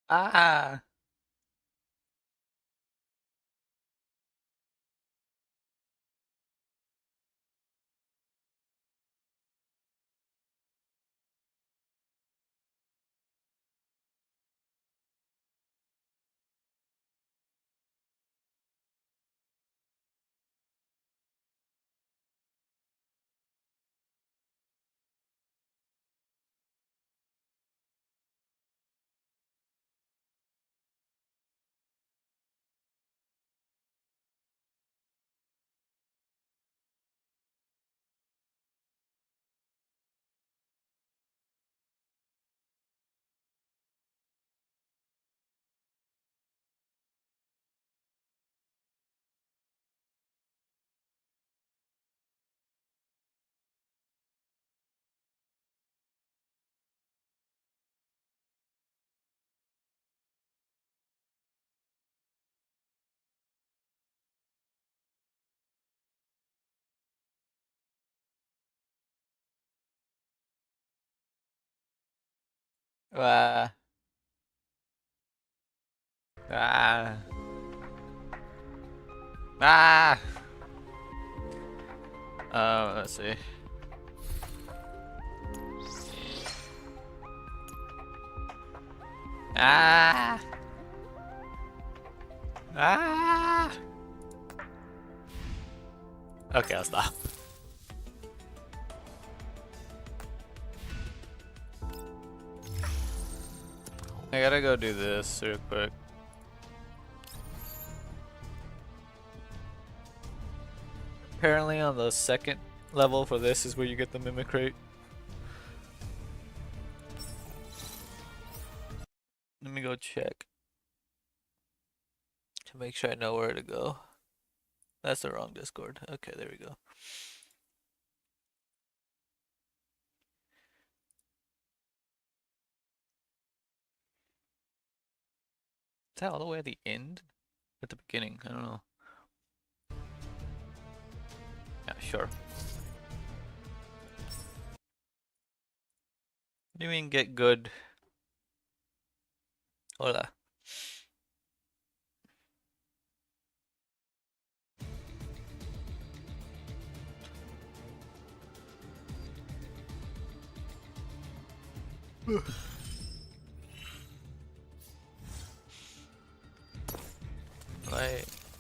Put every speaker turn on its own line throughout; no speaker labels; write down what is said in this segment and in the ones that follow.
Ah! Ah! Ah! Ah! Let's see. Ah! Ah! Okay, I'll stop. I gotta go do this real quick. Apparently on the second level for this is where you get the mimic crate. Let me go check to make sure I know where to go. That's the wrong Discord. Okay, there we go. Is that all the way at the end? At the beginning? I don't know. Yeah, sure. What do you mean get good? Hola.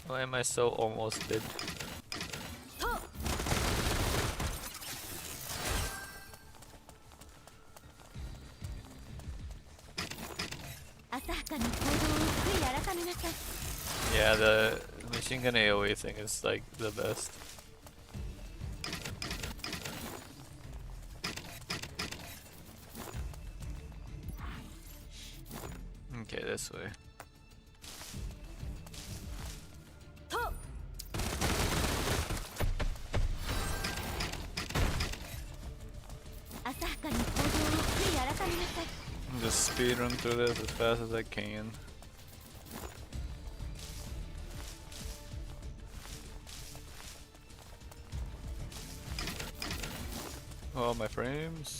Why am I so almost dead? Yeah, the machine gun AoE thing is like the best. Okay, this way. Just speed run through this as fast as I can. Oh, my frames.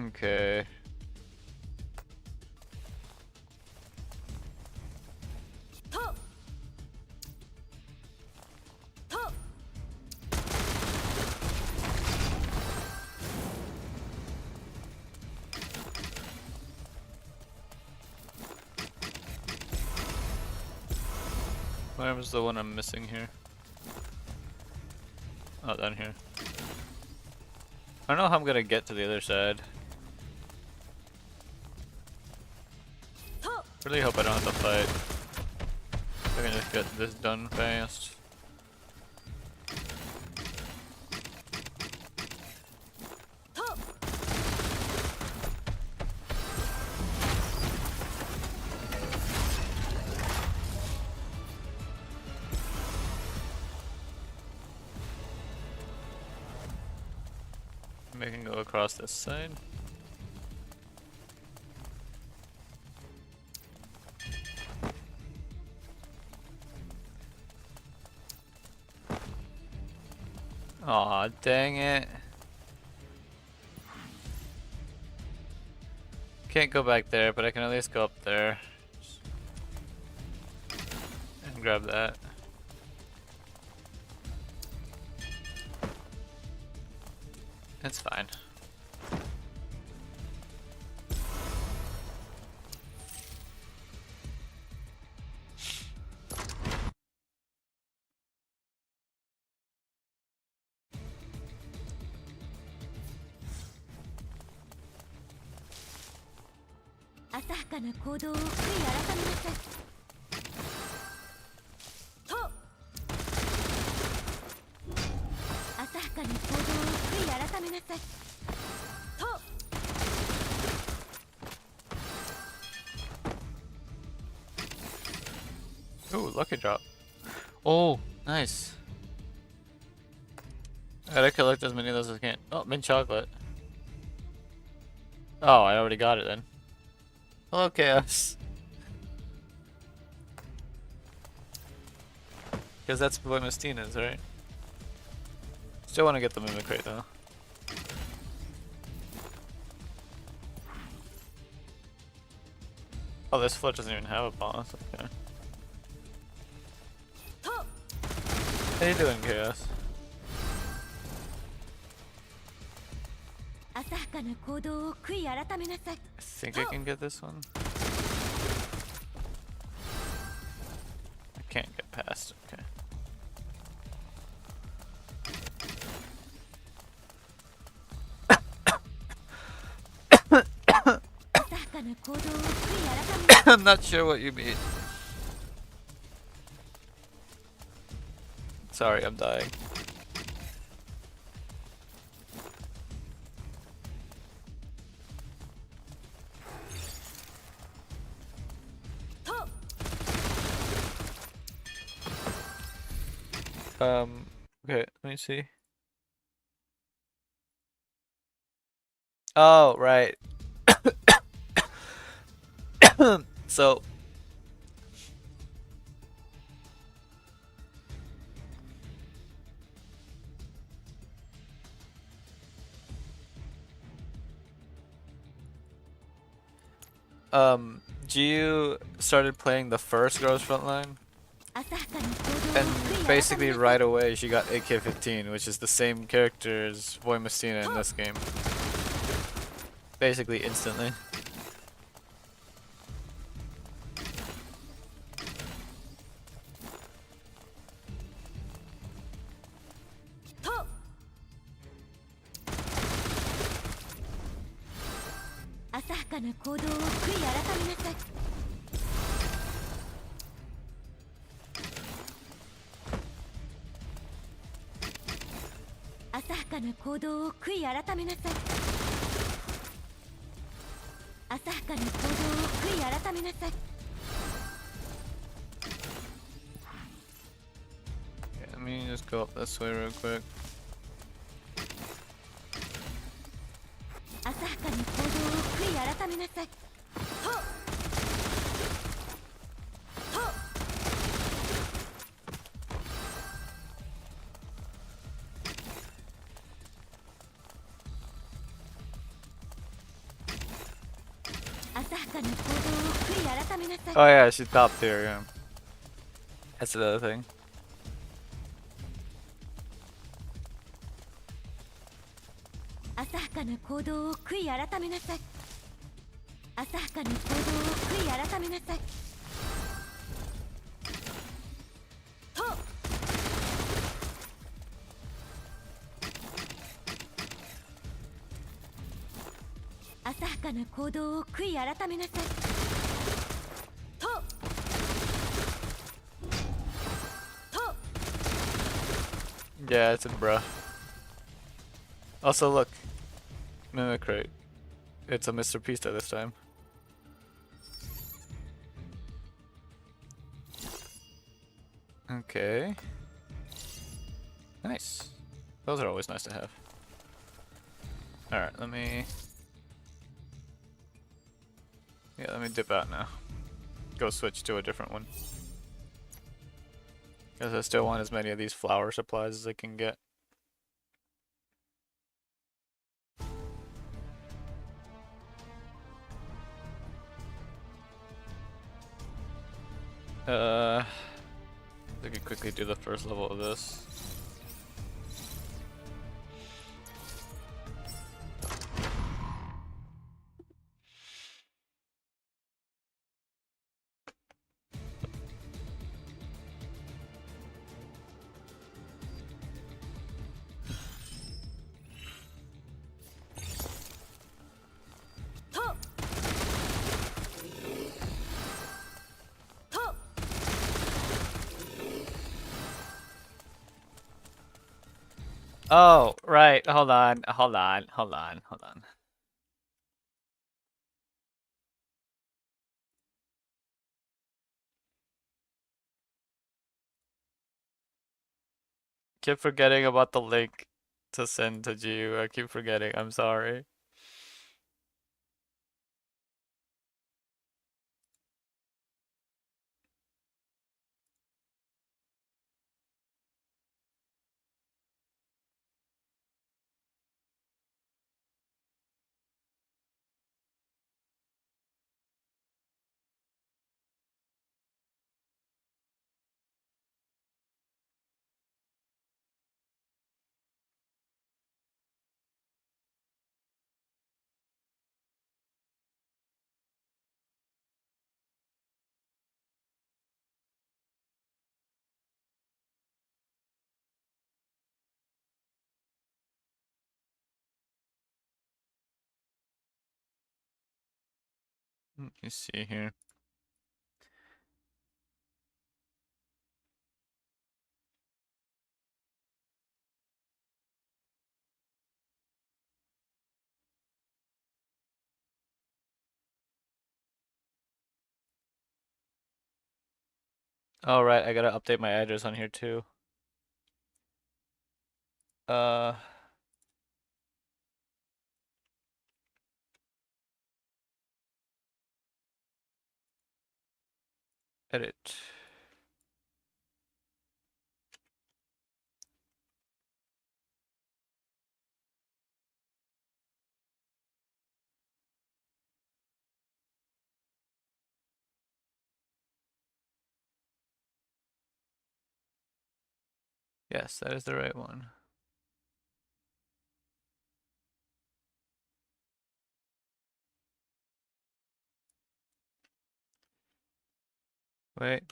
Okay. Where's the one I'm missing here? Oh, down here. I don't know how I'm gonna get to the other side. Really hope I don't have to fight. I can just get this done fast. We can go across this side. Aw, dang it. Can't go back there, but I can at least go up there. And grab that. It's fine. Ooh, lucky drop. Oh, nice. I gotta collect as many of those as I can. Oh, mint chocolate. Oh, I already got it then. Hello, Chaos. Because that's what Mistine is, right? Still want to get the Mimicry though. Oh, this flood doesn't even have a boss. Okay. How you doing, Chaos? I think I can get this one. I can't get past. Okay. I'm not sure what you mean. Sorry, I'm dying. Okay, let me see. Oh, right. So Jiu started playing the first Girls Frontline, and basically right away she got AK-15, which is the same character as Boy Messina in this game. Basically instantly. Yeah, let me just go up this way real quick. Oh yeah, she's top tier, yeah. That's another thing. Yeah, it's a bruh. Also look, Mimicry. It's a Mr. Pista this time. Okay. Nice. Those are always nice to have. Alright, let me dip out now. Go switch to a different one. Because I still want as many of these flower supplies as I can get. I can quickly do the first level of this. Oh, right. Hold on. Keep forgetting about the link to send to you. I keep forgetting. I'm sorry. Let me see here. Oh, right. I gotta update my address on here too. Uh, edit. Yes, that is the right one. Wait.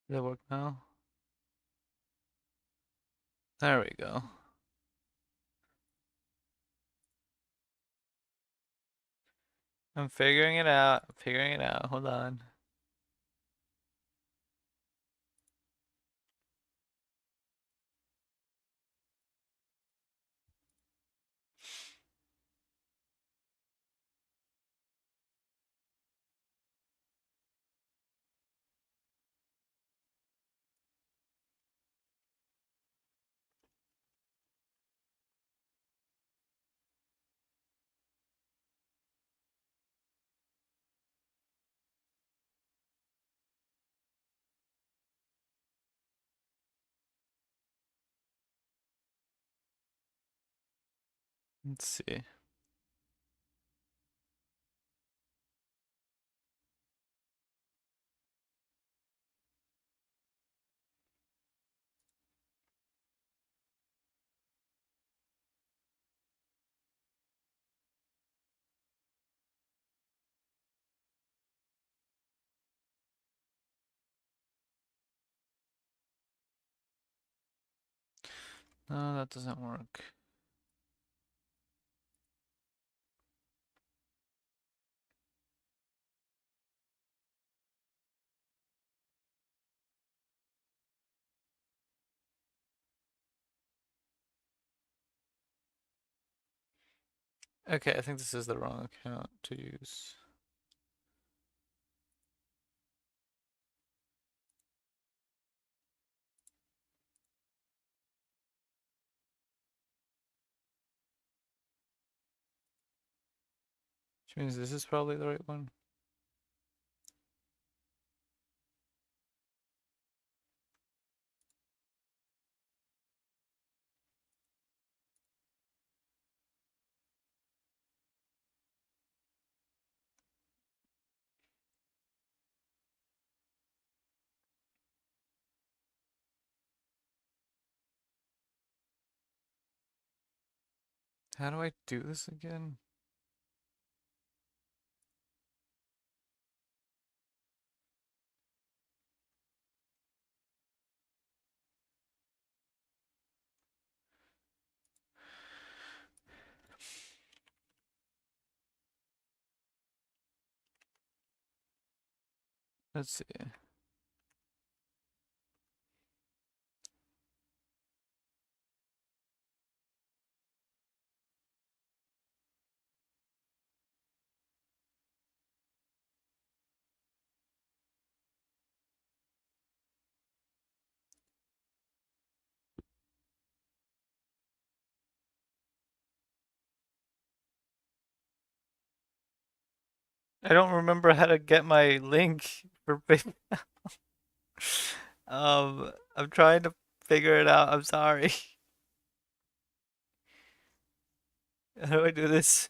Does it work now? There we go. I'm figuring it out. I'm figuring it out. Hold on. Let's see. No, that doesn't work. Okay, I think this is the wrong account to use. Which means this is probably the right one. How do I do this again? Let's see. I don't remember how to get my link for I'm trying to figure it out. I'm sorry. How do I do this?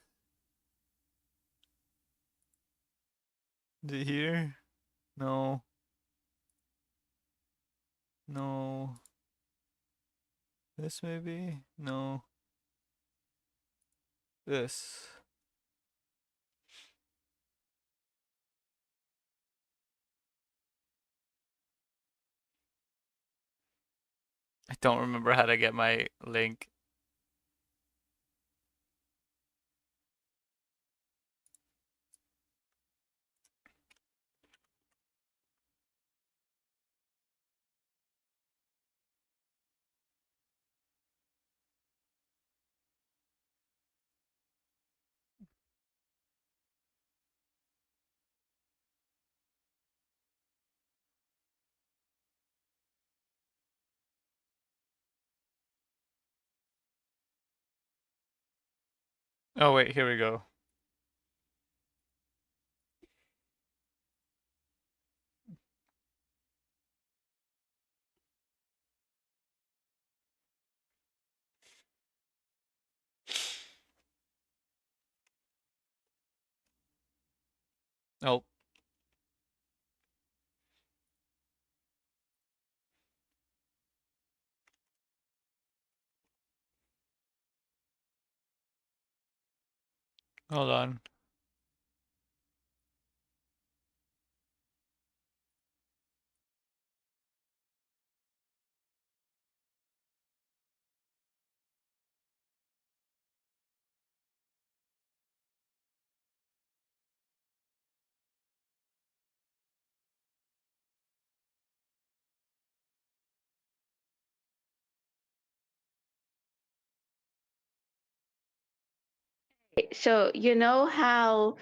Is it here? No. No. This maybe? No. This. I don't remember how to get my link. Oh wait, here we go. Oh, hold on.
So, you know how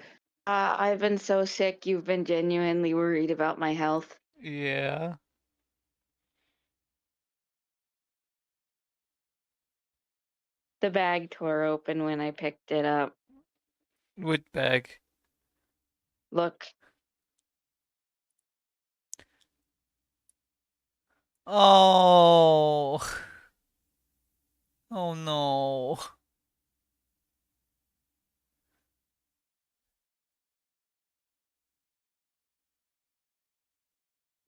I've been so sick, you've been genuinely worried about my health?
Yeah.
The bag tore open when I picked it up.
Wood bag.
Look,
Oh. Oh no.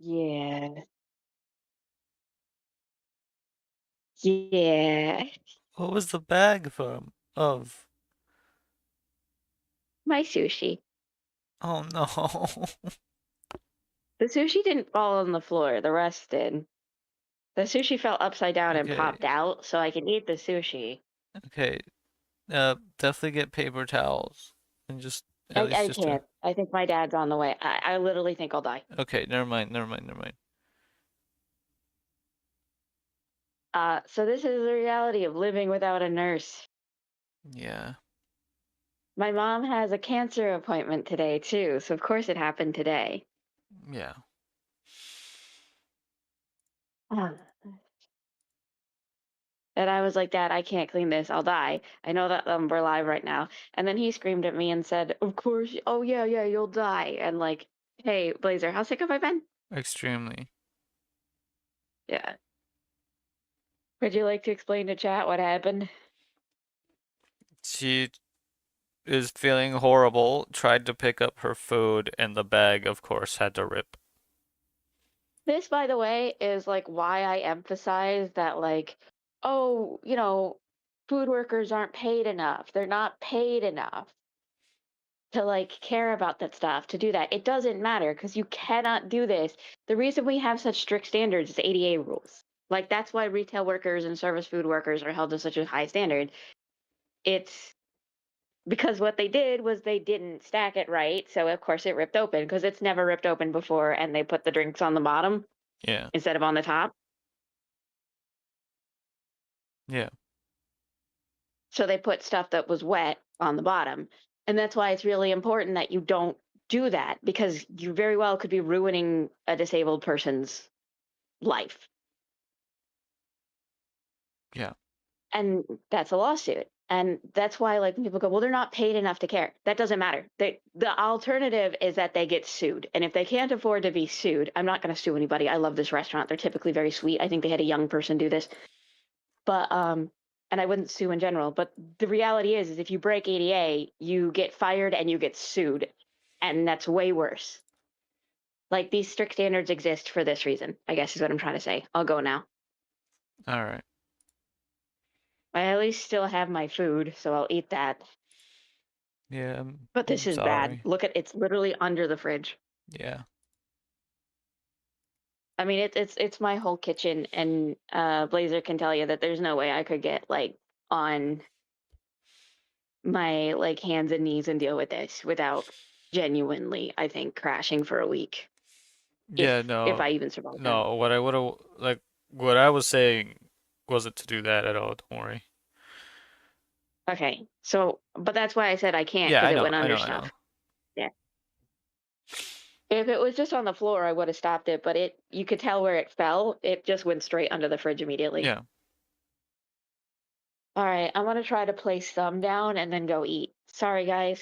yeah, yeah.
What was the bag from? Of?
My sushi.
Oh no.
The sushi didn't fall on the floor, the rest did. The sushi fell upside down and
Okay,
popped out, so I can eat the sushi.
okay. Definitely get paper towels and just at least
I
just to.
can't. I think my dad's on the way. I literally think I'll die.
Okay, never mind, never mind, never mind.
So this is the reality of living without a nurse.
Yeah,
My mom has a cancer appointment today too, so of course it happened today.
yeah,
Ah. And I was like, Dad, I can't clean this. I'll die. I know that we're live right now. And then he screamed at me and said, Of course. Oh, yeah, yeah, you'll die. And like, hey, Blazer, how sick have I been?
extremely.
Yeah. Would you like to explain to chat what happened?
She is feeling horrible, tried to pick up her food, and the bag, of course, had to rip.
This, by the way, is like why I emphasize that, like, oh, food workers aren't paid enough. They're not paid enough to like care about that stuff, to do that. It doesn't matter because you cannot do this. The reason we have such strict standards is ADA rules. Like that's why retail workers and service food workers are held to such a high standard. It's because what they did was they didn't stack it right, so of course it ripped open because it's never ripped open before, and they put the drinks on the bottom
Yeah,
instead of on the top.
yeah,
So they put stuff that was wet on the bottom. And that's why it's really important that you don't do that because you very well could be ruining a disabled person's life.
yeah,
And that's a lawsuit. And that's why, like, when people go, well, they're not paid enough to care. That doesn't matter. The alternative is that they get sued. And if they can't afford to be sued, I'm not going to sue anybody. I love this restaurant. They're typically very sweet. I think they had a young person do this. But and I wouldn't sue in general, but the reality is if you break ADA, you get fired and you get sued, and that's way worse. Like these strict standards exist for this reason, I guess is what I'm trying to say. I'll go now.
all right.
I at least still have my food, so I'll eat that.
Yeah,
But this
I'm
is bad.
sorry.
Look at it's literally under the fridge.
Yeah,
I mean, it's my whole kitchen, and Blazer can tell you that there's no way I could get like on my like hands and knees and deal with this without genuinely, I think, crashing for a week.
yeah,
If
no,
I even survive that.
no, what I would have, like, what I was saying wasn't to do that at all, don't worry.
Okay. So, but that's why I said I can't
Yeah,
because
I
it
know,
went
I
under
know, I know.
stuff. Yeah. If it was just on the floor, I would have stopped it, but you could tell where it fell. It just went straight under the fridge immediately.
Yeah,
All right, I'm gonna try to place some down and then go eat. Sorry, guys.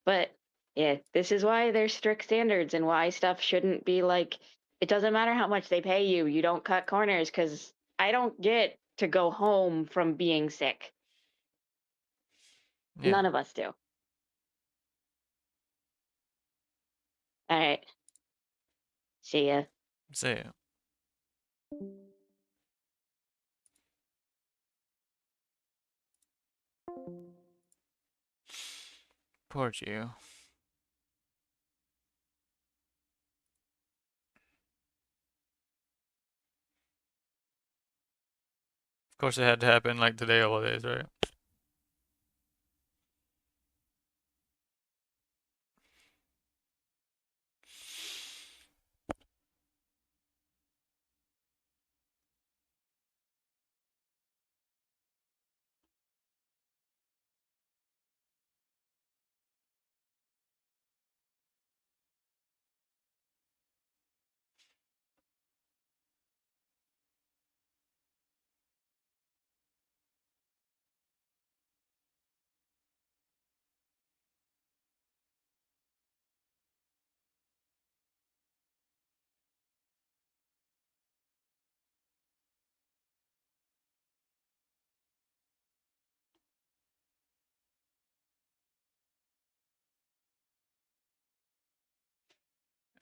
But yeah, this is why there's strict standards and why stuff shouldn't be like, it doesn't matter how much they pay you, you don't cut corners because I don't get to go home from being sick.
yeah,
None of us do. All right. See ya.
say it. Poor you. Of course, it had to happen like today, all days, right?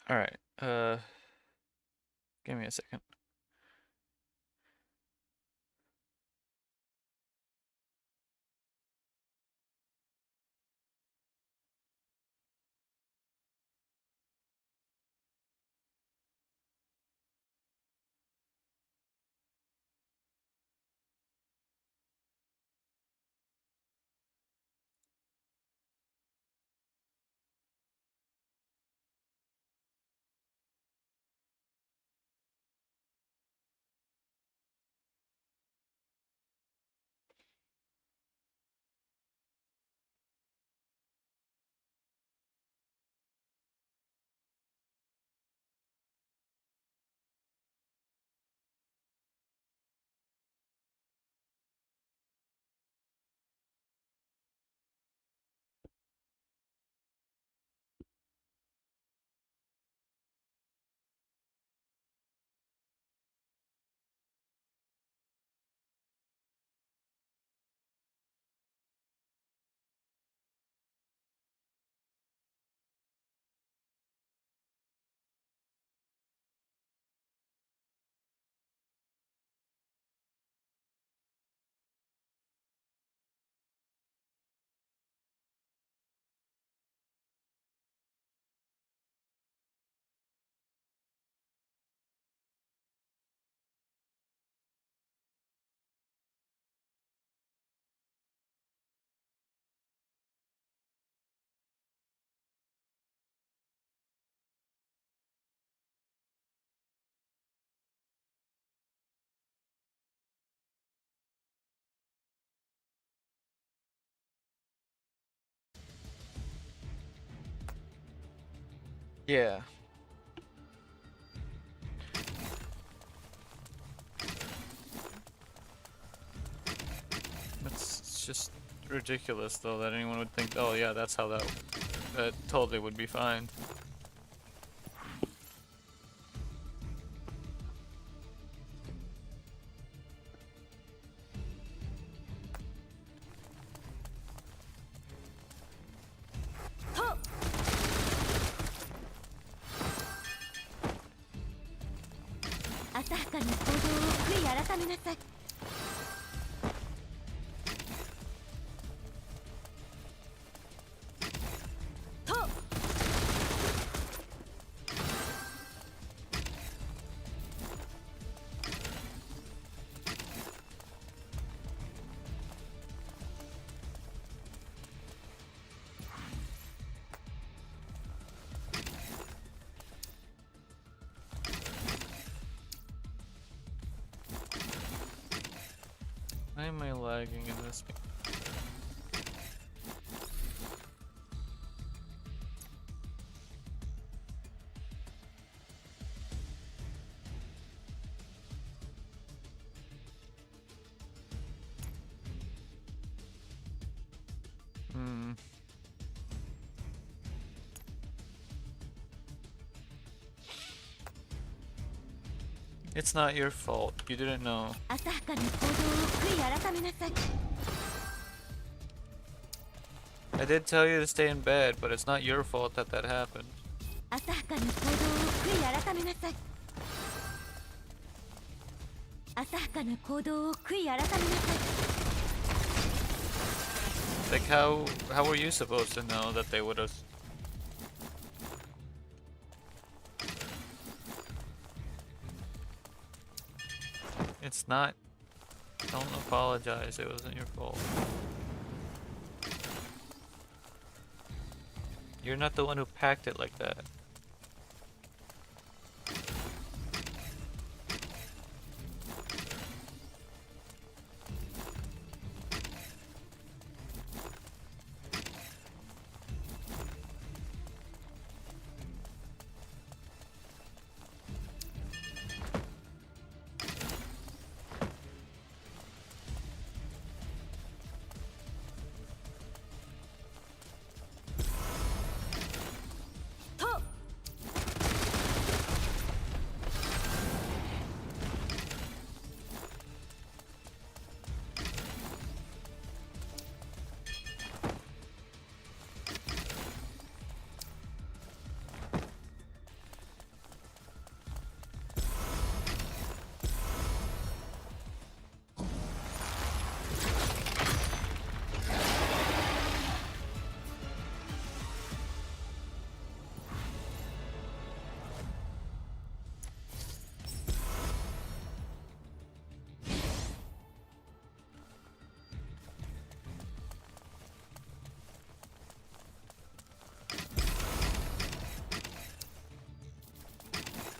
All right. Give me a second. Yeah. It's just ridiculous though that anyone would think, oh yeah, that's how that totally would be fine. Why am I lagging in this game? Hmm. It's not your fault. You didn't know. I did tell you to stay in bed, but it's not your fault that that happened. Like how were you supposed to know that they would have? It's not. Don't apologize. It wasn't your fault. You're not the one who packed it like that.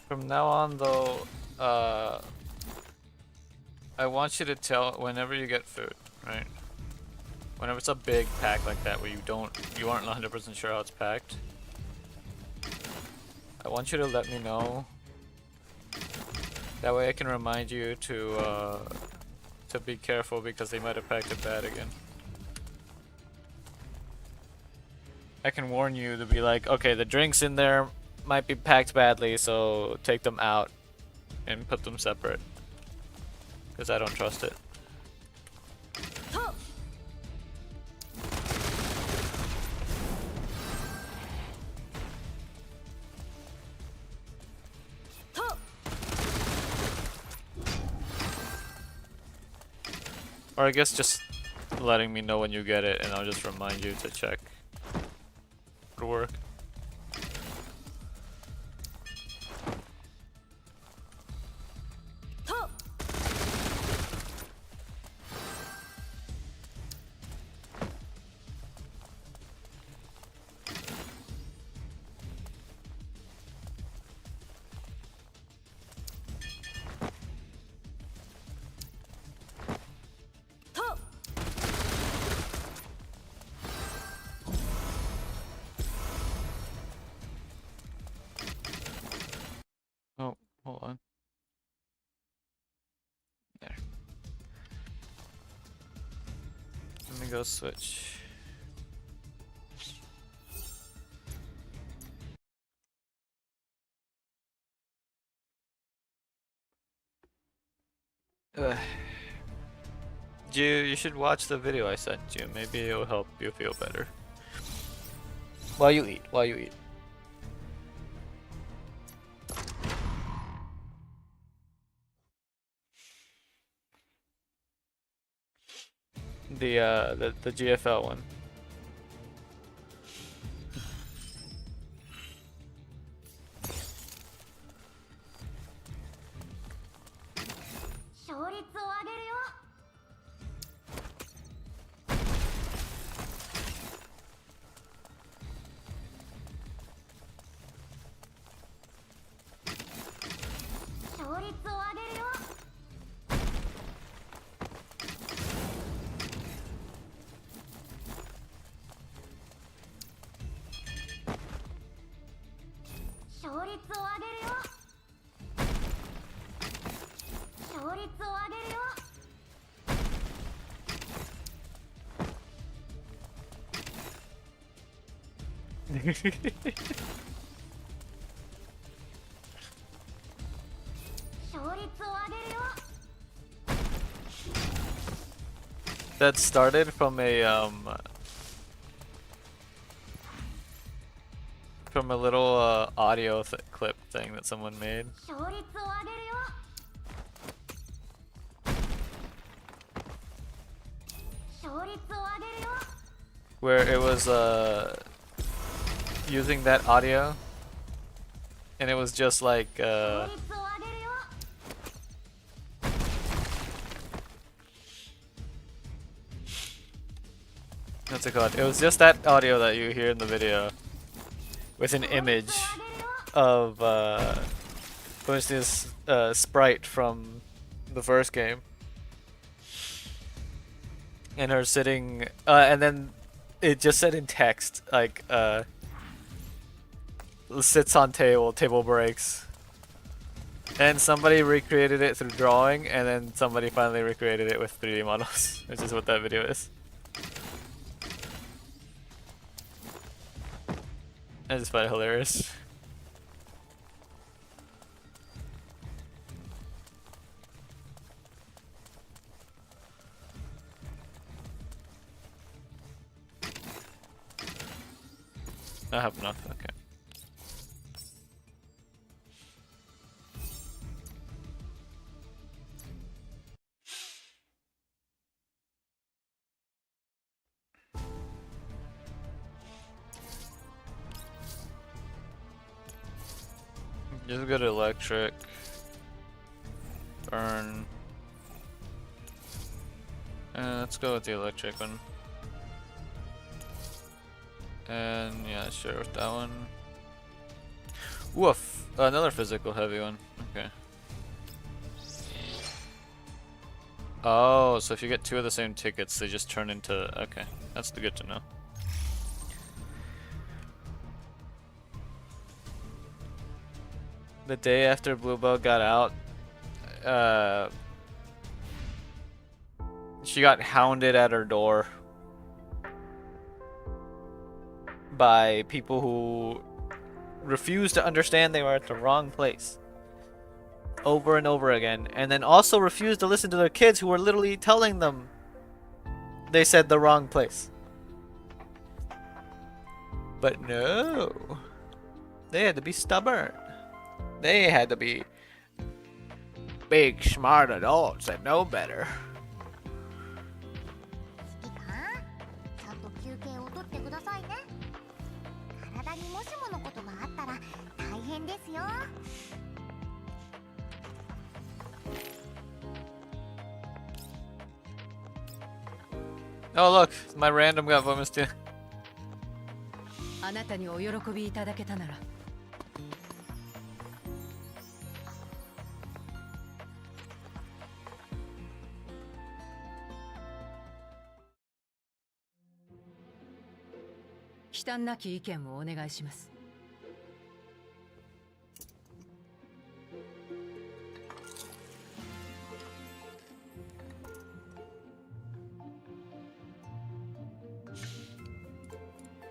From now on, though, I want you to tell whenever you get food, right? Whenever it's a big pack like that where you aren't 100% sure how it's packed, I want you to let me know. That way I can remind you to be careful because they might have packed it bad again. I can warn you to be like, okay, the drinks in there might be packed badly, so take them out and put them separate. Because I don't trust it. Or I guess just letting me know when you get it and I'll just remind you to check. It'll work. go switch. Ugh. You should watch the video I sent you. Maybe it'll help you feel better. While you eat. The GFL one. That started from a little audio clip thing that someone made. Where it was using that audio, and it was just like what's it called? It was just that audio that you hear in the video with an image of for instance Sprite from the first game, and her sitting and then it just said in text like sits on table breaks, and somebody recreated it through drawing, and then somebody finally recreated it with 3D models, which is what that video is. I just find it hilarious. I have enough, okay. Just go to electric. Burn. Let's go with the electric one. And yeah, sure with that one. Woof! Another physical heavy one. Okay. Oh, so if you get two of the same tickets, they just turn into... Okay, that's good to know. The day after Bluebell got out, she got hounded at her door by people who refused to understand they were at the wrong place over and over again, and then also refused to listen to their kids who were literally telling them they said the wrong place. But no, they had to be stubborn. They had to be big, smart adults that know better. Oh look, my random got bonus too.
あなたにお喜びいただけたなら。忌憚なき意見をお願いします。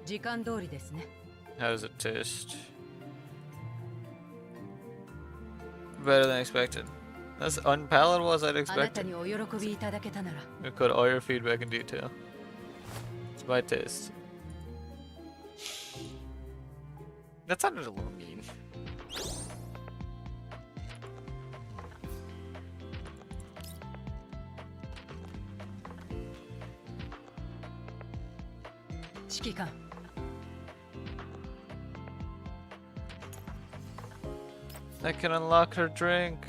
時間通りですね。
How does it taste? Better than expected. As unpalatable as I'd
あなた
expected.
にお喜びいただけたなら
Record all your feedback in detail. It's my taste. That sounded a little mean. I can unlock her drink.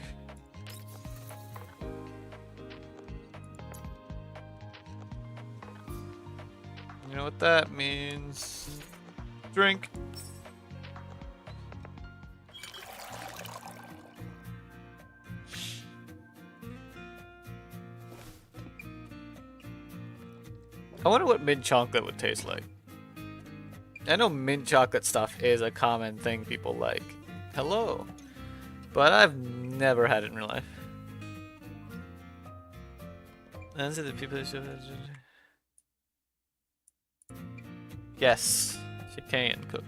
You know what that means? Drink. I wonder what mint chocolate would taste like. I know mint chocolate stuff is a common thing people like. Hello. But I've never had it in real life. Answer the people. Yes, she can cook.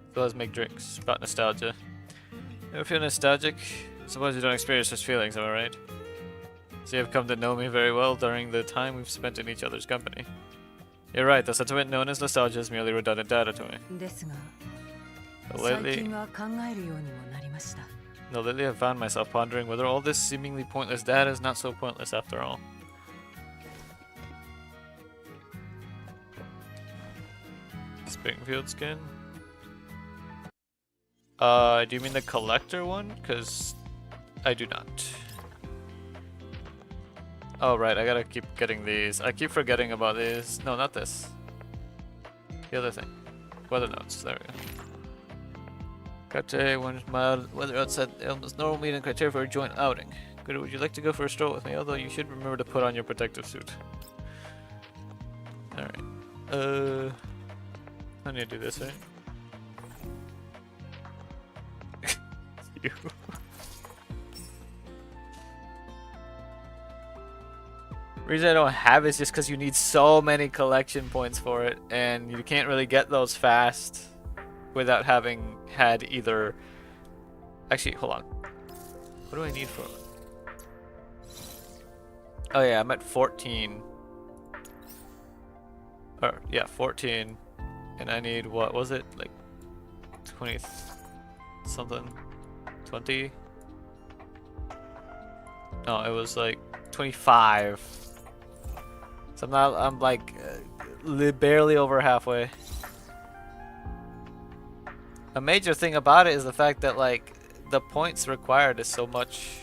As well as make drinks. About nostalgia. Ever feel nostalgic? Suppose you don't experience such feelings, am I right? So you have come to know me very well during the time we've spent in each other's company. You're right, the sentiment known as nostalgia is merely redundant data to me.
ですが
But
最
lately,
近は考えるようにもなりました。
no, lately I've found myself pondering whether all this seemingly pointless data is not so pointless after all. Springfield skin? Do you mean the collector one? Because I do not. Oh, right, I gotta keep getting these. I keep forgetting about these. No, not this. The other thing. Weather notes, there we go. Kate, when mild weather outside almost normal meeting criteria for a joint outing. Good, would you like to go for a stroll with me? Although you should remember to put on your protective suit. Alright. I need to do this, right? You. Reason I don't have it is just because you need so many collection points for it, and you can't really get those fast without having had either. Actually, hold on. What do I need for it? Oh yeah, I'm at 14. Or yeah, 14, and I need, what was it, like 20 something, 20? No, it was like 25. So I'm like barely over halfway. A major thing about it is the fact that like the points required is so much.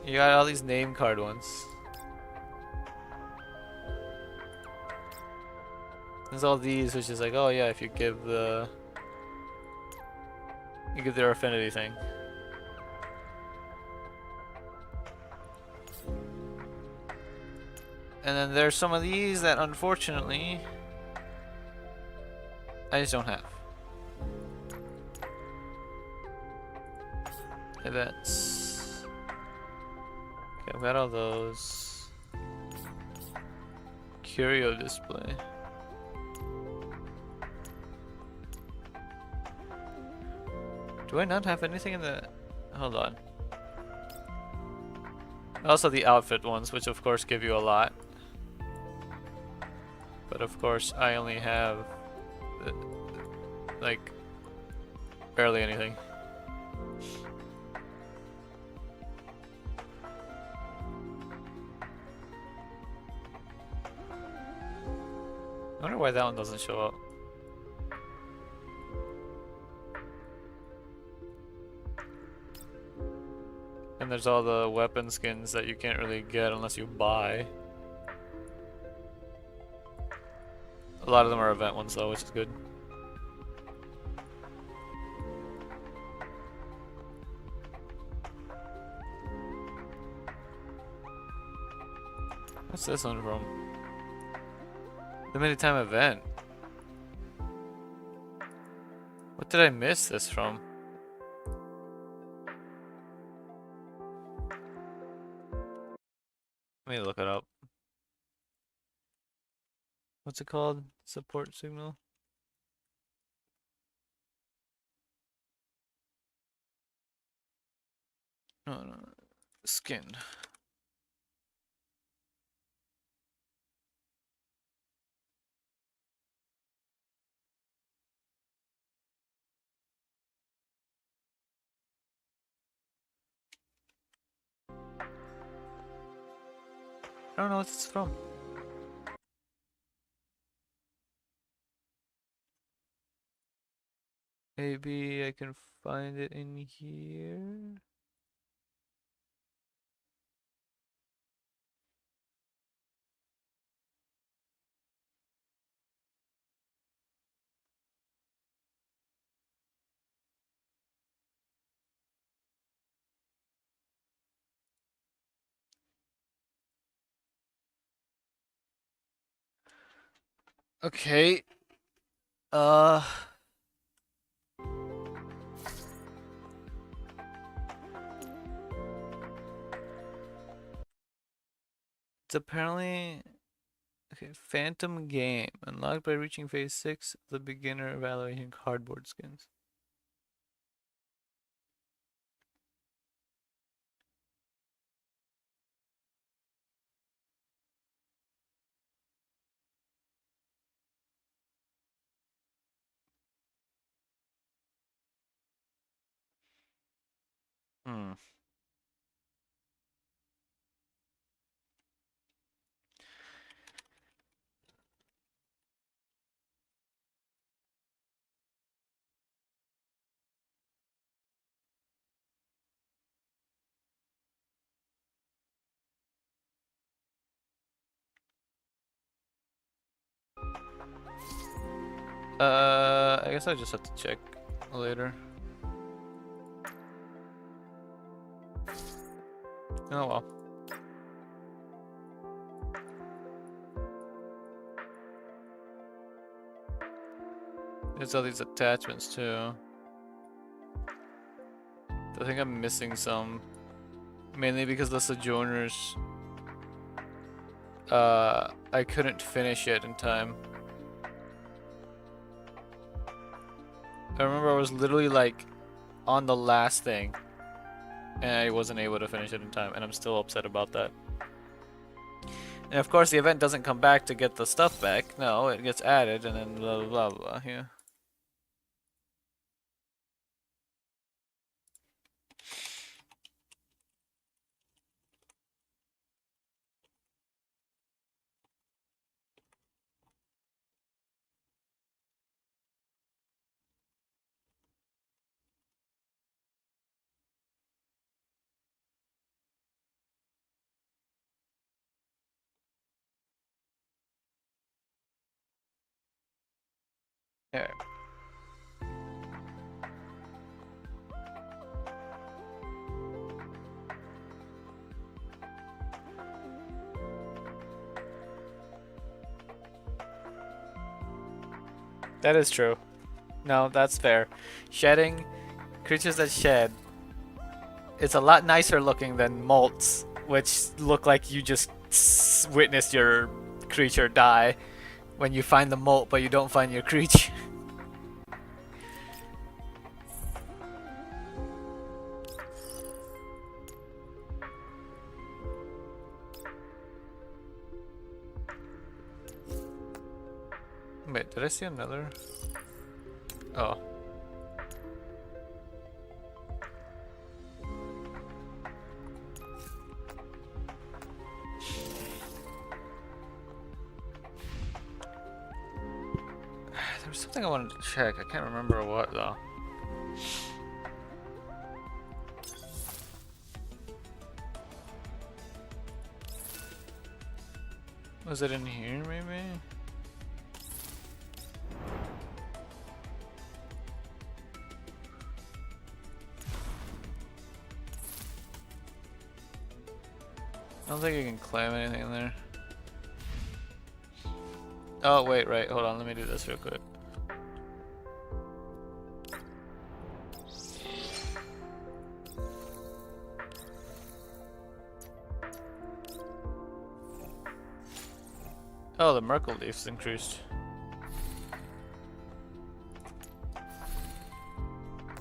You got all these name card ones. There's all these, which is like, oh yeah, if you give their affinity thing. And then there's some of these that unfortunately I just don't have. Events. Okay, I've got all those. Curio display. Do I not have anything in the... Hold on. Also the outfit ones, which of course give you a lot. But of course I only have like barely anything. I wonder why that one doesn't show up. And there's all the weapon skins that you can't really get unless you buy. A lot of them are event ones though, which is good. What's this one from? Limited time event. What did I miss this from? Let me look it up. What's it called? Support signal? No, no, no. Skin. I don't know what it's from. Maybe I can find it in here. Okay. Uh, it's apparently okay. Phantom game unlocked by reaching phase 6 of the beginner evaluating cardboard skins. Hmm. I guess I just have to check later. Oh well. There's all these attachments too. I think I'm missing some. Mainly because the Sojourners, I couldn't finish it in time. I remember I was literally like on the last thing and I wasn't able to finish it in time, and I'm still upset about that. And of course the event doesn't come back to get the stuff back. No, it gets added and then blah blah blah blah. Yeah. Yeah. That is true. No, that's fair. Shedding, creatures that shed, it's a lot nicer looking than molts, which look like you just witnessed your creature die when you find the molt but you don't find your creature. Wait, did I see another? Oh. There was something I wanted to check. I can't remember what though. Was it in here maybe? I don't think you can claim anything in there. Oh wait, right, hold on, let me do this real quick. Oh, the Merkle leaf's increased.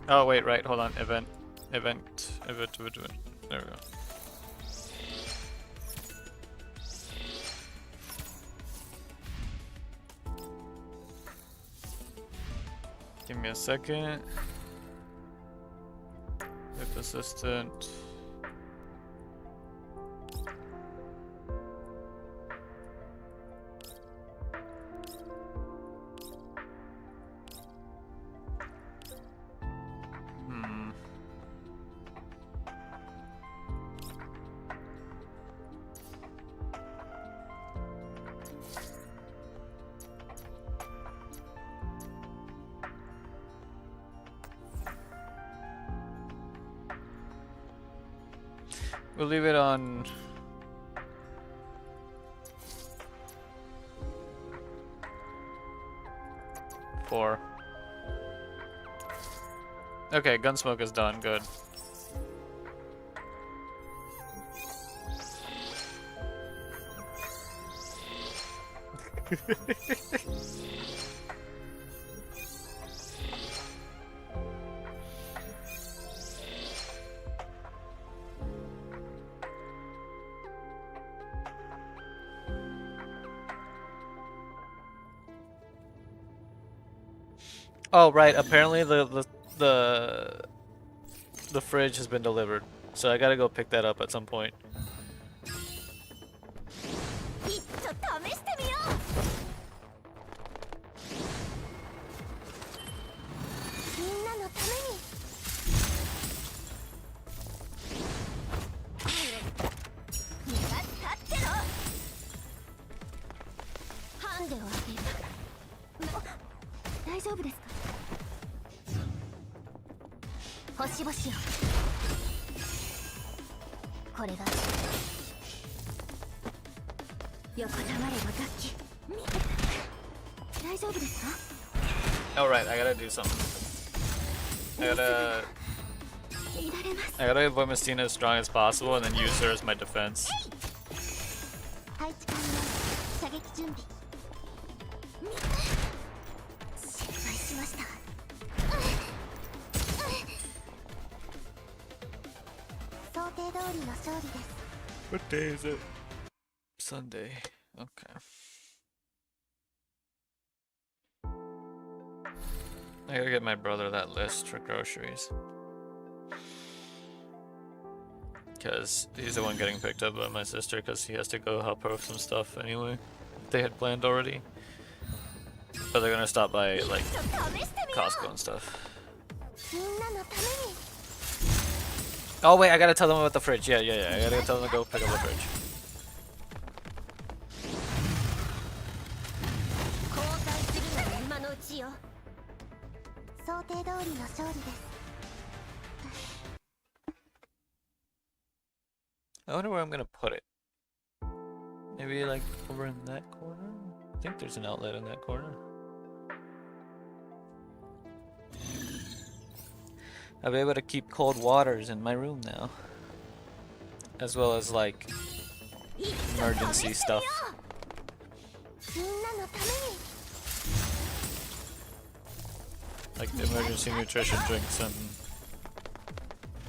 Oh wait, right, hold on. Event. There we go. Give me a second. With assistant. We'll leave it on. Four. Okay, Gunsmoke is done. Good. Oh right, apparently the fridge has been delivered, so I gotta go pick that up at some point. Alright, I gotta do something. I gotta avoid Mestina as strong as possible and then use her as my defense. What day is it? Sunday. Okay. I gotta get my brother that list for groceries. Because he's the one getting picked up by my sister because he has to go help her with some stuff anyway. They had planned already. But they're gonna stop by, like, Costco and stuff. Oh wait, I gotta tell them about the fridge. Yeah. I gotta tell them to go pick up the fridge. I wonder where I'm gonna put it. Maybe like over in that corner? I think there's an outlet in that corner. I'll be able to keep cold waters in my room now. As well as like emergency stuff. Like the emergency nutrition drinks and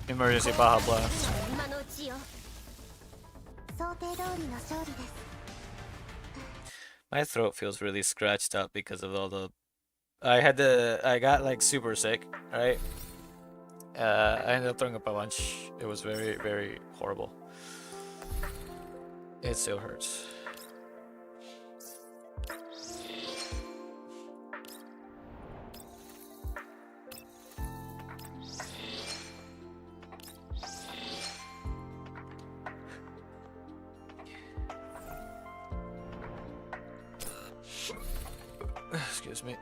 emergency Baja Blast. My throat feels really scratched up because of all the... I got like super sick, right? I ended up throwing up a bunch. It was very, very horrible. It still hurts. Excuse me.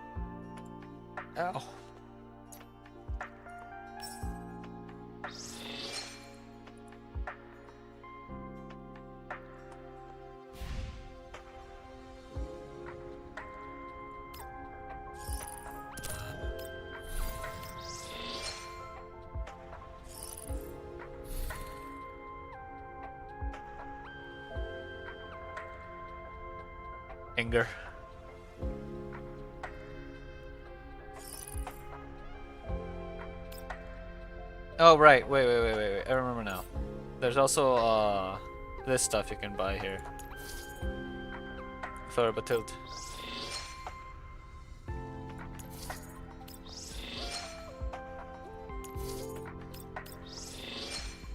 Ow. Anger. Oh right, wait. I remember now. There's also this stuff you can buy here. For Batilt.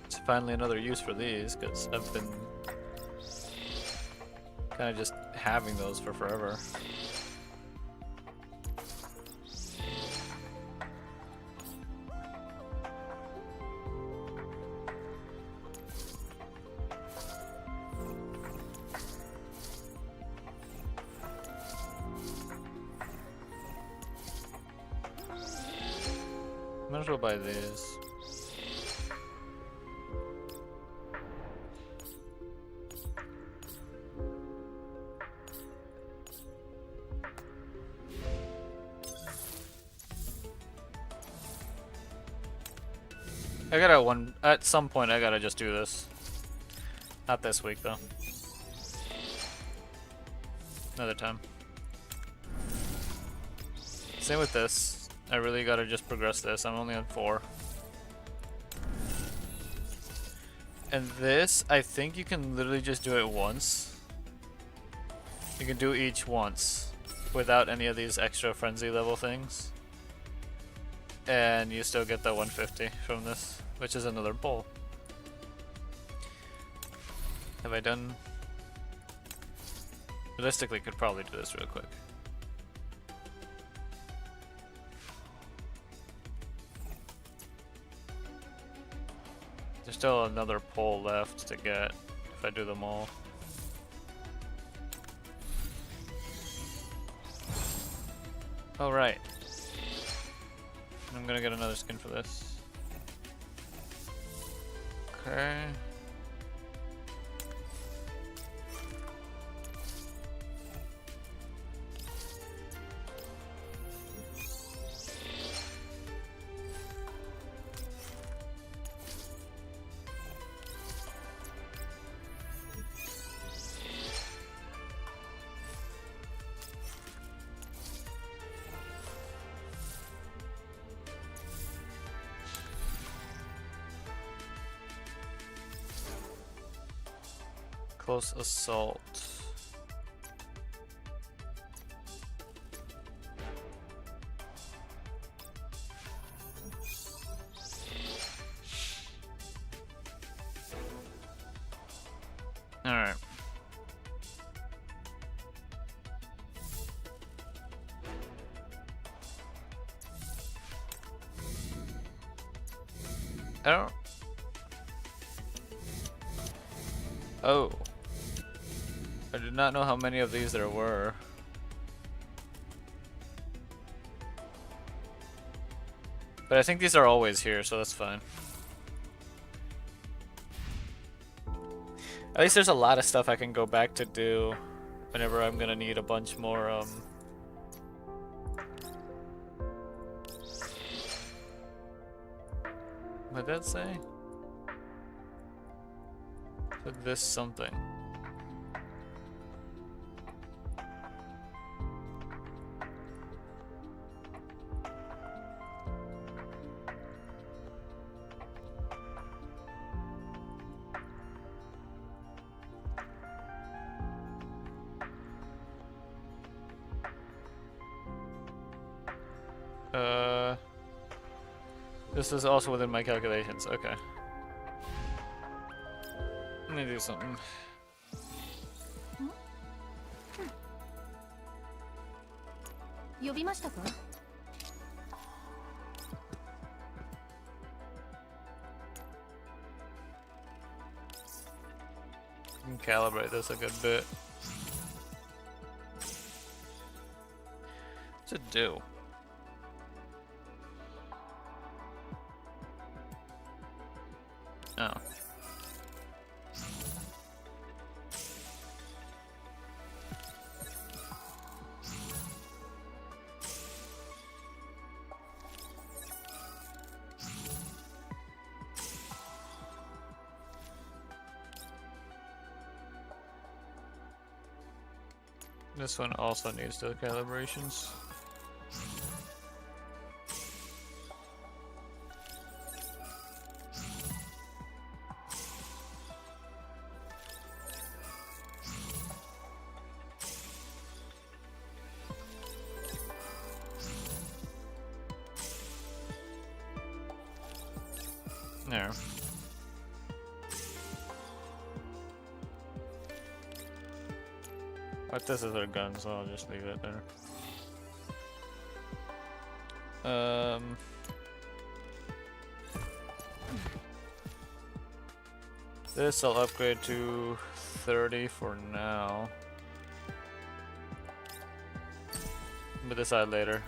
It's finally another use for these, because I've been kind of just having those for forever. Might as well buy these. I gotta at some point I gotta just do this. Not this week though. Another time. Same with this. I really gotta just progress this. I'm only on 4. And this, I think you can literally just do it once. You can do each once without any of these extra frenzy level things. And you still get the 150 from this, which is another bowl. Have I done? Realistically, could probably do this real quick. There's still another pole left to get if I do them all. Oh right. I'm gonna get another skin for this. Okay. Close assault. All right. I don't. Oh. I did not know how many of these there were. But I think these are always here, so that's fine. At least there's a lot of stuff I can go back to do whenever I'm gonna need a bunch more, what did that say? Said this something. This is also within my calculations. Okay. Let me do something. Can calibrate this a good bit. What's it do? Oh. This one also needs the calibrations. There. But this is our gun, so I'll just leave it there. This I'll upgrade to 30 for now. But decide later.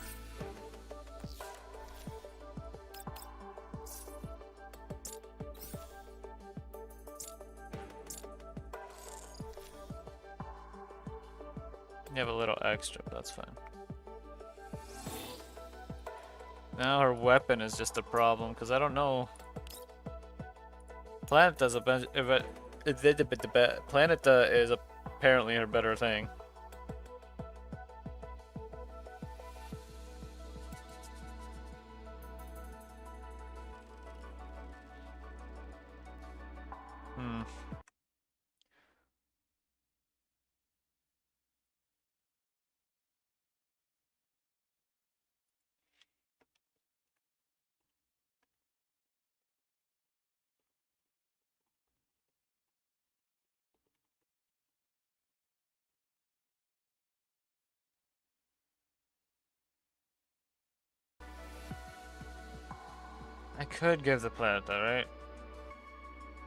You have a little extra, but that's fine. Now her weapon is just a problem, because I don't know. Planeta is apparently her better thing. I could give the Planeta, right?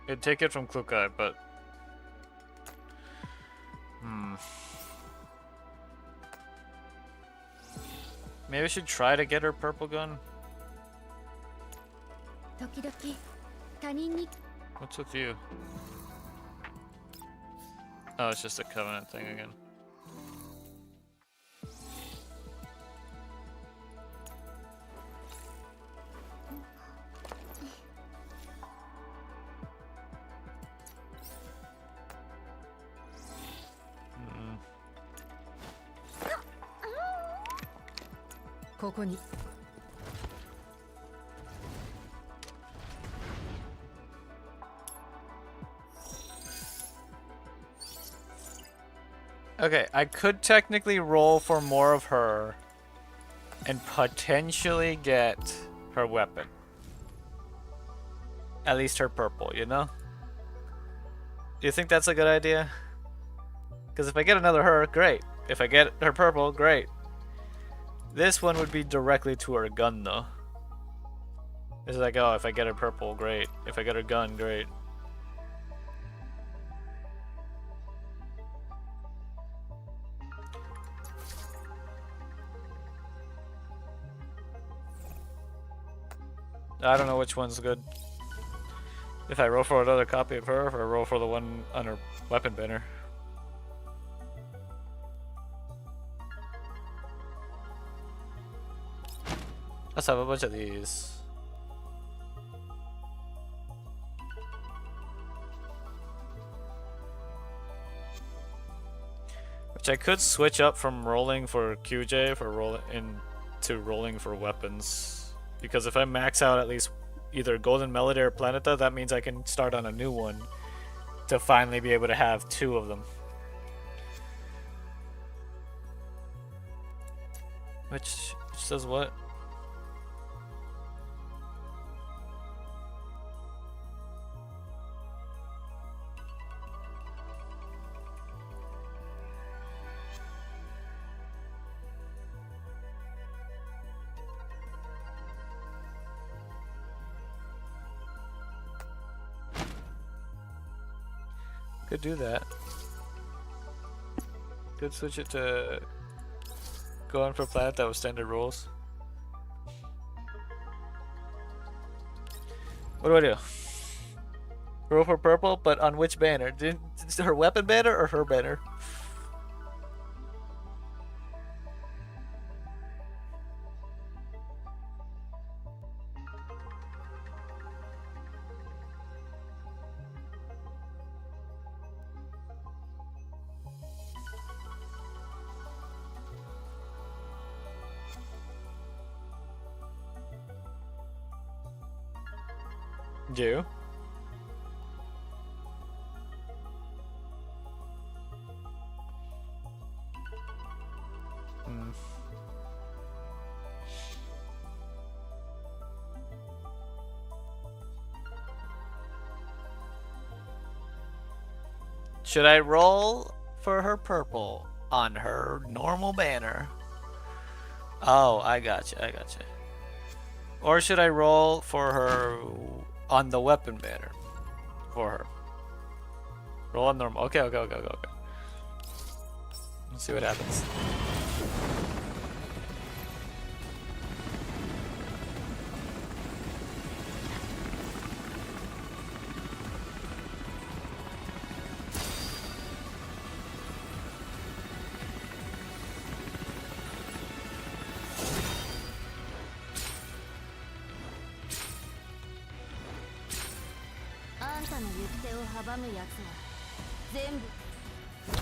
It'd take it from Klukai, but... Maybe I should try to get her purple gun? What's with you? Oh, it's just a Covenant thing again. Okay, I could technically roll for more of her and potentially get her weapon. At least her purple, you know? Do you think that's a good idea? Because if I get another her, great. If I get her purple, great. This one would be directly to her gun, though. It's like, oh, if I get her purple, great. If I get her gun, great. I don't know which one's good. If I roll for another copy of her, or if I roll for the one on her weapon banner. Let's have a bunch of these. Which I could switch up from rolling for QJ for rolling for weapons. Because if I max out at least either Golden Melody or Planeta, that means I can start on a new one to finally be able to have two of them. Which does what? Could do that. Could switch it to going for Planet that was standard rules. What do I do? Roll for purple, but on which banner? Is it her weapon banner or her banner? You? Hmm. Should I roll for her purple on her normal banner? Oh, I gotcha, I gotcha. Or should I roll for her on the weapon banner? For her. Roll on normal. Okay, okay, okay, okay, okay. Let's see what happens.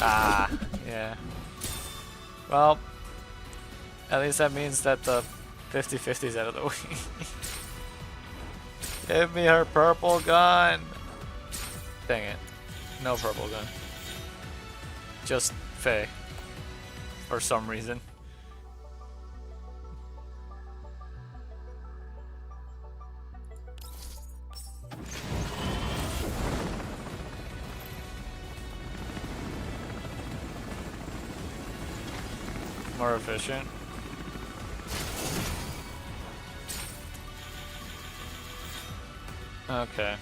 Ah, yeah. Well, at least that means that the 50-50 is out of the way. Give me her purple gun. Dang it. No purple gun. Just Faye. For some reason. More efficient. Okay.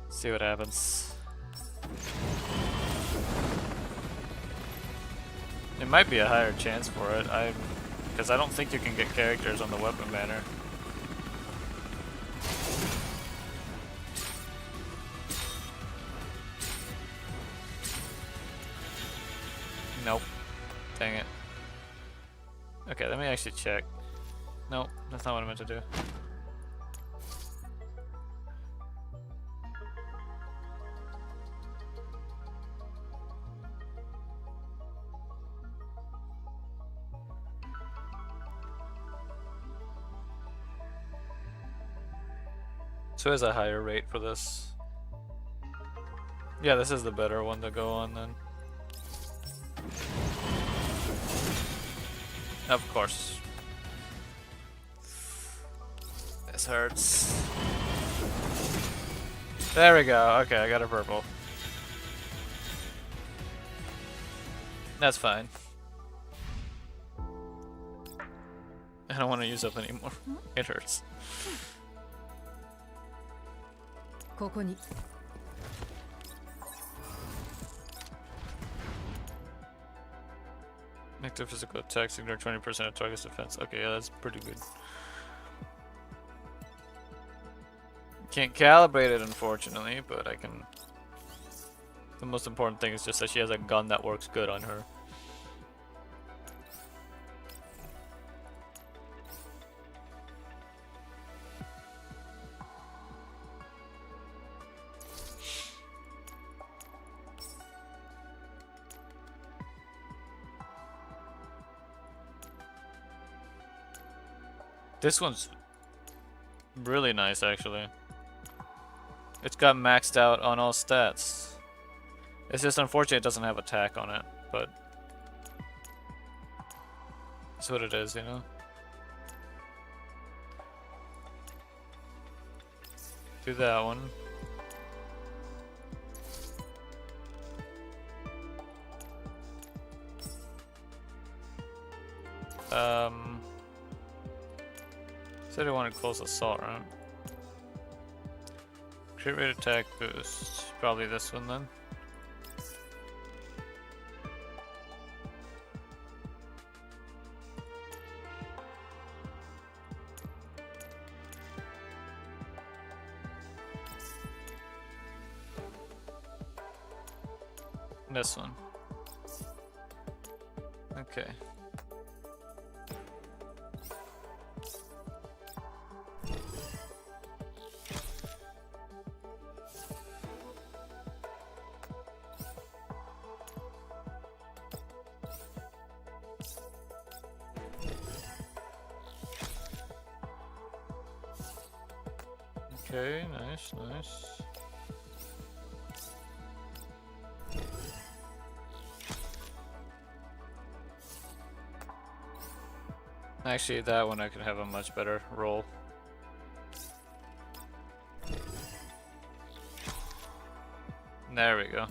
See what happens. It might be a higher chance for it. Because I don't think you can get characters on the weapon banner. Nope. Dang it. Okay, let me actually check. Nope, that's not what I meant to do. So is a higher rate for this. Yeah, this is the better one to go on then. Of course. This hurts. There we go. Okay, I got a purple. That's fine. I don't want to use up anymore. It hurts.
ここに
Active physical attacks ignore 20% of target's defense. Okay, yeah, that's pretty good. Can't calibrate it, unfortunately, but I can. The most important thing is just that she has a gun that works good on her. This one's really nice, actually. It's got maxed out on all stats. It's just unfortunate it doesn't have attack on it, but that's what it is, you know? Do that one. Said I wanted close assault, right? Crit rate attack boost. Probably this one then. This one. Okay. Okay, nice, nice. Actually, that one I could have a much better roll. There we go.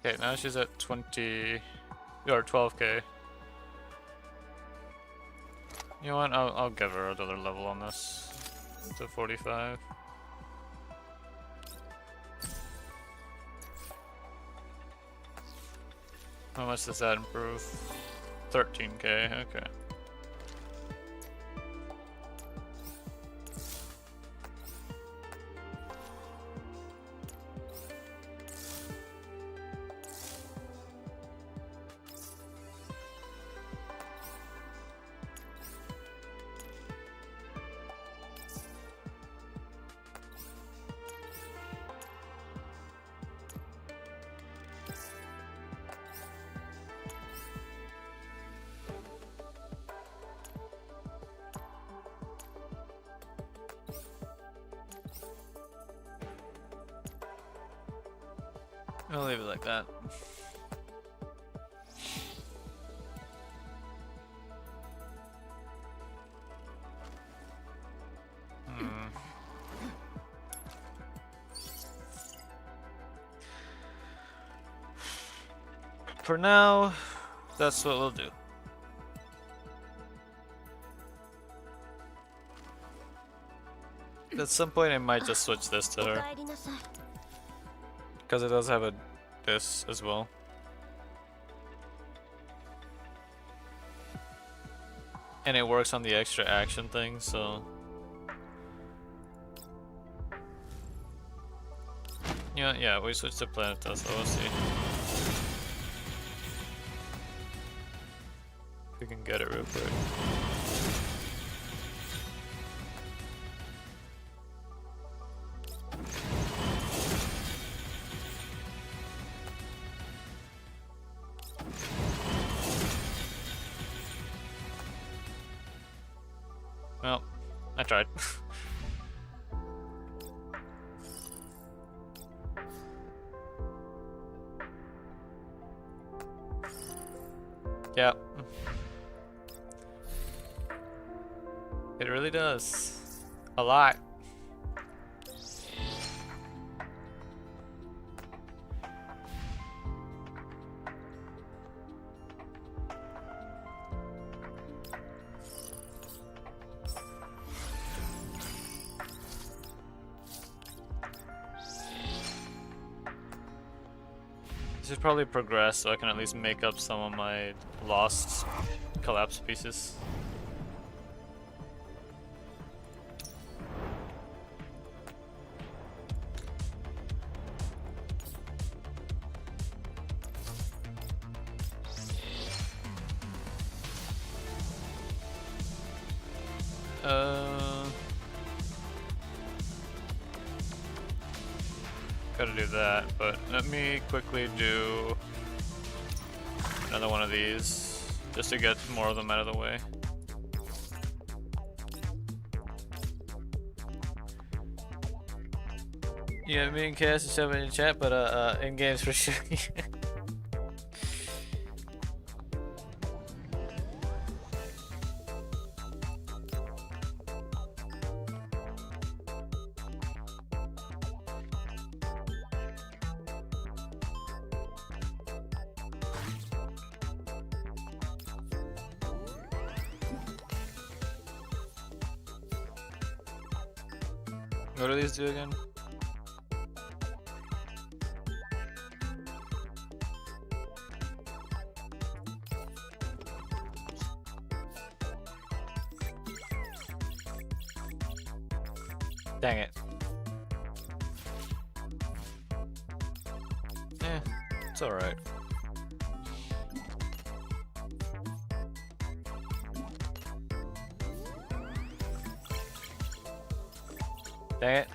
Okay, now she's at 20 or 12k. You know what? I'll give her another level on this to 45. How much does that improve? 13k. Okay. I'll leave it like that. For now, that's what we'll do. At some point, I might just switch this to her. Because it does have this as well. And it works on the extra action thing, so... Yeah, we switched to Planet Tesla, we'll see. If we can get it real quick. Well, I tried. Yeah. It really does. A lot. Should probably progress so I can at least make up some of my lost collapse pieces. Gotta do that, but let me quickly do another one of these just to get more of them out of the way. Yeah, me and Cass is having in chat, but in games for sure. What do these do again? Dang it. It's alright. Dang it.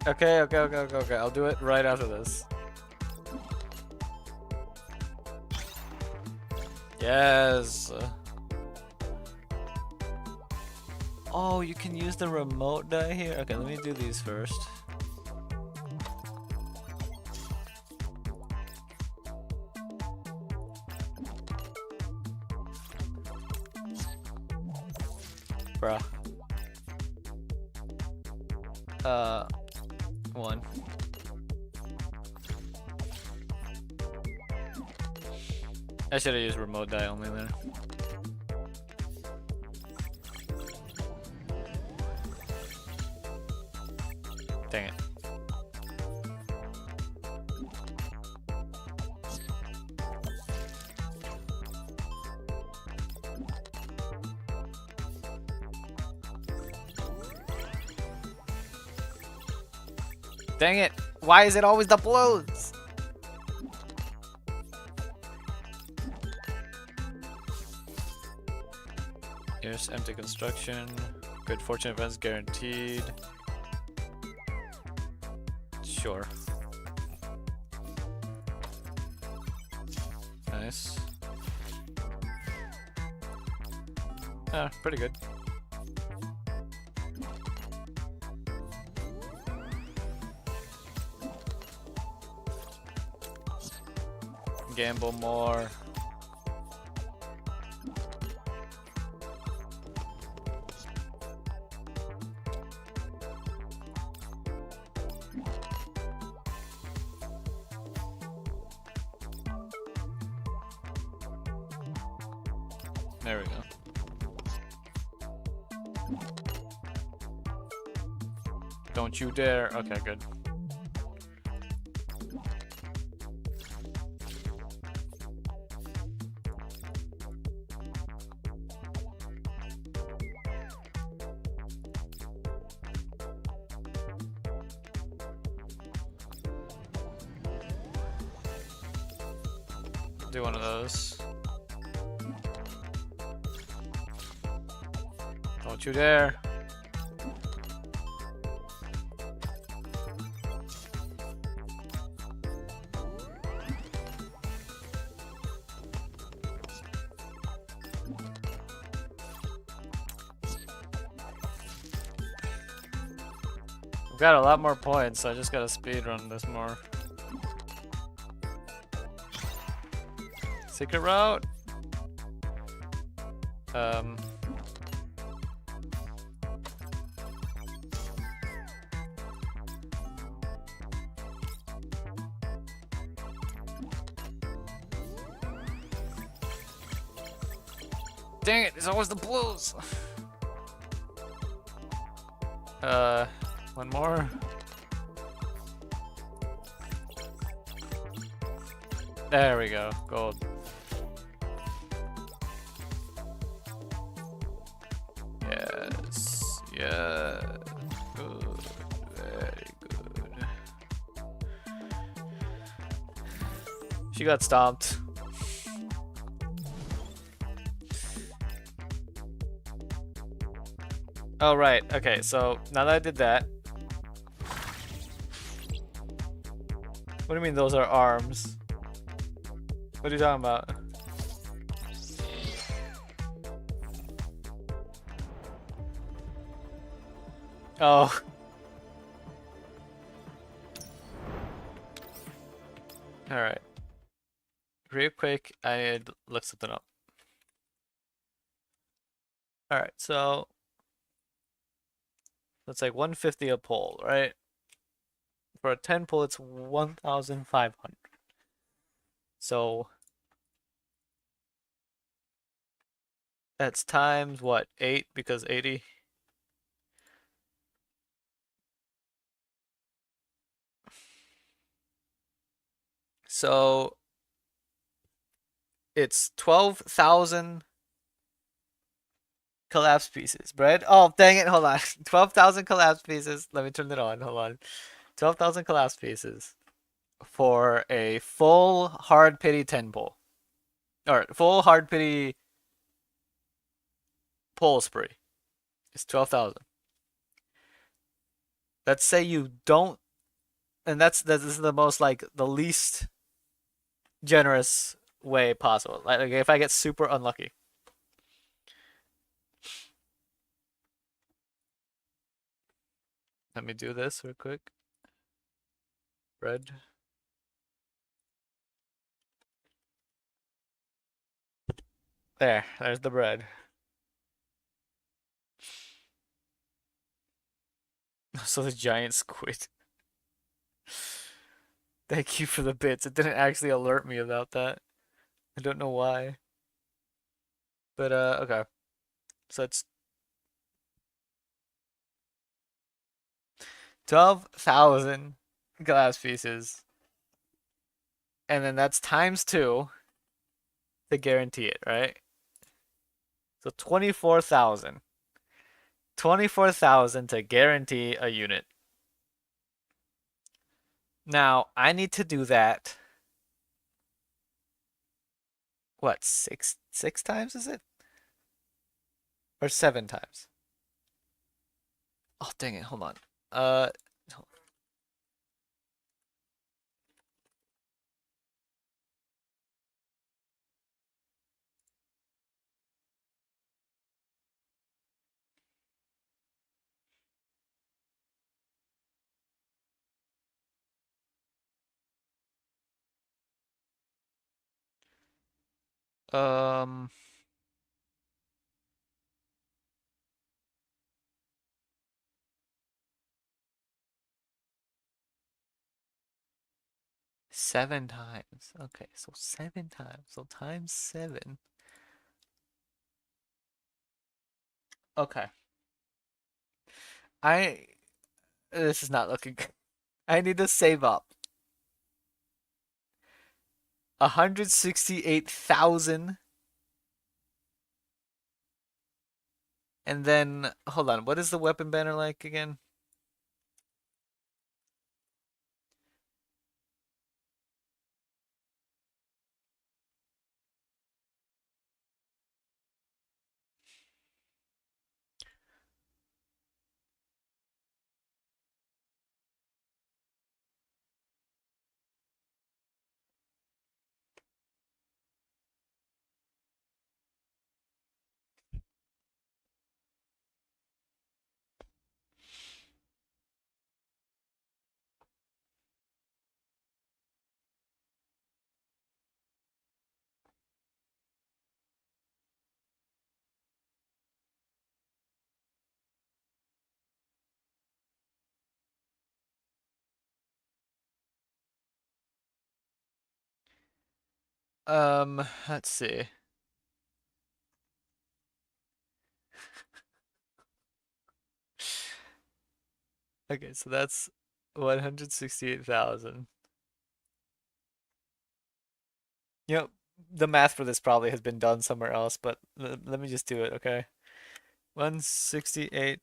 Okay. I'll do it right after this. Yes. Oh, you can use the remote die here? Okay, let me do these first. Bruh. 1. I should have used remote die only there. Dang it. Dang it! Why is it always the blues? Here's empty construction. Good fortune events guaranteed. Sure. Nice. Ah, pretty good. Gamble more. There we go. Don't you dare. Okay, good. Do one of those. Don't you dare. I've got a lot more points, so I just gotta speed run this more. Secret route. Dang it, it's always the blues. One more. There we go, gold. Yes, yeah, good, very good. She got stomped. Oh, right, okay, so now that I did that. What do you mean those are arms? What are you talking about? Oh. Alright. Real quick, I need to look something up. Alright, so that's like 150 a pull, right? For a 10 pull, it's 1,500. So that's times what? 8 because 80. So it's 12,000 collapse pieces, right? Oh, dang it, hold on. 12,000 collapse pieces. Let me turn it on, hold on. 12,000 collapse pieces. for a full hard pity 10 pull. Or full hard pity pull spree is 12,000. Let's say you don't, and this is the most like the least generous way possible. Like if I get super unlucky. Let me do this real quick. Bread. There's the bread. So the giant squid. Thank you for the bits. It didn't actually alert me about that. I don't know why. But okay. So it's 12,000 glass pieces. And then that's times 2 to guarantee it, right? So 24,000. 24,000 to guarantee a unit. Now, I need to do that. What, six times is it? Or 7 times? Oh, dang it. Hold on. Uh, um, 7 times. Okay, so 7 times. So times 7. Okay. I This is not looking good. I need to save up 168,000, and then hold on, what is the weapon banner like again? Let's see. Okay, so that's 168,000. Yep, the math for this probably has been done somewhere else, but let me just do it, okay? 168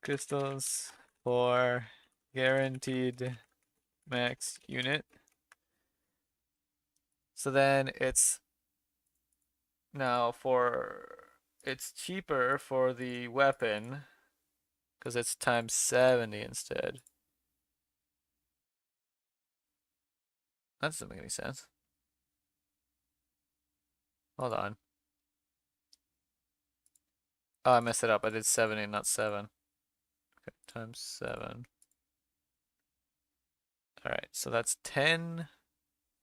crystals for guaranteed max unit. So then it's cheaper for the weapon because it's times 70 instead. That doesn't make any sense. Hold on. Oh, I messed it up. I did 70, not 7. Okay, times 7. Alright, so that's 10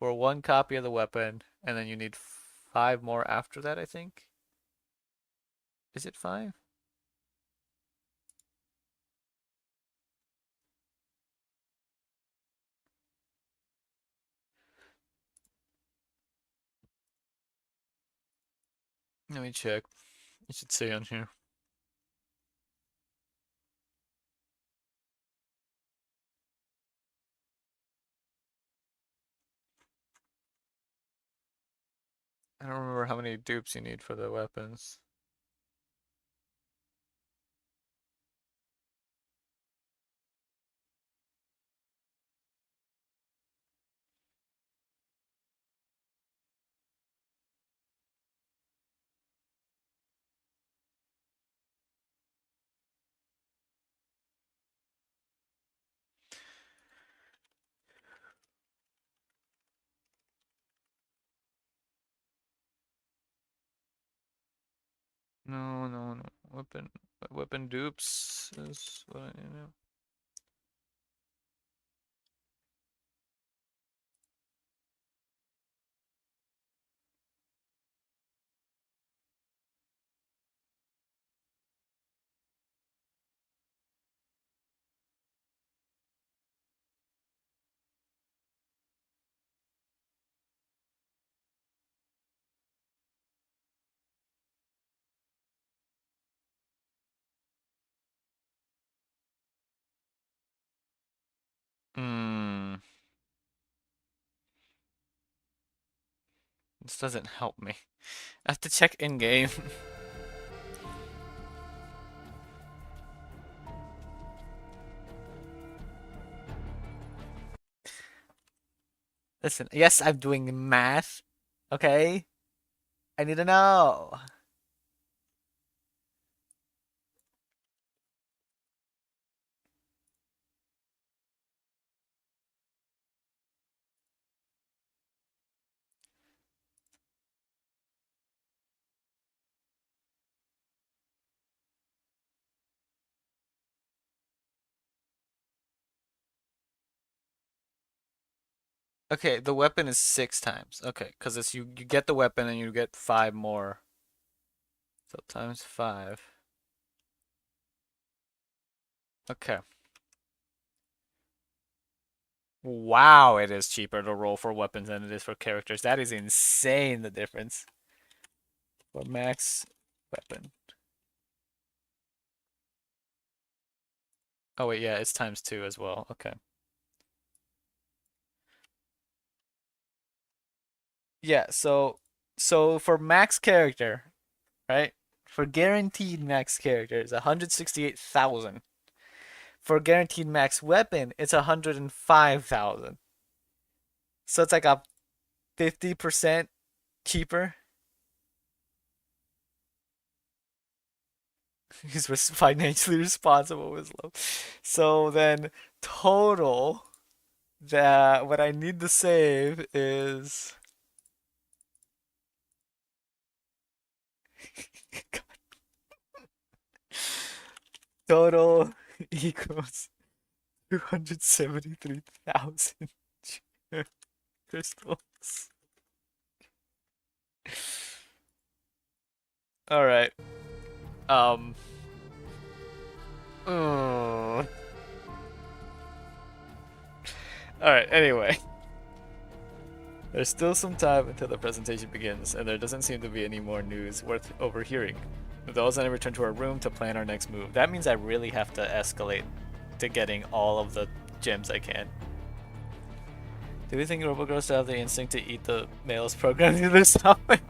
for 1 copy of the weapon, and then you need 5 more after that, I think. Is it 5? Let me check. It should say on here. I don't remember how many dupes you need for the weapons. No, no, no. Weapon dupes is what I know. Hmm. This doesn't help me. I have to check in game. Listen, yes, I'm doing math. Okay? I need to know. Okay, the weapon is 6 times. Okay, because it's you get the weapon and you get 5 more. So times 5. Okay. Wow, it is cheaper to roll for weapons than it is for characters. That is insane, the difference. For max weapon. Oh wait, yeah, it's times 2 as well. Okay. Yeah, so for max character, right? For guaranteed max character, it's 168,000. For guaranteed max weapon, it's 105,000. So it's like a 50% cheaper. Because we're financially responsible with low. So then total that what I need to save is total equals 273,000 crystals. All right. Um. All right. Anyway, there's still some time until the presentation begins, and there doesn't seem to be any more news worth overhearing. Those and I return to our room to plan our next move. That means I really have to escalate to getting all of the gems I can. Do we think Robogirls still have the instinct to eat the males programmed into their stomach?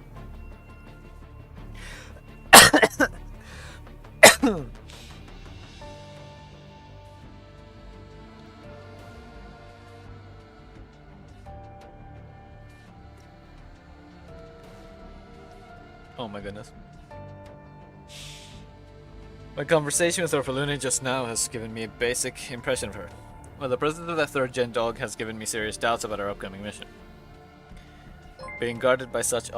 Oh my goodness. My conversation with Orphaluna just now has given me a basic impression of her. Well, the president of that third-gen dog has given me serious doubts about our upcoming mission. Being guarded by such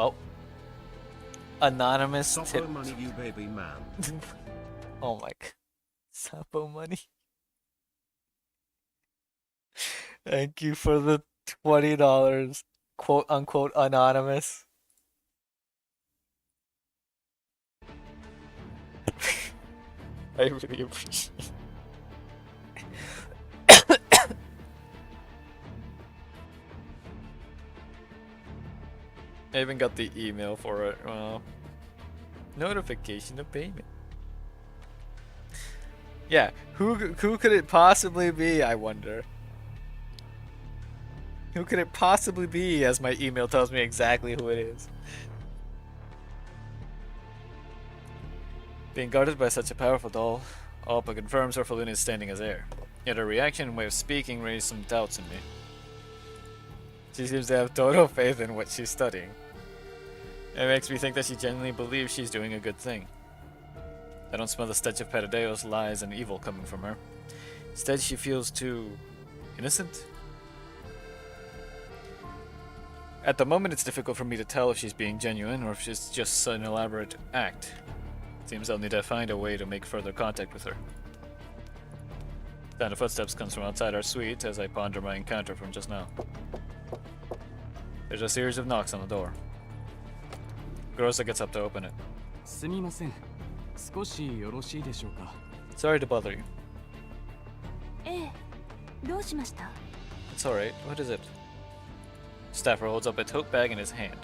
anonymous
Sapo money, you baby man.
Oh my Sapo money. Thank you for the $20, quote unquote anonymous. I really appreciate it. I even got the email for it. Well, notification of payment. Yeah, who could it possibly be, I wonder? Who could it possibly be, as my email tells me exactly who it is? Being guarded by such a powerful doll, all but confirms Orphaluna is standing as heir. Yet her reaction and way of speaking raised some doubts in me. She seems to have total faith in what she's studying. It makes me think that she genuinely believes she's doing a good thing. I don't smell the stench of Perideos, lies, and evil coming from her. Instead, she feels too innocent. At the moment, it's difficult for me to tell if she's being genuine or if she's just an elaborate act. Seems I'll need to find a way to make further contact with her. Sound of footsteps comes from outside our suite as I ponder my encounter from just now. There's a series of knocks on the door. Grossa gets up to open it.
すみません。少しよろしいでしょうか。
Sorry to bother you.
ええ、どうしました？
It's alright. What is it? Staffer holds up a tote bag in his hand.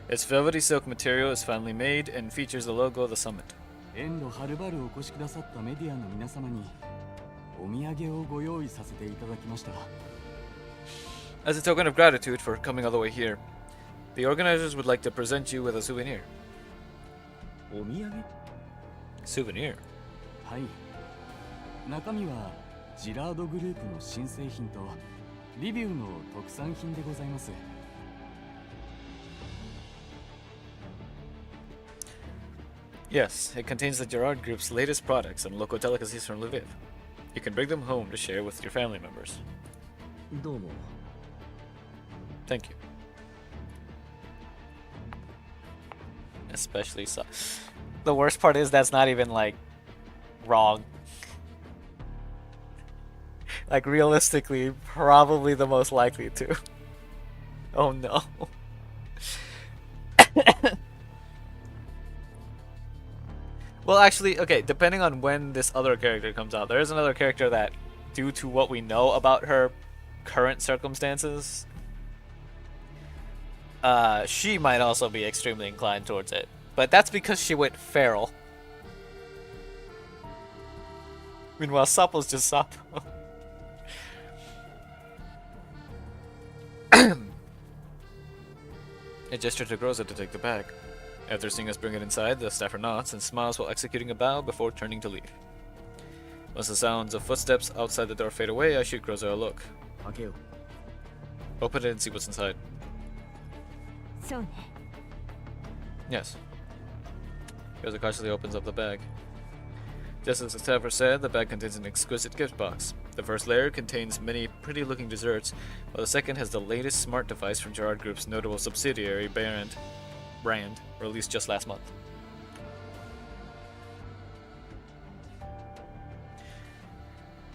Its velvety silk material is finely made and features the logo of the summit.
遠路はるばるお越しくださったメディアの皆様にお土産をご用意させていただきました。
As a token of gratitude for coming all the way here, the organizers would like to present you with a souvenir.
お土産
Souvenir?
はい。中身はジラードグループの新製品とリビューの特産品でございます。
Yes, it contains the Gerard Group's latest products and local delicacies from Lviv. You can bring them home to share with your family members.
どうも
Thank you. Especially so. The worst part is that's not even like wrong. Like realistically, probably the most likely to. Oh no. Well, actually, okay, depending on when this other character comes out, there is another character that, due to what we know about her current circumstances, she might also be extremely inclined towards it. But that's because she went feral. Meanwhile, Sapo's just Sapo. A gesture to Groza to take the bag. After seeing us bring it inside, the staffer nods and smiles while executing a bow before turning to leave. Once the sounds of footsteps outside the door fade away, I shoot Groza a look.
開けよう
Open it and see what's inside.
そうね。
Yes. Groza cautiously opens up the bag. Just as the staffer said, the bag contains an exquisite gift box. The first layer contains many pretty-looking desserts, while the second has the latest smart device from Gerard Group's notable subsidiary, brand, released just last month.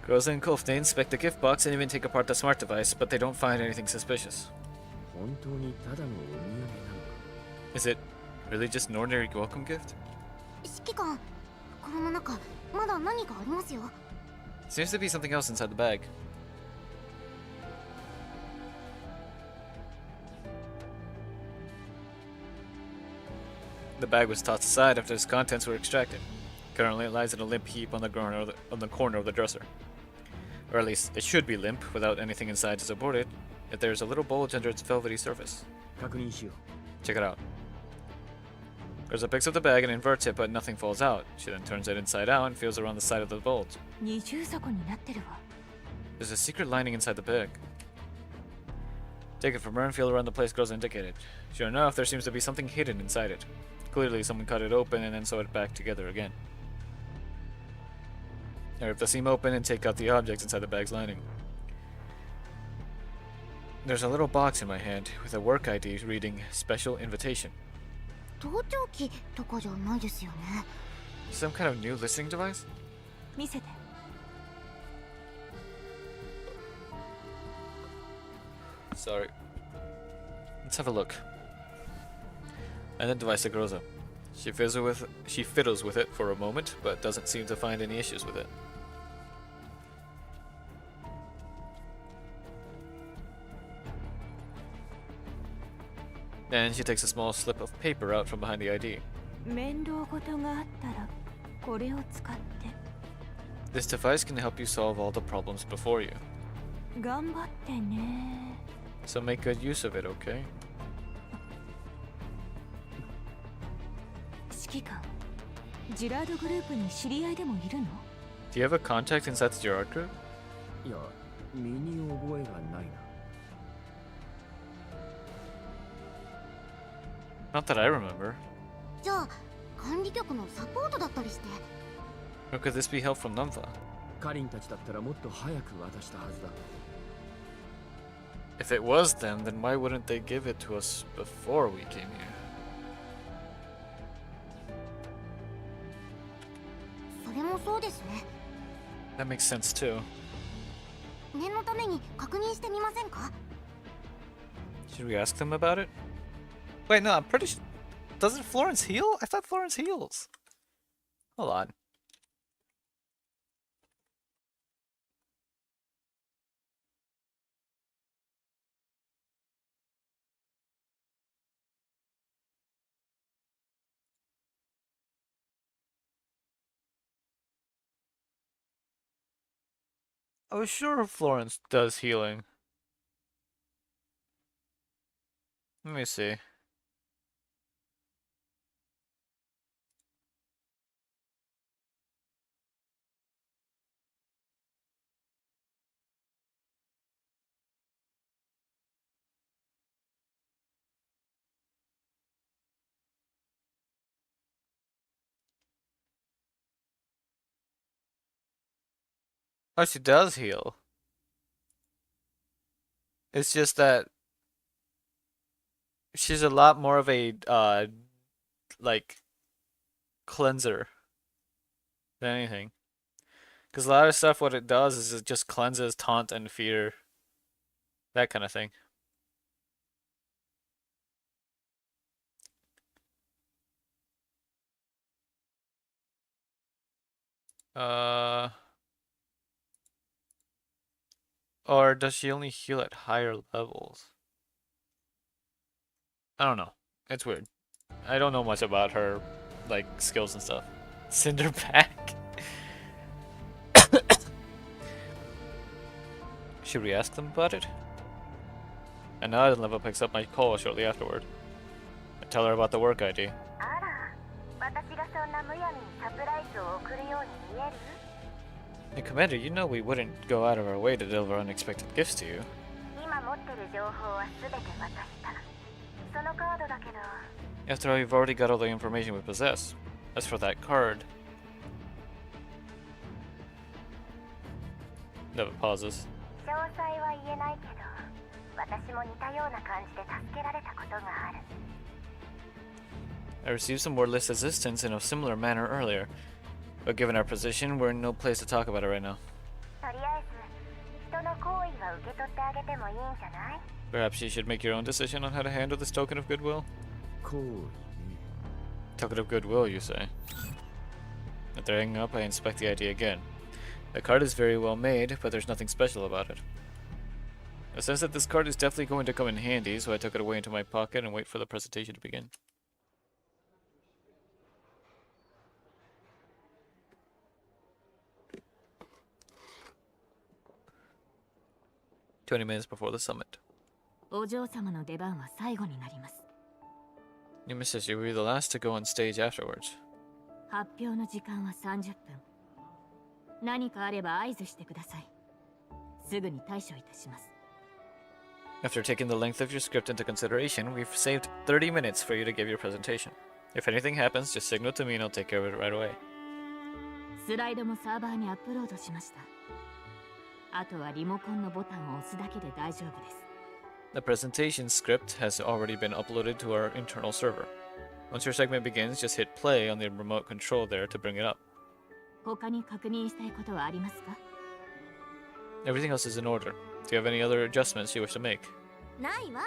Groza and Kofte inspect the gift box and even take apart the smart device, but they don't find anything suspicious.
本当にただのお土産なのか
Is it really just an ordinary welcome gift?
指揮官、袋の中まだ何かありますよ。
Seems to be something else inside the bag. The bag was tossed aside after its contents were extracted. Currently, it lies in a limp heap on the corner of the dresser. Or at least, it should be limp, without anything inside to support it, yet there is a little bulge under its velvety surface.
確認しよ
Check it out. Urza picks up the bag and inverts it, but nothing falls out. She then turns it inside out and feels around the side of the bulge.
二重底になってるわ。
There's a secret lining inside the bag. Take it from her and feel around the place girls indicated. Sure enough, there seems to be something hidden inside it. Clearly, someone cut it open and then sewed it back together again. I rip the seam open and take out the objects inside the bag's lining. There's a little box in my hand with a work ID reading Special Invitation.
盗聴器とかじゃないですよね。
Some kind of new listening device?
見せて。
Sorry. Let's have a look. And then device to Groza. She fiddles with it for a moment, but doesn't seem to find any issues with it. Then she takes a small slip of paper out from behind the ID.
面倒事があったらこれを使って。
This device can help you solve all the problems before you.
頑張ってね。
So make good use of it, okay?
指揮官、ジラードグループに知り合いでもいるの？
Do you have a contact inside the Gerard group?
ういや身に覚えがないな
Not that I remember.
じゃあ管理局のサポートだったりして。
Or could this be help from Namfa?
カリンたちだったらもっと早く渡したはずだ
If it was them, then why wouldn't they give it to us before we came here?
そうですね。
That makes sense too.
念のために確認してみませんか？
Should we ask them about it? Wait, no, I'm pretty sure. Doesn't Florence heal? I thought Florence heals. Hold on. I was sure Florence does healing. Let me see. Oh, she does heal. It's just that she's a lot more of a like cleanser than anything. Because a lot of stuff, what it does is it just cleanses, taunt, and fear. That kind of thing. Uh, or does she only heal at higher levels? I don't know. It's weird. I don't know much about her, like, skills and stuff. Cinderpack. Should we ask them about it? And now Level picks up my call shortly afterward. I tell her about the work ID. Hey, Commander, you know we wouldn't go out of our way to deliver unexpected gifts to you. After all, you've already got all the information we possess. As for that card... Never pauses. I received some wordless assistance in a similar manner earlier, but given our position, we're in no place to talk about it right now. Perhaps you should make your own decision on how to handle this token of goodwill?
行為ね。
Token of goodwill, you say? After hanging up, I inspect the ID again. The card is very well made, but there's nothing special about it. I sense that this card is definitely going to come in handy, so I took it away into my pocket and wait for the presentation to begin. "20 minutes before the summit.
お嬢様の出番は最後になります。
You Mrs. You will be the last to go on stage afterwards.
発表の時間は30分。何かあれば合図してください。すぐに対処いたします。
After taking the length of your script into consideration, we've saved 30 minutes for you to give your presentation. If anything happens, just signal to me and I'll take care of it right away.
スライドもサーバーにアップロードしました。あとはリモコンのボタンを押すだけで大丈夫です。
The presentation script has already been uploaded to our internal server. Once your segment begins, just hit play on the remote control there to bring it up.
他に確認したいことはありますか？
Everything else is in order. Do you have any other adjustments you wish to make?
ないわ。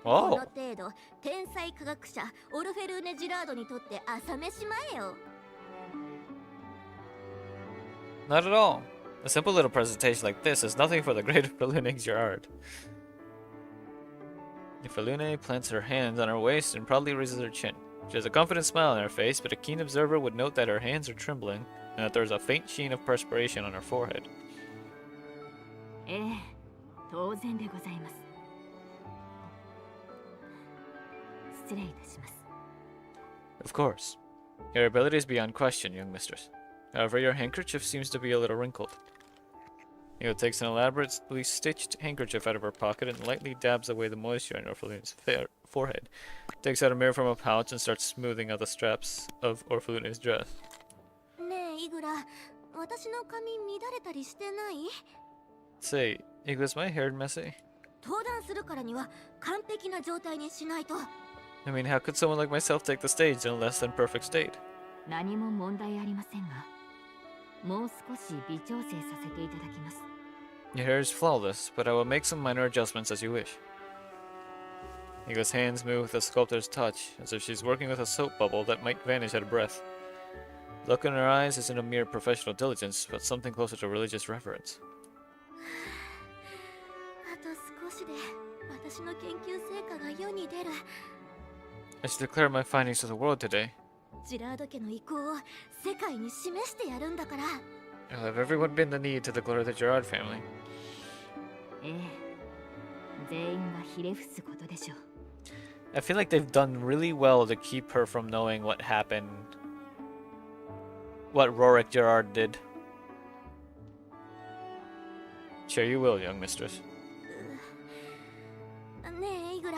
こ
Oh!
の程度、天才科学者オルフェルーネ・ジラードにとって朝飯前よ。
Not at all. A simple little presentation like this is nothing for the great Felune Gerard. Felune plants her hands on her waist and proudly raises her chin. She has a confident smile on her face, but a keen observer would note that her hands are trembling and that there is a faint sheen of perspiration on her forehead.
ええ、当然でございます。失礼いたします。
Of course. Your ability is beyond question, young mistress. However, your handkerchief seems to be a little wrinkled. Io takes an elaborately stitched handkerchief out of her pocket and lightly dabs away the moisture on Orphalune's forehead. Takes out a mirror from a pouch and starts smoothing out the straps of Orphalune's dress.
ねえ、イグラ、私の髪乱れたりしてない？
Say, Igla, is my hair messy?
登壇するからには完璧な状態にしないと。
I mean, how could someone like myself take the stage in a less than perfect state?
何も問題ありませんが。もう少し微調整させていただきます。
Your hair is flawless, but I will make some minor adjustments as you wish. Iga's hands move with a sculptor's touch, as if she's working with a soap bubble that might vanish at a breath. The look in her eyes isn't a mere professional diligence, but something closer to religious reverence.
あと少しで私の研究成果が世に出る。
I should declare my findings to the world today.
ジラード家の意向を世界に示してやるんだから。
I'll have everyone bend the knee to the glory of the Gerard family.
ええ、全員がひれ伏すことでしょう。
I feel like they've done really well to keep her from knowing what happened. What Rorik Gerard did. Sure you will, young mistress.
ねえイグラ、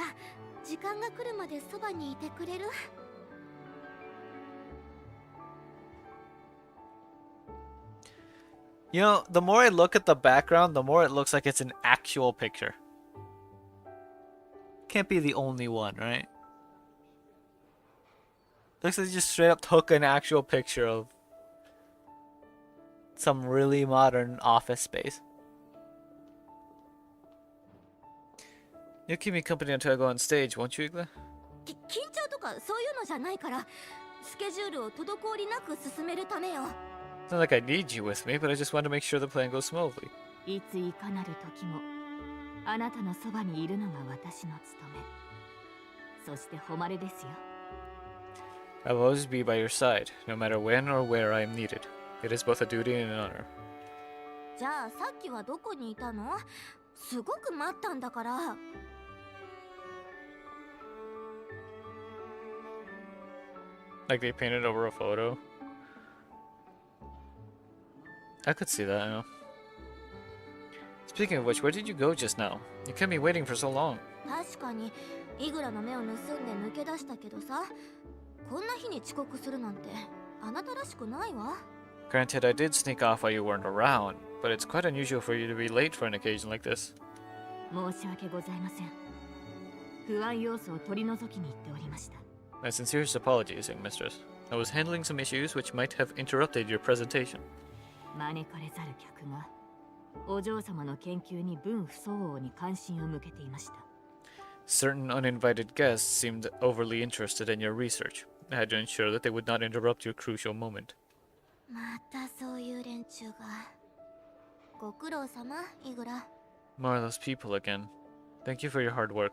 時間が来るまでそばにいてくれる？
You know, the more I look at the background, the more it looks like it's an actual picture. Can't be the only one, right? Looks like they just straight up took an actual picture of some really modern office space. You'll keep me company until I go on stage, won't you, Igla?
緊張とかそういうのじゃないから、スケジュールを滞りなく進めるためよ。
It's not like I need you with me, but I just want to make sure the plan goes smoothly.
いついかなる時もあなたのそばにいるのが私の務め。そして誉れですよ。
I will always be by your side, no matter when or where I am needed. It is both a duty and an honor.
じゃあさっきはどこにいたの？すごく待ったんだから。
Like they painted over a photo. I could see that, I know. Speaking of which, where did you go just now? You kept me waiting for so long.
確かにイグラの目を盗んで抜け出したけどさ、こんな日に遅刻するなんてあなたらしくないわ。
Granted, I did sneak off while you weren't around, but it's quite unusual for you to be late for an occasion like this.
申し訳ございません。不安要素を取り除きに行っておりました。
My sincerest apologies, young mistress. I was handling some issues which might have interrupted your presentation.
招かれざる客がお嬢様の研究に分不相応に関心を向けていました。
Certain uninvited guests seemed overly interested in your research. I had to ensure that they would not interrupt your crucial moment.
またそういう連中が。ご苦労様、イグラ。
More of those people again. Thank you for your hard work.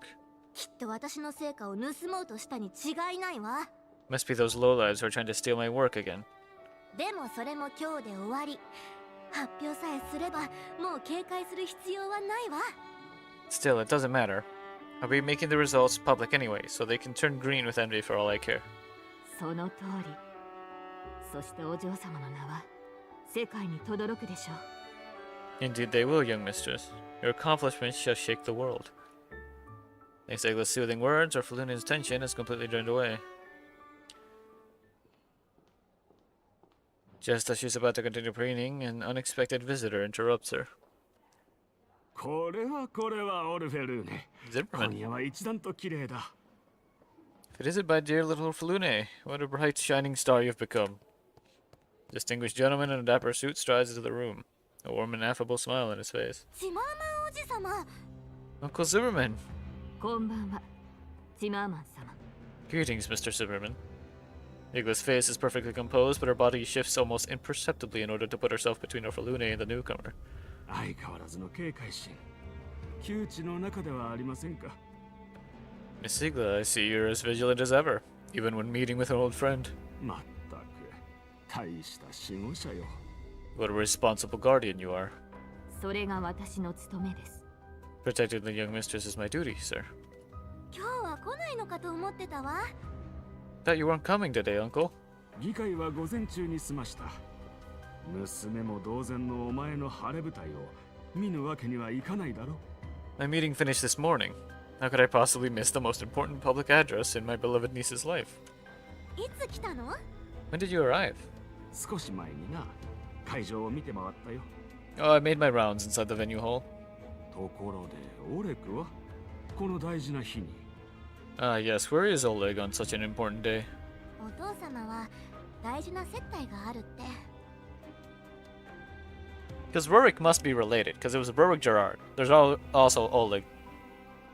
きっと私の成果を盗もうとしたに違いないわ。
Must be those lowlives who are trying to steal my work again.
でもそれも今日で終わり。発表さえすればもう警戒する必要はないわ。
Still, it doesn't matter. I'll be making the results public anyway, so they can turn green with envy for all I care.
その通り。そしてお嬢様の名は世界に轟くでしょう。
Indeed they will, young mistress. Your accomplishments shall shake the world. Thanks to Egla's soothing words, our Faluna's tension is completely drained away. Just as she's about to continue preening, an unexpected visitor interrupts her.
これはオルフェルーネ。今
Zimmerman.
夜は一段と綺麗だ。
If it isn't my dear little Falune, what a bright shining star you've become. Distinguished gentleman in a dapper suit strides into the room, a warm and affable smile on his face.
チマーマンおじさま。
Uncle Zimmerman!
こんばんは、チマーマン様。
Greetings, Mr. Zimmerman. Igla's face is perfectly composed, but her body shifts almost imperceptibly in order to put herself between our Falune and the newcomer.
相変わらずの警戒心。窮地の中ではありませんか。
Miss Igla, I see you're as vigilant as ever, even when meeting with an old friend.
まったく、大した守護者よ。
What a responsible guardian you are.
それが私の務めです。
Protecting the young mistress is my duty, sir.
今日は来ないのかと思ってたわ。
Thought you weren't coming today, Uncle.
議会は午前中に済ました。娘も同然のお前の晴れ舞台を見ぬわけにはいかないだろ。
My meeting finished this morning. How could I possibly miss the most important public address in my beloved niece's life?
いつ来たの？
When did you arrive?
少し前にな、会場を見て回ったよ。
Oh, I made my rounds inside the venue hall.
ところで、オレクはこの大事な日に。
Ah, yes, where is Oleg on such an important day?
お父様は大事な接待があるって。
Because Rurik must be related, because it was Rurik Gerard. There's also Oleg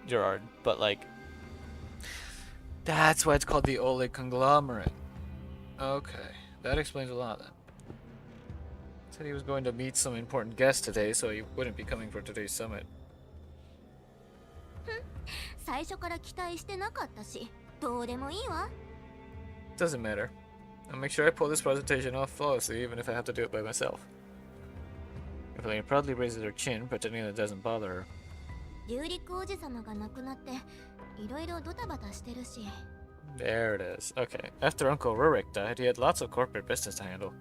Gerard, but like, that's why it's called the Oleg conglomerate. Okay, that explains a lot then. Said he was going to meet some important guests today, so he wouldn't be coming for today's summit.
最初から期待してなかったし、どうでもいいわ。
Doesn't matter. I'll make sure I pull this presentation off flawlessly, even if I have to do it by myself. Evelyn proudly raises her chin, pretending that it doesn't bother her.
竜陸おじさまが亡くなって、いろいろドタバタしてるし。
There it is. Okay. After Uncle Rurik died, he had lots of corporate business to handle.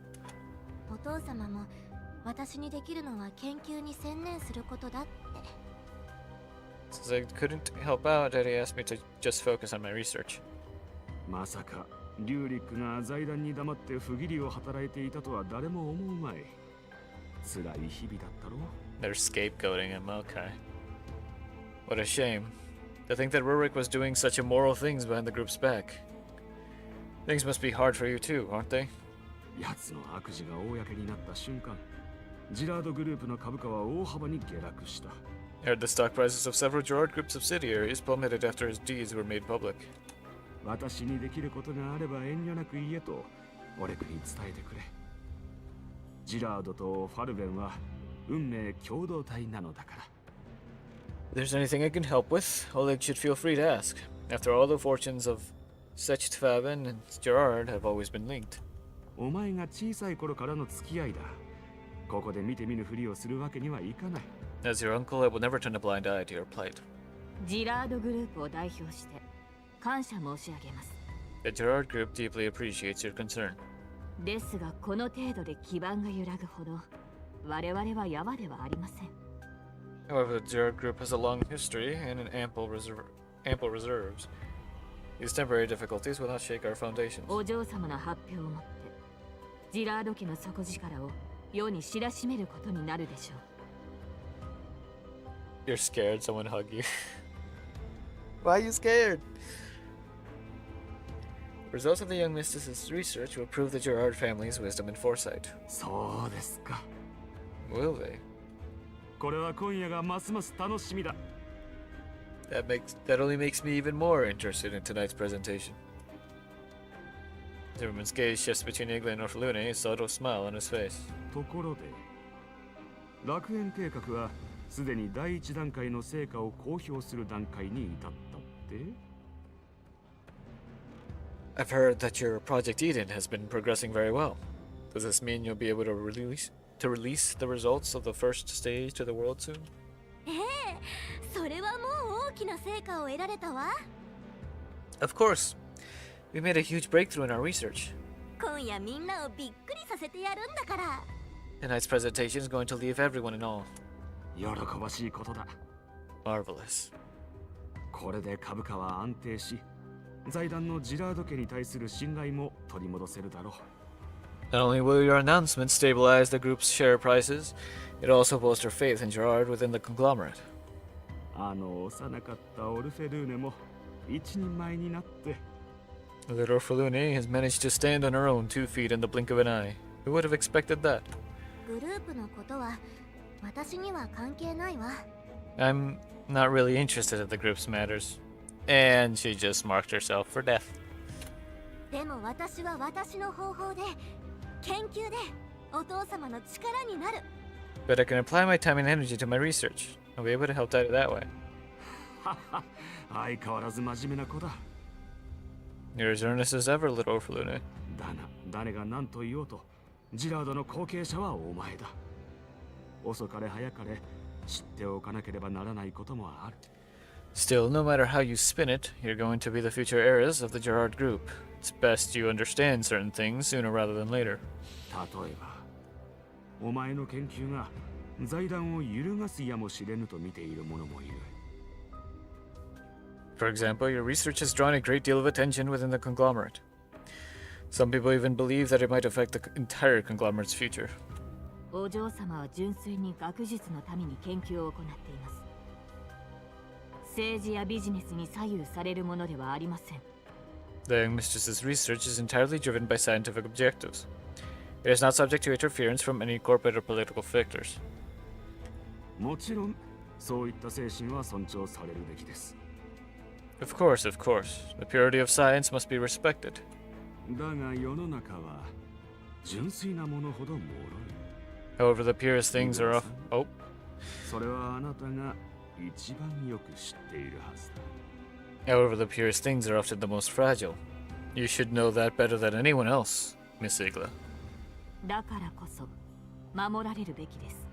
お父様も私にできるのは研究に専念することだって。
Since I couldn't help out, Daddy asked me to just focus on my research.
まさかリュウリックが財団に黙って不義理を働いていたとは誰も思うまい。辛い日々だったろう。
They're scapegoating him, okay. What a shame. To think that Rurik was doing such immoral things behind the group's back. Things must be hard for you too, aren't they?
奴の悪事が公になった瞬間、ジラードグループの株価は大幅に下落した。
I heard the stock prices of several Gerard Group subsidiaries plummeted after his deeds were made public.
私にできることがあれば遠慮なく言えとオレクに伝えてくれ。ジラードとファルベンは運命共同体なのだから。
If there's anything I can help with, Oleg should feel free to ask. After all, the fortunes of Sechtfaben and Gerard have always been linked.
お前が小さい頃からの付き合いだ。ここで見て見ぬふりをするわけにはいかない。
As your uncle, I will never turn a blind eye to your plight.
ジラードグループを代表して感謝申し上げます。
The Gerard Group deeply appreciates your concern.
ですがこの程度で基盤が揺らぐほど我々はヤワではありません。
However, the Gerard Group has a long history and an ample reserves. These temporary difficulties will not shake our foundations.
お嬢様の発表をもってジラード家の底力を世に知らしめることになるでしょう。
You're scared someone hug you. Why are you scared? Results of the young mistress's research will prove the Gerard family's wisdom and foresight.
そうですか。
Will they?
これは今夜がますます楽しみだ。
That only makes me even more interested in tonight's presentation. Zimmerman's gaze shifts between Igla and Orphalune, a subtle smile on his face.
ところで、楽園計画はすでに第一段階の成果を公表する段階に至ったって？
I've heard that your Project Eden has been progressing very well. Does this mean you'll be able to release the results of the first stage to the world soon?
ええ、それはもう大きな成果を得られたわ。
Of course. We made a huge breakthrough in our research.
今夜みんなをびっくりさせてやるんだから。
Tonight's presentation is going to leave everyone in awe.
喜ばしいことだ。
Marvelous.
これで株価は安定し、財団のジラード家に対する信頼も取り戻せるだろう。
Not only will your announcement stabilize the group's share prices, it also bolster faith in Gerard within the conglomerate.
幼かったオルフェルーネも一人前になって。
Little Orphalune has managed to stand on her own 2 feet in the blink of an eye. Who would have expected that?
グループのことは私には関係ないわ。
I'm not really interested in the group's matters. And she just marked herself for death.
でも私は私の方法で研究でお父様の力になる。
But I can apply my time and energy to my research. I'll be able to help Daddy that way.
相変わらず真面目な子だ。
You're as earnest as ever, little Orphalune.
だが、誰が何と言おうと、ジラードの後継者はお前だ。遅かれ早かれ、知っておかなければならないこともある。
Still, no matter how you spin it, you're going to be the future heirs of the Gerard Group. It's best you understand certain things sooner rather than later.
例えば、お前の研究が財団を揺るがすやもしれぬと見ている者もいる。
For example, your research has drawn a great deal of attention within the conglomerate. Some people even believe that it might affect the entire conglomerate's future.
お嬢様は純粋に学術のために研究を行っています。政治やビジネスに左右されるものではありません。
The young mistress's research is entirely driven by scientific objectives. It is not subject to interference from any corporate or political factors.
もちろんそういった精神は尊重されるべきです。
Of course, of course. The purity of science must be respected.
だが世の中は純粋なものほど脆い。
However, the purest things are oh.
それはあなたが一番よく知っているはずだ。
However, the purest things are often the most fragile. You should know that better than anyone else, Miss Igla.
だからこそ守られるべきです。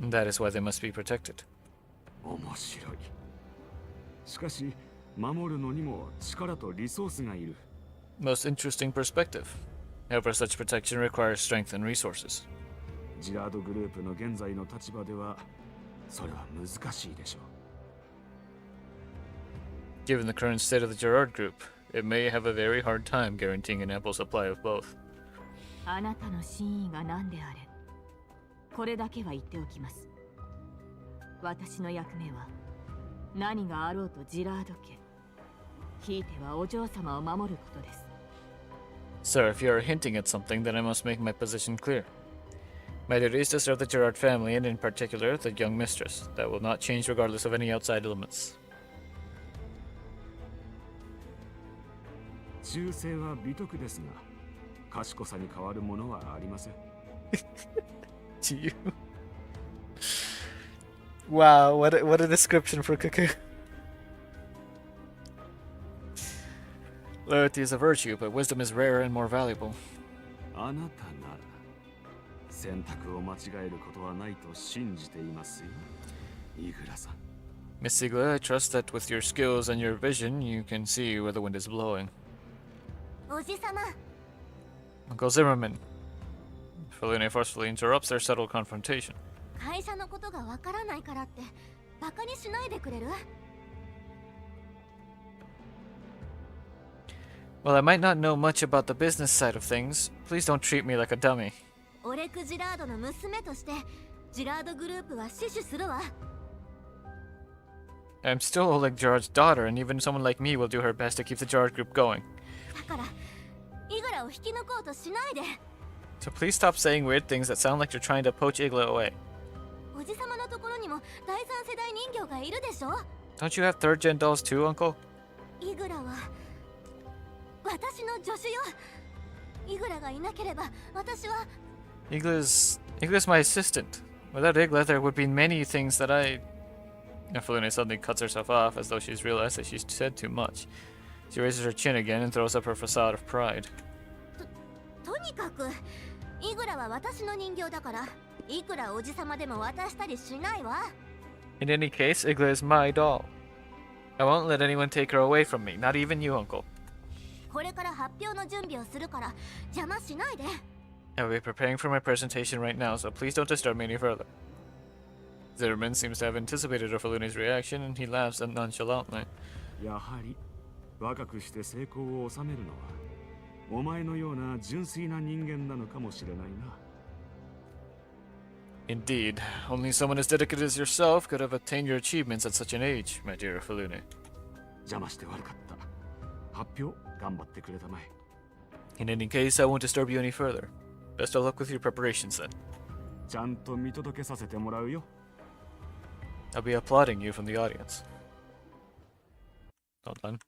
That is why they must be protected.
面白い。しかし守るのにも力とリソースがいる。
Most interesting perspective. However, such protection requires strength and resources.
ジラードグループの現在の立場ではそれは難しいでしょう。
Given the current state of the Gerard Group, it may have a very hard time guaranteeing an ample supply of both.
あなたの真意が何であれ、これだけは言っておきます。私の役目は何があろうとジラード家、ひいてはお嬢様を守ることです。
Sir, if you are hinting at something, then I must make my position clear. My duty is to serve the Gerard family, and in particular, the young mistress. That will not change regardless of any outside elements.
忠誠は美徳ですが、賢さに変わるものはありません。
To you. Wow, what a description for Cuckoo. Loyalty is a virtue, but wisdom is rarer and more valuable.
あなたなら選択を間違えることはないと信じていますよ、イグラさん。
Miss Igla, I trust that with your skills and your vision, you can see where the wind is blowing.
おじさま
Uncle Zimmerman. Feline forcefully interrupts their subtle confrontation.
会社のことがわからないからってバカにしないでくれる？
While I might not know much about the business side of things, please don't treat me like a dummy.
オレク・ジラードの娘としてジラードグループは死守するわ。
I'm still Oleg Gerard's daughter, and even someone like me will do her best to keep the Gerard group going.
だからイグラを引き抜こうとしないで。
So please stop saying weird things that sound like you're trying to poach Igla away.
おじさまのところにも第三世代人形がいるでしょ？
Don't you have third gen dolls too, Uncle?
イグラは私の助手よ。イグラがいなければ私は
Igla's my assistant. Without Igla, there would be many things that I... Feline suddenly cuts herself off as though she's realized that she's said too much. She raises her chin again and throws up her facade of pride.
とにかくイグラは私の人形だからいくらおじさまでも渡したりしないわ。
In any case, Igla is my doll. I won't let anyone take her away from me, not even you, Uncle.
これから発表の準備をするから邪魔しないで。
I'll be preparing for my presentation right now, so please don't disturb me any further. Zimmerman seems to have anticipated Orphaluni's reaction, and he laughs nonchalantly.
やはり若くして成功を収めるのはお前のような純粋な人間なのかもしれないな。
Indeed, only someone as dedicated as yourself could have attained your achievements at such an age, my dear Orphalune.
邪魔して悪かった。発表頑張ってくれたまえ。
In any case, I won't disturb you any further. Best of luck with your preparations then.
ちゃんと見届けさせてもらうよ。
I'll be applauding you from the audience. Well done.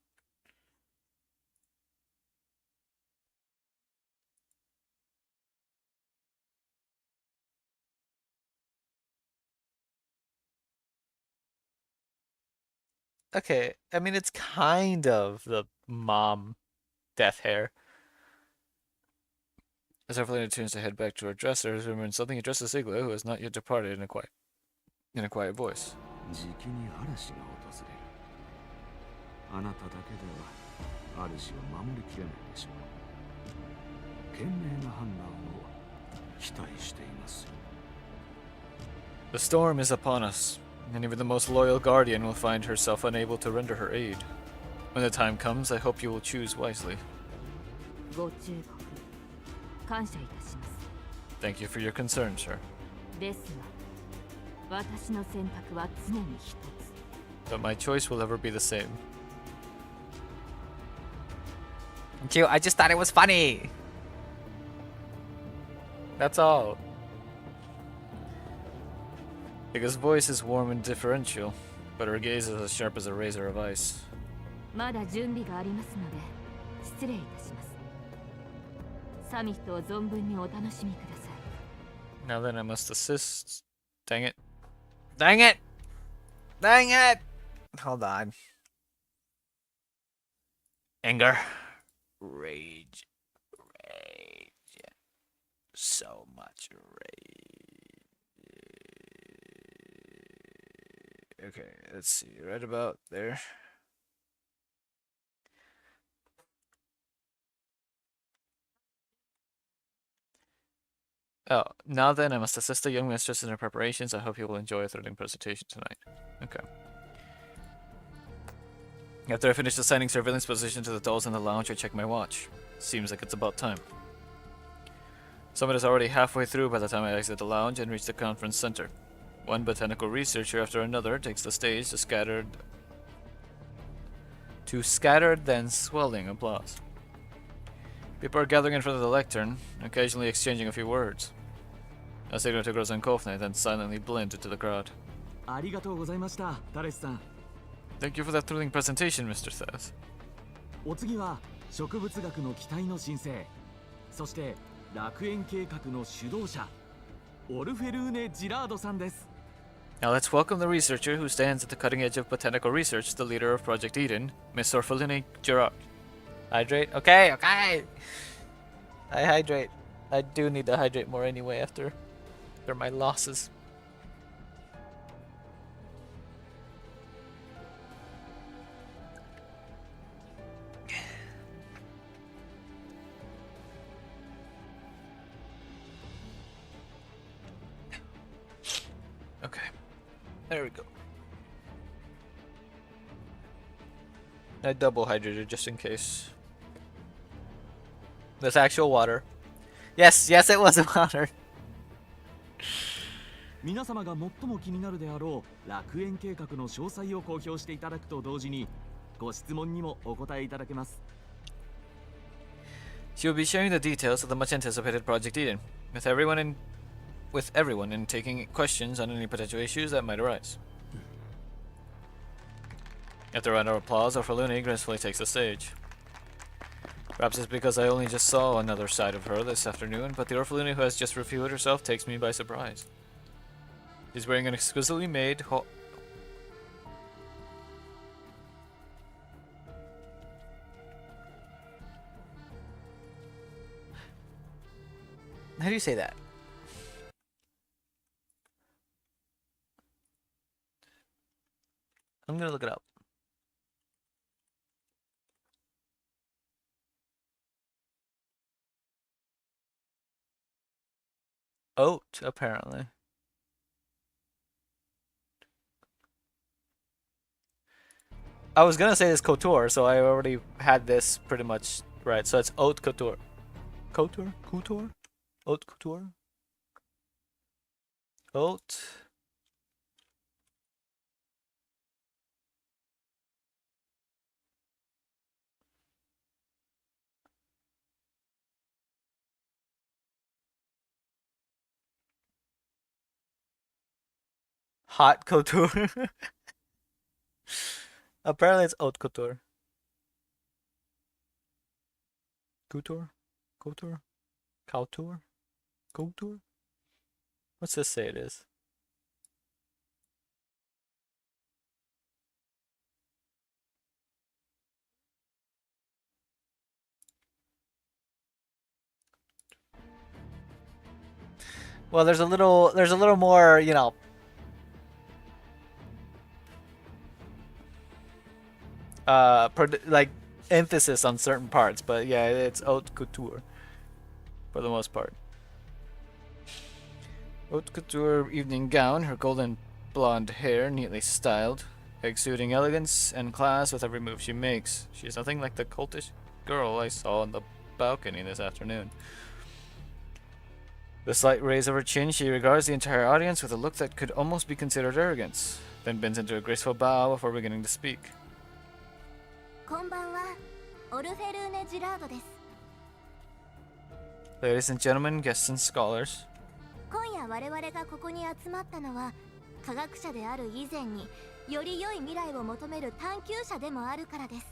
Okay, I mean, it's kind of the mom death hair. As Evelina turns to head back to her dresser, Zimmerman suddenly addresses Igla, who has not yet departed, in a quiet voice.
じきに嵐が訪れる。あなただけでは主を守りきれないでしょう。賢明な判断を期待していますよ。
The storm is upon us, and even the most loyal guardian will find herself unable to render her aid. When the time comes, I hope you will choose wisely.
ご忠告感謝いたします。
Thank you for your concern, sir.
ですが、私の選択は常に一つ。
But my choice will ever be the same. Thank you, I just thought it was funny! That's all. Hika's voice is warm and differential, but her gaze is as sharp as a razor of ice.
まだ準備がありますので失礼いたします。サミットを存分にお楽しみください。
Now then, I must assist. Dang it. Dang it! Dang it! Hold on. Anger. Rage. Rage. So much rage. Okay, let's see. Right about there. Oh, now then, I must assist the young mistress in her preparations. I hope you will enjoy a thrilling presentation tonight. Okay. After I finish assigning surveillance position to the dolls in the lounge, I check my watch. Seems like it's about time. Summit is already halfway through by the time I exit the lounge and reach the conference center. One botanical researcher after another takes the stage to scattered then swelling applause. People are gathering in front of the lectern, occasionally exchanging a few words. I signal to Grozenkofne, then silently blend into the crowd.
ありがとうございました、タレスさん。
Thank you for that thrilling presentation, Mr. Thess.
お次は植物学の期待の新星、そして楽園計画の主導者、オルフェルーネ・ジラードさんです。
Now let's welcome the researcher who stands at the cutting edge of botanical research, the leader of Project Eden, Miss Orpheline Gerard. Hydrate? Okay, okay! I hydrate. I do need to hydrate more anyway after my losses. Okay, there we go. I double hydrated just in case. That's actual water. Yes, yes, it was water.
皆様が最も気になるであろう楽園計画の詳細を公表していただくと同時に、ご質問にもお答えいただけます。
She will be sharing the details of the much anticipated Project Eden with everyone and taking questions on any potential issues that might arise. After a round of applause, Orpheline gracefully takes the stage. Perhaps it's because I only just saw another side of her this afternoon, but the Orpheline who has just revealed herself takes me by surprise. She's wearing an exquisitely made How do you say that? I'm gonna look it up. Oat, apparently. I was gonna say this couture, so I already had this pretty much right. So it's haute couture. Couture? Couture? Haute couture? Haute. Hot couture. Apparently it's haute couture. Couture? Couture? Couture? Couture? What's this say it is? Well, there's a little more, you know, like emphasis on certain parts, but yeah, it's haute couture for the most part. Haute couture evening gown, her golden blonde hair neatly styled, exuding elegance and class with every move she makes. She's nothing like the cultish girl I saw on the balcony this afternoon. The slight raise of her chin, she regards the entire audience with a look that could almost be considered arrogance, then bends into a graceful bow before beginning to speak.
こんばんは、オルフェルーネ・ジラードです。
Ladies and gentlemen, guests and scholars.
今夜我々がここに集まったのは科学者である以前により良い未来を求める探求者でもあるからです。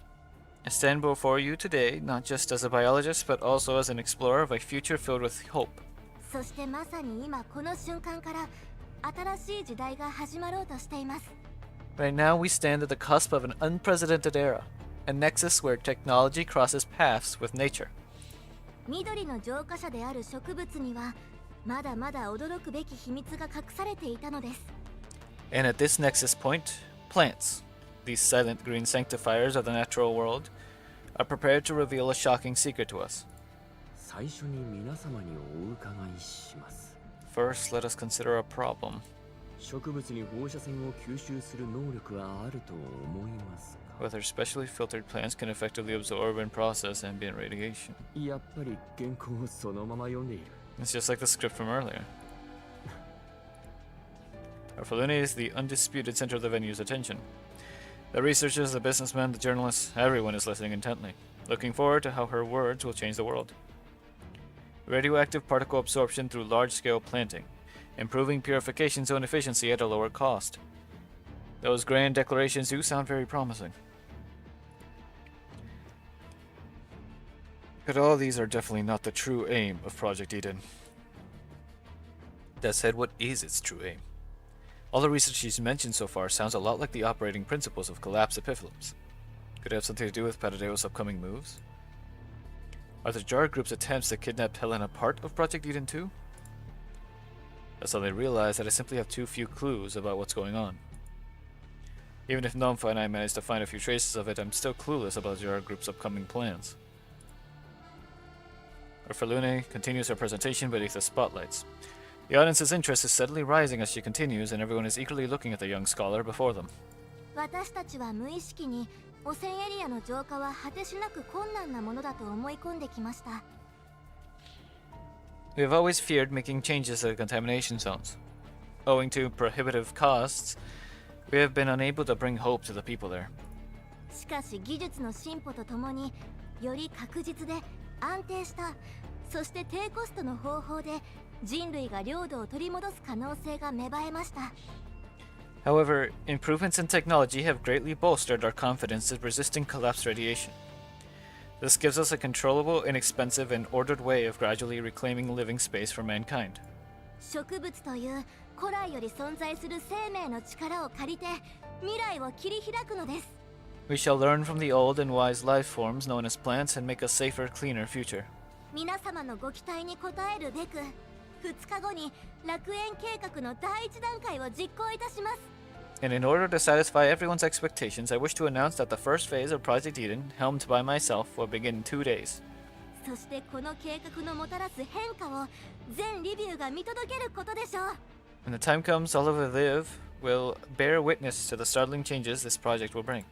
I stand before you today, not just as a biologist, but also as an explorer of a future filled with hope.
そしてまさに今この瞬間から新しい時代が始まろうとしています。
Right now, we stand at the cusp of an unprecedented era, a nexus where technology crosses paths with nature.
緑の浄化者である植物にはまだまだ驚くべき秘密が隠されていたのです。
And at this nexus point, plants, these silent green sanctifiers of the natural world, are prepared to reveal a shocking secret to us.
最初に皆様にお伺いします。
First, let us consider a problem.
植物に放射線を吸収する能力はあると思いますか？
Whether specially filtered plants can effectively absorb and process ambient radiation.
やっぱり原稿をそのまま読んでいる。
It's just like the script from earlier. Orphalune is the undisputed center of the venue's attention. The researchers, the businessmen, the journalists, everyone is listening intently, looking forward to how her words will change the world. Radioactive particle absorption through large-scale planting, improving purification zone efficiency at a lower cost. Those grand declarations do sound very promising. But all these are definitely not the true aim of Project Eden. That said, what is its true aim? All the research she's mentioned so far sounds a lot like the operating principles of collapse epiphyllums. Could it have something to do with Patadeo's upcoming moves? Are the Jar Group's attempts to kidnap Helena part of Project Eden too? I suddenly realized that I simply have too few clues about what's going on. Even if Nomfa and I managed to find a few traces of it, I'm still clueless about the Jar Group's upcoming plans. Orphalune continues her presentation beneath the spotlights. The audience's interest is steadily rising as she continues, and everyone is eagerly looking at the young scholar before them.
私たちは無意識に汚染エリアの浄化は果てしなく困難なものだと思い込んできました。
We have always feared making changes to the contamination zones. Owing to prohibitive costs, we have been unable to bring hope to the people there.
しかし技術の進歩とともにより確実で安定したそして低コストの方法で人類が領土を取り戻す可能性が芽生えました。
However, improvements in technology have greatly bolstered our confidence in resisting collapse radiation. This gives us a controllable, inexpensive, and ordered way of gradually reclaiming living space for mankind.
植物という古来より存在する生命の力を借りて未来を切り開くのです。
We shall learn from the old and wise life forms known as plants and make a safer, cleaner future.
皆様のご期待に応えるべく2日後に楽園計画の第一段階を実行いたします。
And in order to satisfy everyone's expectations, I wish to announce that the first phase of Project Eden, helmed by myself, will begin in 2 days.
そしてこの計画のもたらす変化を全リビューが見届けることでしょう。
When the time comes, all of us live will bear witness to the startling changes this project will bring.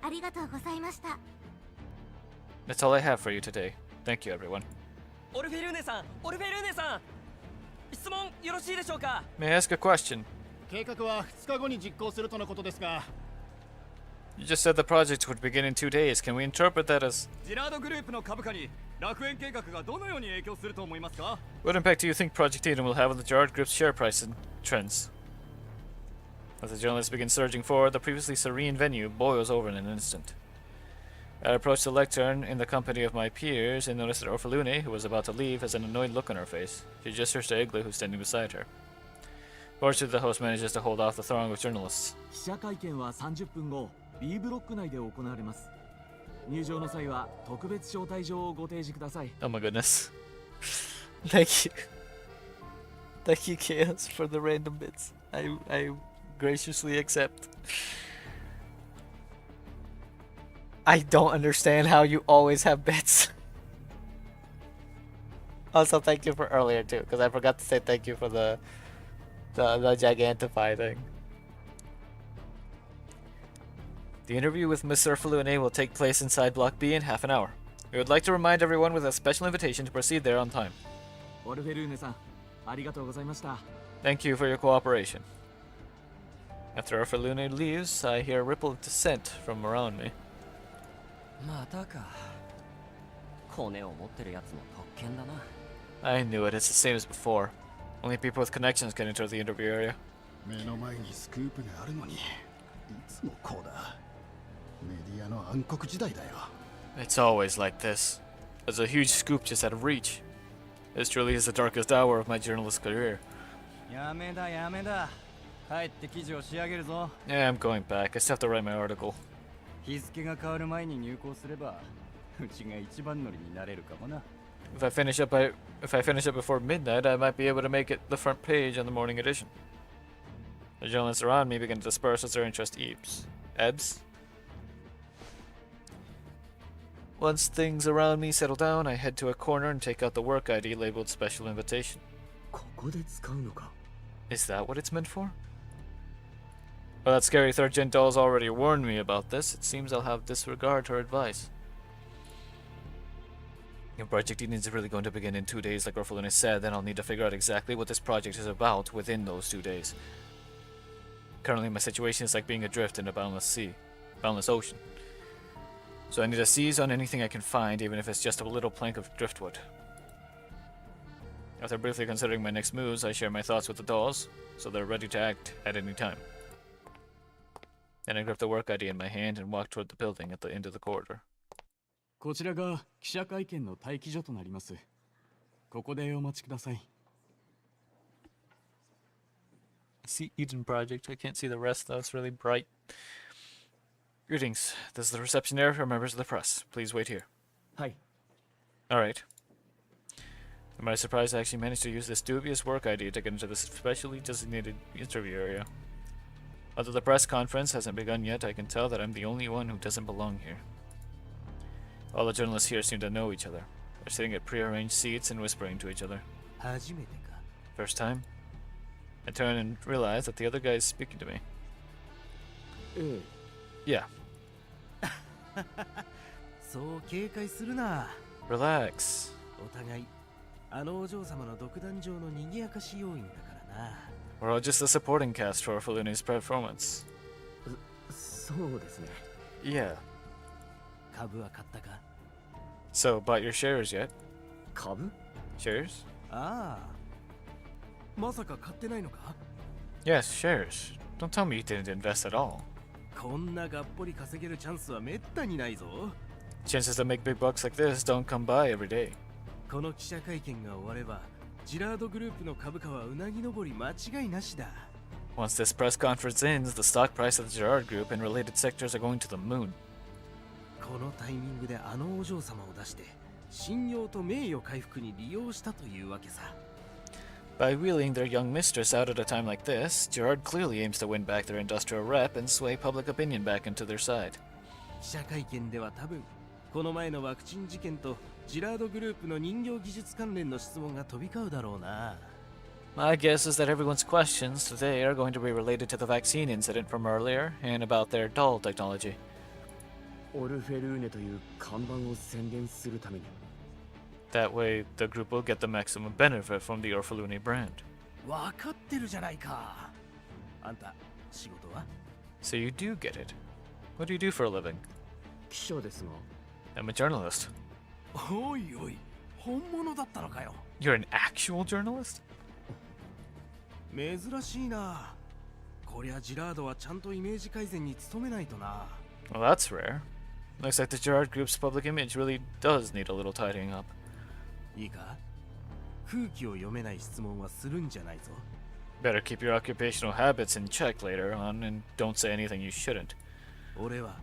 ありがとうございました。
That's all I have for you today. Thank you, everyone.
オルフェルーネさん、オルフェルーネさん、質問よろしいでしょうか。
May I ask a question?
計画は2日後に実行するとのことですが、
You just said the project would begin in 2 days. Can we interpret that as...
ジラードグループの株価に楽園計画がどのように影響すると思いますか。
What impact do you think Project Eden will have on the Gerard Group's share price and trends? As the journalists begin surging forward, the previously serene venue boils over in an instant. I approached the lectern in the company of my peers and noticed that Orphalune, who was about to leave, has an annoyed look on her face. She gestures to Iglu, who's standing beside her. Fortunately, the host manages to hold off the throng of journalists.
記者会見は30分後 B ブロック内で行われます。入場の際は特別招待状をご提示ください。
Oh my goodness. Thank you. Thank you, Chaos, for the random bits. I graciously accept. I don't understand how you always have bits. Also, thank you for earlier too, because I forgot to say thank you for the Gigantify thing. The interview with Miss Orphalune will take place inside Block B in half an hour. We would like to remind everyone with a special invitation to proceed there on time.
オルフェルーネさん、ありがとうございました。
Thank you for your cooperation. After Orphalune leaves, I hear a ripple of dissent from around me.
またか。コネを持ってるやつの特権だな。
I knew it. It's the same as before. Only people with connections get into the interview area.
目の前にスクープがあるのにいつもこうだ。メディアの暗黒時代だよ。
It's always like this. There's a huge scoop just out of reach. This truly is the darkest hour of my journalist career.
やめだやめだ。帰って記事を仕上げるぞ。
Yeah, I'm going back. I still have to write my article.
日付が変わる前に入稿すれば、うちが一番乗りになれるかもな。
If I finish up before midnight, I might be able to make it the front page on the morning edition. The journalists around me begin to disperse as their interest ebbs. Once things around me settle down, I head to a corner and take out the work ID labeled Special Invitation.
ここで使うのか。
Is that what it's meant for? Well, that scary third gen doll's already warned me about this. It seems I'll have disregard her advice. If Project Eden is really going to begin in 2 days, like Orphaluna said, then I'll need to figure out exactly what this project is about within those 2 days. Currently, my situation is like being adrift in a boundless ocean. So I need to seize on anything I can find, even if it's just a little plank of driftwood. After briefly considering my next moves, I share my thoughts with the dolls, so they're ready to act at any time. Then I grip the work ID in my hand and walk toward the building at the end of the corridor.
こちらが記者会見の待機所となります。ここでお待ちください。
See Eden Project. I can't see the rest though, it's really bright. Greetings. This is the reception area for members of the press. Please wait here.
はい。
Alright. To my surprise, I actually managed to use this dubious work ID to get into this specially designated interview area. Although the press conference hasn't begun yet, I can tell that I'm the only one who doesn't belong here. All the journalists here seem to know each other. They're sitting at prearranged seats and whispering to each other.
初めてか。
First time, I turn and realize that the other guy is speaking to me.
ええ。
Yeah.
そう警戒するな。
Relax.
お互い、あのお嬢様の独壇場の賑やかし要員だからな。
We're all just the supporting cast for Orphaluni's performance.
そうですね。
Yeah.
株は買ったか。
So, bought your shares yet?
株？
Shares?
ああ。まさか買ってないのか？
Yes, shares. Don't tell me you didn't invest at all.
こんながっぽり稼げるチャンスはめったにないぞ。
Chances to make big bucks like this don't come by every day.
この記者会見が終われば、ジラードグループの株価はうなぎ登り間違いなしだ。
Once this press conference ends, the stock price of the Gerard Group and related sectors are going to the moon.
このタイミングであのお嬢様を出して、信用と名誉回復に利用したというわけさ。
By wheeling their young mistress out at a time like this, Gerard clearly aims to win back their industrial rep and sway public opinion back into their side.
記者会見では多分、この前のワクチン事件とジラードグループの人形技術関連の質問が飛び交うだろうな。
My guess is that everyone's questions today are going to be related to the vaccine incident from earlier and about their doll technology.
オルフェルーネという看板を宣伝するために。
That way, the group will get the maximum benefit from the Orphalune brand.
わかってるじゃないか。あんた、仕事は？
So you do get it. What do you do for a living?
記者ですが。
I'm a journalist.
おいおい、本物だったのかよ。
You're an actual journalist?
珍しいな。こりゃジラードはちゃんとイメージ改善に努めないとな。
Well, that's rare. Looks like the Gerard Group's public image really does need a little tidying up.
いいか？空気を読めない質問はするんじゃないぞ。
Better keep your occupational habits in check later on and don't say anything you shouldn't.
俺は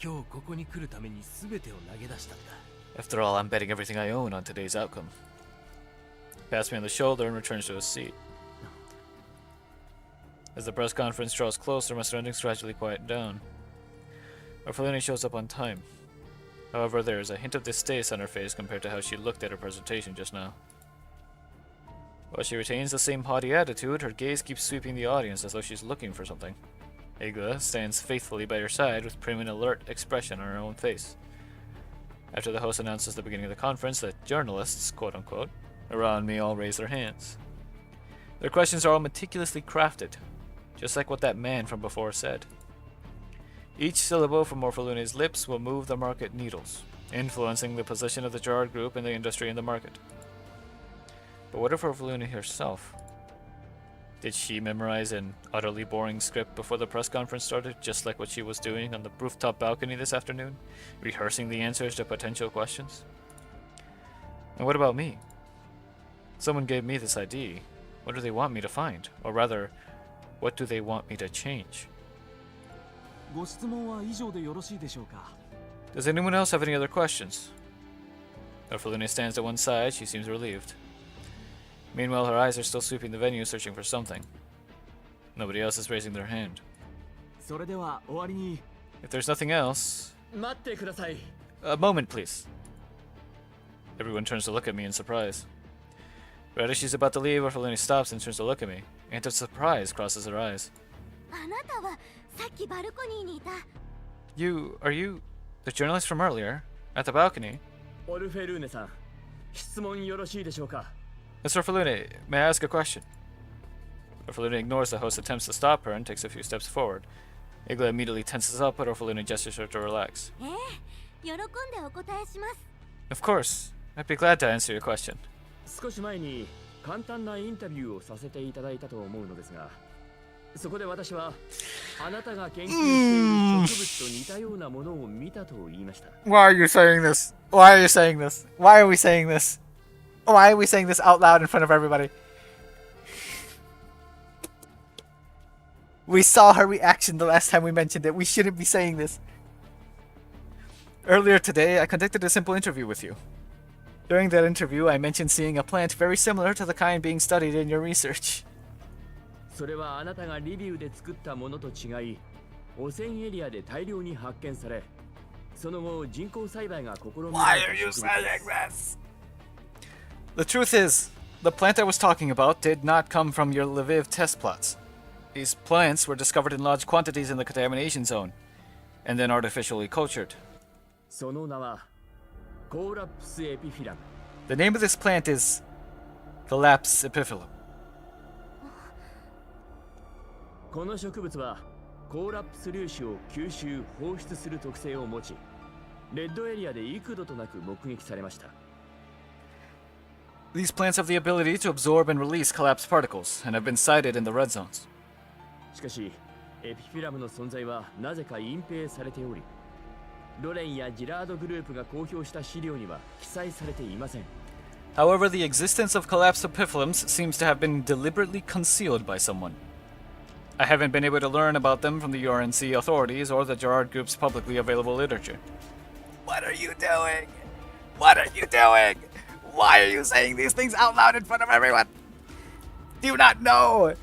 今日ここに来るために全てを投げ出したんだ。
After all, I'm betting everything I own on today's outcome. Pats me on the shoulder and returns to his seat. As the press conference draws closer, my surroundings gradually quiet down. Orphalune shows up on time. However, there is a hint of distaste on her face compared to how she looked at her presentation just now. While she retains the same haughty attitude, her gaze keeps sweeping the audience as though she's looking for something. Egla stands faithfully by her side with prim and alert expression on her own face. After the host announces the beginning of the conference, the journalists, quote-unquote, around me all raise their hands. Their questions are all meticulously crafted, just like what that man from before said. Each syllable from Orphalune's lips will move the market needles, influencing the position of the Gerard Group in the industry and the market. But what of Orphaluna herself? Did she memorize an utterly boring script before the press conference started, just like what she was doing on the rooftop balcony this afternoon, rehearsing the answers to potential questions? And what about me? Someone gave me this ID. What do they want me to find? Or rather, what do they want me to change?
ご質問は以上でよろしいでしょうか。
Does anyone else have any other questions? Orphaluna stands to one side. She seems relieved. Meanwhile, her eyes are still sweeping the venue, searching for something. Nobody else is raising their hand.
それでは終わりに。
If there's nothing else...
待ってください。
A moment, please. Everyone turns to look at me in surprise. Right as she's about to leave, Orphaluna stops and turns to look at me. A hint of surprise crosses her eyes.
あなたはさっきバルコニーにいた。
Are you the journalist from earlier? At the balcony?
オルフェルーネさん、質問よろしいでしょうか。
Miss Orphaluna, may I ask a question? Orphaluna ignores the host's attempts to stop her and takes a few steps forward. Igla immediately tenses up, but Orphaluna gestures her to relax.
ええ、喜んでお答えします。
Of course. I'd be glad to answer your question.
少し前に簡単なインタビューをさせていただいたと思うのですが、そこで私はあなたが研究している植物と似たようなものを見たと言いました。
Why are you saying this? Why are you saying this? Why are we saying this? Why are we saying this out loud in front of everybody? We saw her reaction the last time we mentioned it. We shouldn't be saying this. Earlier today, I conducted a simple interview with you. During that interview, I mentioned seeing a plant very similar to the kind being studied in your research.
それはあなたがリビウで作ったものと違い、汚染エリアで大量に発見され、その後人工栽培が試みられた植物です。
The truth is, the plant I was talking about did not come from your Lviv test plots. These plants were discovered in large quantities in the contamination zone, and then artificially cultured.
その名はコーラプスエピフィラム。
The name of this plant is Colaps epiphyllum.
この植物はコーラプス粒子を吸収・放出する特性を持ち、レッドエリアで幾度となく目撃されました。
These plants have the ability to absorb and release collapsed particles, and have been sighted in the red zones.
しかし、エピフィラムの存在はなぜか隠蔽されており、ロレンやジラードグループが公表した資料には記載されていません。
However, the existence of collapsed epiphyllums seems to have been deliberately concealed by someone. I haven't been able to learn about them from the URNC authorities or the Gerard Group's publicly available literature. What are you doing? What are you doing? Why are you saying these things out loud in front of everyone? Do you not know?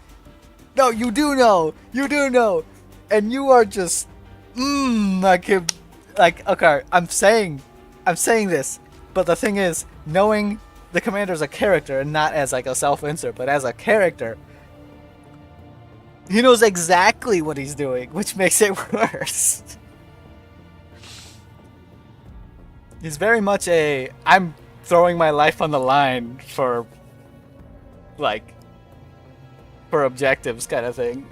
No, you do know. You do know. And you are just... okay, I'm saying this. But the thing is, knowing the commander as a character, and not as like a self-insert, but as a character, he knows exactly what he's doing, which makes it worse. He's very much a, I'm throwing my life on the line for, like, for objectives kind of thing.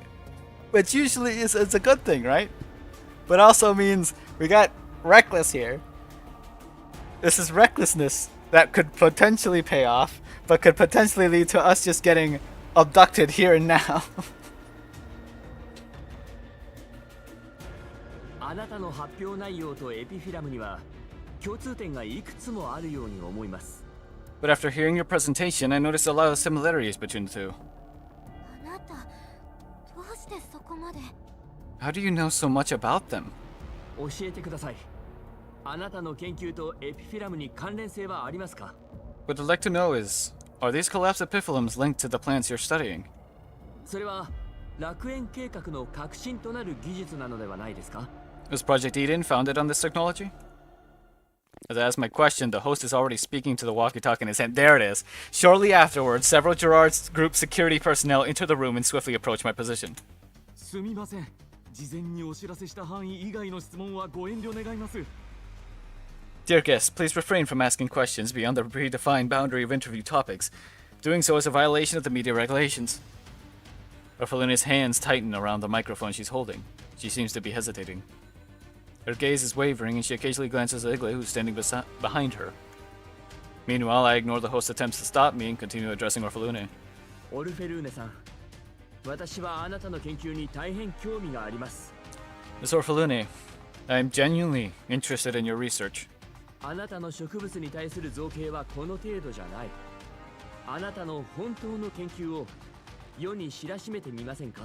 Which usually is it's a good thing, right? But also means we got reckless here. This is recklessness that could potentially pay off, but could potentially lead to us just getting abducted here and now.
あなたの発表内容とエピフィラムには共通点がいくつもあるように思います。
But after hearing your presentation, I noticed a lot of similarities between the two.
あなた、どうしてそこまで。
How do you know so much about them?
教えてください。あなたの研究とエピフィラムに関連性はありますか？
What I'd like to know is, are these collapsed epiphyllums linked to the plants you're studying?
それは楽園計画の革新となる技術なのではないですか？
Was Project Eden founded on this technology? As I ask my question, the host is already speaking to the walkie-talkie in his hand. There it is. Shortly afterwards, several Gerard's group security personnel enter the room and swiftly approach my position.
すみません。事前にお知らせした範囲以外の質問はご遠慮願います。
Dear guests, please refrain from asking questions beyond the predefined boundary of interview topics. Doing so is a violation of the media regulations. Orphaluna's hands tighten around the microphone she's holding. She seems to be hesitating. Her gaze is wavering, and she occasionally glances at Igla, who's standing behind her. Meanwhile, I ignore the host's attempts to stop me and continue addressing Orphalune.
オルフェルーネさん、私はあなたの研究に大変興味があります。
Miss Orphalune, I'm genuinely interested in your research.
あなたの植物に対する造形はこの程度じゃない。あなたの本当の研究を世に知らしめてみませんか？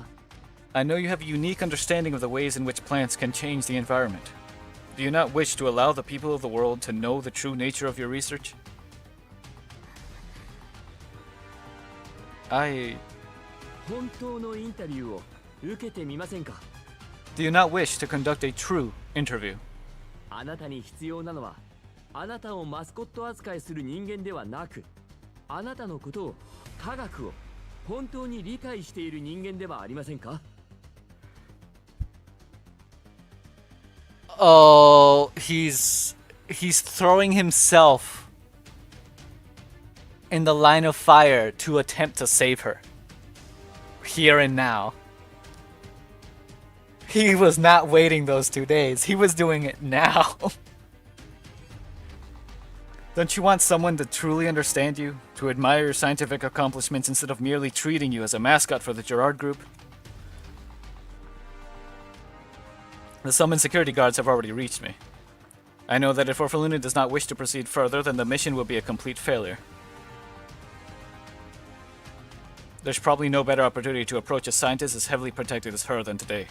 I know you have a unique understanding of the ways in which plants can change the environment. Do you not wish to allow the people of the world to know the true nature of your research? I...
本当のインタビューを受けてみませんか？
Do you not wish to conduct a true interview?
あなたに必要なのは、あなたをマスコット扱いする人間ではなく、あなたのことを、科学を本当に理解している人間ではありませんか？
Oh, he's throwing himself in the line of fire to attempt to save her. Here and now. He was not waiting those 2 days. He was doing it now. Don't you want someone to truly understand you? To admire your scientific accomplishments instead of merely treating you as a mascot for the Gerard group? The summoned security guards have already reached me. I know that if Orphalune does not wish to proceed further, then the mission will be a complete failure. There's probably no better opportunity to approach a scientist as heavily protected as her than today.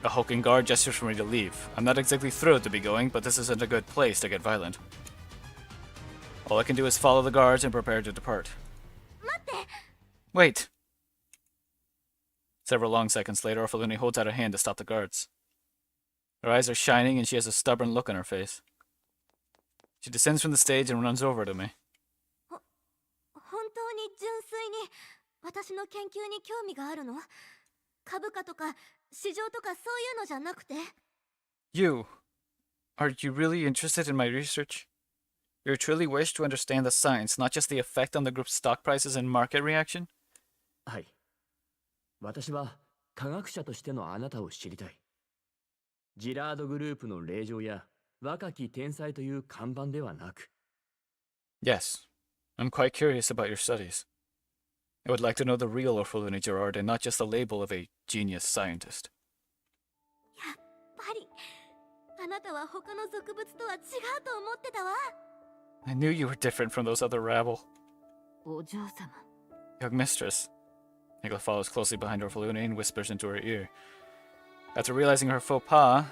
A hulking guard gestures for me to leave. I'm not exactly thrilled to be going, but this isn't a good place to get violent. All I can do is follow the guards and prepare to depart. Wait! Several long seconds later, Orphalune holds out a hand to stop the guards. Her eyes are shining and she has a stubborn look on her face. She descends from the stage and runs over to me.
本当に純粋に私の研究に興味があるの？株価とか市場とかそういうのじゃなくて？
You! Are you really interested in my research? You truly wish to understand the science, not just the effect on the group's stock prices and market reaction?
はい。私は科学者としてのあなたを知りたい。ジラードグループの令嬢や若き天才という看板ではなく。
Yes. I'm quite curious about your studies. I would like to know the real Orphalune Gerard and not just the label of a genius scientist.
やっぱりあなたは他の俗物とは違うと思ってたわ。
I knew you were different from those other rabble.
お嬢様。
Young mistress. Nicola follows closely behind Orphalune and whispers into her ear. After realizing her faux pas,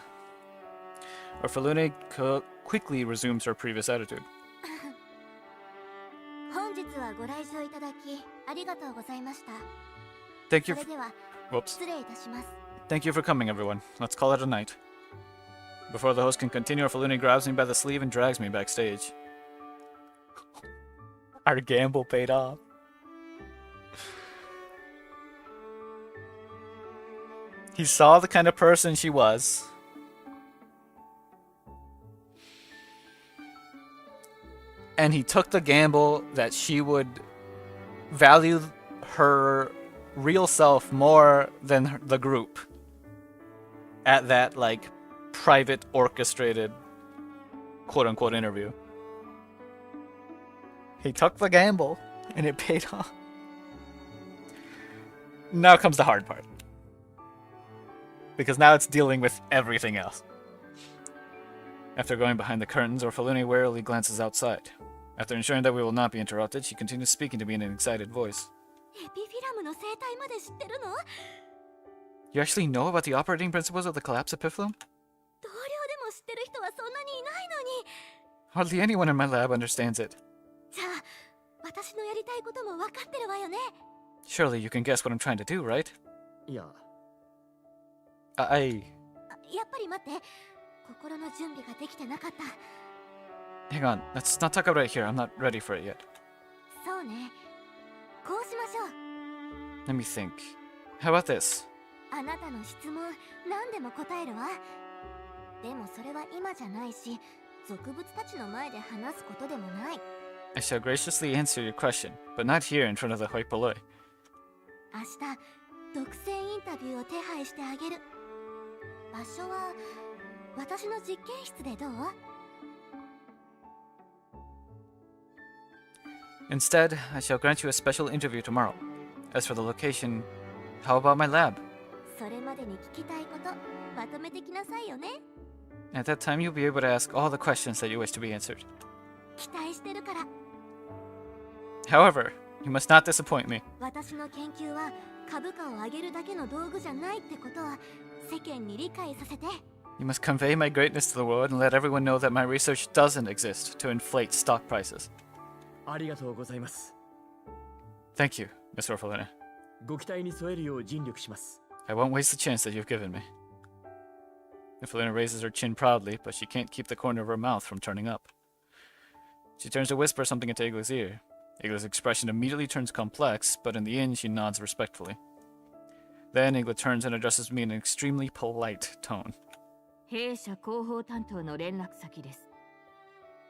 Orphalune quickly resumes her previous attitude.
本日はご来場いただきありがとうございました。
Thank
そ
you.
れでは
Whoops.
失礼いたします。
Thank you for coming, everyone. Let's call it a night. Before the host can continue, Orphalune grabs me by the sleeve and drags me backstage. Our gamble paid off. He saw the kind of person she was. And he took the gamble that she would value her real self more than the group at that, like, private, orchestrated, quote-unquote interview. He took the gamble, and it paid off. Now comes the hard part. Because now it's dealing with everything else. After going behind the curtains, Orphalune warily glances outside. After ensuring that we will not be interrupted, she continues speaking to me in an excited voice.
エピフィラムの生態まで知ってるの？
You actually know about the operating principles of the collapse epiphyllum?
同僚でも知ってる人はそんなにいないのに。
Hardly anyone in my lab understands it.
じゃあ、私のやりたいことも分かってるわよね。
Surely you can guess what I'm trying to do, right?
いや、
I...
やっぱり待って。心の準備ができてなかった。
Hang on, let's not talk about it here. I'm not ready for it yet.
そうね。こうしましょう。
Let me think. How about this?
あなたの質問、何でも答えるわ。でもそれは今じゃないし、俗物たちの前で話すことでもない。
I shall graciously answer your question, but not here in front of the hoi polloi.
明日、独占インタビューを手配してあげる。場所は私の実験室でどう？
Instead, I shall grant you a special interview tomorrow. As for the location, how about my lab?
それまでに聞きたいことまとめてきなさいよね。
At that time, you'll be able to ask all the questions that you wish to be answered.
期待してるから。
However, you must not disappoint me.
私の研究は株価を上げるだけの道具じゃないってことは世間に理解させて。
You must convey my greatness to the world and let everyone know that my research doesn't exist to inflate stock prices.
ありがとうございます。
Thank you, Mr. Orphalina.
ご期待に添えるよう尽力します。
I won't waste the chance that you've given me. Orphalina raises her chin proudly, but she can't keep the corner of her mouth from turning up. She turns to whisper something into Igla's ear. Igla's expression immediately turns complex, but in the end she nods respectfully. Then Igla turns and addresses me in an extremely polite tone.
弊社広報担当の連絡先です。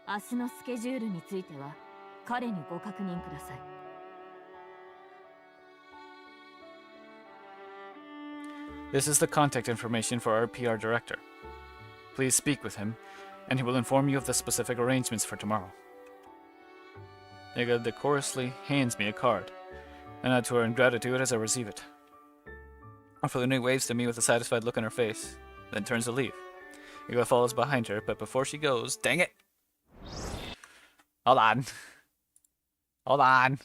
明日のスケジュールについては彼にご確認ください。
This is the contact information for our PR director. Please speak with him, and he will inform you of the specific arrangements for tomorrow. Igla decorously hands me a card. I nod to her in gratitude as I receive it. Orphalina waves to me with a satisfied look on her face, then turns to leave. Igla follows behind her, but before she goes, dang it! Hold on. Hold on.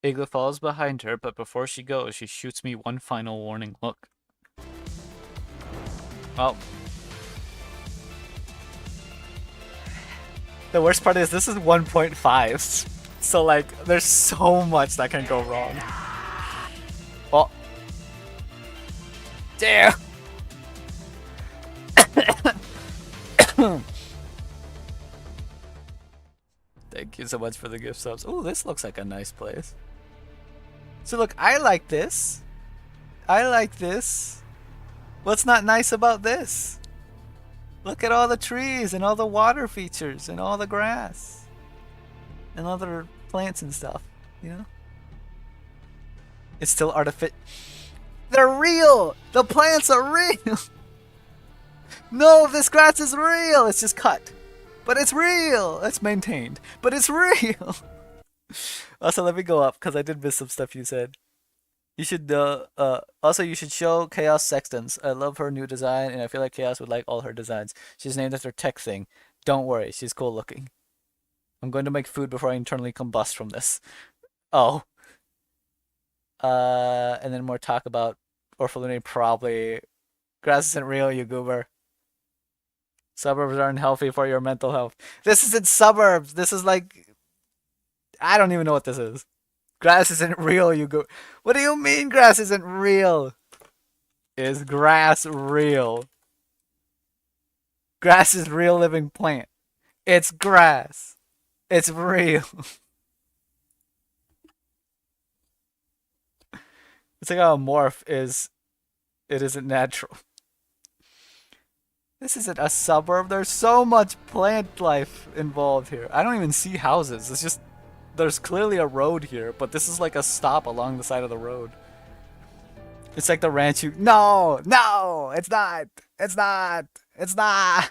Igla follows behind her, but before she goes, she shoots me one final warning look. Well, the worst part is this is 1.5, so like there's so much that can go wrong. Oh, damn! Thank you so much for the gift subs. Oh, this looks like a nice place. So look, I like this. I like this. What's not nice about this? Look at all the trees and all the water features and all the grass and other plants and stuff, you know? It's still artificial. They're real! The plants are real! No, this grass is real! It's just cut. But it's real! It's maintained. But it's real! Also, let me go up, because I did miss some stuff you said. You should, also you should show Chaos Sextons. I love her new design, and I feel like Chaos would like all her designs. She's named after tech thing. Don't worry, she's cool looking. I'm going to make food before I internally combust from this. Oh. And then more talk about Orphalina probably. Grass isn't real, you goober. Suburbs aren't healthy for your mental health. This isn't suburbs. This is like... I don't even know what this is. Grass isn't real, you go... What do you mean grass isn't real? Is grass real? Grass is real living plant. It's grass. It's real. It's like how a morph is... It isn't natural. This isn't a suburb. There's so much plant life involved here. I don't even see houses. It's just... There's clearly a road here, but this is like a stop along the side of the road. It's like the ranch you... No! No! It's not! It's not! It's not!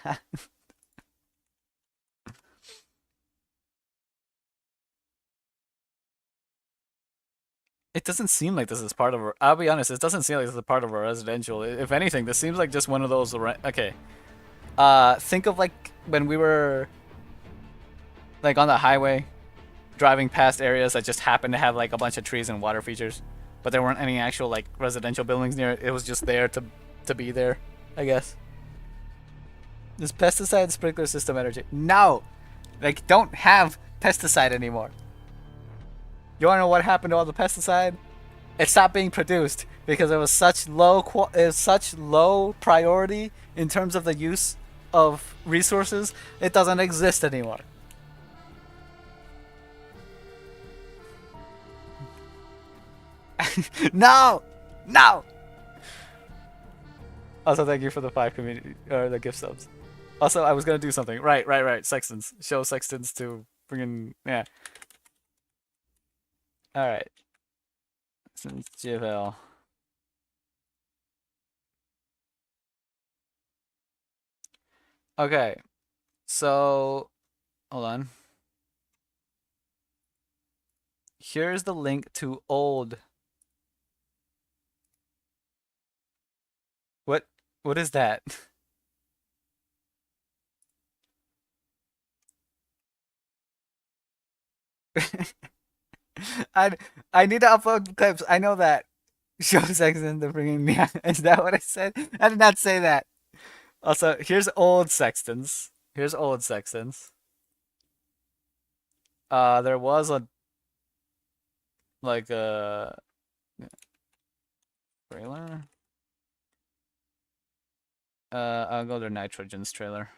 It doesn't seem like this is part of a... I'll be honest, it doesn't seem like this is part of a residential. If anything, this seems like just one of those... Okay. Think of like when we were like on the highway driving past areas that just happened to have like a bunch of trees and water features, but there weren't any actual like residential buildings near it. It was just there to be there, I guess. This pesticide sprinkler system energy. No! Like, don't have pesticide anymore. You wanna know what happened to all the pesticide? It stopped being produced because it was such low priority in terms of the use of resources. It doesn't exist anymore. No! No! Also, thank you for the 5 community or the gift subs. Also, I was gonna do something. Right. Sextons. Show sextons to bring in. Yeah. All right. Since GFL. Okay. So, hold on. Here's the link to old. What? What is that? I I need to upload clips. I know that. Show Sexton to bring in. Yeah, is that what I said? I did not say that. Also, here's old Sextons. Here's old Sextons. There was a like a trailer. I'll go to Nitrogen's trailer.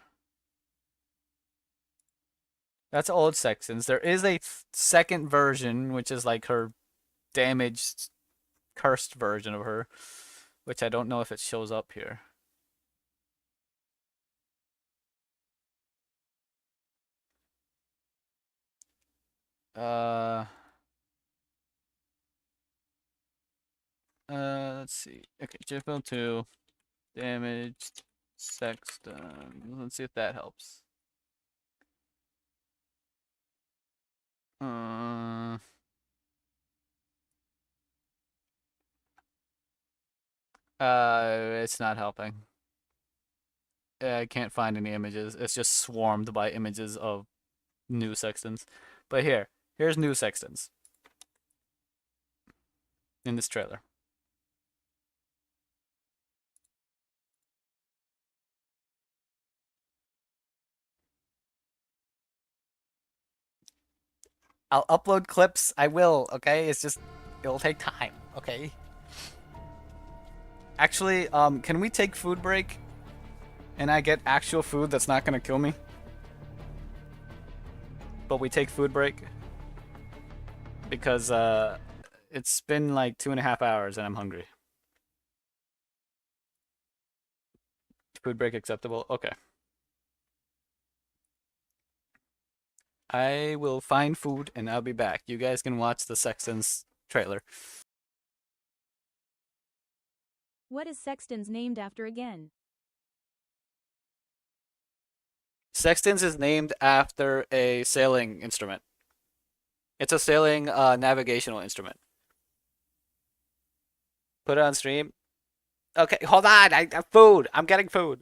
That's old Sextons. There is a second version, which is like her damaged, cursed version of her, which I don't know if it shows up here. Uh, let's see. Okay, GFL2, damaged Sexton. Let's see if that helps. It's not helping. I can't find any images. It's just swarmed by images of new Sextons. But here's new Sextons in this trailer. I'll upload clips. I will, okay? It'll take time, okay? Actually, can we take food break? And I get actual food that's not gonna kill me? But we take food break? Because, it's been like 2.5 hours and I'm hungry. Food break acceptable? Okay. I will find food and I'll be back. You guys can watch the Sextons trailer.
What is Sexton's named after again?
Sextons is named after a sailing instrument. It's a sailing navigational instrument. Put it on stream. Okay, hold on. I food. I'm getting food.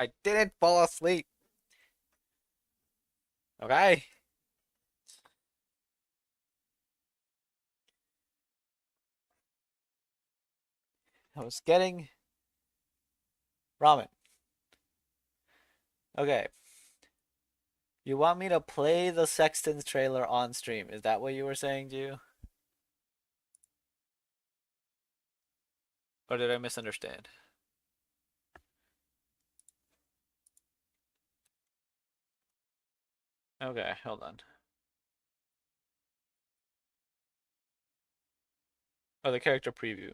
I didn't fall asleep. Okay. I was getting ramen. Okay. You want me to play the Sexton's trailer on stream? Is that what you were saying, Ju? Or did I misunderstand? Okay, hold on. Oh, the character preview.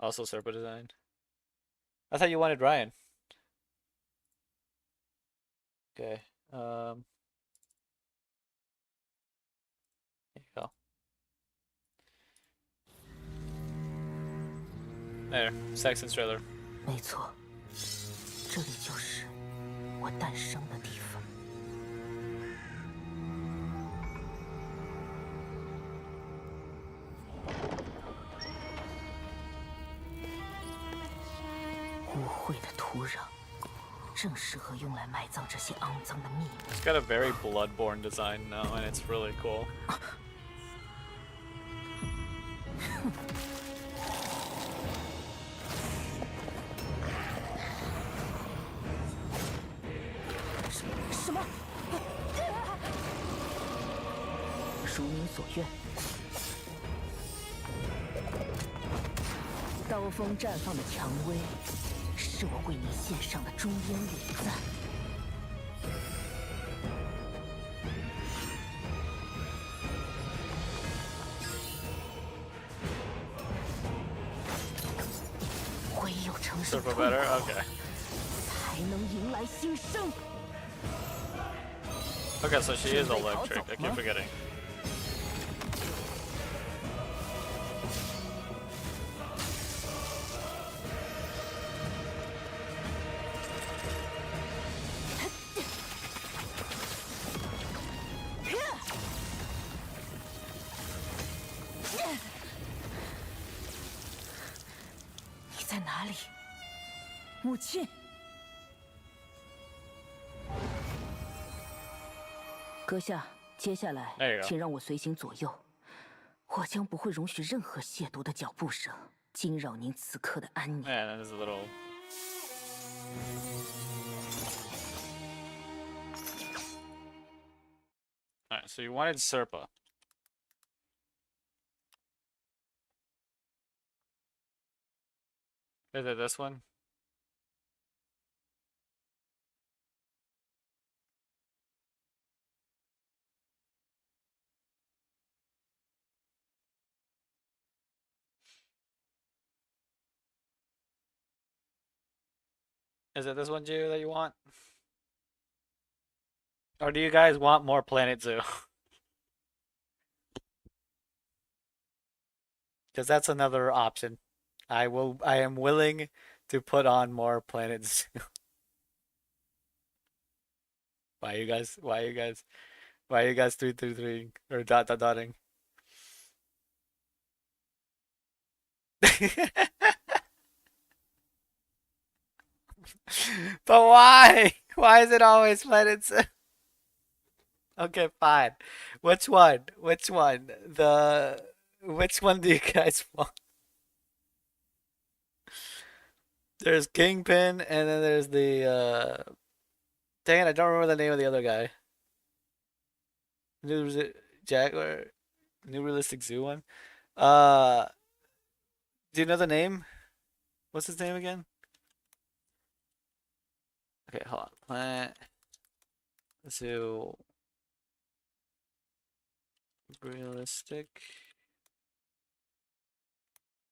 Also Serpa design. I thought you wanted Ryan. Okay. Here you go. There, Sexton's trailer.
没错，这里就是我诞生的地方。污秽的土壤，正适合用来埋葬这些肮脏的秘密。
It's got a very Bloodborne design now, and it's really cool.
什么？如你所愿。刀锋绽放的蔷薇，是我为你献上的终烟礼赞。唯有承受
Serpa
痛苦，
better? Okay.
才能迎来新生。
Okay, so she is electric. I keep forgetting.
“你在哪里，母亲？” 阁下，接下来
There you go.
请让我随行左右，我将不会容许任何亵渎的脚步声惊扰您此刻的安宁。
Man, that is a little. Alright, so you wanted Serpa. Is it this one? Is it this one, Ju, that you want? Or do you guys want more Planet Zoo? Because that's another option. I am willing to put on more Planet Zoo. Why you guys 333 or dotting? But why? Why is it always Planet Zoo? Okay, fine. Which one? Which one? Which one do you guys want? There's Kingpin, and then there's the dang it, I don't remember the name of the other guy. Jaguar, New Realistic Zoo one. Do you know the name? What's his name again? Okay, hold on. Planet Zoo. Realistic.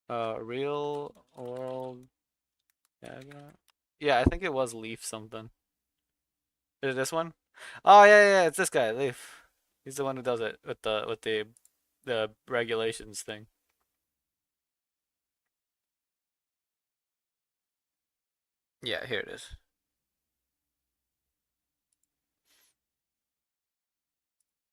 Real World. Yeah, I think it was Leaf something. Is it this one? Oh yeah, it's this guy, Leaf. He's the one who does it with the regulations thing. Yeah, here it is.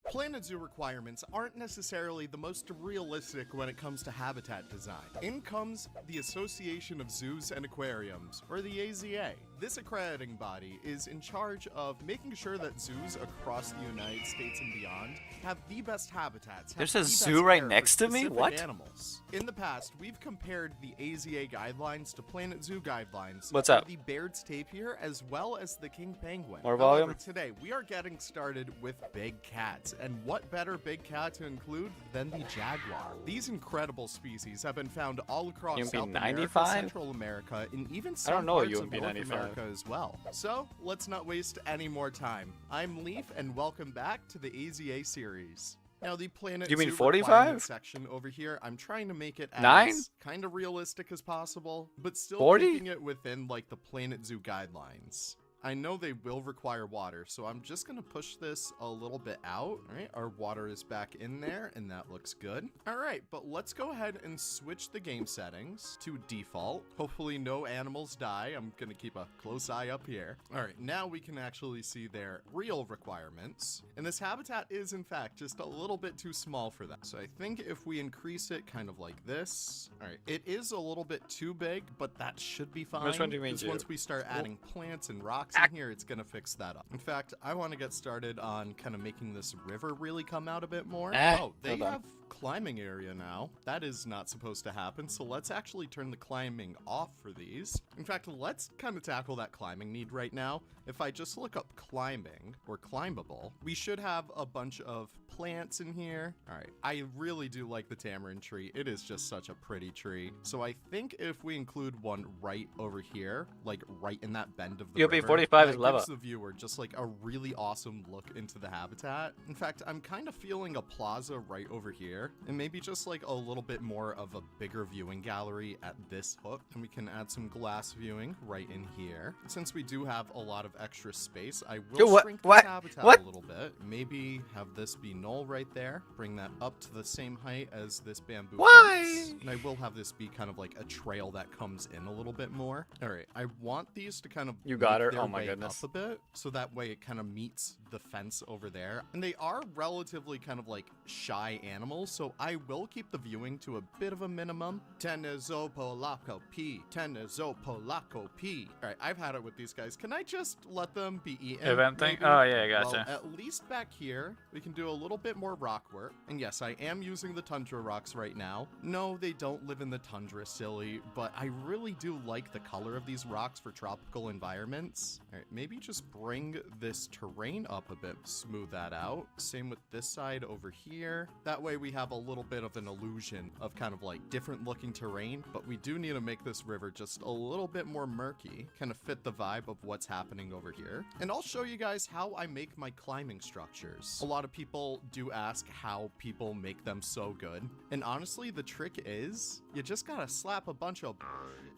Planet Zoo requirements aren't necessarily the most realistic when it comes to habitat design. In comes the Association of Zoos and Aquariums, or the AZA. This accrediting body is in charge of making sure that zoos across the United States and beyond have the best habitats.
There's
have
a
the
zoo
best
right
care for
next to me?
specific
What?
Animals. In the past, we've compared the AZA guidelines to Planet Zoo guidelines.
What's
for
up?
The Baird's tapir as well as the king penguin.
More
However,
volume?
today we are getting started with big cats, and what better big cat to include than the jaguar? These incredible species have been found all across
UMP
South America,
95?
Central America, and even
I
some
don't know a
parts of
UMP
North
95.
America as well. So let's not waste any more time. I'm Leaf, and welcome back to the AZA series. Now, the Planet
You mean
Zoo
45?
requirement section over here, I'm trying to make it as
9?
kind of realistic as possible, but still
40?
keeping it within like the Planet Zoo guidelines. I know they will require water, so I'm just gonna push this a little bit out. All right, our water is back in there, and that looks good. All right, but let's go ahead and switch the game settings to default. Hopefully no animals die. I'm gonna keep a close eye up here. All right, now we can actually see their real requirements. And this habitat is, in fact, just a little bit too small for them. So I think if we increase it kind of like this, all right, it is a little bit too big, but that should be fine.
Which one do you mean,
Because
Joe?
once we start adding plants and rocks in here, it's gonna fix that up. In fact, I want to get started on kind of making this river really come out a bit more. Oh, they
hold on.
have climbing area now. That is not supposed to happen, so let's actually turn the climbing off for these. In fact, let's kind of tackle that climbing need right now. If I just look up climbing or climbable, we should have a bunch of plants in here. All right, I really do like the tamarind tree. It is just such a pretty tree. So I think if we include one right over here, like right in that bend of the
UMP
river,
45 is
that
lava.
gives the viewer just like a really awesome look into the habitat. In fact, I'm kind of feeling a plaza right over here, and maybe just like a little bit more of a bigger viewing gallery at this hook. And we can add some glass viewing right in here. Since we do have a lot of extra space, I will
Yo,
shrink
what?
the habitat
What?
a little bit. Maybe have this be null right there. Bring that up to the same height as this bamboo
Why?
fence. And I will have this be kind of like a trail that comes in a little bit more. All right, I want these to kind of
You got
make
her?
their
Oh my
way
goodness.
up a bit, so that way it kind of meets the fence over there. And they are relatively kind of like shy animals, so I will keep the viewing to a bit of a minimum. Tenezo Polako P. Tenezo Polako P. All right, I've had it with these guys. Can I just let them be eaten?
Event thing?
maybe?
Oh, yeah, gotcha.
Well, at least back here, we can do a little bit more rock work. And yes, I am using the tundra rocks right now. No, they don't live in the tundra, silly, but I really do like the color of these rocks for tropical environments. All right, maybe just bring this terrain up a bit, smooth that out. Same with this side over here. That way we have a little bit of an illusion of kind of like different looking terrain, but we do need to make this river just a little bit more murky, kind of fit the vibe of what's happening over here. And I'll show you guys how I make my climbing structures. A lot of people do ask how people make them so good. And honestly, the trick is you just gotta slap a bunch of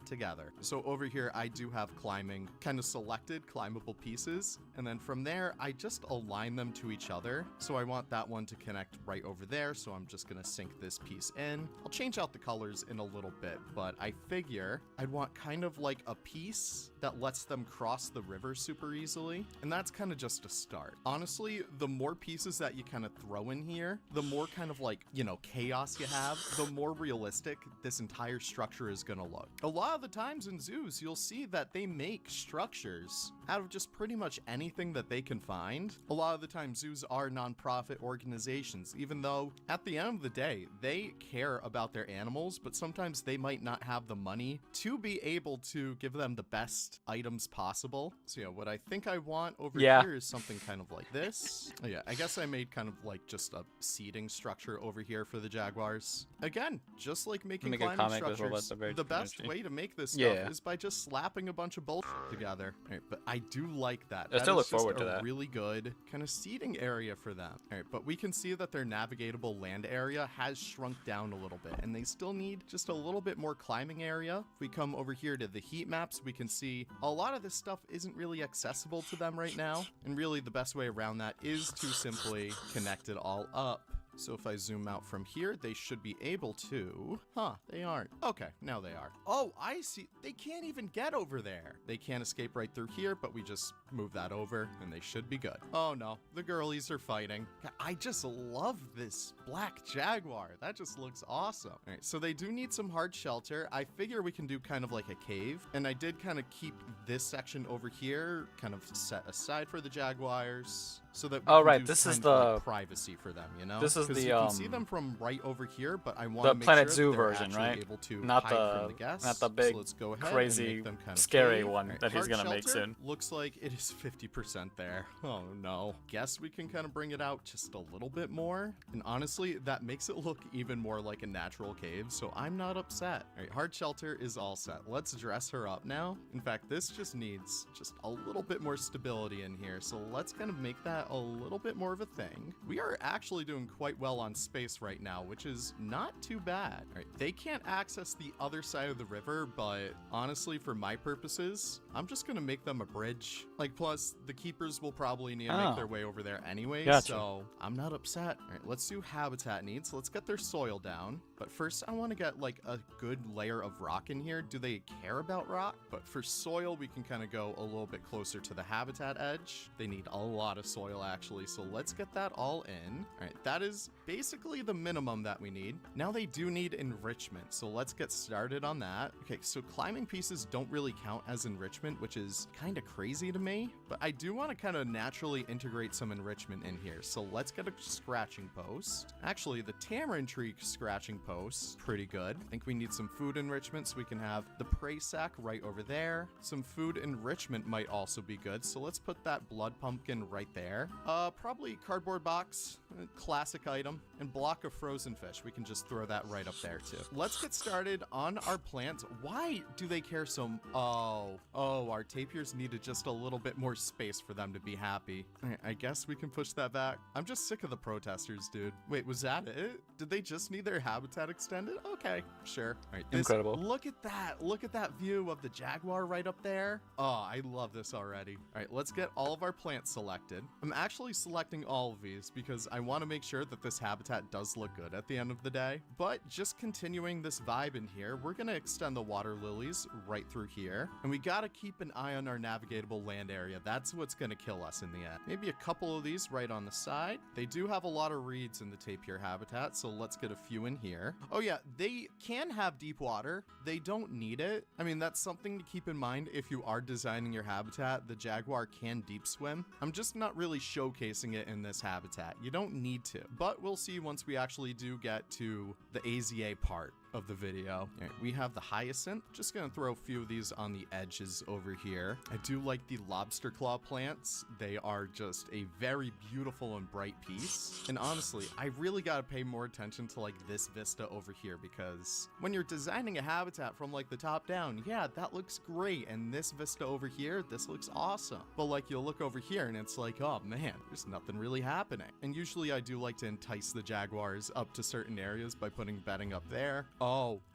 together. So over here, I do have climbing kind of selected climbable pieces. And then from there, I just align them to each other. So I want that one to connect right over there. So I'm just gonna sink this piece in. I'll change out the colors in a little bit, but I figure I'd want kind of like a piece that lets them cross the river super easily. And that's kind of just a start. Honestly, the more pieces that you kind of throw in here, the more kind of like, you know, chaos you have, the more realistic this entire structure is gonna look. A lot of the times in zoos, you'll see that they make structures out of just pretty much anything that they can find. A lot of the time, zoos are nonprofit organizations, even though at the end of the day, they care about their animals, but sometimes they might not have the money to be able to give them the best items possible. So yeah, what I think I want over here is something kind of like this. Oh, yeah, I guess I made kind of like just a seating structure over here for the jaguars. Again, just like making
Make a
climbing
comic as well,
structures,
that's a very
the best
different
way to make this stuff
Yeah.
is by just slapping a bunch of bullshit together. All right, but I do like that.
I still
That
look
is just
forward to
a
that.
really good kind of seating area for them. All right, but we can see that their navigatable land area has shrunk down a little bit, and they still need just a little bit more climbing area. If we come over here to the heat maps, we can see a lot of this stuff isn't really accessible to them right now, and really the best way around that is to simply connect it all up So if I zoom out from here, they should be able to... Huh, they aren't. Okay, now they are. Oh, I see. They can't even get over there. They can't escape right through here, but we just move that over and they should be good. Oh no, the girlies are fighting. I just love this black jaguar. That just looks awesome. All right, so they do need some hard shelter. I figure we can do kind of like a cave, and I did kind of keep this section over here kind of set aside for the jaguars so that we
Oh,
can
right,
do
this is
kind of like
the-
privacy for them, you know?
this is
'Cause
the,
you can see them from right over here, but I want
the
to make
Planet
sure
Zoo
that they're
version,
actually
right?
able to
Not
hide from the guests.
not the
So
big,
let's go ahead and
crazy,
make them kind of
scary
cave.
one
All right,
that he's
hard
gonna make
shelter
soon.
looks like it is 50% there. Oh no. Guess we can kind of bring it out just a little bit more. And honestly, that makes it look even more like a natural cave, so I'm not upset. All right, hard shelter is all set. Let's dress her up now. In fact, this just needs just a little bit more stability in here, so let's kind of make that a little bit more of a thing. We are actually doing quite well on space right now, which is not too bad. All right, they can't access the other side of the river, but honestly, for my purposes, I'm just gonna make them a bridge. Like, plus, the keepers will probably need to make their way over there anyway,
Gotcha.
so I'm not upset. All right, let's do habitat needs. Let's get their soil down. But first, I want to get like a good layer of rock in here. Do they care about rock? But for soil, we can kind of go a little bit closer to the habitat edge. They need a lot of soil actually, so let's get that all in. All right, that is basically the minimum that we need. Now they do need enrichment, so let's get started on that. Okay, so climbing pieces don't really count as enrichment, which is kind of crazy to me, but I do want to kind of naturally integrate some enrichment in here. So let's get a scratching post. Actually, the tamarind tree scratching post, pretty good. I think we need some food enrichment, so we can have the prey sack right over there. Some food enrichment might also be good, so let's put that blood pumpkin right there. Probably cardboard box, classic item, and block of frozen fish. We can just throw that right up there too. Let's get started on our plants. Why do they care so Oh, our tapirs needed just a little bit more space for them to be happy. I guess we can push that back. I'm just sick of the protesters, dude. Wait, was that it? Did they just need their habitat extended? Okay, sure. All right,
Incredible.
Look at that. Look at that view of the jaguar right up there. Oh, I love this already. All right, let's get all of our plants selected. I'm actually selecting all of these because I want to make sure that this habitat does look good at the end of the day. But just continuing this vibe in here, we're going to extend the water lilies right through here. And we got to keep an eye on our navigatable land area. That's what's going to kill us in the end. Maybe a couple of these right on the side. They do have a lot of reeds in the tapir habitat, so let's get a few in here. Oh yeah, they can have deep water. They don't need it. I mean, that's something to keep in mind if you are designing your habitat. The jaguar can deep swim. I'm just not really showcasing it in this habitat. You don't need to, but we'll see once we actually do get to the AZA part of the video. All right, we have the hyacinth. Just gonna throw a few of these on the edges over here. I do like the lobster claw plants. They are just a very beautiful and bright piece. And honestly, I really gotta pay more attention to like this vista over here, because when you're designing a habitat from like the top down, yeah, that looks great. And this vista over here, this looks awesome. But like you'll look over here and it's like, oh man, there's nothing really happening. And usually I do like to entice the jaguars up to certain areas by putting bedding up there.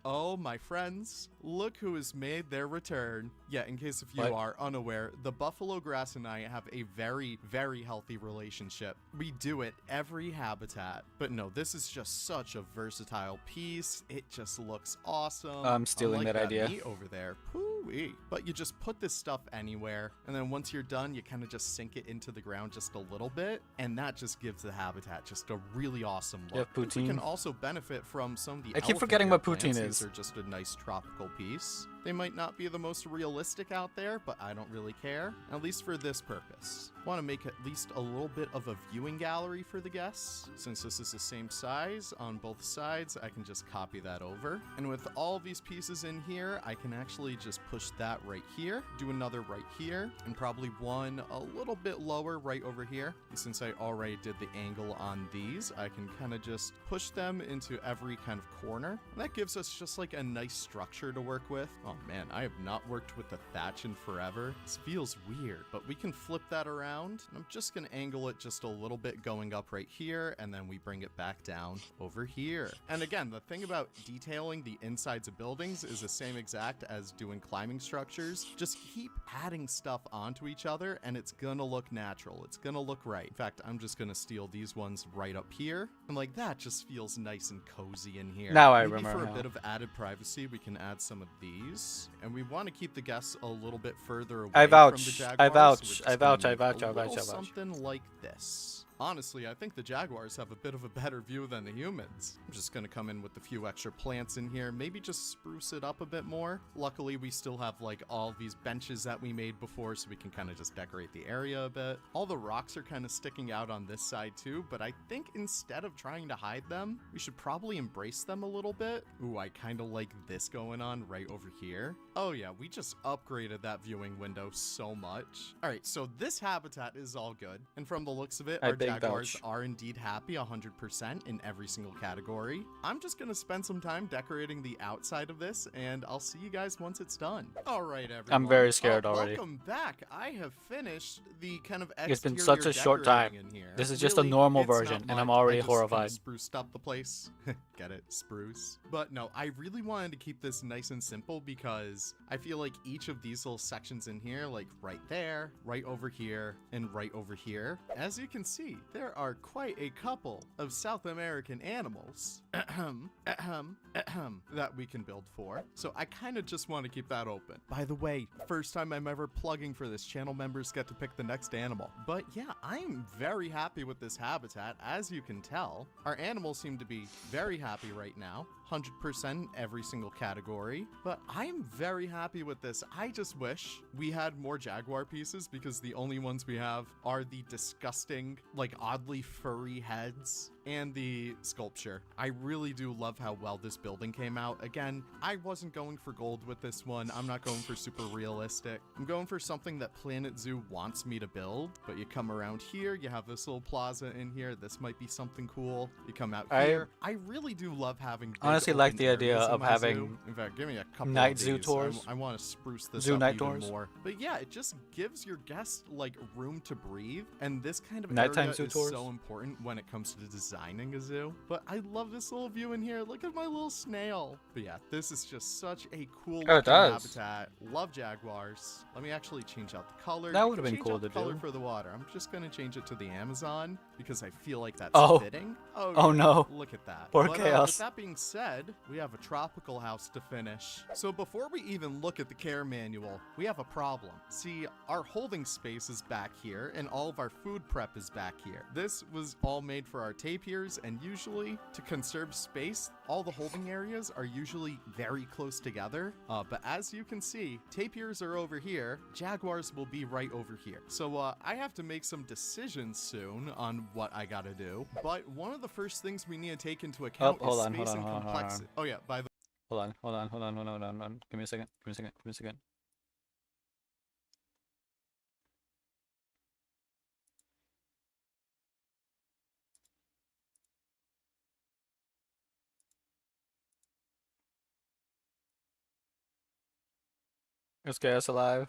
Oh, my friends, look who has made their return. Yeah, in case if you are unaware, the buffalo grass and I have a very, very healthy relationship. We do it every habitat. But no, this is just such a versatile piece. It just looks awesome.
I'm stealing
Unlike
that idea.
meat over there. Poo-wee. But you just put this stuff anywhere, and then once you're done, you kind of just sink it into the ground just a little bit, and that just gives the habitat just a really awesome look.
Yeah,
We can
poutine.
also benefit from some of the
I keep forgetting
elephant
what
ear
poutine
plants.
is.
These are just a nice tropical piece. They might not be the most realistic out there, but I don't really care, at least for this purpose. Want to make at least a little bit of a viewing gallery for the guests. Since this is the same size on both sides, I can just copy that over. And with all these pieces in here, I can actually just push that right here, do another right here, and probably one a little bit lower right over here. And since I already did the angle on these, I can kind of just push them into every kind of corner. And that gives us just like a nice structure to work with. Oh man, I have not worked with the thatch in forever. This feels weird, but we can flip that around. I'm just gonna angle it just a little bit going up right here, and then we bring it back down over here. And again, the thing about detailing the insides of buildings is the same exact as doing climbing structures. Just keep adding stuff onto each other, and it's gonna look natural. It's gonna look right. In fact, I'm just gonna steal these ones right up here, and like that just feels nice and cozy in here.
Now I
Maybe
remember
for a
how.
bit of added privacy, we can add some of these, and we want to keep the guests a little bit further away
I
from the
vouch.
Jaguars.
I
so
vouch.
we're just
I
gonna
vouch. I
make
vouch.
a
I vouch. I
little
vouch.
something like this. Honestly, I think the Jaguars have a bit of a better view than the humans. I'm just gonna come in with a few extra plants in here, maybe just spruce it up a bit more. Luckily, we still have like all these benches that we made before, so we can kind of just decorate the area a bit. All the rocks are kind of sticking out on this side too, but I think instead of trying to hide them, we should probably embrace them a little bit. Ooh, I kind of like this going on right over here. Oh yeah, we just upgraded that viewing window so much. All right, so this habitat is all good, and from the looks of it,
I
our
big
Jaguars
vouch.
are indeed happy 100% in every single category. I'm just gonna spend some time decorating the outside of this, and I'll see you guys once it's done. All right, everyone.
I'm very scared already.
Welcome back. I have finished the kind of
It's been
exterior
such a short time.
decorating in here.
This is just a
Really,
normal
it's not
version, and I'm
much.
already
I just kinda
horrified.
spruced up the place. Get it? Spruce. But no, I really wanted to keep this nice and simple because I feel like each of these little sections in here, like right there, right over here, and right over here, as you can see, there are quite a couple of South American animals that we can build for. So I kind of just want to keep that open. By the way, first time I'm ever plugging for this, channel members get to pick the next animal. But yeah, I'm very happy with this habitat. As you can tell, our animals seem to be very happy right now. 100% every single category, but I'm very happy with this. I just wish we had more Jaguar pieces because the only ones we have are the disgusting, like oddly furry heads and the sculpture. I really do love how well this building came out. Again, I wasn't going for gold with this one. I'm not going for super realistic. I'm going for something that Planet Zoo wants me to build, but you come around here, you have this little plaza in here. This might be something cool. You come out here. I really do love having big
Honestly like
open
the idea
areas in
of
my
having
zoo. In fact, give me a couple
night
of
zoo
these.
tours.
I want to spruce this
Zoo
up
night
even
tours.
more. But yeah, it just gives your guests like room to breathe, and this kind of
Nighttime
area
zoo
is
tours.
so important when it comes to designing a zoo. But I love this little view in here. Look at my little snail. But yeah, this is just such a cool
Oh, it
looking
does.
habitat. Love Jaguars. Let me actually change out the color.
That
You
would've
can
been
change
cool
out the
to
color
do.
for the water. I'm just gonna change it to the Amazon because I feel like that's
Oh.
fitting.
Oh,
yeah,
no.
Look at that.
Poor
But,
Chaos.
with that being said, we have a tropical house to finish. So before we even look at the care manual, we have a problem. See, our holding space is back here, and all of our food prep is back here. This was all made for our tapirs, and usually, to conserve space, all the holding areas are usually very close together. But as you can see, tapirs are over here, Jaguars will be right over here. So I have to make some decisions soon on what I gotta do. But one of the first things we need to take into account
hold
is
on, hold
space
on,
and
hold on, hold on.
complexity. Oh yeah, by the
Hold on. Give me a second. Is Chaos alive?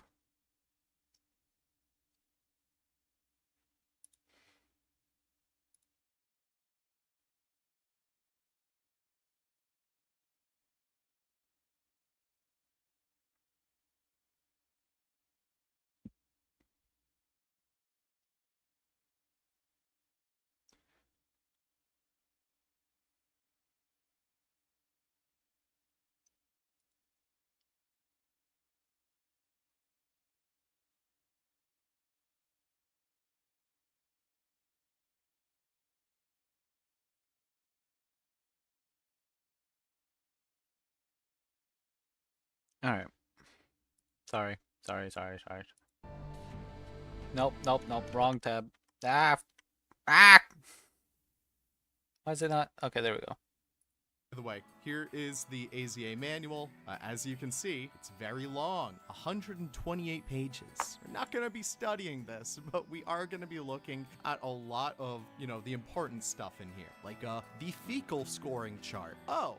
Alright. Sorry. Nope. Wrong tab. Ah! Why is it not? Okay, there we go.
By the way, here is the AZA manual. As you can see, it's very long, 128 pages. We're not going to be studying this, but we are going to be looking at a lot of, the important stuff in here, like the fecal scoring chart. Oh,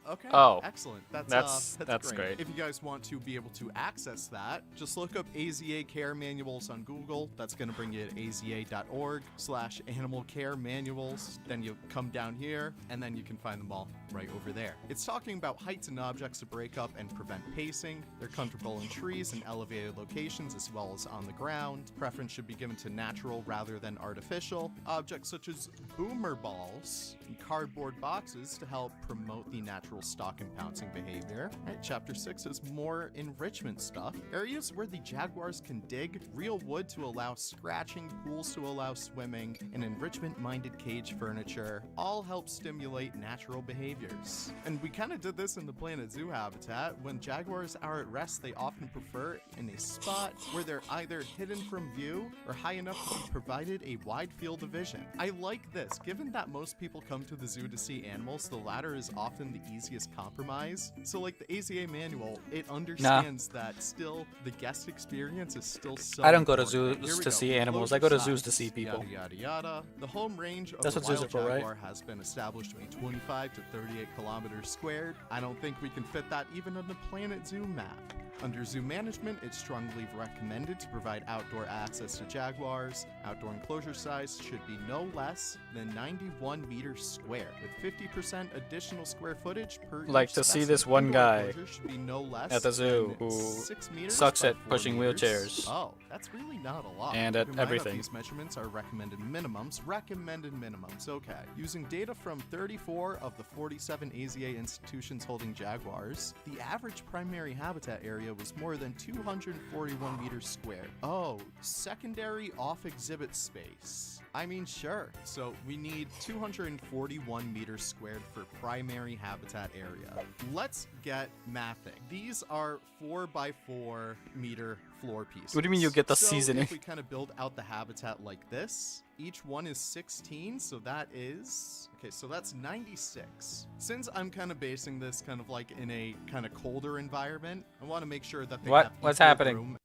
Okay.
Oh,
Excellent.
that's
That's
great.
If you guys want to be able to access that, just look up AZA Care Manuals on Google. That's going to bring you to aza.org/animal care manuals. Then you come down here, and then you can find them all right over there. It's talking about heights and objects to break up and prevent pacing. They're comfortable in trees and elevated locations as well as on the ground. Preference should be given to natural rather than artificial. Objects such as boomer balls and cardboard boxes to help promote the natural stock and pouncing behavior. Right, chapter 6 is more enrichment stuff. Areas where the jaguars can dig, real wood to allow scratching, pools to allow swimming, and enrichment-minded cage furniture all help stimulate natural behaviors. And we kind of did this in the Planet Zoo habitat. When jaguars are at rest, they often prefer in a spot where they're either hidden from view or high enough to be provided a wide field of vision. I like this. Given that most people come to the zoo to see animals, the latter is often the easiest compromise. So like the AZA manual, it understands that still the guest experience is still so
I don't go to
important.
zoos
Here we
to
go.
see animals. I
Enclosure
go to zoos to
size,
see people.
Yada, yada, yada. The home range of
That's
the
what zoos
wild
are for, right?
jaguar has been established to be 25 to 38 kilometers squared. I don't think we can fit that even on the Planet Zoo map. Under zoo management, it's strongly recommended to provide outdoor access to jaguars. Outdoor enclosure size should be no less than 91 meters square, with 50% additional square footage per
Like
each
to see
specimen.
this one
Indoor
guy
enclosure should be no less
at the zoo
than
who
6 meters
sucks
by
at
4
pushing
meters.
wheelchairs.
Oh, that's really not a lot.
And at
Keep in mind that
everything.
These measurements are recommended minimums. Recommended minimums, okay. Using data from 34 of the 47 AZA institutions holding jaguars, the average primary habitat area was more than 241 meters squared. Oh, secondary off-exhibit space. I mean, sure. So we need 241 meters squared for primary habitat area. Let's get mathing. These are 4 by 4 meter floor pieces.
What do you mean you get the
So
seasoning?
if we kind of build out the habitat like this, each one is 16, so that is... Okay, so that's 96. Since I'm kind of basing this kind of like in a kind of colder environment, I want to make sure that they have
What's
equal
happening?
room.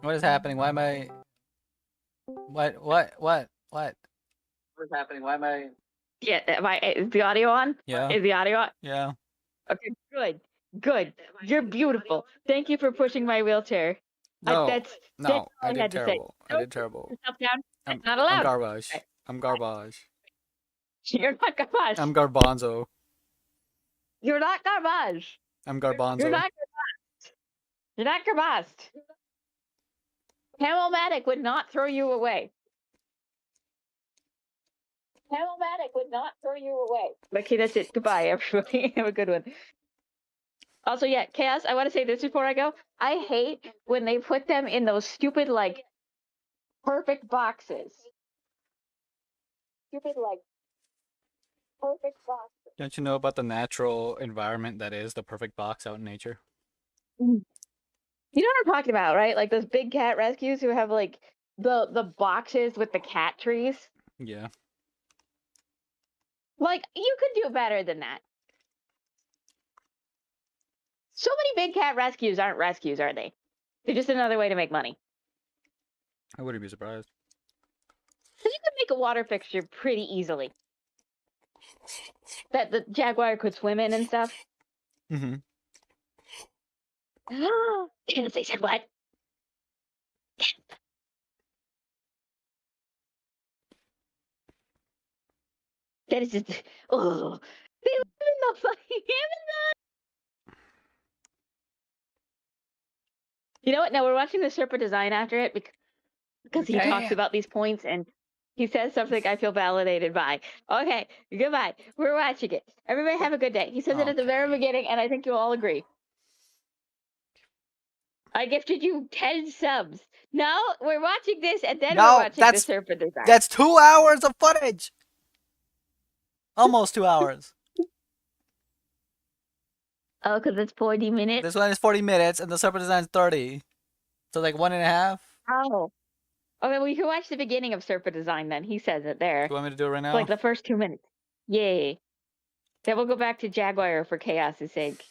What is happening? Why am I... What? What's happening? Why am I...
Yeah, is the audio on?
Yeah.
Is the audio on?
Yeah.
Okay, good. You're beautiful. Thank you for pushing my wheelchair.
No,
That's
no,
all
I
had
did
to say.
terrible. I
Nope,
did terrible.
put yourself down.
I'm,
It's not allowed.
I'm garbage.
Okay.
I'm garbage.
You're not garbage.
I'm garbanzo.
You're not garbage.
I'm garbanzo.
You're not garbage. You're not garbage. Camel-matic would not throw you away. Camel-matic would not throw you away. Okay, that's it. Goodbye, everybody. Have a good one. Also, yeah, Chaos, I want to say this before I go. I hate when they put them in those stupid, like, perfect boxes. Stupid, like, perfect boxes.
Don't you know about the natural environment that is the perfect box out in nature?
You know what I'm talking about, right? Like those big cat rescues who have, like, the boxes with the cat trees.
Yeah.
Like, you could do better than that. So many big cat rescues aren't rescues, are they? They're just another way to make money.
I wouldn't be surprised.
Because you could make a water fixture pretty easily. That the jaguar could swim in and stuff.
Mm-hmm.
Didn't they said what? That is just... Oh. They live in the fucking Amazon! You know what? Now we're watching the Serpa design after it because he talks about these points and he says something I feel validated by. Okay, goodbye. We're watching it. Everybody have a good day. He says it at the very beginning, and I think you'll all agree. I gifted you 10 subs. No, we're watching this, and then we're watching the Serpa design.
That's 2 hours of footage! Almost 2 hours.
Oh, because it's 40 minutes?
This one is 40 minutes, and the Serpa design's 30. So like 1.5?
Oh. Okay, well, you can watch the beginning of Serpa design then. He says it there.
Do you want me to do it right now?
Like the first 2 minutes. Yay. Then we'll go back to Jaguar for chaos' sake.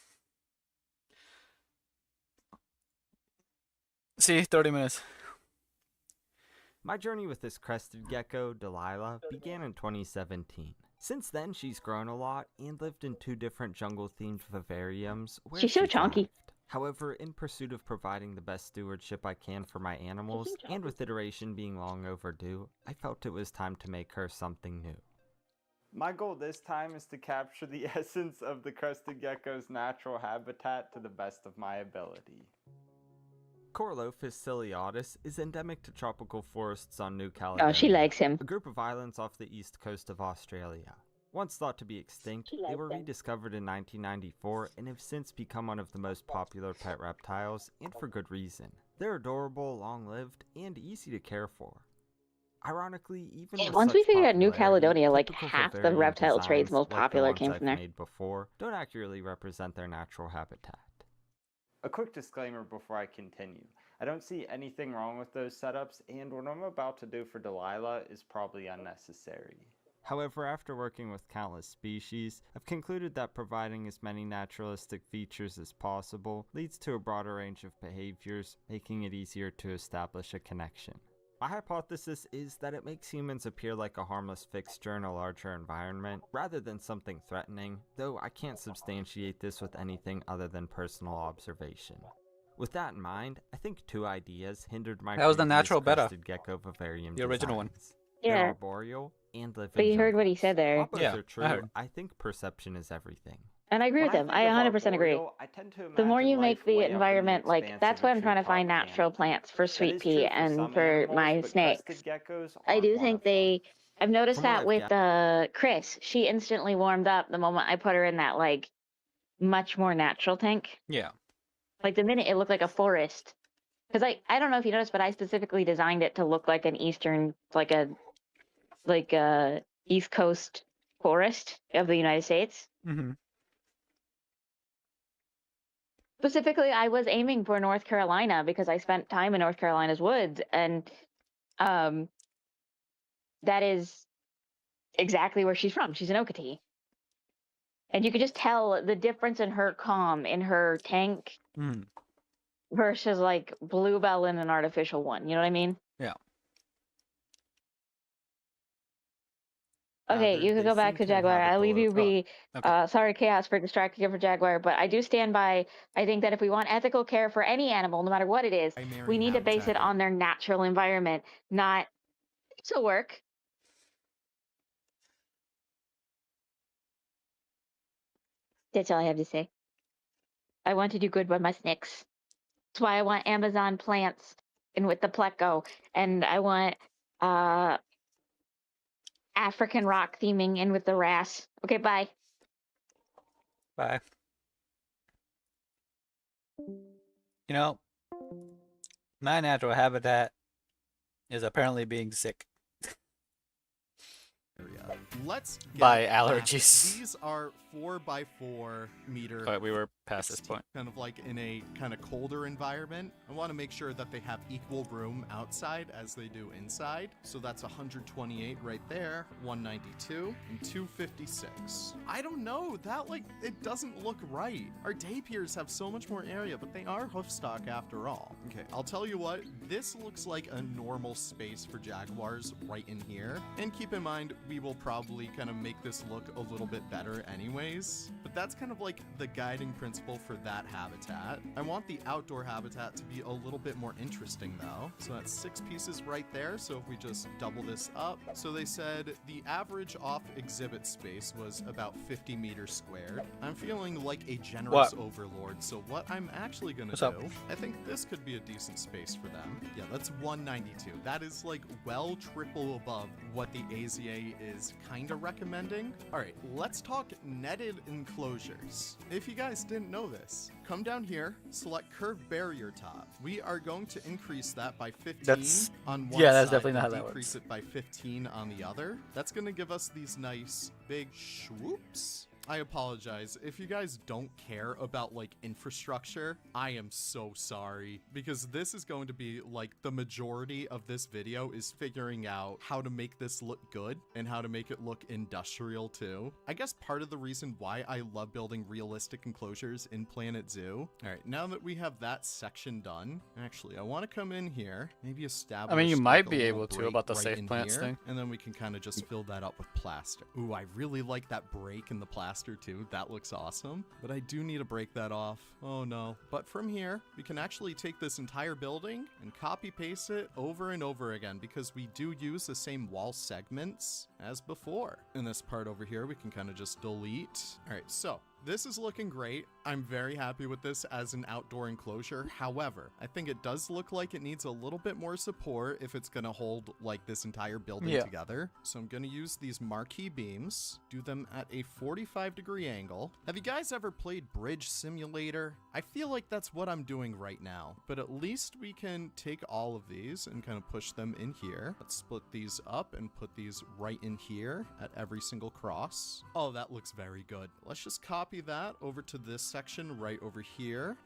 See, 30 minutes.
My journey with this crested gecko, Delilah, began in 2017. Since then, she's grown a lot and lived in 2 different jungle-themed vivariums where
She's so
she
chunky.
thrived. However, in pursuit of providing the best stewardship I can for my animals, and with iteration being long overdue, I felt it was time to make her something new. My goal this time is to capture the essence of the crested gecko's natural habitat to the best of my ability. Corlophus ciliatus is endemic to tropical forests on New Caledonia.
Oh, she likes him.
A group of islands off the east coast of Australia. Once thought to be extinct, they were rediscovered in 1994 and have since become one of the most popular pet reptiles, and for good reason. They're adorable, long-lived, and easy to care for. Ironically, even with
Once
such
we figured out New
popularity,
Caledonia, like
typical
half the
vivarium
reptile trades
designs,
most
like the
popular
ones
came
I've
from there.
made before, don't accurately represent their natural habitat. A quick disclaimer before I continue. I don't see anything wrong with those setups, and what I'm about to do for Delilah is probably unnecessary. However, after working with countless species, I've concluded that providing as many naturalistic features as possible leads to a broader range of behaviors, making it easier to establish a connection. My hypothesis is that it makes humans appear like a harmless fixture in a larger environment, rather than something threatening, though I can't substantiate this with anything other than personal observation. With that in mind, I think 2 ideas hindered my
That was the
previous
natural beta.
crested gecko vivarium
The original one.
designs. They're
Yeah.
arboreal and live
But
in
you heard what he
jungles.
said there.
While both
Yeah,
are true,
I heard.
I think perception is everything.
And I agree
When
with him.
think
I
of
100% agree.
arboreal, I tend to
The more
imagine
you make
life
the
way up in
environment, like,
expanse
that's
of
why
a
I'm trying to find
treetop
natural
canopy.
plants for
That
sweet
is
pea
true for
and
some
for
animals,
my
but
snakes.
crested geckos
I
aren't
do
one
think
of them.
I've noticed
From what
that
I've
with Chris. She instantly warmed up the moment I put her in that, like, much more natural tank.
Yeah.
Like, the minute it looked like a forest. Because I don't know if you noticed, but I specifically designed it to look like an eastern, like a East Coast forest of the United States.
Mm-hmm.
Specifically, I was aiming for North Carolina because I spent time in North Carolina's woods, and that is exactly where she's from. She's an Okatee. And you could just tell the difference in her calm in her tank
Mm.
versus like Bluebell in an artificial one. You know what I mean?
Yeah.
Okay,
Rather,
you could
they
go back
seem
to Jaguar.
inhabit
I'll
the
leave you
low-
be.
Okay.
Sorry, Chaos, for distracting you for Jaguar, but I do stand by. I think that if we want ethical care for any animal, no matter what it is,
Primary
we need to base it
habitat.
on their natural environment, not to work. That's all I have to say. I want to do good by my snakes. That's why I want Amazon plants and with the pleco, and I want African rock theming in with the wrasse. Okay, bye.
Bye. You know, my natural habitat is apparently being sick.
Let's get
By
back.
allergies.
These are 4x4 meter.
But we were past this point.
Kind of like in a kind of colder environment. I want to make sure that they have equal room outside as they do inside. So that's 128 right there, 192, and 256. I don't know, that like, it doesn't look right. Our Dapiers have so much more area, but they are hoofstock after all. Okay, I'll tell you what, this looks like a normal space for Jaguars right in here. And keep in mind, we will probably kind of make this look a little bit better anyways. But that's kind of like the guiding principle for that habitat. I want the outdoor habitat to be a little bit more interesting though. So that's 6 pieces right there. So if we just double this up. So they said the average off exhibit space was about 50 meters squared. I'm feeling like a generous overlord. So what I'm actually gonna do, I think this could be a decent space for them. Yeah, that's 192. That is like well triple above what the AZA is kind of recommending. All right, let's talk netted enclosures. If you guys didn't know this, come down here, select curved barrier top. We are going to increase that by 15 on one
that's
side
definitely not how
and
that
decrease it by 15 on the other. That's going to give us these nice big swoops. I apologize. If you guys don't care about like infrastructure, I am so sorry, because this is going to be like the majority of this video is figuring out how to make this look good and how to make it look industrial too. I guess part of the reason why I love building realistic enclosures in Planet Zoo. All right, now that we have that section done, actually, I want to come in here, maybe establish.
I mean, you
like,
might
a
be
little
able to
break
about the
right
safe
in
plants
here,
thing.
and then we can kind of just fill that up with plaster. Ooh, I really like that break in the plaster too. That looks awesome, but I do need to break that off. Oh no. But from here, we can actually take this entire building and copy paste it over and over again, because we do use the same wall segments as before. In this part over here, we can kind of just delete. All right, so this is looking great. I'm very happy with this as an outdoor enclosure. However, I think it does look like it needs a little bit more support if it's gonna hold like this entire building together. So I'm gonna use these marquee beams, do them at a 45-degree angle. Have you guys ever played Bridge Simulator? I feel like that's what I'm doing right now, but at least we can take all of these and kind of push them in here. Let's split these up and put these right in here at every single cross. Oh, that looks very good. Let's just copy that over to this section right over here.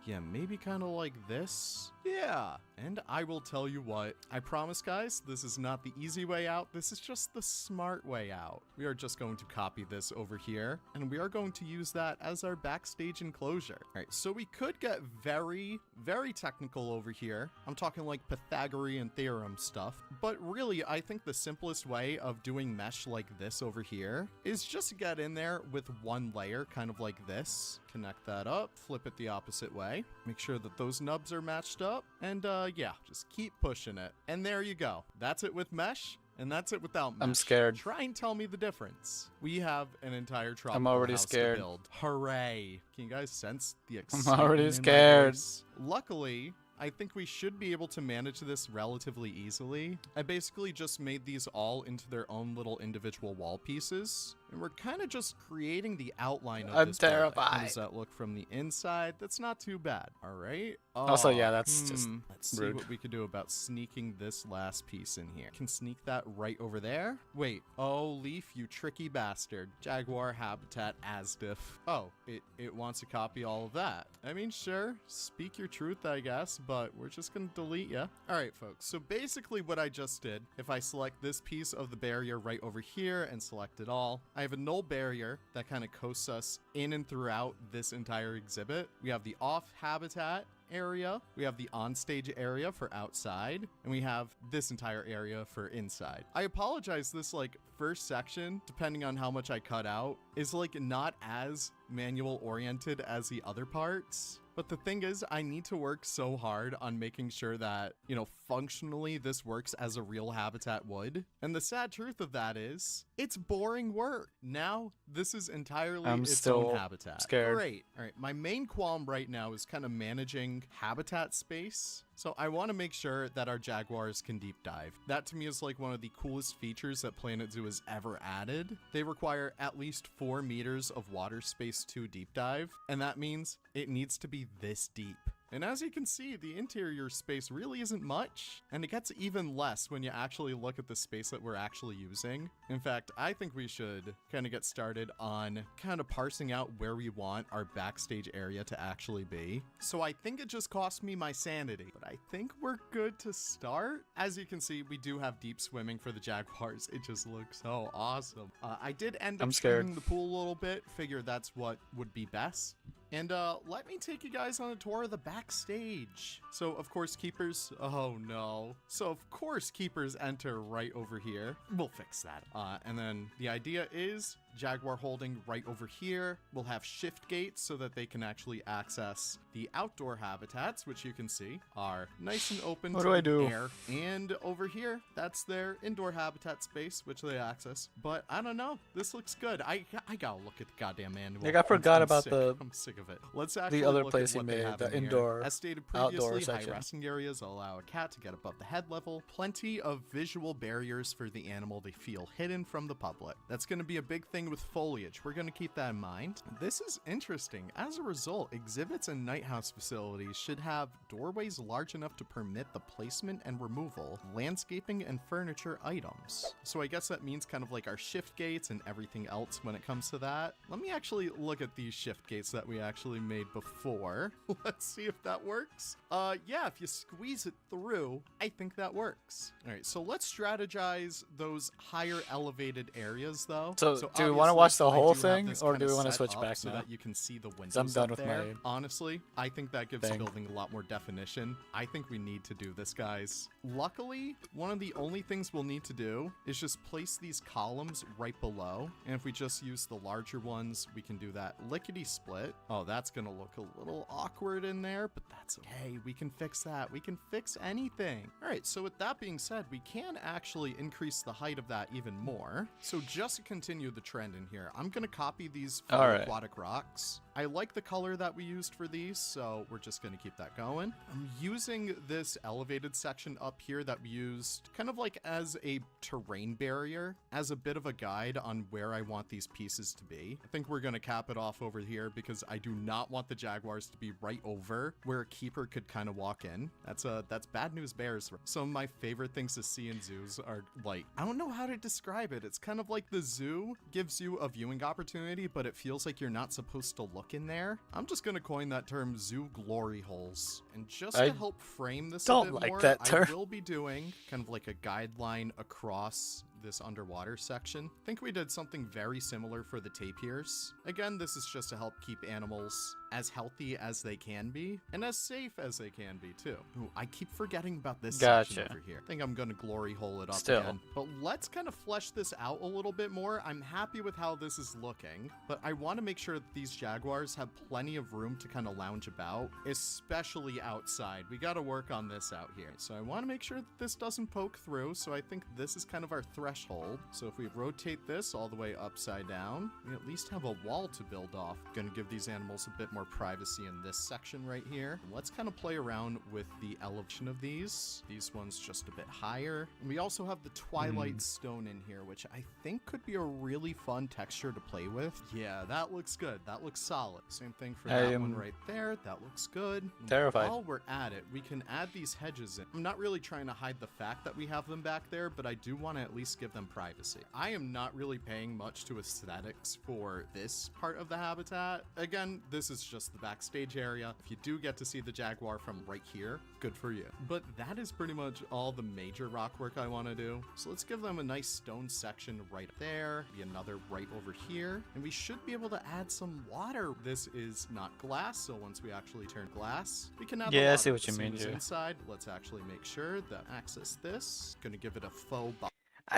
Yeah, maybe kind of like this. Yeah, and I will tell you what, I promise guys, this is not the easy way out. This is just the smart way out. We are just going to copy this over here, and we are going to use that as our backstage enclosure. All right, so we could get very, very technical over here. I'm talking like Pythagorean theorem stuff, but really, I think the simplest way of doing mesh like this over here is just get in there with one layer, kind of like this. Connect that up, flip it the opposite way, make sure that those nubs are matched up, and yeah, just keep pushing it. And there you go. That's it with mesh. And that's it without mesh.
I'm scared.
Try and tell me the difference. We have an entire tropical
I'm already
house
scared.
to build. Hooray. Can you guys sense the excitement?
I'm already
in my
scared.
voice? Luckily, I think we should be able to manage this relatively easily. I basically just made these all into their own little individual wall pieces. And we're kind of just creating the outline of
I'm
this building.
terrified.
How does that look from the inside? That's not too bad. All right.
Also, yeah, that's just
Let's see
rude.
what we could do about sneaking this last piece in here. Can sneak that right over there. Wait. Oh, Leaf, you tricky bastard. Jaguar habitat Asdiff. Oh, it wants to copy all of that. I mean, sure. Speak your truth, I guess, but we're just gonna delete ya. All right, folks. So basically what I just did, if I select this piece of the barrier right over here and select it all, I have a null barrier that kind of coasts us in and throughout this entire exhibit. We have the off habitat area, we have the onstage area for outside, and we have this entire area for inside. I apologize, this like first section, depending on how much I cut out, is like not as manual oriented as the other parts. But the thing is, I need to work so hard on making sure that, you know, functionally this works as a real habitat would. And the sad truth of that is, it's boring work. Now, this is entirely its own habitat.
Scared.
Great. All right, my main qualm right now is kind of managing habitat space. So I want to make sure that our jaguars can deep dive. That to me is like one of the coolest features that Planet Zoo has ever added. They require at least 4 meters of water space to deep dive, and that means it needs to be this deep. And as you can see, the interior space really isn't much, and it gets even less when you actually look at the space that we're actually using. In fact, I think we should kind of get started on kind of parsing out where we want our backstage area to actually be. So I think it just cost me my sanity, but I think we're good to start. As you can see, we do have deep swimming for the jaguars. It just looks so awesome. I did end up swimming the pool a little bit, figure that's what would be best. And let me take you guys on a tour of the backstage. So of course keepers, oh no. So of course keepers enter right over here. We'll fix that. And then the idea is jaguar holding right over here. We'll have shift gates so that they can actually access the outdoor habitats, which you can see are nice and open
What
to
do I
the
do?
air. And over here, that's their indoor habitat space, which they access. But I don't know. This looks good. I gotta look at the goddamn manual.
Like, I forgot
I'm
about
sick.
the-
I'm sick of it. Let's actually
other
look
place
at
he
what they
made,
have
the
in here.
indoor,
As stated
outdoor
previously, high
section.
resting areas allow a cat to get above the head level. Plenty of visual barriers for the animal to feel hidden from the public. That's going to be a big thing in with foliage. We're going to keep that in mind. This is interesting. As a result, exhibits and night house facilities should have doorways large enough to permit the placement and removal of landscaping and furniture items. So I guess that means kind of like our shift gates and everything else when it comes to that. Let me actually look at these shift gates that we actually made before. Let's see if that works. Yeah, if you squeeze it through, I think that works. All right, so let's strategize those higher elevated areas though.
So do we want to watch the whole thing, or do we want to switch back
so
now?
that you can see the windows
I'm done
up
with
there?
my
Honestly, I think that gives the
thing.
building a lot more definition. I think we need to do this, guys. Luckily, one of the only things we'll need to do is just place these columns right below. And if we just use the larger ones, we can do that lickety split. Oh, that's gonna look a little awkward in there, but that's okay. We can fix that. We can fix anything. All right, so with that being said, we can actually increase the height of that even more. So just to continue the trend in here, I'm gonna copy these
All right.
aquatic rocks. I like the color that we used for these, so we're just gonna keep that going. I'm using this elevated section up here that we used kind of like as a terrain barrier, as a bit of a guide on where I want these pieces to be. I think we're gonna cap it off over here because I do not want the jaguars to be right over where a keeper could kind of walk in. That's bad news bears. Some of my favorite things to see in zoos are like, I don't know how to describe it. It's kind of like the zoo gives you a viewing opportunity, but it feels like you're not supposed to look in there. I'm just gonna coin that term zoo glory holes. And just to help frame this a bit
like
more,
that term.
I will be doing kind of like a guideline across this underwater section. I think we did something very similar for the tapirs. Again, this is just to help keep animals as healthy as they can be and as safe as they can be too. Ooh, I keep forgetting about this section
Gotcha.
over here. I think I'm gonna glory hole it up
Still.
again. But let's kind of flesh this out a little bit more. I'm happy with how this is looking, but I want to make sure that these jaguars have plenty of room to kind of lounge about, especially outside. We got to work on this out here. So I want to make sure that this doesn't poke through. So I think this is kind of our threshold. So if we rotate this all the way upside down, we at least have a wall to build off. Gonna give these animals a bit more privacy in this section right here. Let's kind of play around with the elevation of these. These ones just a bit higher. And we also have the twilight stone in here, which I think could be a really fun texture to play with. Yeah, that looks good. That looks solid. Same thing for that one right there. That looks good.
Terrified.
While we're at it, we can add these hedges in. I'm not really trying to hide the fact that we have them back there, but I do want to at least give them privacy. I am not really paying much to aesthetics for this part of the habitat. Again, this is just the backstage area. If you do get to see the jaguar from right here, good for you. But that is pretty much all the major rock work I want to do. So let's give them a nice stone section right there, be another right over here, and we should be able to add some water. This is not glass, so once we actually turn glass, we can add
Yeah, I
water.
see what you
Same
mean,
as
Drew.
inside, let's actually make sure that access this. Gonna give it a faux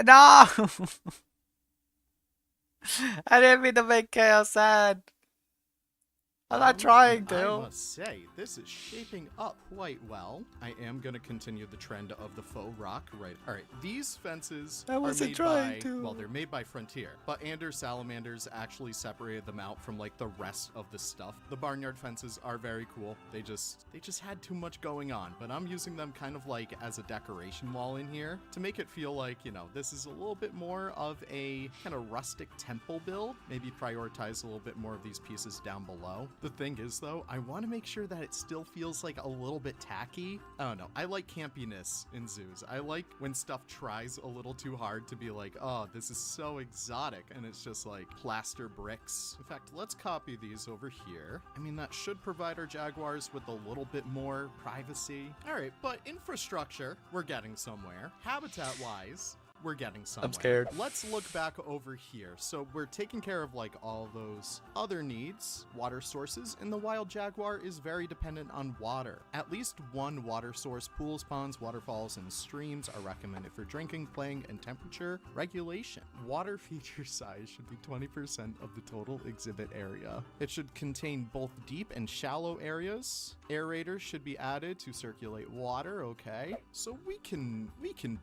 No! I didn't mean to make Chaos sad. I'm not trying to.
I must say, this is shaping up quite well. I am going to continue the trend of the faux rock right. All right, these fences
I wasn't
are made
trying
by,
to.
well, they're made by Frontier, but Anders Salamanders actually separated them out from like the rest of the stuff. The barnyard fences are very cool. They just had too much going on, but I'm using them kind of like as a decoration wall in here to make it feel like, you know, this is a little bit more of a kind of rustic temple build. Maybe prioritize a little bit more of these pieces down below. The thing is, though, I want to make sure that it still feels like a little bit tacky. I don't know. I like campiness in zoos. I like when stuff tries a little too hard to be like, oh, this is so exotic, and it's just like plaster bricks. In fact, let's copy these over here. I mean, that should provide our jaguars with a little bit more privacy. All right, but infrastructure, we're getting somewhere. Habitat-wise, we're getting somewhere.
I'm scared.
Let's look back over here. So we're taking care of like all those other needs, water sources, and the wild jaguar is very dependent on water. At least one water source, pools, ponds, waterfalls, and streams are recommended for drinking, playing, and temperature regulation. Water feature size should be 20% of the total exhibit area. It should contain both deep and shallow areas. Aerators should be added to circulate water, okay? So we can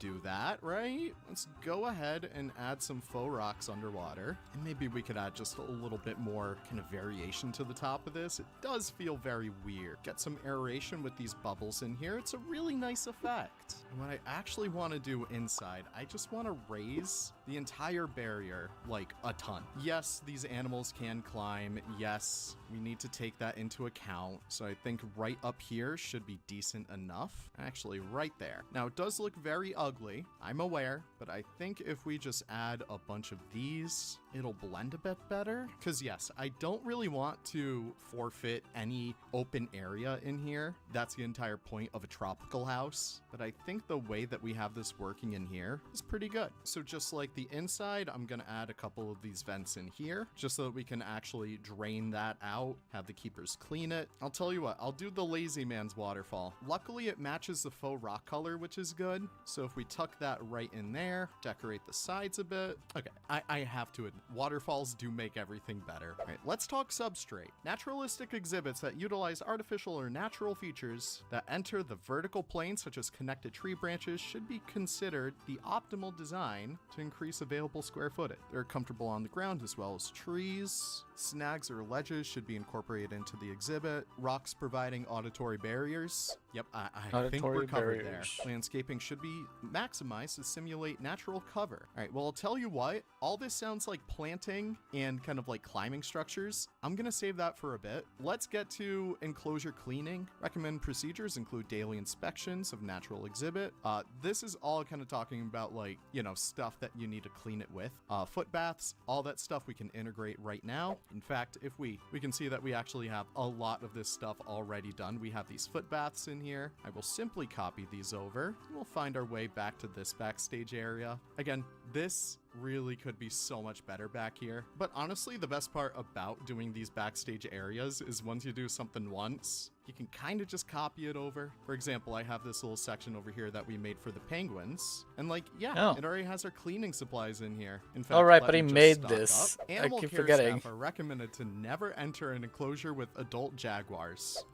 do that, right? Let's go ahead and add some faux rocks underwater. And maybe we could add just a little bit more kind of variation to the top of this. It does feel very weird. Get some aeration with these bubbles in here. It's a really nice effect. And what I actually want to do inside, I just want to raise the entire barrier like a ton. Yes, these animals can climb. Yes, we need to take that into account. So I think right up here should be decent enough. Actually, right there. Now, it does look very ugly, I'm aware, but I think if we just add a bunch of these, it'll blend a bit better. Because yes, I don't really want to forfeit any open area in here. That's the entire point of a tropical house. But I think the way that we have this working in here is pretty good. So just like the inside, I'm gonna add a couple of these vents in here, just so that we can actually drain that out, have the keepers clean it. I'll tell you what, I'll do the lazy man's waterfall. Luckily, it matches the faux rock color, which is good. So if we tuck that right in there, decorate the sides a bit. Okay, I have to admit, waterfalls do make everything better. All right, let's talk substrate. Naturalistic exhibits that utilize artificial or natural features that enter the vertical plane, such as connected tree branches, should be considered the optimal design to increase available square footage. They're comfortable on the ground as well as trees. Snags or ledges should be incorporated into the exhibit. Rocks providing auditory barriers. Yep, I think we're covered there. Landscaping should be maximized to simulate natural cover. All right, well, I'll tell you what, all this sounds like planting and kind of like climbing structures. I'm gonna save that for a bit. Let's get to enclosure cleaning. Recommend procedures include daily inspections of natural exhibit. This is all kind of talking about like, you know, stuff that you need to clean it with. Foot baths, all that stuff we can integrate right now. In fact, if we can see that we actually have a lot of this stuff already done. We have these foot baths in here. I will simply copy these over. We'll find our way back to this backstage area. Again, this really could be so much better back here. But honestly, the best part about doing these backstage areas is once you do something once, you can kind of just copy it over. For example, I have this little section over here that we made for the penguins. And like, yeah, it already has our cleaning supplies in here. In fact,
all right, but he made this.
Animal
I keep
care
forgetting.
staff are recommended to never enter an enclosure with adult jaguars.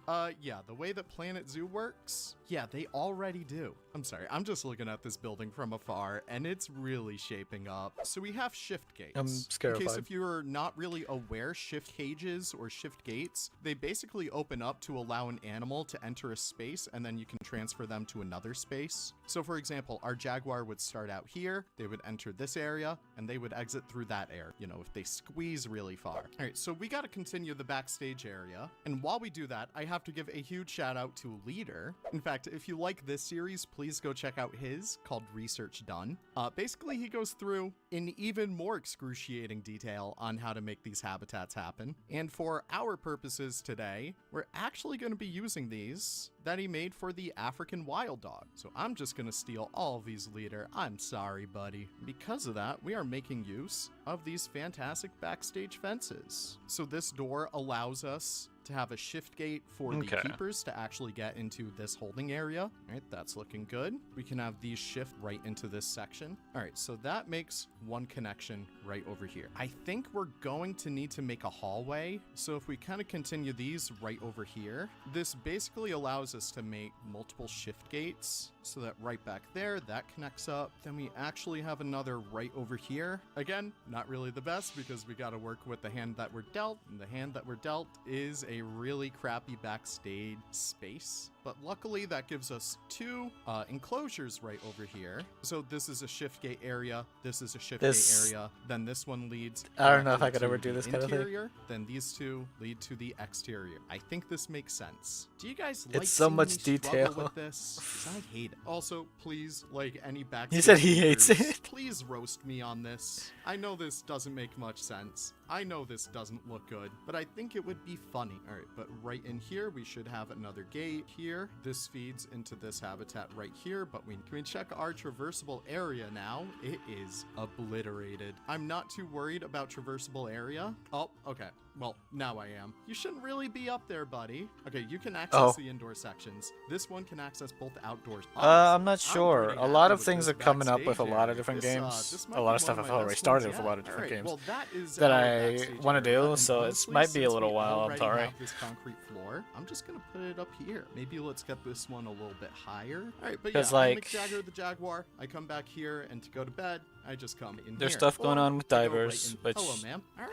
Yeah, the way that Planet Zoo works, yeah, they already do. I'm sorry, I'm just looking at this building from afar, and it's really shaping up. So we have shift gates.
I'm scared.
In case if you're not really aware, shift cages or shift gates, they basically open up to allow an animal to enter a space, and then you can transfer them to another space. So for example, our jaguar would start out here, they would enter this area, and they would exit through that area, you know, if they squeeze really far. All right, so we got to continue the backstage area. And while we do that, I have to give a huge shout out to Leader. In fact, if you like this series, please go check out his called Research Done. Basically, he goes through in even more excruciating detail on how to make these habitats happen. And for our purposes today, we're actually going to be using these that he made for the African wild dog. So I'm just going to steal all of these, Leader. I'm sorry, buddy. Because of that, we are making use of these fantastic backstage fences. So this door allows us to have a shift gate for the keepers to actually get into this holding area. All right, that's looking good. We can have these shift right into this section. All right, so that makes one connection right over here. I think we're going to need to make a hallway. So if we kind of continue these right over here, this basically allows us to make multiple shift gates. So that right back there, that connects up. Then we actually have another right over here. Again, not really the best because we got to work with the hand that we're dealt. And the hand that we're dealt is a really crappy backstage space. But luckily that gives us two enclosures right over here. So this is a shift gate area. This is a shift gate area. Then this one leads.
I don't know if I could ever do this kind of thing.
Then these two lead to the exterior. I think this makes sense. Do you guys like
it's so much detail
with this? 'Cause I hate it. Also, please, like any back.
He said he hates it.
Please roast me on this. I know this doesn't make much sense. I know this doesn't look good, but I think it would be funny. All right, but right in here, we should have another gate here. This feeds into this habitat right here, but can we check our traversable area now? It is obliterated. I'm not too worried about traversable area. Oh, okay. Well, now I am. You shouldn't really be up there, buddy. Okay, you can access the indoor sections. This one can access both outdoors.
I'm not sure. A lot of things are coming up with a lot of different games. A lot of stuff I've already started with a lot of different games that I want to do, so it might be a little while. I'm sorry.
This concrete floor. I'm just gonna put it up here. Maybe let's get this one a little bit higher. All right, but yeah,
like
Jagger the Jaguar. I come back here, and to go to bed, I just come in.
There's stuff going on with divers, which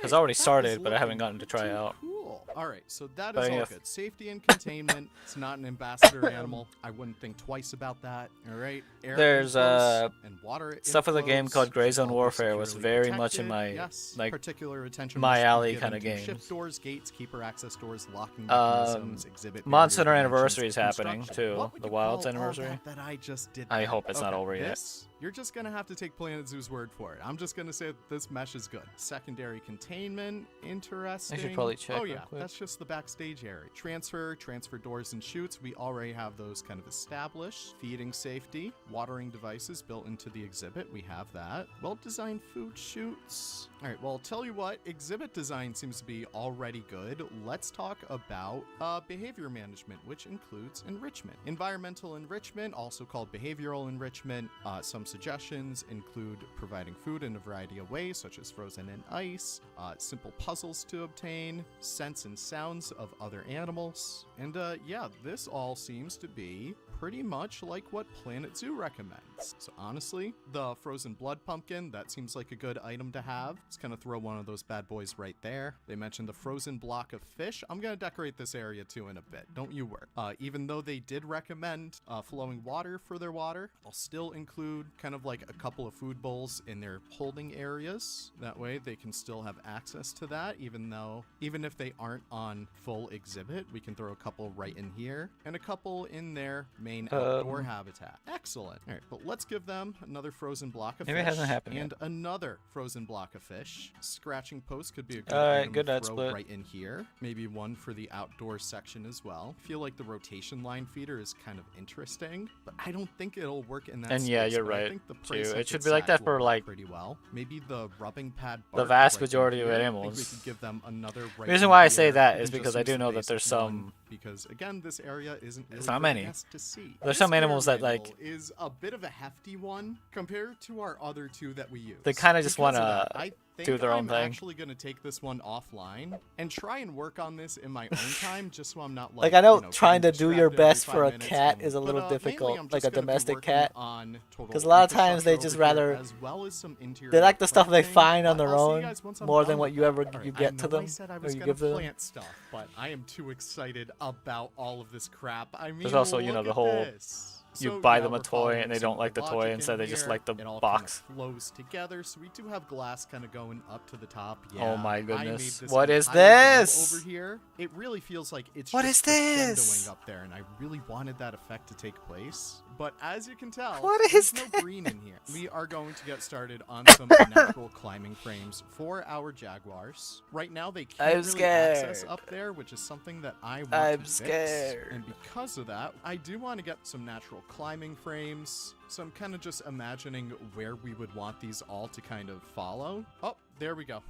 has already started, but I haven't gotten to try out.
Cool. All right, so that
But
is all
if-
good. Safety and containment. It's not an ambassador animal. I wouldn't think twice about that. All right. Air
There's,
inflows and water
stuff with a game
inflows
called Gray
should
Zone
all be
Warfare was
securely
very much in
protected.
my,
yes,
like,
particular attention
my
must be
alley
given
kinda
to
games.
Shift doors, gates, keeper access doors, locking mechanisms, exhibit
Monster
barrier
Anniversary is
dimensions,
happening
construction.
too.
What would
The
you
Wilds
call all
anniversary.
that I just did.
I
there?
hope it's not
Okay,
over yet.
this, you're just gonna have to take Planet Zoo's word for it. I'm just gonna say that this mesh is good. Secondary containment, interesting.
probably check
Oh
real
yeah,
quick.
that's just the backstage area. Transfer doors and chutes. We already have those kind of established. Feeding safety, watering devices built into the exhibit. We have that. Well-designed food chutes. All right. Well, I'll tell you what. Exhibit design seems to be already good. Let's talk about behavior management, which includes enrichment. Environmental enrichment, also called behavioral enrichment. Some suggestions include providing food in a variety of ways, such as frozen and ice, simple puzzles to obtain, scents and sounds of other animals. And yeah, this all seems to be pretty much like what Planet Zoo recommends. So honestly, the frozen blood pumpkin, that seems like a good item to have. Let's kind of throw one of those bad boys right there. They mentioned the frozen block of fish. I'm gonna decorate this area too in a bit, don't you worry. Even though they did recommend flowing water for their water, I'll still include kind of like a couple of food bowls in their holding areas. That way they can still have access to that, even if they aren't on full exhibit, we can throw a couple right in here and a couple in their main outdoor habitat. Excellent. All right, but let's give them another frozen block of
Maybe it
fish
hasn't happened
and
yet.
another frozen block of fish. Scratching post could be a good
All right,
item
good
to
night,
throw
Split.
right in here. Maybe one for the outdoor section as well. I feel like the rotation line feeder is kind of interesting, but I don't think it'll work in that
And
space.
yeah, you're
but I
right,
think the
too.
price
It
of
should
its
be like that
sack
for,
will work
like,
pretty well. Maybe the rubbing pad
the
bark
vast
right in
majority of
here. I think
animals.
we could give them another right
The reason
in
why I say
here
that
and
is
just
because I
use
do
the
know that there's
basic one,
some.
because again, this area isn't really
not
very
many.
nice to see.
There's
This
some animals
bear
that, like-
mammal is a bit of a hefty one compared to our other two that we use.
They kinda just
Because of
wanna
that, I think
do their own
I'm
thing.
actually gonna take this one offline and try and work on this in my own time, just so I'm not
Like, I know trying
getting
to do your
distracted every
best
5
for a
minutes
cat
and-
is a
but,
little
mainly
difficult,
I'm
like
just
a
gonna be
domestic
working
cat.
on total
'Cause a lot of times they
infrastructure
just
over here,
rather-
as well as some interior
They like the stuff they
planting,
find on
but
their
I'll see you
own
guys once I'm
more
done
than what
with
you
that.
ever
All right,
you
I
get to
know I
them
said I
or
was
you
gonna
give to them.
plant stuff, but I am too excited about all of this crap. I mean,
There's also, you know,
look
the
at
whole
this.
you
So,
buy
yeah,
them a
we're
toy and
following
they
some
don't
of
like the toy,
logic
instead
in
they just
here.
like the
It all
box.
kind of flows together, so we do have glass kind of going up to the top.
Oh
Yeah,
my
I made
goodness.
this
What is
entire dome
this?
over here? It really feels like it's
What
just
is this?
crescendoing up there, and I really wanted that effect to take place. But as you can tell,
What
there's
is
no green in here. We are going to get started on some natural climbing frames for our jaguars. Right now, they can't
I'm
really access
scared.
up there, which is something that I want
I'm
to fix.
scared.
And because of that, I do want to get some natural climbing frames. So I'm kind of just imagining where we would want these all to kind of follow. Oh, there we go.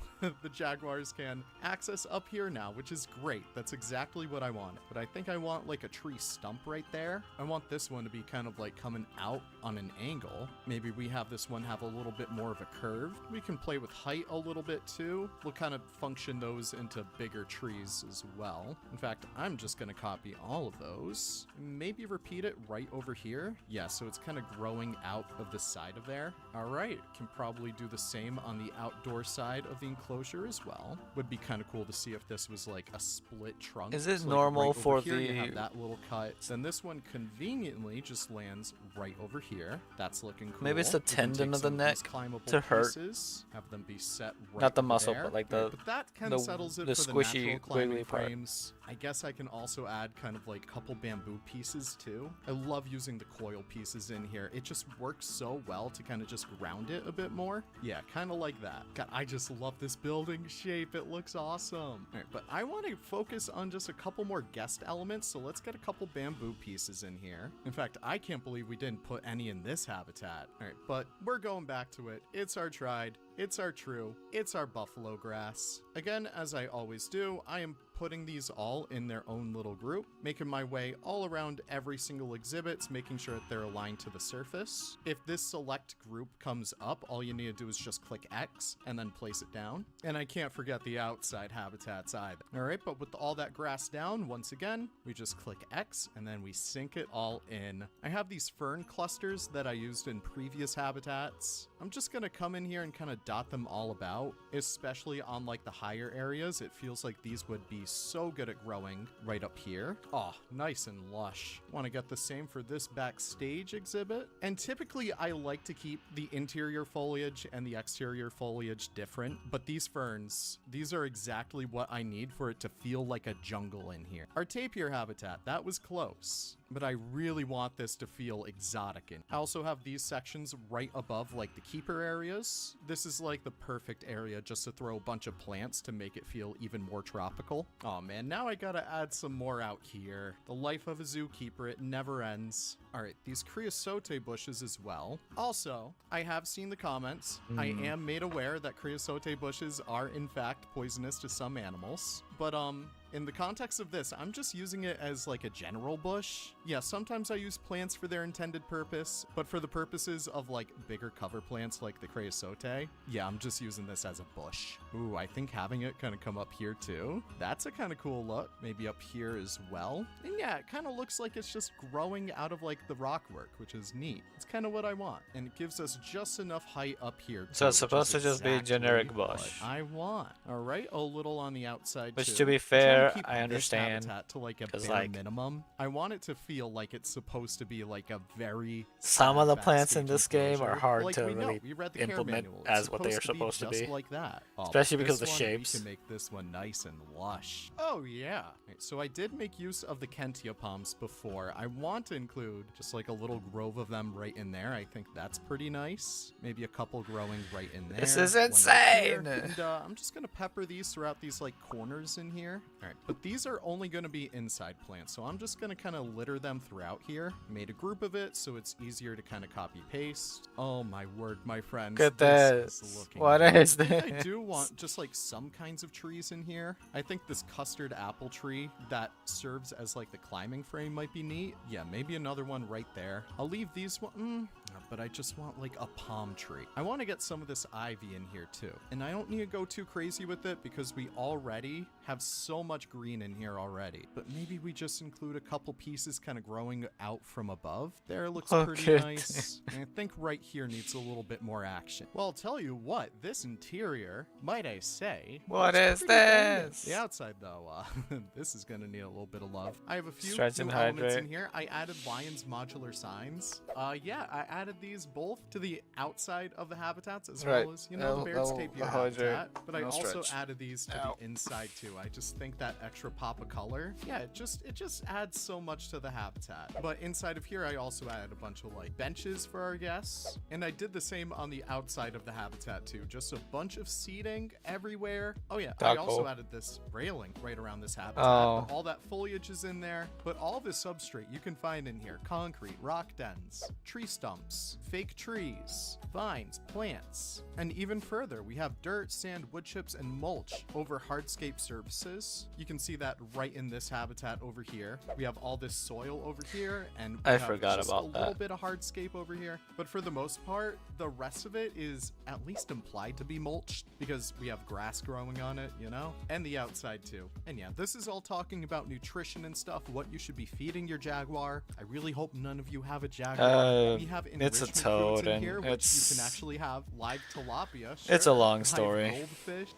The jaguars can access up here now, which is great. That's exactly what I wanted. But I think I want like a tree stump right there. I want this one to be kind of like coming out on an angle. Maybe we have this one have a little bit more of a curve. We can play with height a little bit too. We'll kind of function those into bigger trees as well. In fact, I'm just going to copy all of those. Maybe repeat it right over here. Yeah, so it's kind of growing out of the side of there. All right, can probably do the same on the outdoor side of the enclosure as well. Would be kind of cool to see if this was like a split trunk.
Is it
So, like,
normal
right over
for
here, you
the-
have that little cut. Then this one conveniently just lands right over here. That's looking cool.
Maybe it's the
We can
tendon
take
of the
some
neck
these climbable
to hurt.
pieces, have them be set right
Not the
over
muscle,
there.
but like
Right,
the-
but that kind of
the-
settles it
the
for the
squishy,
natural climbing
wiggly part.
frames. I guess I can also add kind of like a couple bamboo pieces too. I love using the coil pieces in here. It just works so well to kind of just ground it a bit more. Yeah, kind of like that. God, I just love this building shape. It looks awesome. All right, but I want to focus on just a couple more guest elements, so let's get a couple bamboo pieces in here. In fact, I can't believe we didn't put any in this habitat. All right, but we're going back to it. It's our tried, it's our true, it's our buffalo grass. Again, as I always do, I am putting these all in their own little group, making my way all around every single exhibit, making sure that they're aligned to the surface. If this select group comes up, all you need to do is just click X and then place it down. And I can't forget the outside habitats either. All right, but with all that grass down, once again, we just click X and then we sink it all in. I have these fern clusters that I used in previous habitats. I'm just gonna come in here and kind of dot them all about, especially on like the higher areas. It feels like these would be so good at growing right up here. Oh, nice and lush. Want to get the same for this backstage exhibit. And typically I like to keep the interior foliage and the exterior foliage different, but these ferns, these are exactly what I need for it to feel like a jungle in here. Our tapir habitat, that was close, but I really want this to feel exotic. I also have these sections right above like the keeper areas. This is like the perfect area just to throw a bunch of plants to make it feel even more tropical. Oh man, now I gotta add some more out here. The life of a zookeeper, it never ends. All right, these creosote bushes as well. Also, I have seen the comments. I am made aware that creosote bushes are in fact poisonous to some animals, but in the context of this, I'm just using it as like a general bush. Yeah, sometimes I use plants for their intended purpose, but for the purposes of like bigger cover plants like the creosote, yeah, I'm just using this as a bush. Ooh, I think having it kind of come up here too, that's a kind of cool look. Maybe up here as well. And yeah, it kind of looks like it's just growing out of like the rock work, which is neat. It's kind of what I want. And it gives us just enough height up here too,
So it's supposed to just be generic bush.
I want. All right, a little on the outside
Which
too.
to be
I'm trying to
fair,
keep
I
this
understand.
habitat to like a
'Cause,
bare
like,
minimum. I want it to feel like it's supposed to be like a very
Some of the
sad
plants in
backstage
this game are
enclosure.
hard
Like,
to
we know,
really
we read the care
implement
manual. It's
as what they are
supposed
supposed to
just
be.
like that. Oh,
Especially because
this
of the
one,
shapes.
We can make this one nice and lush. Oh yeah. Right, so I did make use of the Kentia palms before. I want to include just like a little grove of them right in there. I think that's pretty nice. Maybe a couple growing right in there.
This is
one right here.
insane!
And I'm just gonna pepper these throughout these like corners in here. All right, but these are only gonna be inside plants, so I'm just gonna kind of litter them throughout here. Made a group of it so it's easier to kind of copy paste. Oh my word, my friends.
Look at
this
this.
is looking
What
good.
is
I think I
this?
do want just like some kinds of trees in here. I think this custard apple tree that serves as like the climbing frame might be neat. Yeah, maybe another one right there. I'll leave these one, but I just want like a palm tree. I want to get some of this ivy in here too. And I don't need to go too crazy with it because we already have so much green in here already. But maybe we just include a couple pieces kind of growing out from above. There looks pretty
Okay.
nice. And I think right here needs a little bit more action. Well, I'll tell you what, this interior, might I say,
What
looks
is
pretty banging.
this?
The outside though, this is gonna need a little bit of love. I have a few
Stretch
new
and
elements in
hydrate.
here. I added Lion's modular signs. Yeah, I added these both to the outside of the habitats as
Right.
well as, you know, the Baird's
I'll
tapir
hydrate.
habitat. But I
I'll
also
stretch.
added these to
Ow.
the inside too. I just think that extra pop of color, yeah, it just adds so much to the habitat. But inside of here, I also added a bunch of like benches for our guests. And I did the same on the outside of the habitat too. Just a bunch of seating everywhere. Oh yeah, I
Dog
also
hole.
added this railing right around this habitat.
Oh.
But all that foliage is in there, but all the substrate you can find in here: concrete, rock dens, tree stumps, fake trees, vines, plants, and even further, we have dirt, sand, wood chips, and mulch over hardscape surfaces. You can see that right in this habitat over here. We have all this soil over here, and we
I
have
forgot
just
about
a little
that.
bit of hardscape over here. But for the most part, the rest of it is at least implied to be mulched because we have grass growing on it, you know? And the outside too. And yeah, this is all talking about nutrition and stuff, what you should be feeding your jaguar. I really hope none of you have a jaguar. We have
It's a
enrichment foods
toad,
in
and
here, which you
it's
can actually have live tilapia.
It's a
sure,
long
live
story.
Goldfish.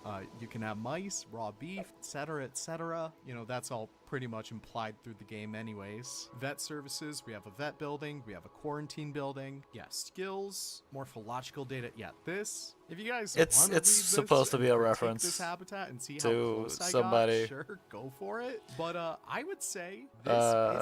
You can have mice, raw beef, etc., etc. You know, that's all pretty much implied through the game anyways. Vet services, we have a vet building, we have a quarantine building. Yeah, skills, morphological data. Yeah, this, if you guys
It's
wanna read
it's
this
supposed to be a
and critique
reference
this habitat and see how
to
close I
somebody.
got, sure, go for it. But I would say this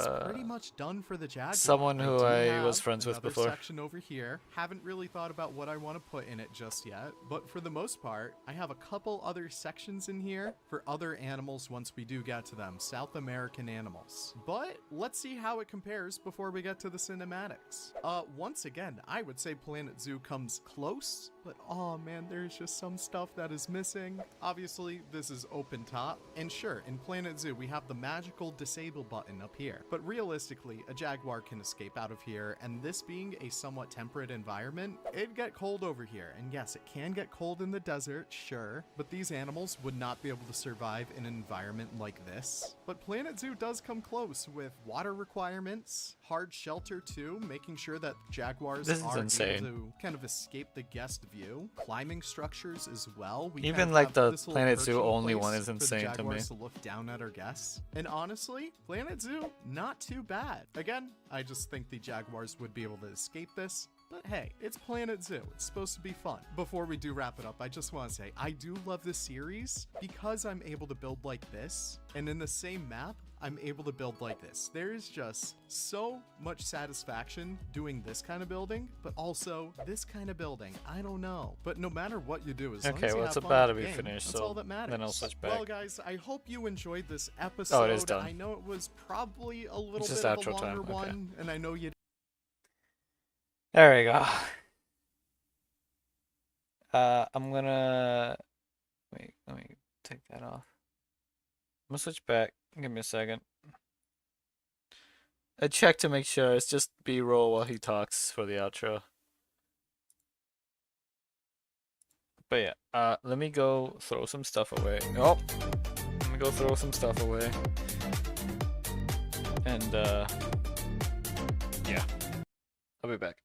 is pretty much done for the Jaguar.
Someone who
do
I was
have
friends with
another
before.
section over here. Haven't really thought about what I want to put in it just yet, but for the most part, I have a couple other sections in here for other animals once we do get to them, South American animals. But let's see how it compares before we get to the cinematics. Once again, I would say Planet Zoo comes close, but oh man, there's just some stuff that is missing. Obviously, this is open top, and sure, in Planet Zoo, we have the magical disable button up here. But realistically, a jaguar can escape out of here, and this being a somewhat temperate environment, it'd get cold over here. And yes, it can get cold in the desert, sure, but these animals would not be able to survive in an environment like this. But Planet Zoo does come close with water requirements, hard shelter too, making sure that jaguars
This is
are
insane.
able to kind of escape the guest view. climbing structures as well. We
Even
kind of
like
have
the
this little
Planet Zoo
perching
only
place
one is
for the
insane to me.
Jaguars to look down at our guests. And honestly, Planet Zoo, not too bad. Again, I just think the Jaguars would be able to escape this. But hey, it's Planet Zoo. It's supposed to be fun. Before we do wrap it up, I just want to say I do love this series because I'm able to build like this. And in the same map, I'm able to build like this. There is just so much satisfaction doing this kind of building, but also this kind of building. I don't know. But no matter what you do, as long
Okay,
as you
well,
have
it's
fun
about
with
to
the
be
game,
finished,
that's
so
all that matters.
then I'll switch back.
Well, guys, I hope you enjoyed this episode.
Oh, it is done.
I know it was probably a little
just
bit of a
outro time,
longer
okay.
one, and I know you
There we go. I'm gonna wait. Let me take that off. I'm gonna switch back. Give me a second. I check to make sure it's just B-roll while he talks for the outro. But yeah, let me go throw some stuff away. Oh, let me go throw some stuff away. And yeah, I'll be back.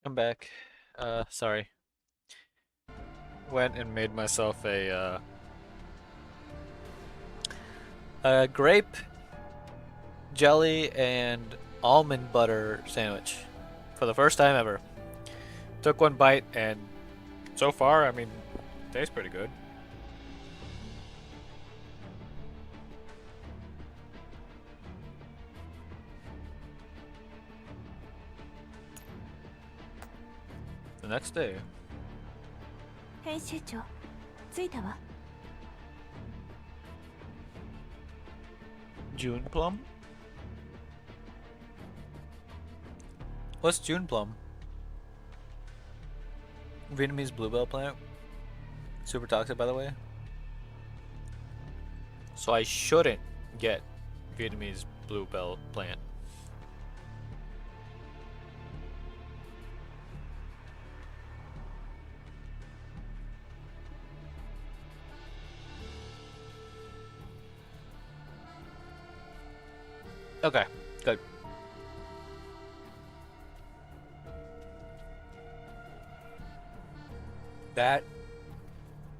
welcome back. Sorry. Went and made myself a grape, jelly, and almond butter sandwich for the first time ever. Took one bite, and so far, I mean, tastes pretty good. The next day.
編集長、着いたわ。
June plum? What's June plum? Vietnamese bluebell plant? Super toxic, by the way. So I shouldn't get Vietnamese bluebell plant. Okay, good. That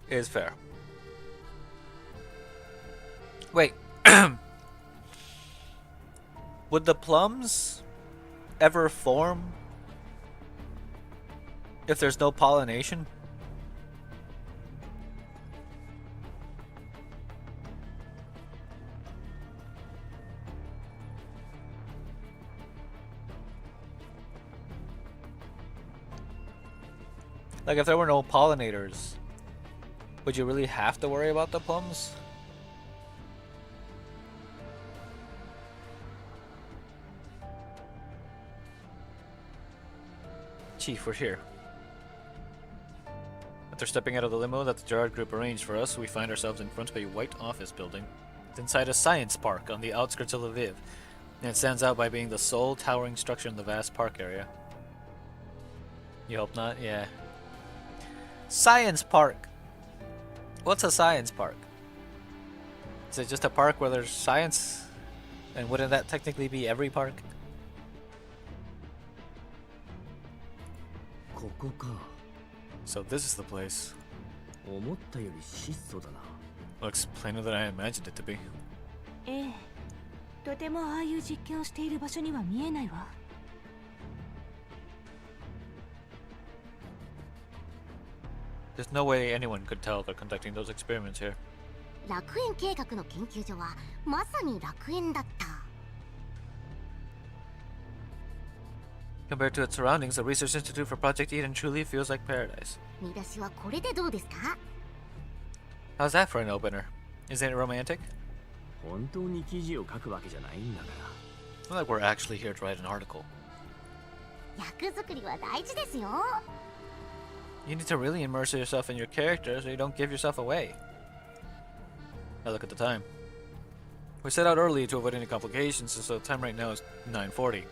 is fair. Wait. Would the plums ever form if there's no pollination? Like, if there were no pollinators, would you really have to worry about the plums? Chief, we're here. After stepping out of the limo that the Gerard Group arranged for us, we find ourselves in front of a white office building. It's inside a science park on the outskirts of Lviv, and it stands out by being the sole towering structure in the vast park area. You hope not? Yeah. Science park! What's a science park? Is it just a park where there's science? And wouldn't that technically be every park?
ここか。
So this is the place.
思ったより質素だな。
Looks plainer than I imagined it to be.
ええ、とてもああいう実験をしている場所には見えないわ。
There's no way anyone could tell they're conducting those experiments here.
楽園計画の研究所はまさに楽園だった。
Compared to its surroundings, the Research Institute for Project Eden truly feels like paradise.
見出しはこれでどうですか？
How's that for an opener? Isn't it romantic?
本当に記事を書くわけじゃないんだから。
It's not like we're actually here to write an article.
役作りは大事ですよ。
You need to really immerse yourself in your character so you don't give yourself away. Now look at the time. We set out early to avoid any complications, so the time right now is 9:40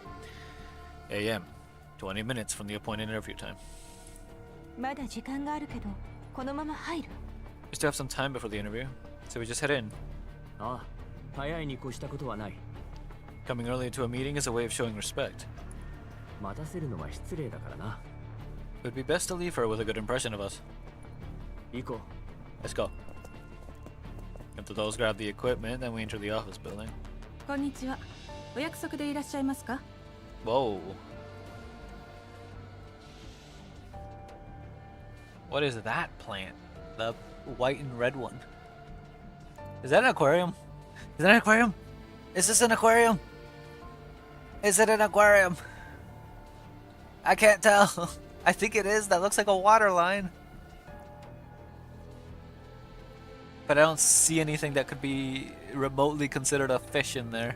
a.m. 20 minutes from the appointed interview time.
まだ時間があるけど、このまま入る。
We still have some time before the interview, so we just head in.
ああ、早いに越したことはない。
Coming early to a meeting is a way of showing respect.
待たせるのは失礼だからな。
It would be best to leave her with a good impression of us.
行こう。
Let's go. After those grab the equipment, then we enter the office building.
こんにちは。お約束でいらっしゃいますか？
Whoa. What is that plant? The white and red one. Is that an aquarium? Is that an aquarium? Is this an aquarium? Is it an aquarium? I can't tell. I think it is. That looks like a water line. But I don't see anything that could be remotely considered a fish in there.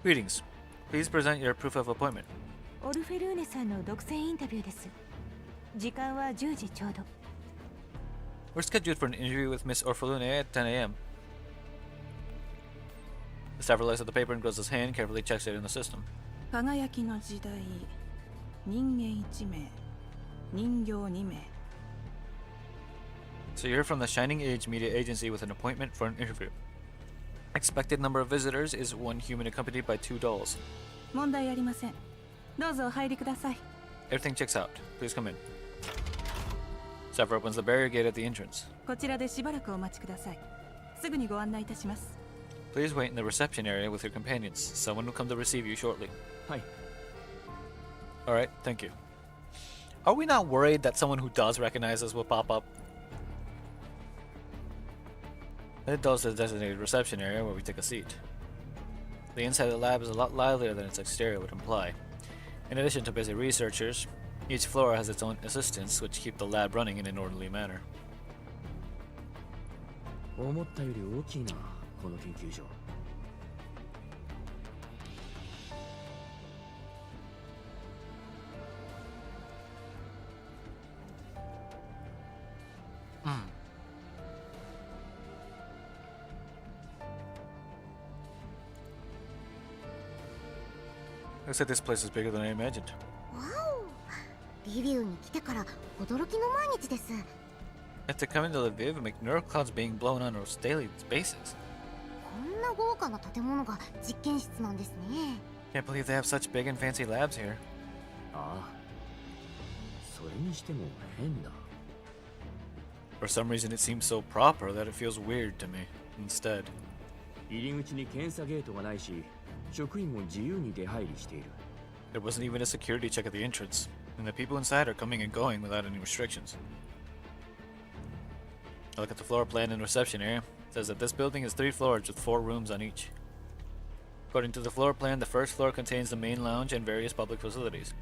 Greetings. Please present your proof of appointment.
オルフェルーネさんの独占インタビューです。時間は10時ちょうど。
We're scheduled for an interview with Miss Orphalune at 10 a.m. The staffer looks at the paper and goes his hand, carefully checks it in the system.
輝きの時代、人間1名、人形2名。
So you're from the Shining Age Media Agency with an appointment for an interview. Expected number of visitors is 1 human accompanied by 2 dolls.
問題ありません。どうぞお入りください。
Everything checks out. Please come in. Zephyr opens the barrier gate at the entrance.
こちらでしばらくお待ちください。すぐにご案内いたします。
Please wait in the reception area with your companions. Someone will come to receive you shortly.
はい。
Alright, thank you. Are we not worried that someone who does recognize us will pop up? It does the designated reception area where we take a seat. The inside of the lab is a lot livelier than its exterior would imply. In addition to busy researchers, each floor has its own assistants which keep the lab running in an orderly manner.
思ったより大きいな、この研究所。
Looks like this place is bigger than I imagined.
わお、リビウに来てから驚きの毎日です。
After coming to Lviv, make neural clouds being blown on those daily basis.
こんな豪華な建物が実験室なんですね。
Can't believe they have such big and fancy labs here.
ああ。それにしても変だ。
For some reason it seems so proper that it feels weird to me, instead.
入り口に検査ゲートがないし、職員も自由に出入りしている。
There wasn't even a security check at the entrance, and the people inside are coming and going without any restrictions. I look at the floor plan in the reception area. It says that this building has 3 floors with 4 rooms on each. According to the floor plan, the first floor contains the main lounge and various public facilities.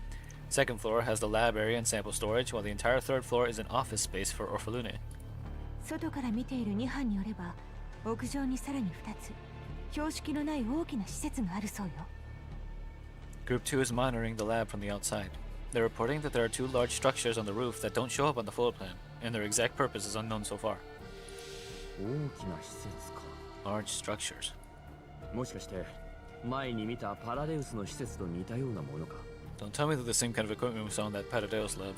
Second floor has the lab area and sample storage, while the entire third floor is an office space for Orphalune.
外から見ている2班によれば、屋上にさらに2つ、標識のない大きな施設があるそうよ。
Group 2 is monitoring the lab from the outside. They're reporting that there are 2 large structures on the roof that don't show up on the floor plan, and their exact purpose is unknown so far.
大きな施設か。
Large structures.
もしかして前に見たパラデウスの施設と似たようなものか。
Don't tell me that the same kind of equipment we saw in that Patadeos lab.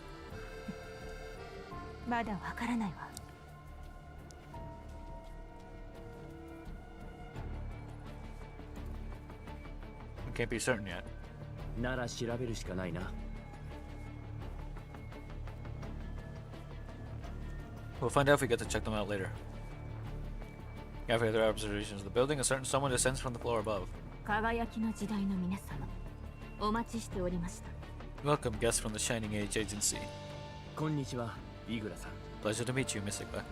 まだわからないわ。
We can't be certain yet.
なら調べるしかないな。
We'll find out if we get to check them out later. After their observations of the building, a certain someone descends from the floor above.
輝きの時代の皆様、お待ちしておりました。
Welcome, guests from the Shining Age Agency.
こんにちは、イグラさん。
Pleasure to meet you, Miss Igla.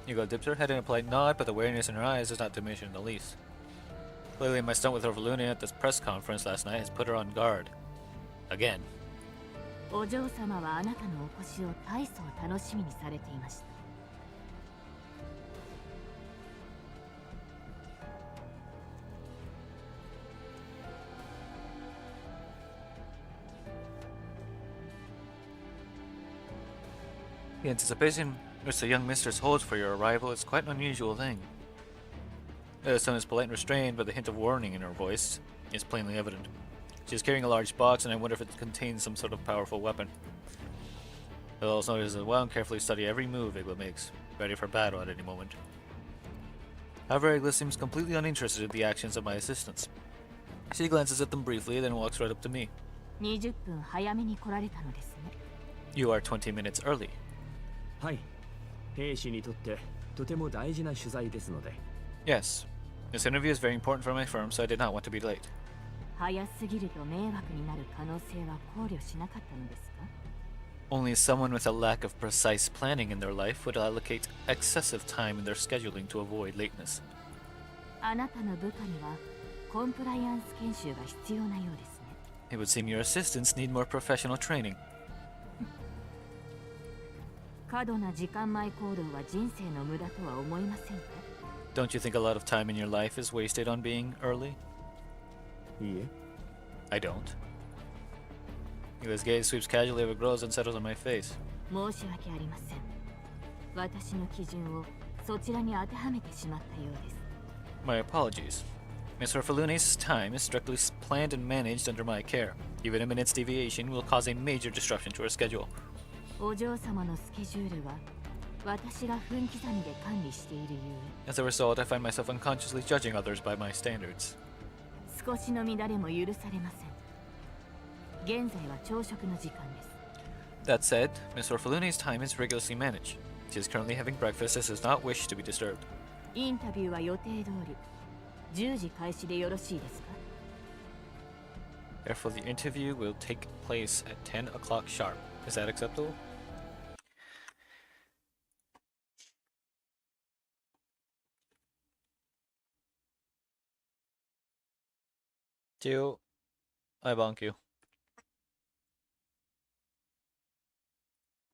Igla dips her head in a polite nod, but the wariness in her eyes does not diminish in the least. Clearly, my stunt with Orphalune at this press conference last night has put her on guard. Again.
お嬢様はあなたのお越しを大層楽しみにされていました。
The anticipation which the young mistress holds for your arrival is quite an unusual thing. The tone is polite and restrained, but the hint of warning in her voice is plainly evident. She is carrying a large box, and I wonder if it contains some sort of powerful weapon. You'll also notice as well and carefully study every move Igla makes, ready for battle at any moment. However, Igla seems completely uninterested in the actions of my assistants. She glances at them briefly, then walks right up to me.
20分早めに来られたのですね。
You are 20 minutes early.
はい。兵士にとってとても大事な取材ですので。
Yes. This interview is very important for my firm, so I did not want to be late.
早すぎると迷惑になる可能性は考慮しなかったのですか？
Only someone with a lack of precise planning in their life would allocate excessive time in their scheduling to avoid lateness.
あなたの部下にはコンプライアンス研修が必要なようですね。
It would seem your assistants need more professional training.
過度な時間前行動は人生の無駄とは思いませんか？
Don't you think a lot of time in your life is wasted on being early?
いいえ。
I don't. Igla's gaze sweeps casually over girls and settles on my face.
申し訳ありません。私の基準をそちらに当てはめてしまったようです。
My apologies. Mr. Orphalune's time is strictly planned and managed under my care. Even a minute's deviation will cause a major disruption to her schedule.
お嬢様のスケジュールは私が分刻みで管理しているゆ
As a result, I find myself unconsciously judging others by my standards.
え少しの乱れも許されません現在は朝食の時間です
That said, Miss Orphalune's time is rigorously managed. She is currently having breakfast and does not wish to be disturbed.
インタビューは予定通り10時開始でよろしいですか
Therefore, the interview will take place at 10 o'clock sharp. Is that acceptable? Jill, I bonk you.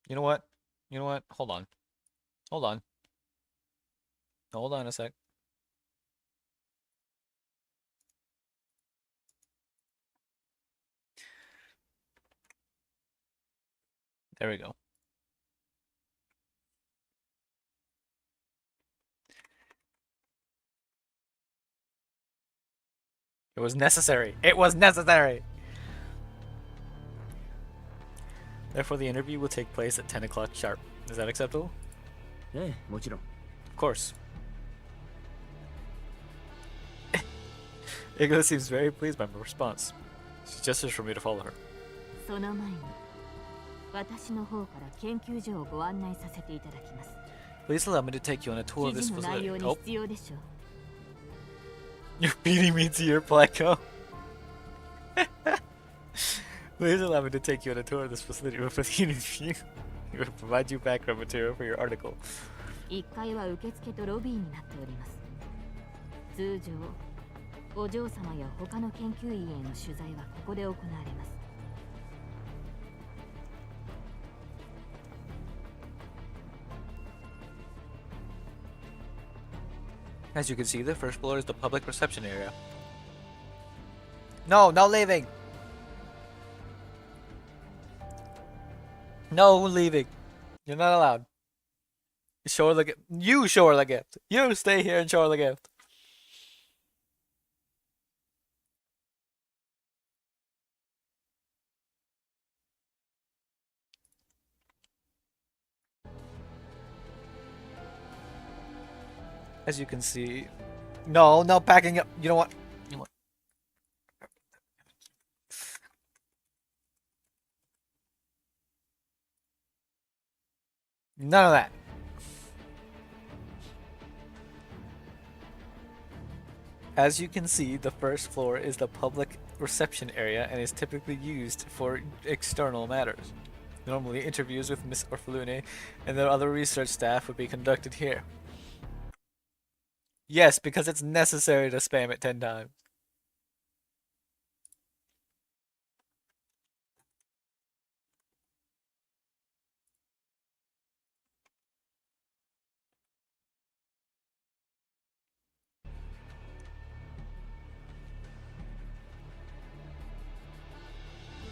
You know what? You know what? Hold on. Hold on. Hold on a sec. There we go. It was necessary. It was necessary! Therefore, the interview will take place at 10 o'clock sharp. Is that acceptable?
ええ、もちろん。
Of course. Iglo seems very pleased by my response. She gestures for me to follow her.
その前に私の方から研究所をご案内させていただきます
Please allow me to take you on a tour of
記
this
事の内容
facility.
に
Oh,
必要でしょう
you're beating me to your plateau. Please allow me to take you on a tour of this facility for the interview. We will provide you background material for your article.
1階は受付とロビーになっております通常お嬢様や他の研究員への取材はここで行われます
As you can see, the first floor is the public reception area. No, no leaving! No leaving. You're not allowed. Show her the gift. You show her the gift. You stay here and show her the gift. As you can see, no, no backing up. You know what? You know what? None of that. As you can see, the first floor is the public reception area and is typically used for external matters. Normally, interviews with Miss Orphalune and the other research staff would be conducted here. Yes, because it's necessary to spam it 10 times.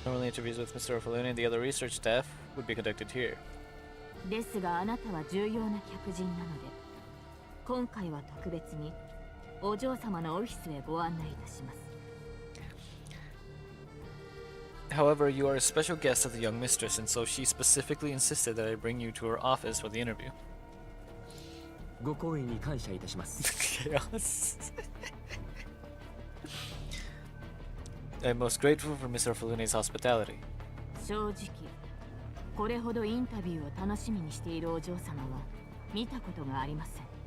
Normally, interviews with Mr. Orphalune and the other research staff would be conducted here.
ですがあなたは重要な客人なので今回は特別にお嬢様のオフィスへご案内いたします
However, you are a special guest of the young mistress, and so she specifically insisted that I bring you to her office for the interview.
ご好意に感謝いたします。
Chaos. I'm most grateful for Miss Orphalune's hospitality.
正直これほどインタビューを楽しみにしているお嬢様は見たことがありません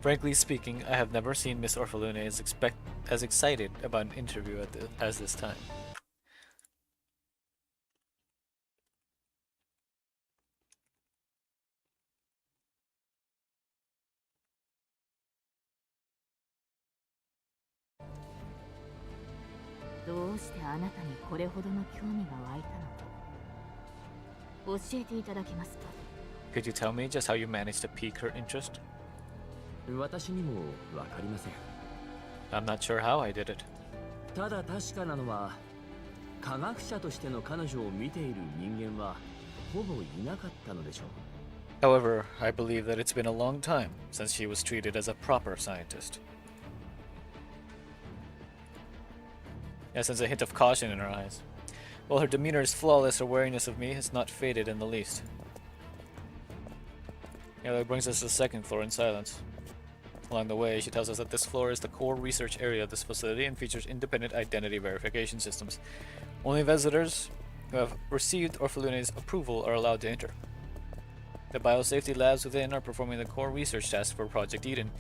Frankly speaking, I have never seen Miss Orphalune as excited about an interview as this time. Could you tell me just how you managed to pique her interest?
私にもわかりません。
I'm not sure how I did it.
ただ確かなのは、科学者としての彼女を見ている人間はほぼいなかったのでしょう。
However, I believe that it's been a long time since she was treated as a proper scientist. I sense a hint of caution in her eyes. While her demeanor is flawless, her wariness of me has not faded in the least. That brings us to the second floor in silence. Along the way, she tells us that this floor is the core research area of this facility and features independent identity verification systems. Only visitors who have received Orphalune's approval are allowed to enter. The biosafety labs within are performing the core research tasks for Project Eden.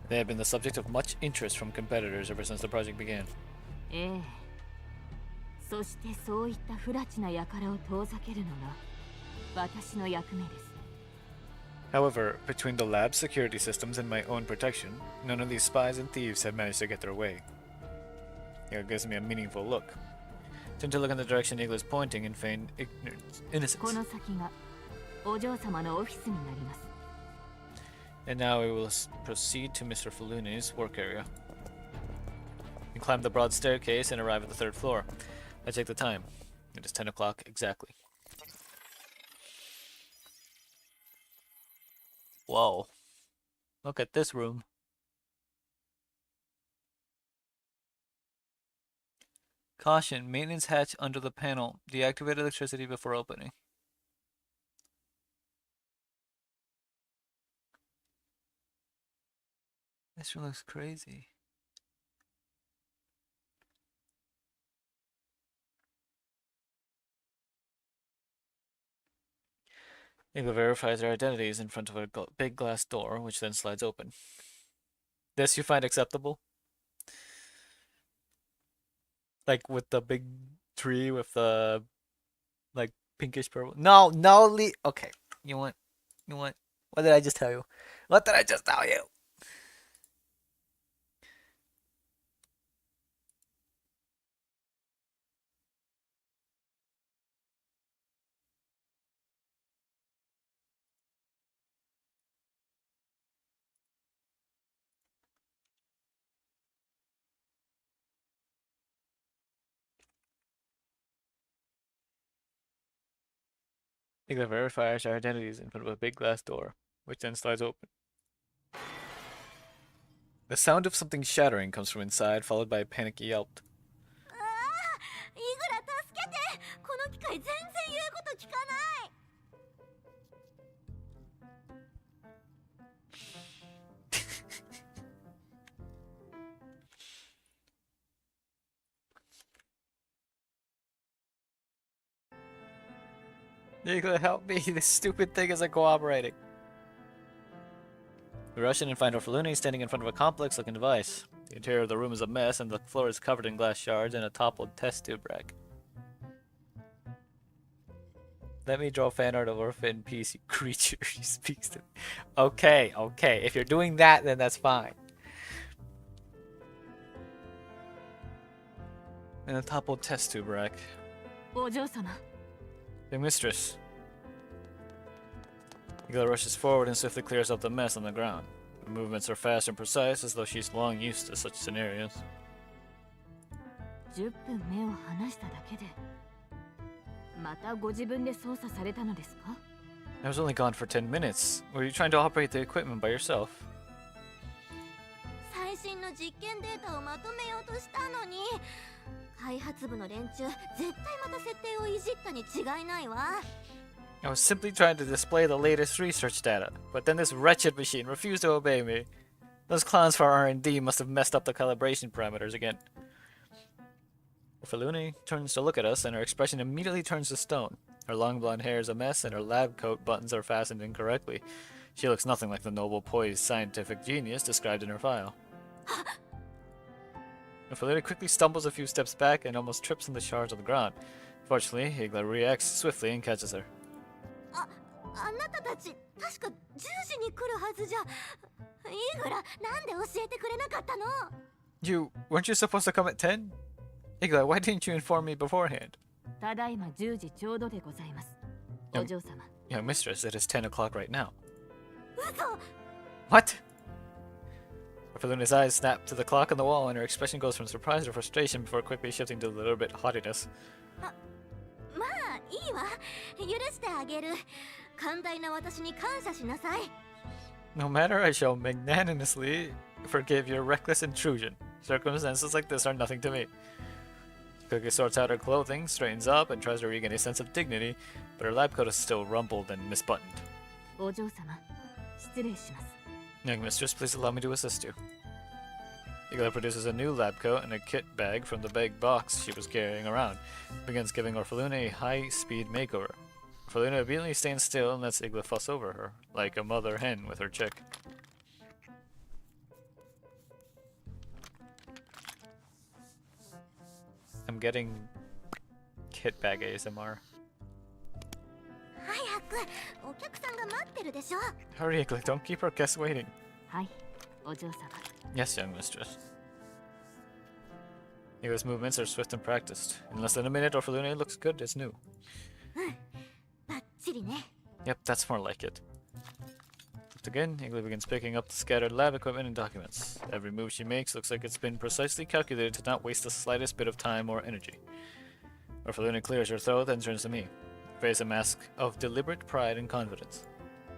They have been the subject of much interest from competitors ever since the project began.
ええ。そしてそういった不埒な輩を遠ざけるのが私の役目です。
However, between the lab's security systems and my own protection, none of these spies and thieves have managed to get their way. It gives me a meaningful look. Tend to look in the direction Eagle is pointing and feign innocence.
この先がお嬢様のオフィスになります。
And now we will proceed to Mr. Falune's work area. We climb the broad staircase and arrive at the third floor. I check the time. It is 10 o'clock exactly. Whoa. Look at this room. Caution, maintenance hatch under the panel. Deactivate electricity before opening. This room looks crazy. Eagle verifies their identities in front of a big glass door, which then slides open. This you find acceptable? Like with the big tree with the like pinkish purple. No, okay. You want what did I just tell you? What did I just tell you? Eagle verifies our identities in front of a big glass door, which then slides open. The sound of something shattering comes from inside, followed by a panicky yelp.
イグラ助けて。この機械全然言うこと聞かない。
You gotta help me, this stupid thing isn't cooperating. We rush in and find Orphalune standing in front of a complex-looking device. The interior of the room is a mess, and the floor is covered in glass shards and a toppled test tube rack. Let me draw fan art of Orphan Peace, you creature, he speaks to me. Okay, if you're doing that, then that's fine. And a toppled test tube rack.
お嬢様。
The mistress. Eagle rushes forward and swiftly clears up the mess on the ground. Her movements are fast and precise, as though she's long used to such scenarios.
10分目を離しただけでまたご自分で操作されたのですか?
I was only gone for 10 minutes. Were you trying to operate the equipment by yourself?
最新の実験データをまとめようとしたのに。開発部の連中、絶対また設定をいじったに違いないわ。
I was simply trying to display the latest research data, but then this wretched machine refused to obey me. Those clowns for R&D must have messed up the calibration parameters again. Orphalune turns to look at us, and her expression immediately turns to stone. Her long blonde hair is a mess, and her lab coat buttons are fastened incorrectly. She looks nothing like the noble, poised, scientific genius described in her file. Orphalune quickly stumbles a few steps back and almost trips on the shards on the ground. Fortunately, Igla reacts swiftly and catches her.
あなたたち、確か10時に来るはずじゃ。イグラ、なんで教えてくれなかったの?
Weren't you supposed to come at 10? Igla, why didn't you inform me beforehand?
ただいま10時ちょうどでございます。お嬢様。
Young mistress, it is 10 o'clock right now.
嘘!
What? Orphalune's eyes snap to the clock on the wall, and her expression goes from surprise to frustration before quickly shifting to a little bit haughtiness.
まあ、いいわ。許してあげる。寛大な私に感謝しなさい。
No matter, I shall magnanimously forgive your reckless intrusion. Circumstances like this are nothing to me. Cookie sorts out her clothing, straightens up, and tries to regain a sense of dignity, but her lab coat is still rumpled and misbuttoned.
お嬢様、失礼します。
Young mistress, please allow me to assist you. Igla produces a new lab coat and a kit bag from the bag box she was carrying around, begins giving Orphaluna a high-speed makeover. Orphaluna immediately stands still and lets Igla fuss over her, like a mother hen with her chick. I'm getting kit bag ASMR.
早くお客さんが待ってるでしょ。
Hurry, Igla, don't keep our guests waiting.
はい、お嬢様。
Yes, young mistress. Igla's movements are swift and practiced. In less than a minute, Orphaluna looks good as new.
バッチリね。
Yep, that's more like it. Once again, Igla begins picking up the scattered lab equipment and documents. Every move she makes looks like it's been precisely calculated to not waste the slightest bit of time or energy. Orphaluna clears her throat, then turns to me. Her face a mask of deliberate pride and confidence.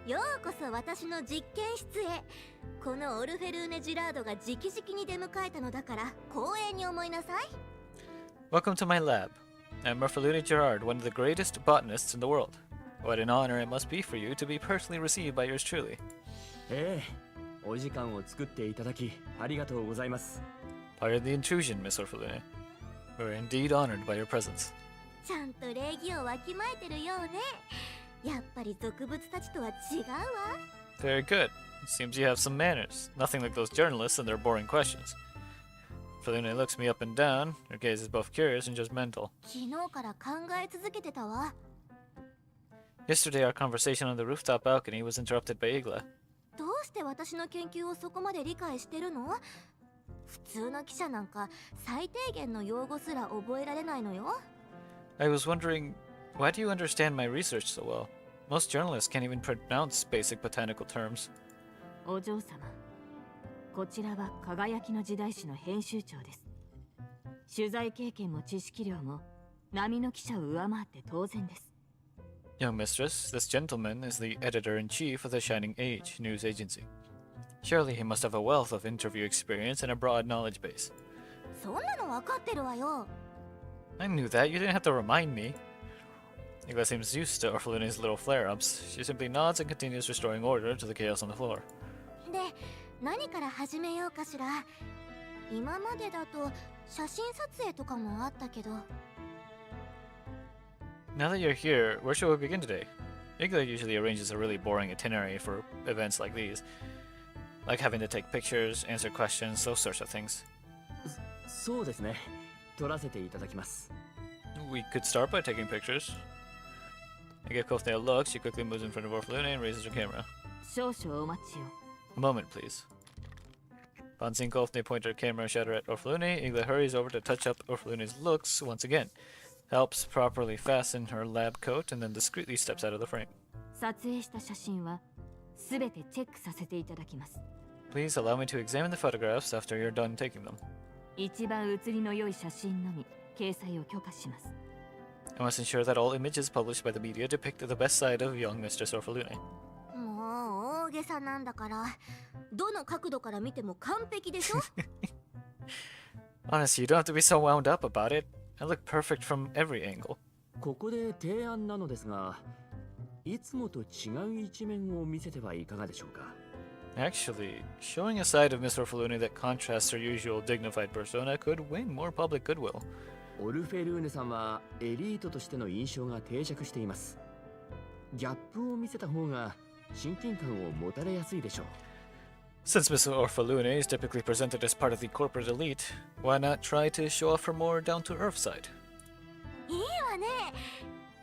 ようこそ私の実験室へ。このオルフェルーネ・ジラードが直々に出迎えたのだから光栄に思いなさい。
Welcome to my lab. I'm Orphaluna Gerard, one of the greatest botanists in the world. What an honor it must be for you to be personally received by yours truly.
ええ、お時間を作っていただきありがとうございます。
Pardon the intrusion, Miss Orphaluna. We're indeed honored by your presence.
ちゃんと礼儀をわきまえてるようね。やっぱり俗物たちとは違うわ。
Very good. It seems you have some manners. Nothing like those journalists and their boring questions. Orphaluna looks me up and down. Her gaze is both curious and judgmental.
昨日から考え続けてたわ。
Yesterday, our conversation on the rooftop balcony was interrupted by Igla.
どうして私の研究をそこまで理解してるの？普通の記者なんか最低限の用語すら覚えられないのよ。
I was wondering, why do you understand my research so well? Most journalists can't even pronounce basic botanical terms.
お嬢様、こちらは輝きの時代誌の編集長です。取材経験も知識量も波の記者を上回って当然です。
Young mistress, this gentleman is the editor-in-chief of the Shining Age news agency. Surely he must have a wealth of interview experience and a broad knowledge base.
そんなの分かってるわよ。
I knew that, you didn't have to remind me. Igla seems used to Orphaluna's little flare-ups. She simply nods and continues restoring order to the chaos on the floor.
で、何から始めようかしら。今までだと写真撮影とかもあったけど。
Now that you're here, where shall we begin today? Igla usually arranges a really boring itinerary for events like these. Like having to take pictures, answer questions, those sorts of things.
そうですね。撮らせていただきます。
We could start by taking pictures. I give Kofne a look, she quickly moves in front of Orphaluna and raises her camera.
少々お待ちを。
A moment, please. Upon seeing Kofne point her camera shutter at Orphaluna, Igla hurries over to touch up Orphaluna's looks once again. Helps properly fasten her lab coat and then discreetly steps out of the frame.
撮影した写真はすべてチェックさせていただきます。
Please allow me to examine the photographs after you're done taking them.
一番写りの良い写真のみ掲載を許可します。
I must ensure that all images published by the media depict the best side of young Mistress Orphaluna.
もう大げさなんだから、どの角度から見ても完璧でしょ。
Honestly, you don't have to be so wound up about it. I look perfect from every angle.
ここで提案なのですが、いつもと違う一面を見せてはいかがでしょうか。
Actually, showing a side of Miss Orphaluna that contrasts her usual dignified persona could win more public goodwill.
オルフェルーネさんはエリートとしての印象が定着しています。ギャップを見せた方が親近感を持たれやすいでしょう。
Since Miss Orphaluna is typically presented as part of the corporate elite, why not try to show off her more down-to-earth side?
いいわね。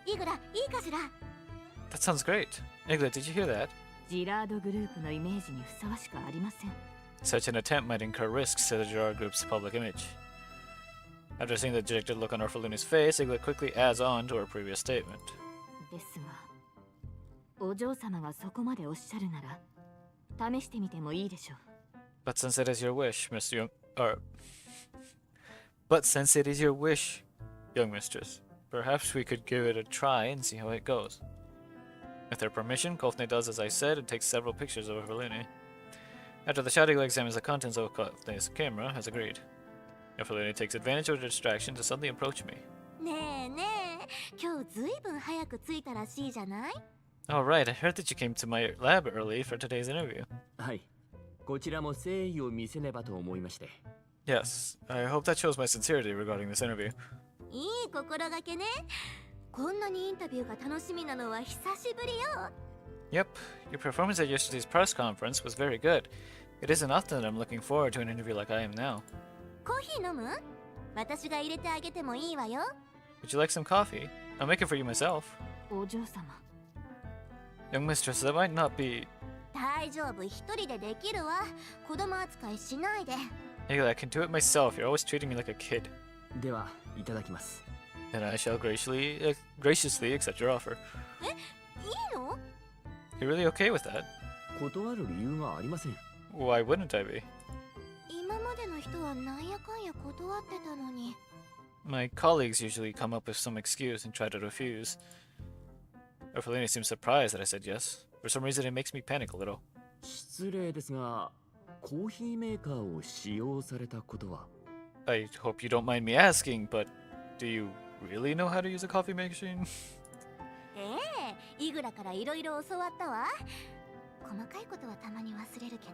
いくらいいかしら。
That sounds great. Igla, did you hear that?
ジラードグループのイメージにふさわしくありません。
Such an attempt might incur risks to the Gerard Group's public image. After seeing the dejected look on Orphaluna's face, Igla quickly adds on to her previous statement.
ですが、お嬢様がそこまでおっしゃるなら、試してみてもいいでしょう。
But since it is your wish, But since it is your wish, young mistress, perhaps we could give it a try and see how it goes. With their permission, Kofne does as I said and takes several pictures of Orphaluna. After the shot, Igla examines the contents of Kofne's camera, as agreed. Orphalina takes advantage of the distraction to suddenly approach me.
ねえねえ、今日ずいぶん早く着いたらしいじゃない？
Alright, I heard that you came to my lab early for today's interview.
はい。こちらも誠意を見せねばと思いまして。
Yes, I hope that shows my sincerity regarding this interview.
いい心がけね。こんなにインタビューが楽しみなのは久しぶりよ。
Yep, your performance at yesterday's press conference was very good. It isn't often that I'm looking forward to an interview like I am now.
コーヒー飲む？私が入れてあげてもいいわよ。
Would you like some coffee? I'll make it for you myself.
お嬢様。
Young mistress, that might not be...
大丈夫、一人でできるわ。子供扱いしないで。
Hey, I can do it myself. You're always treating me like a kid.
では、いただきます。
Then I shall graciously accept your offer.
え、いいの？
You're really okay with that?
断る理由がありません。
Why wouldn't I be?
今までの人はなんやかんや断ってたのに。
My colleagues usually come up with some excuse and try to refuse. Orphalina seems surprised that I said yes. For some reason, it makes me panic a little.
失礼ですが、コーヒーメーカーを使用されたことは？
I hope you don't mind me asking, but do you really know how to use a coffee machine?
イグラからいろいろ教わったわ。細かいことはたまに忘れるけど。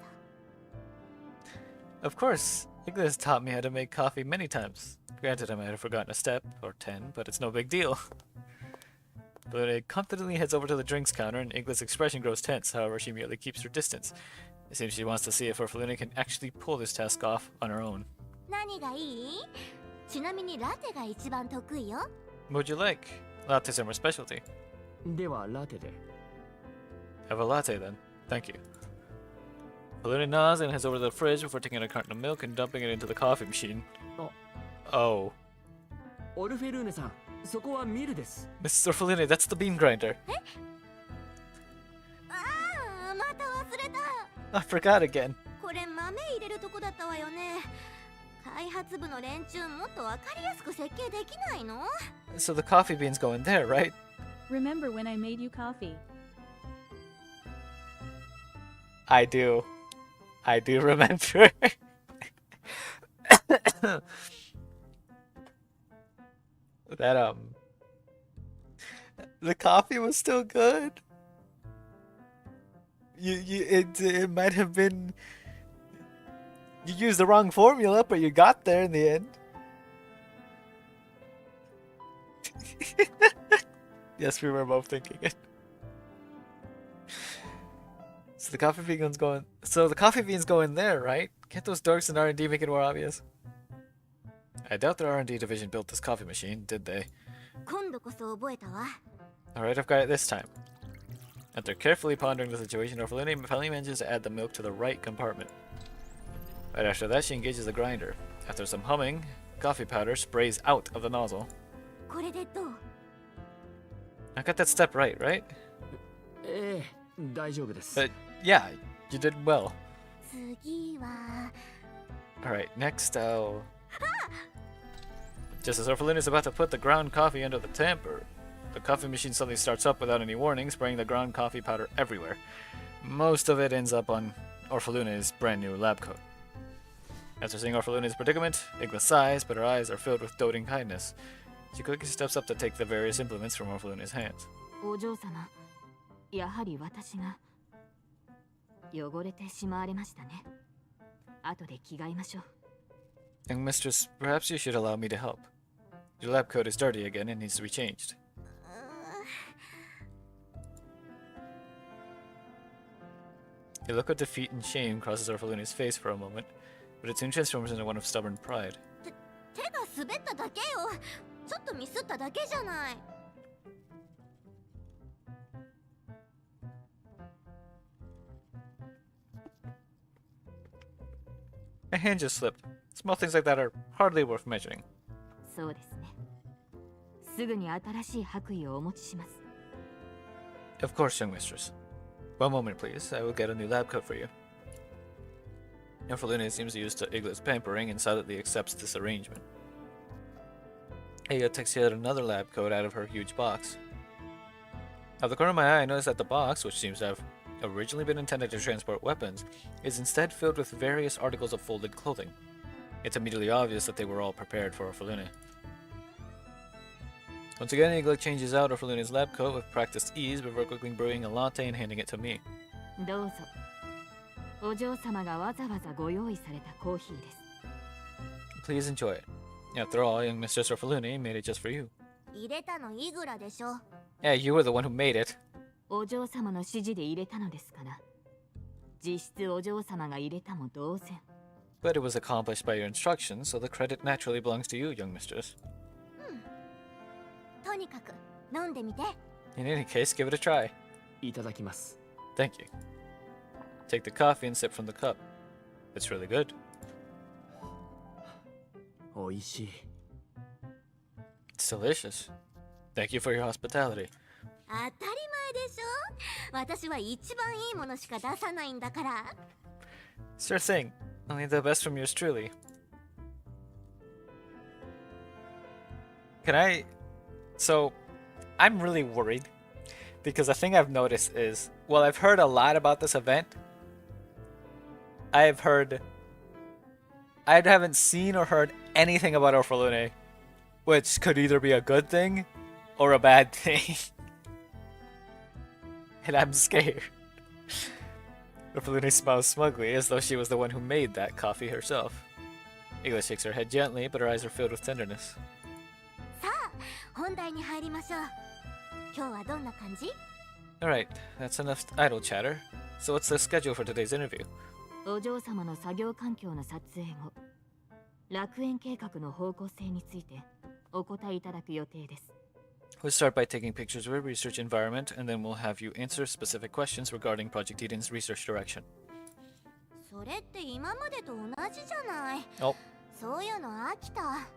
Of course, Igla has taught me how to make coffee many times. Granted, I might have forgotten a step or 10, but it's no big deal. But it confidently heads over to the drinks counter, and Igla's expression grows tense. However, she merely keeps her distance. It seems she wants to see if Orphalina can actually pull this task off on her own.
何がいい？ちなみにラテが一番得意よ。
What would you like? Lattes are my specialty.
では、ラテで。
Have a latte then. Thank you. Orphalina nods and heads over to the fridge before taking out a carton of milk and dumping it into the coffee machine. Oh.
オルフェルーネさん、そこはミルです。
Mrs. Orphalina, that's the bean grinder.
ああ、また忘れた。
I forgot again.
これ豆入れるとこだったわよね。開発部の連中もっとわかりやすく設計できないの？
So the coffee beans go in there, right?
Remember when I made you coffee?
I do. I do remember. That the coffee was still good. It might have been you used the wrong formula, but you got there in the end. Yes, we were both thinking it. So the coffee beans go in. So the coffee beans go in there, right? Can't those dorks in R&D make it more obvious? I doubt their R&D division built this coffee machine, did they?
今度こそ覚えたわ。
Alright, I've got it this time. After carefully pondering the situation, Orphalina finally manages to add the milk to the right compartment. Right after that, she engages the grinder. After some humming, coffee powder sprays out of the nozzle.
これでどう？
I got that step right, right?
ええ、大丈夫です。
But yeah, you did well.
次は。
Alright, next Just as Orphalina is about to put the ground coffee into the tamper, the coffee machine suddenly starts up without any warning, spraying the ground coffee powder everywhere. Most of it ends up on Orphalina's brand new lab coat. After seeing Orphalina's predicament, Igla sighs, but her eyes are filled with doting kindness. She quickly steps up to take the various implements from Orphalina's hands.
お嬢様、やはり私が汚れてしまわれましたね。後で着替えましょう。
Young mistress, perhaps you should allow me to help. Your lab coat is dirty again and needs to be changed. A look of defeat and shame crosses Orphalina's face for a moment, but it soon transforms into one of stubborn pride.
手が滑っただけよ。ちょっとミスっただけじゃない。
My hand just slipped. Small things like that are hardly worth mentioning.
そうですね。すぐに新しい白衣をお持ちします。
Of course, young mistress. One moment, please. I will get a new lab coat for you. Orphalina seems used to Igla's pampering and silently accepts this arrangement. Igla takes yet another lab coat out of her huge box. Out of the corner of my eye, I notice that the box, which seems to have originally been intended to transport weapons, is instead filled with various articles of folded clothing. It's immediately obvious that they were all prepared for Orphalune. Once again, Eagle changes out Orphalune's lab coat with practiced ease before quickly brewing a latte and handing it to me.
どうぞ。お嬢様がわざわざご用意されたコーヒーです。
Please enjoy it. After all, young Mistress Orphalune made it just for you.
入れたのイグラでしょ。
Yeah, you were the one who made it.
お嬢様の指示で入れたのですから。実質お嬢様が入れたも同然。
But it was accomplished by your instructions, so the credit naturally belongs to you, young mistress.
とにかく飲んでみて。
In any case, give it a try.
いただきます。
Thank you. Take the coffee and sip from the cup. It's really good.
おいしい。
It's delicious. Thank you for your hospitality.
当たり前でしょ。私は一番いいものしか出さないんだから。
Sure thing. Only the best from yours truly. Can I... So, I'm really worried. Because the thing I've noticed is... Well, I've heard a lot about this event. I haven't seen or heard anything about Orphalune. Which could either be a good thing or a bad thing. And I'm scared. Orphalune smiles smugly, as though she was the one who made that coffee herself. Igla shakes her head gently, but her eyes are filled with tenderness.
さあ、本題に入りましょう。今日はどんな感じ？
Alright, that's enough idle chatter. So what's the schedule for today's interview?
お嬢様の作業環境の撮影後、楽園計画の方向性についてお答えいただく予定です。
We'll start by taking pictures of a research environment, and then we'll have you answer specific questions regarding Project Eden's research direction.
それって今までと同じじゃない。
Oh.
そういうの飽きた。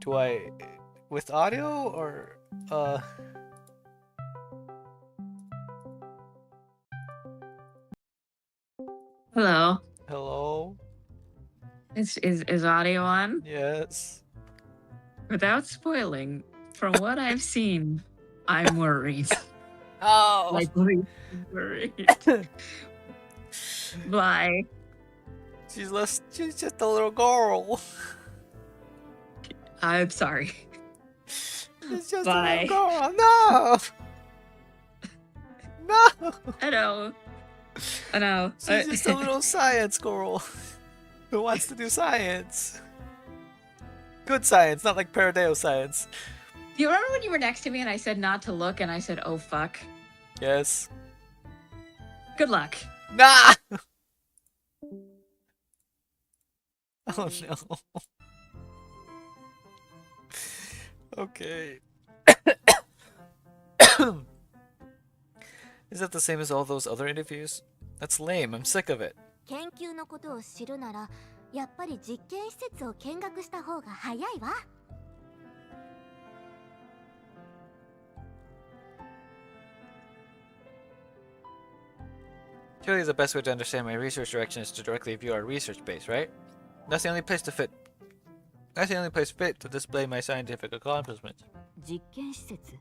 Do I... with audio, or,
Hello.
Hello?
Is audio on?
Yes.
Without spoiling, from what I've seen, I'm worried.
Oh!
Like, worried. Bye.
She's just a little girl.
I'm sorry.
She's just
Bye.
a little girl. No! No!
I know.
She's just a little science girl who wants to do science. Good science, not like Paradeo science.
Do you remember when you were next to me and I said not to look and I said, oh fuck?
Yes.
Good luck.
Nah! Oh no. Okay. Is that the same as all those other interviews? That's lame, I'm sick of it.
研究のことを知るなら、やっぱり実験施設を見学した方が早いわ。
Surely the best way to understand my research direction is to directly view our research base, right? That's the only place fit to display my scientific accomplishments.
実験施設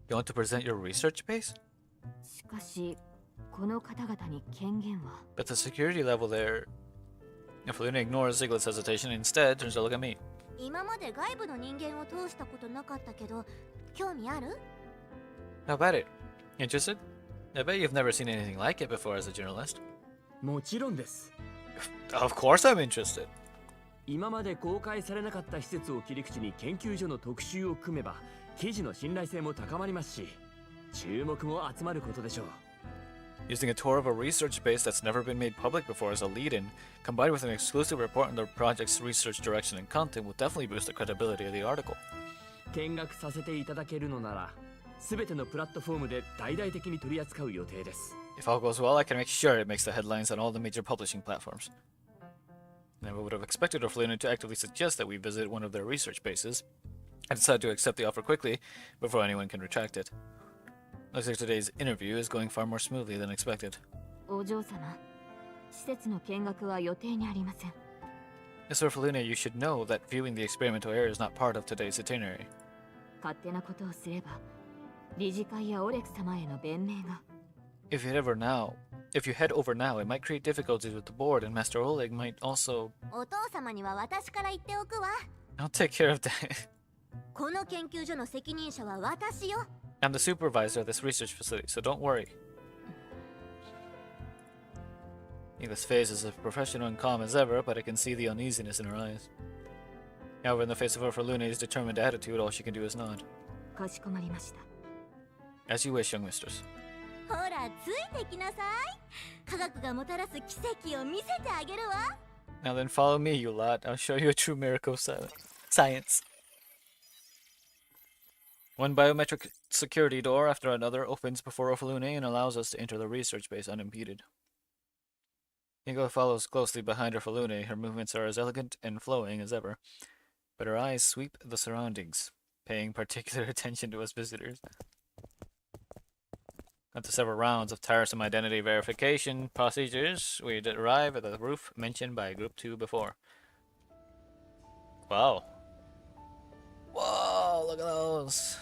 You want to present your research base?
しかし、この方々に権限は
But the security level there... If Luna ignores Ziglet's hesitation and instead turns to look at me.
今まで外部の人間を通したことなかったけど、興味ある？
How about it? Interested? I bet you've never seen anything like it before as a journalist.
もちろんです。
Of course I'm interested.
今まで公開されなかった施設を切り口に研究所の特集を組めば、記事の信頼性も高まりますし、注目も集まることでしょう。
Using a tour of a research base that's never been made public before as a lead-in, combined with an exclusive report on the project's research direction and content, will definitely boost the credibility of the article.
見学させていただけるのなら、すべてのプラットフォームで大々的に取り扱う予定です。
If all goes well, I can make sure it makes the headlines on all the major publishing platforms. Never would have expected Orphalune to actively suggest that we visit one of their research bases. I decided to accept the offer quickly, before anyone can retract it. Looks like today's interview is going far more smoothly than expected.
お嬢様、施設の見学は予定にありません。
Miss Orphalune, you should know that viewing the experimental area is not part of today's itinerary.
勝手なことをすれば、理事会やオレク様への弁明が。
If you head over now, it might create difficulties with the board, and Master Oleg might also.
お父様には私から言っておくわ。
I'll take care of that.
この研究所の責任者は私よ。
I'm the supervisor of this research facility, so don't worry. Nila's face is as professional and calm as ever, but I can see the uneasiness in her eyes. However, in the face of Orphalune's determined attitude, all she can do is nod.
かしこまりました。
As you wish, young mistress.
ほら、ついてきなさい。科学がもたらす奇跡を見せてあげるわ。
Now then, follow me, you lot. I'll show you a true miracle of science. One biometric security door after another opens before Orphalune and allows us to enter the research base unimpeded. Nila follows closely behind Orphalune. Her movements are as elegant and flowing as ever, but her eyes sweep the surroundings, paying particular attention to us visitors. After several rounds of tiresome identity verification procedures, we arrive at the roof mentioned by Group 2 before. Wow. Whoa, look at those.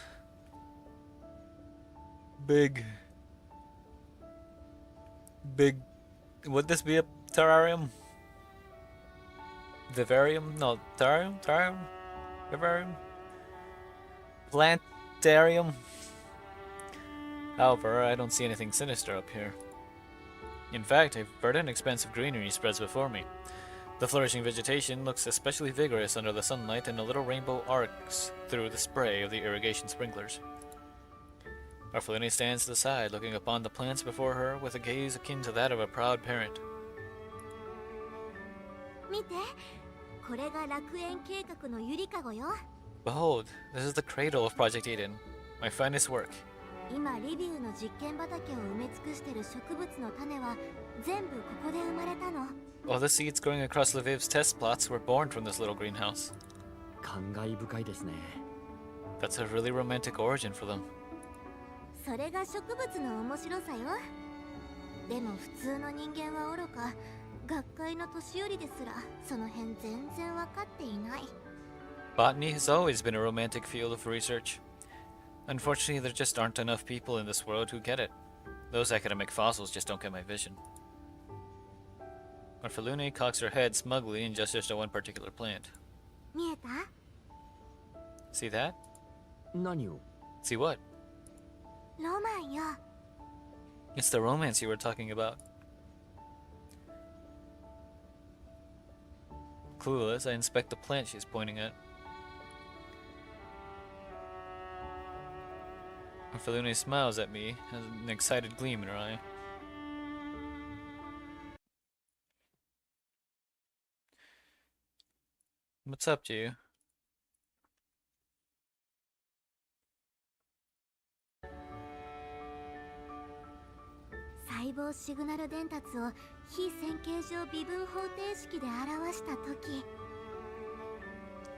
Big. Would this be a terrarium? Vivarium? No, terrarium? Terrarium? Vivarium? Plantarium? However, I don't see anything sinister up here. In fact, a verdant expanse of greenery spreads before me. The flourishing vegetation looks especially vigorous under the sunlight, and a little rainbow arcs through the spray of the irrigation sprinklers. Orphalune stands to the side, looking upon the plants before her with a gaze akin to that of a proud parent.
見て、これが楽園計画のゆりかごよ。
Behold, this is the cradle of Project Eden, my finest work.
今リビウの実験畑を埋め尽くしてる植物の種は全部ここで生まれたの。
All the seeds growing across Lviv's test plots were born from this little greenhouse.
感慨深いですね。
That's a really romantic origin for them.
それが植物の面白さよ。でも普通の人間はおろか、学会の年寄りですらその辺全然わかっていない。
Botany has always been a romantic field of research. Unfortunately, there just aren't enough people in this world who get it. Those academic fossils just don't get my vision. Orphalune cocks her head smugly and gestures to one particular plant.
見えた？
See that?
何を？
See what?
ロマンよ。
It's the romance you were talking about. Clueless, I inspect the plant she's pointing at. Orphalune smiles at me, has an excited gleam in her eye. What's up to you?
細胞シグナル伝達を非線形上微分方程式で表したとき、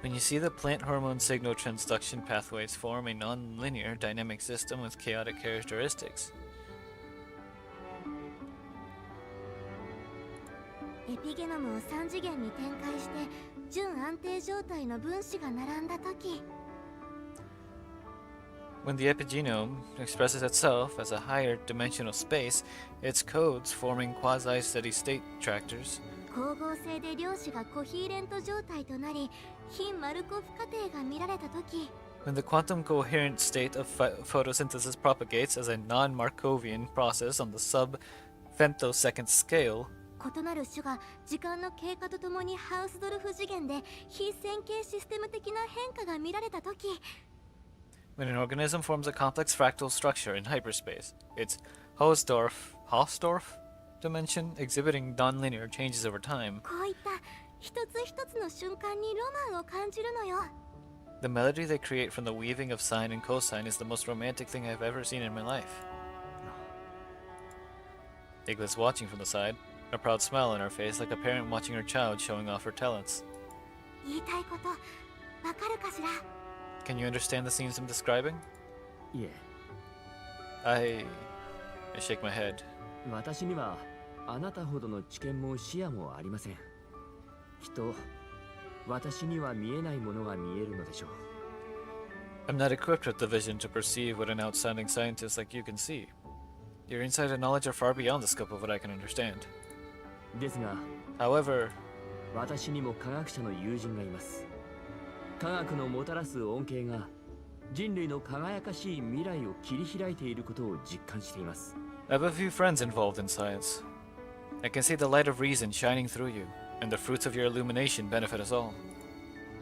When you see the plant hormone signal transduction pathways form a non-linear dynamic system with chaotic characteristics.
エピゲノムを3次元に展開して準安定状態の分子が並んだとき、
When the epigenome expresses itself as a higher dimensional space, its codes forming quasi-steady state tractors.
光合成で量子がコヒーレント状態となり、非マルコフ過程が見られたとき、
When the quantum coherent state of photosynthesis propagates as a non-Markovian process on the sub-femtosecond scale,
異なる種が時間の経過とともにハウスドルフ次元で非線形システム的な変化が見られたとき、
when an organism forms a complex fractal structure in hyperspace, its Hausdorff dimension exhibiting nonlinear changes over time.
こういった一つ一つの瞬間にロマンを感じるのよ。
The melody they create from the weaving of sine and cosine is the most romantic thing I've ever seen in my life. Igla's watching from the side, a proud smile on her face like a parent watching her child showing off her talents.
言いたいことわかるかしら？
Can you understand the scenes I'm describing?
いえ。
I shake my head.
私にはあなたほどの知見も視野もありません。きっと私には見えないものが見えるのでしょう。
I'm not equipped with the vision to perceive what an outstanding scientist like you can see. Your insight and knowledge are far beyond the scope of what I can understand.
ですが、
However,
私にも科学者の友人がいます。科学のもたらす恩恵が人類の輝かしい未来を切り開いていることを実感しています。
I have a few friends involved in science. I can see the light of reason shining through you, and the fruits of your illumination benefit us all.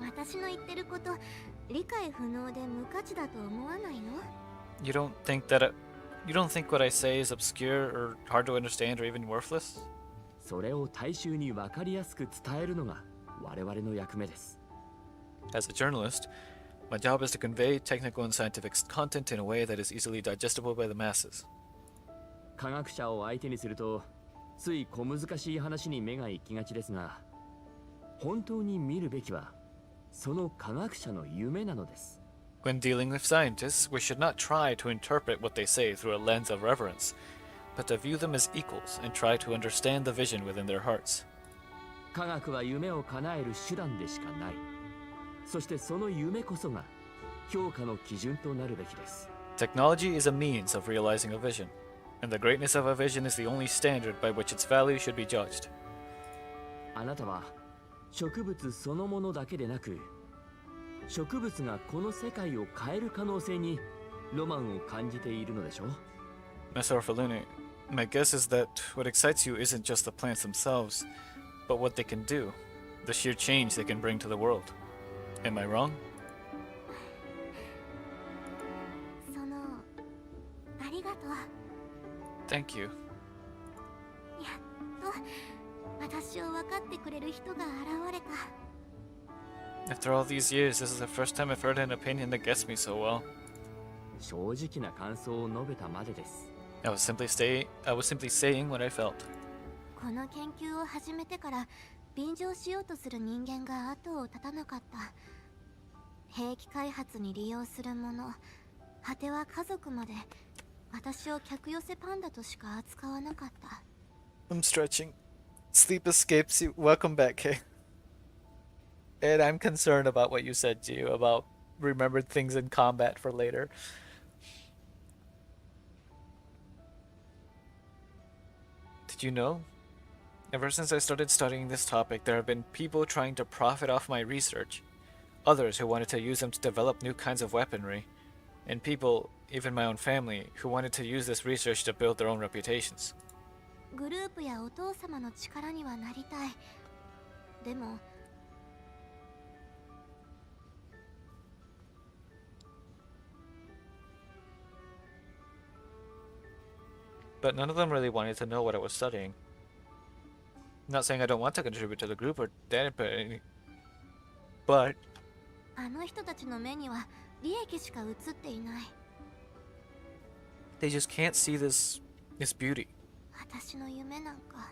私の言ってること理解不能で無価値だと思わないの？
You don't think what I say is obscure or hard to understand or even worthless?
それを大衆に分かりやすく伝えるのが我々の役目です。
As a journalist, my job is to convey technical and scientific content in a way that is easily digestible by the masses.
科学者を相手にするとつい小難しい話に目が行きがちですが、本当に見るべきはその科学者の夢なのです。
When dealing with scientists, we should not try to interpret what they say through a lens of reverence, but to view them as equals and try to understand the vision within their hearts.
科学は夢を叶える手段でしかない。そしてその夢こそが評価の基準となるべきです。
Technology is a means of realizing a vision, and the greatness of a vision is the only standard by which its value should be judged.
あなたは植物そのものだけでなく、植物がこの世界を変える可能性にロマンを感じているのでしょう。
Master Orphalune, my guess is that what excites you isn't just the plants themselves, but what they can do, the sheer change they can bring to the world. Am I wrong?
ありがとう。
Thank you.
やっと私を分かってくれる人が現れた。
After all these years, this is the first time I've heard an opinion that gets me so well.
正直な感想を述べたまでです。
I was simply saying what I felt.
この研究を始めてから便乗しようとする人間が後を絶たなかった。兵器開発に利用するもの、果ては家族まで私を客寄せパンダとしか扱わなかった。
I'm stretching. Sleep escapes you. Welcome back, Kay. And I'm concerned about what you said to you about remembered things in combat for later. Did you know? Ever since I started studying this topic, there have been people trying to profit off my research. Others who wanted to use them to develop new kinds of weaponry. And people, even my own family, who wanted to use this research to build their own reputations.
グループやお父様の力にはなりたい。でも、
But none of them really wanted to know what I was studying. I'm not saying I don't want to contribute to the group or that, but
あの人たちの目には利益しか映っていない。
they just can't see this beauty.
私の夢なんか。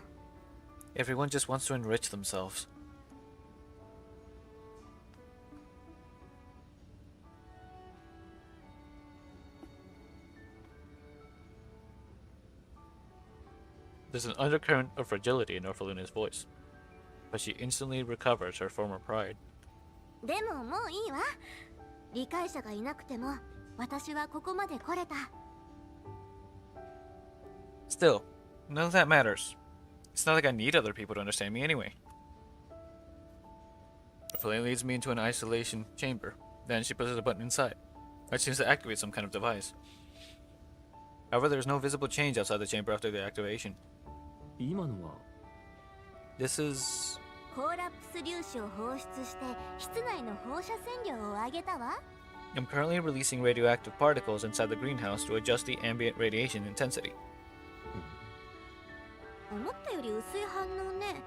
Everyone just wants to enrich themselves. There's an undercurrent of fragility in Orphaluna's voice, but she instantly recovers her former pride.
でももういいわ。理解者がいなくても私はここまで来れた。
Still, none of that matters. It's not like I need other people to understand me anyway. Orphaluna leads me into an isolation chamber. Then she presses a button inside, which seems to activate some kind of device. However, there is no visible change outside the chamber after the activation.
今のは
This is...
コーラプス粒子を放出して室内の放射線量を上げたわ。
I'm currently releasing radioactive particles inside the greenhouse to adjust the ambient radiation intensity.
思ったより薄い反応ね。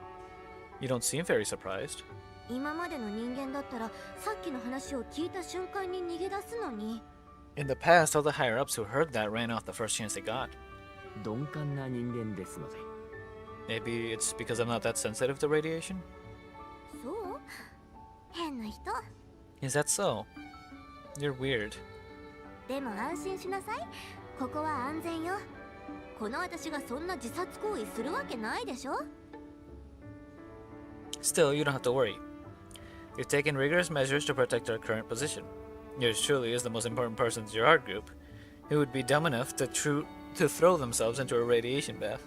You don't seem very surprised.
今までの人間だったらさっきの話を聞いた瞬間に逃げ出すのに。
In the past, all the higher-ups who heard that ran off the first chance they got.
鈍感な人間ですので。
Maybe it's because I'm not that sensitive to radiation?
そう？変な人。
Is that so? You're weird.
でも安心しなさい。ここは安全よ。この私がそんな自殺行為するわけないでしょ。
Still, you don't have to worry. We've taken rigorous measures to protect our current position. Yours truly is the most important person to your art group, who would be dumb enough to throw themselves into a radiation bath.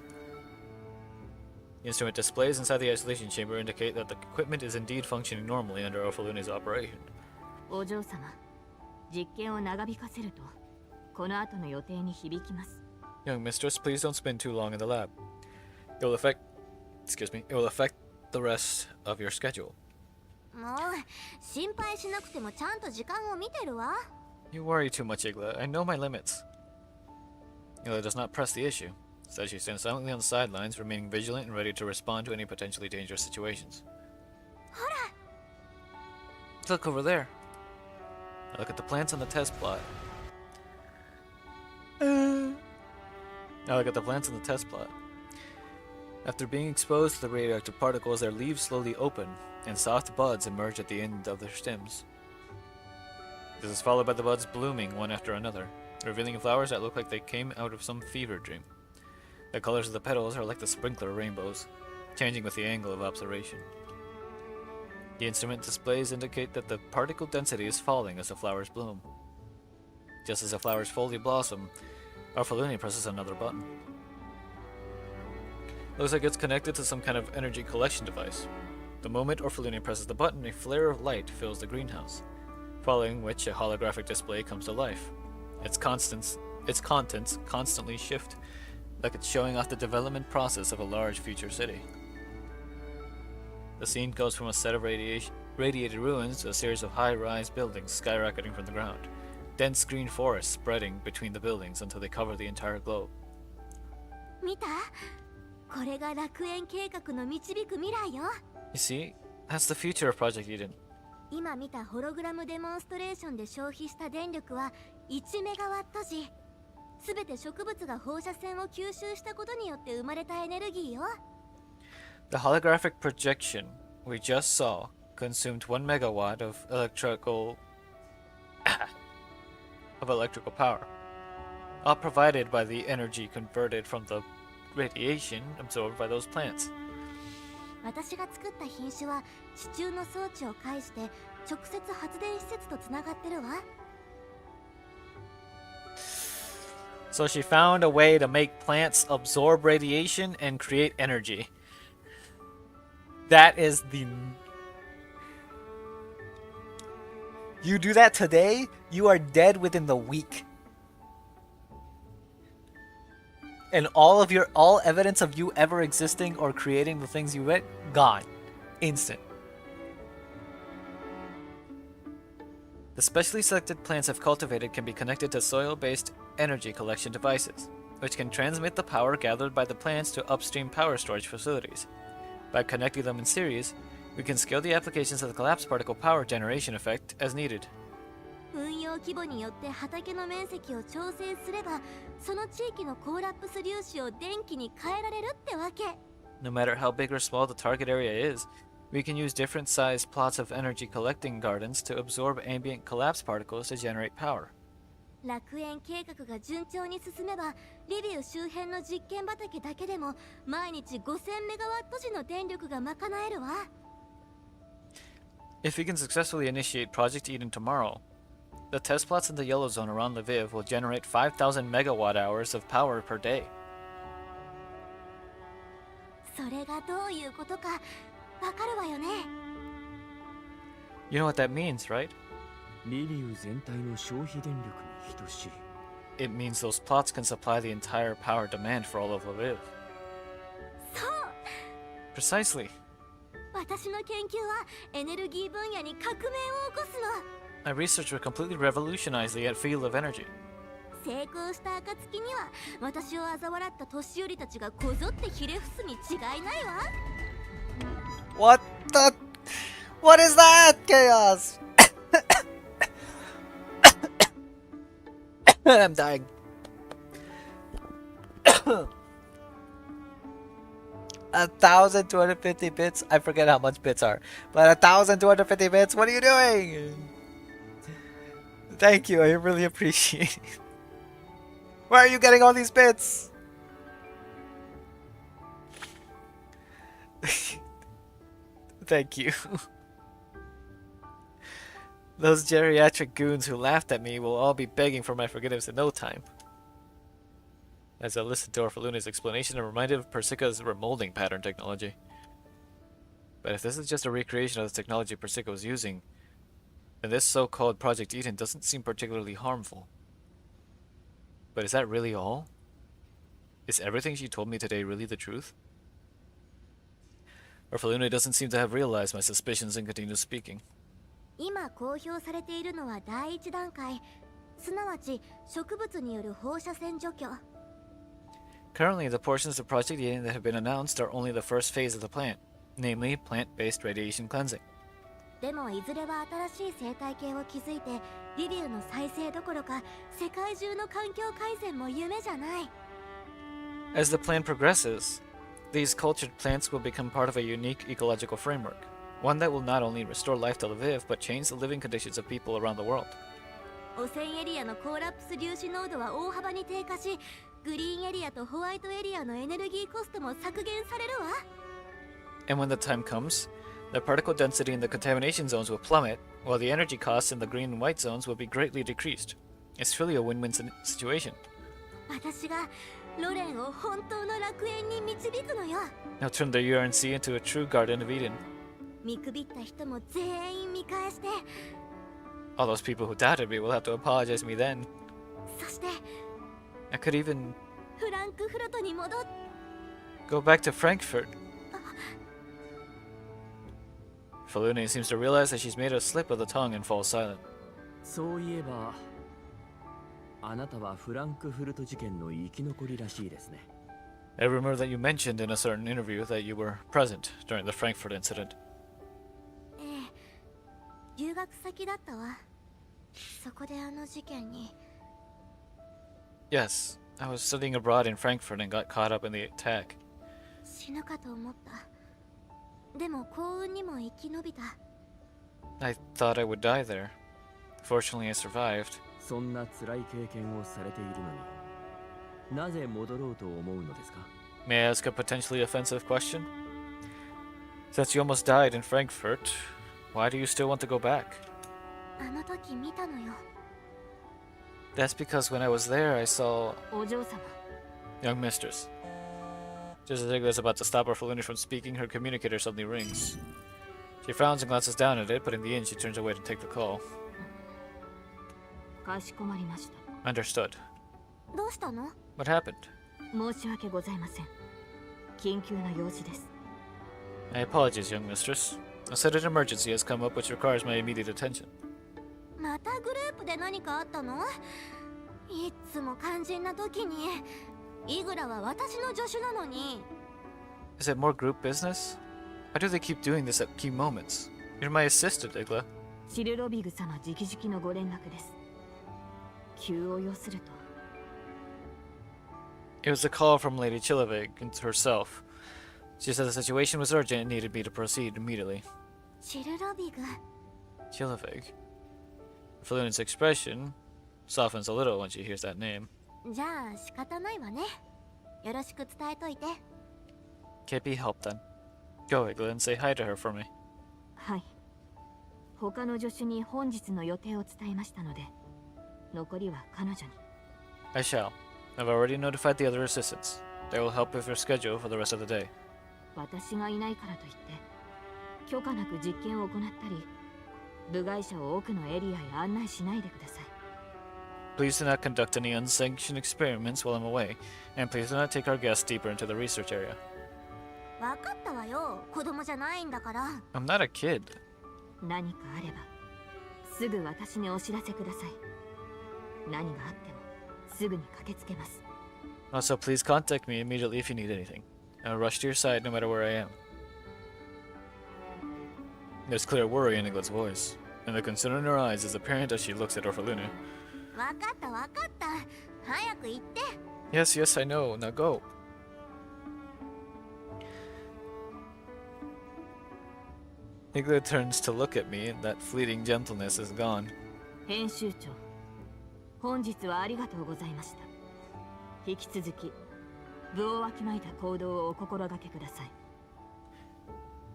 The instrument displays inside the isolation chamber indicate that the equipment is indeed functioning normally under Orphaluni's operation.
お嬢様、実験を長引かせると、この後の予定に響きます。
Young mistress, please don't spend too long in the lab. It will affect the rest of your schedule.
もう心配しなくてもちゃんと時間を見てるわ。
You worry too much, Igla. I know my limits. Igla does not press the issue. Instead, she stands silently on the sidelines, remaining vigilant and ready to respond to any potentially dangerous situations. Look over there. Now look at the plants on the test plot. After being exposed to the radioactive particles, their leaves slowly open, and soft buds emerge at the end of their stems. This is followed by the buds blooming one after another, revealing flowers that look like they came out of some fever dream. The colors of the petals are like the sprinkler rainbows, changing with the angle of observation. The instrument displays indicate that the particle density is falling as the flowers bloom. Just as the flowers fully blossom, Orphaluni presses another button. Looks like it's connected to some kind of energy collection device. The moment Orphaluni presses the button, a flare of light fills the greenhouse, following which a holographic display comes to life. Its contents constantly shift, like it's showing off the development process of a large future city. The scene goes from a set of radiated ruins to a series of high-rise buildings skyrocketing from the ground. Dense green forests spreading between the buildings until they cover the entire globe.
見た？これが楽園計画の導く未来よ。
You see, that's the future of Project Eden.
今見たホログラムデモンストレーションで消費した電力は1メガワット時。すべて植物が放射線を吸収したことによって生まれたエネルギーよ。
The holographic projection we just saw consumed 1 megawatt of electrical power, all provided by the energy converted from the radiation absorbed by those plants.
私が作った品種は地中の装置を介して直接発電施設とつながってるわ。
So she found a way to make plants absorb radiation and create energy. That is the... You do that today, you are dead within the week. And all evidence of you ever existing or creating the things you read, gone. Instant. The specially selected plants I've cultivated can be connected to soil-based energy collection devices, which can transmit the power gathered by the plants to upstream power storage facilities. By connecting them in series, we can scale the applications of the collapse particle power generation effect as needed.
運用規模によって畑の面積を調整すれば、その地域のコーラップス粒子を電気に変えられるってわけ。
No matter how big or small the target area is, we can use different sized plots of energy collecting gardens to absorb ambient collapse particles to generate power.
楽園計画が順調に進めば、リビウ周辺の実験畑だけでも毎日5000メガワット時の電力が賄えるわ。
If we can successfully initiate Project Eden tomorrow, the test plots in the yellow zone around Lviv will generate 5,000 megawatt hours of power per day.
それがどういうことかわかるわよね。
You know what that means, right?
リビウ全体の消費電力に等しい。
It means those plots can supply the entire power demand for all of Lviv.
そう。
Precisely.
私の研究はエネルギー分野に革命を起こすの。
My research will completely revolutionize the field of energy.
成功した暁には私を嘲笑った年寄りたちがこぞってひれ伏すに違いないわ。
What the? What is that? Chaos! I'm dying. 1,250 bits? I forget how much bits are. But 1,250 bits? What are you doing? Thank you, I really appreciate it. Where are you getting all these bits? Thank you. Those geriatric goons who laughed at me will all be begging for my forgiveness in no time. As I listened to Orphaluna's explanation, I'm reminded of Persica's remolding pattern technology. But if this is just a recreation of the technology Persica was using, then this so-called Project Eden doesn't seem particularly harmful. But is that really all? Is everything she told me today really the truth? Orphaluna doesn't seem to have realized my suspicions and continues speaking.
今公表されているのは第一段階、すなわち植物による放射線除去。
Currently, the portions of Project Eden that have been announced are only the first phase of the plan, namely plant-based radiation cleansing.
でもいずれは新しい生態系を築いてリビウの再生どころか世界中の環境改善も夢じゃない。
As the plan progresses, these cultured plants will become part of a unique ecological framework, one that will not only restore life to Lviv, but change the living conditions of people around the world.
汚染エリアのコーラプス粒子濃度は大幅に低下し、グリーンエリアとホワイトエリアのエネルギーコストも削減されるわ。
And when the time comes, the particle density in the contamination zones will plummet, while the energy costs in the green and white zones will be greatly decreased. It's truly a win-win situation.
私がロレンを本当の楽園に導くのよ。
Now turn the URNC into a true Garden of Eden.
見くびった人も全員見返して、
All those people who doubted me will have to apologize to me then.
そして
I could even
フランクフルトに戻っ
go back to Frankfurt. Falune seems to realize that she's made a slip of the tongue and falls silent.
そういえば、あなたはフランクフルト事件の生き残りらしいですね。
I remember that you mentioned in a certain interview that you were present during the Frankfurt incident.
ええ、留学先だったわ。そこであの事件に。
Yes, I was studying abroad in Frankfurt and got caught up in the attack.
死ぬかと思った。でも幸運にも生き延びた。
I thought I would die there. Fortunately, I survived.
そんな辛い経験をされているのに、なぜ戻ろうと思うのですか？
May I ask a potentially offensive question? Since you almost died in Frankfurt, why do you still want to go back?
あの時見たのよ。
That's because when I was there, I saw
お嬢様。
young mistress. Just as Igla is about to stop Orphaluna from speaking, her communicator suddenly rings. She frowns and glances down at it, but in the end, she turns away to take the call.
かしこまりました。
Understood.
どうしたの？
What happened?
申し訳ございません。緊急な用事です。
My apologies, young mistress. A sudden emergency has come up which requires my immediate attention.
またグループで何かあったの？いっつも肝心な時に。イグラは私の助手なのに。
Is it more group business? Why do they keep doing this at key moments? You're my assistant, Igla.
シルロビグ様直々のご連絡です。急を要すると。
It was a call from Lady Chilavig herself. She said the situation was urgent and needed me to proceed immediately.
シルロビグ。
Chilavig. Fluent's expression softens a little when she hears that name.
じゃあ仕方ないわね。よろしく伝えといて。
Can't be helped then. Go, Igla, and say hi to her for me.
はい。他の助手に本日の予定を伝えましたので、残りは彼女に。
I shall. I've already notified the other assistants. They will help with your schedule for the rest of the day.
私がいないからといって、許可なく実験を行ったり、部外者を奥のエリアへ案内しないでください。
Please do not conduct any unsanctioned experiments while I'm away, and please do not take our guests deeper into the research area.
わかったわよ。子供じゃないんだから。
I'm not a kid.
何かあれば、すぐ私にお知らせください。何があっても、すぐに駆けつけます。
Also, please contact me immediately if you need anything. I'll rush to your side no matter where I am. There's clear worry in Igla's voice, and the concern in her eyes is apparent as she looks at Orphaluna.
わかったわかった。早く行って。
Yes, yes, I know. Now go. Igla turns to look at me, and that fleeting gentleness is gone.
編集長、本日はありがとうございました。引き続き、部をわきまえた行動をお心がけください。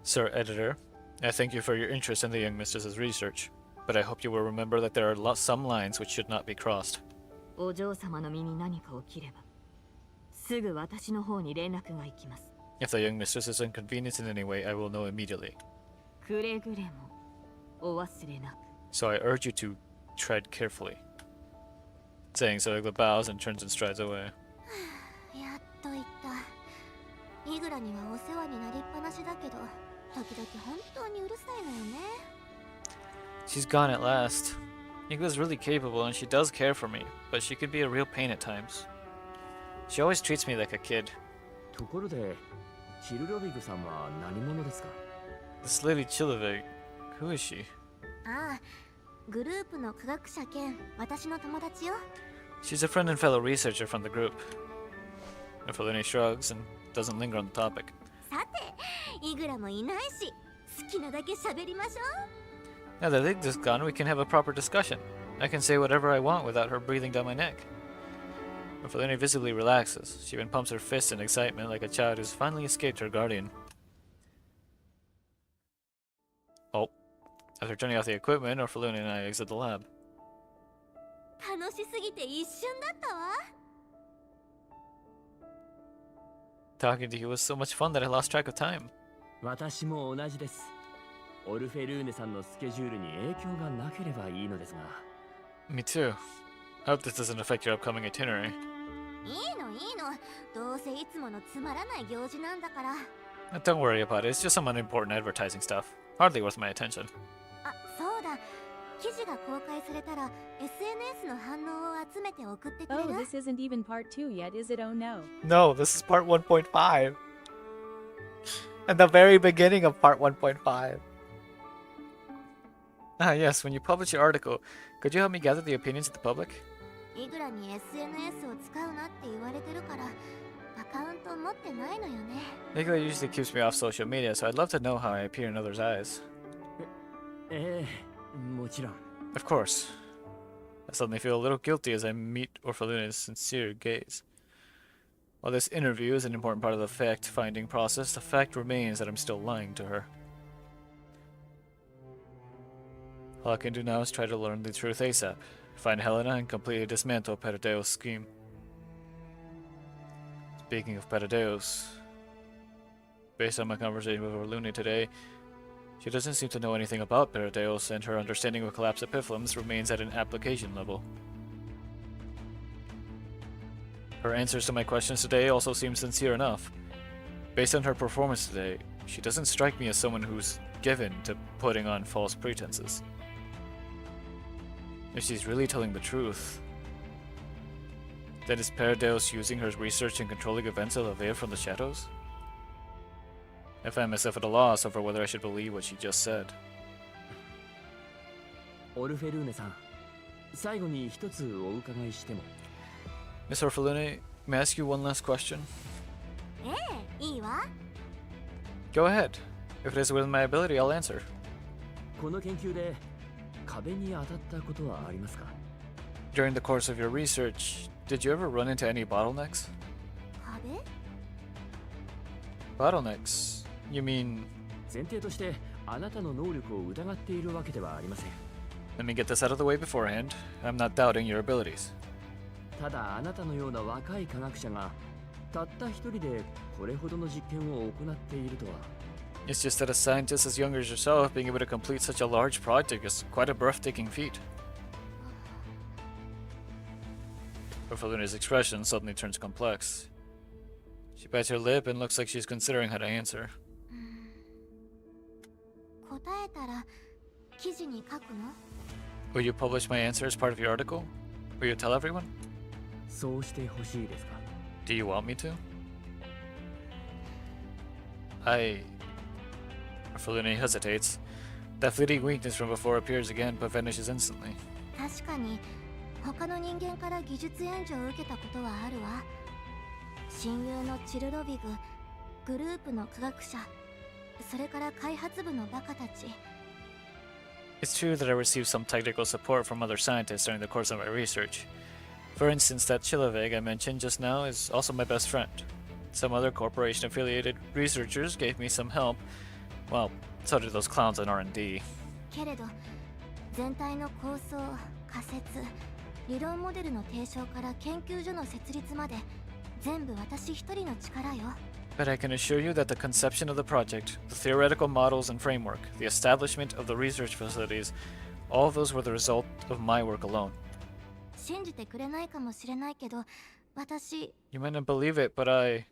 Sir Editor, I thank you for your interest in the young mistress's research. But I hope you will remember that there are some lines which should not be crossed.
お嬢様の身に何か起きれば、すぐ私の方に連絡が行きます。
If the young mistress is inconvenienced in any way, I will know immediately.
くれぐれもお忘れなく。
So I urge you to tread carefully. Saying so, the bows and turns and strides away.
やっと言った。イグラにはお世話になりっぱなしだけど、時々本当にうるさいのよね。
She's gone at last. Igla's really capable and she does care for me, but she could be a real pain at times. She always treats me like a kid.
ところで、チルロビグさんは何者ですか?
This lady Chilovig, who is she?
ああ、グループの科学者兼私の友達よ。
She's a friend and fellow researcher from the group. Nefalini shrugs and doesn't linger on the topic.
さて、イグラもいないし、好きなだけ喋りましょう。
Now that Igla's gone, we can have a proper discussion. I can say whatever I want without her breathing down my neck. Nefalini visibly relaxes. She even pumps her fists in excitement like a child who's finally escaped her guardian. Oh. After turning off the equipment, Orphaluni and I exit the lab.
楽しすぎて一瞬だったわ。
Talking to you was so much fun that I lost track of time.
私も同じです。オルフェルーネさんのスケジュールに影響がなければいいのですが。
Me too. I hope this doesn't affect your upcoming itinerary.
いいの。どうせいつものつまらない行事なんだから。
Don't worry about it. It's just some unimportant advertising stuff. Hardly worth my attention.
あ、そうだ。記事が公開されたら SNS の反応を集めて送ってくれる?
Oh, this isn't even part 2 yet, is it? Oh no.
No, this is part 1.5. At the very beginning of part 1.5. Ah, yes, when you publish your article, could you help me gather the opinions of the public?
イグラに SNS を使うなって言われてるから、アカウント持ってないのよね。
Igla usually keeps me off social media, so I'd love to know how I appear in others' eyes.
もちろん。
Of course. I suddenly feel a little guilty as I meet Orphaluna's sincere gaze. While this interview is an important part of the fact-finding process, the fact remains that I'm still lying to her. All I can do now is try to learn the truth ASAP, find Helena and completely dismantle Peradeo's scheme. Speaking of Peradeos, based on my conversation with Orluni today, she doesn't seem to know anything about Peradeos, and her understanding of collapsed epiphyllums remains at an application level. Her answers to my questions today also seem sincere enough. Based on her performance today, she doesn't strike me as someone who's given to putting on false pretenses. If she's really telling the truth, then is Peradeos using her research and controlling events of Lavea from the shadows? I find myself at a loss over whether I should believe what she just said.
オルフェルーネさん、最後に一つお伺いしても。
Miss Orphalune, may I ask you one last question?
いいわ。
Go ahead. If it is within my ability, I'll answer.
この研究で壁に当たったことはありますか?
During the course of your research, did you ever run into any bottlenecks?
壁?
Bottlenecks? You mean...
前提としてあなたの能力を疑っているわけではありません。
Let me get this out of the way beforehand. I'm not doubting your abilities.
ただあなたのような若い科学者がたった一人でこれほどの実験を行っているとは。
It's just that a scientist as young as yourself being able to complete such a large project is quite a breathtaking feat. Orphaluna's expression suddenly turns complex. She bites her lip and looks like she's considering how to answer.
答えたら記事に書くの?
Will you publish my answer as part of your article? Will you tell everyone?
そうしてほしいですか?
Do you want me to? Orphalune hesitates. That fleeting weakness from before appears again but vanishes instantly.
確かに他の人間から技術援助を受けたことはあるわ。親友のチルロビグ、グループの科学者、それから開発部のバカたち。
It's true that I received some technical support from other scientists during the course of my research. For instance, that Chilovig I mentioned just now is also my best friend. Some other corporation-affiliated researchers gave me some help. Well, so did those clowns in R&D.
けれど、全体の構想、仮説、理論モデルの提唱から研究所の設立まで全部私一人の力よ。
But I can assure you that the conception of the project, the theoretical models and framework, the establishment of the research facilities, all of those were the result of my work alone.
信じてくれないかもしれないけど、私
You might not believe it, but I...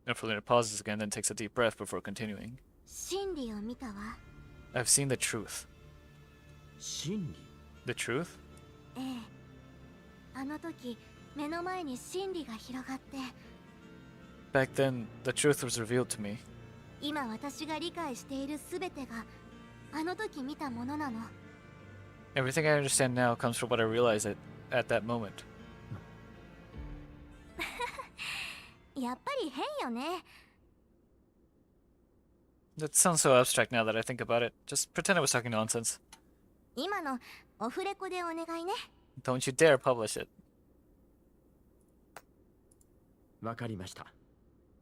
Nephelina pauses again, then takes a deep breath before continuing.
真理を見たわ。
I've seen the truth.
真理
The truth?
ええ。あの時、目の前に真理が広がって、
Back then, the truth was revealed to me.
今私が理解しているすべてがあの時見たものなの。
Everything I understand now comes from what I realized at that moment.
やっぱり変よね。
That sounds so abstract now that I think about it. Just pretend I was talking nonsense.
今のオフレコでお願いね。
Don't you dare publish it.
わかりました。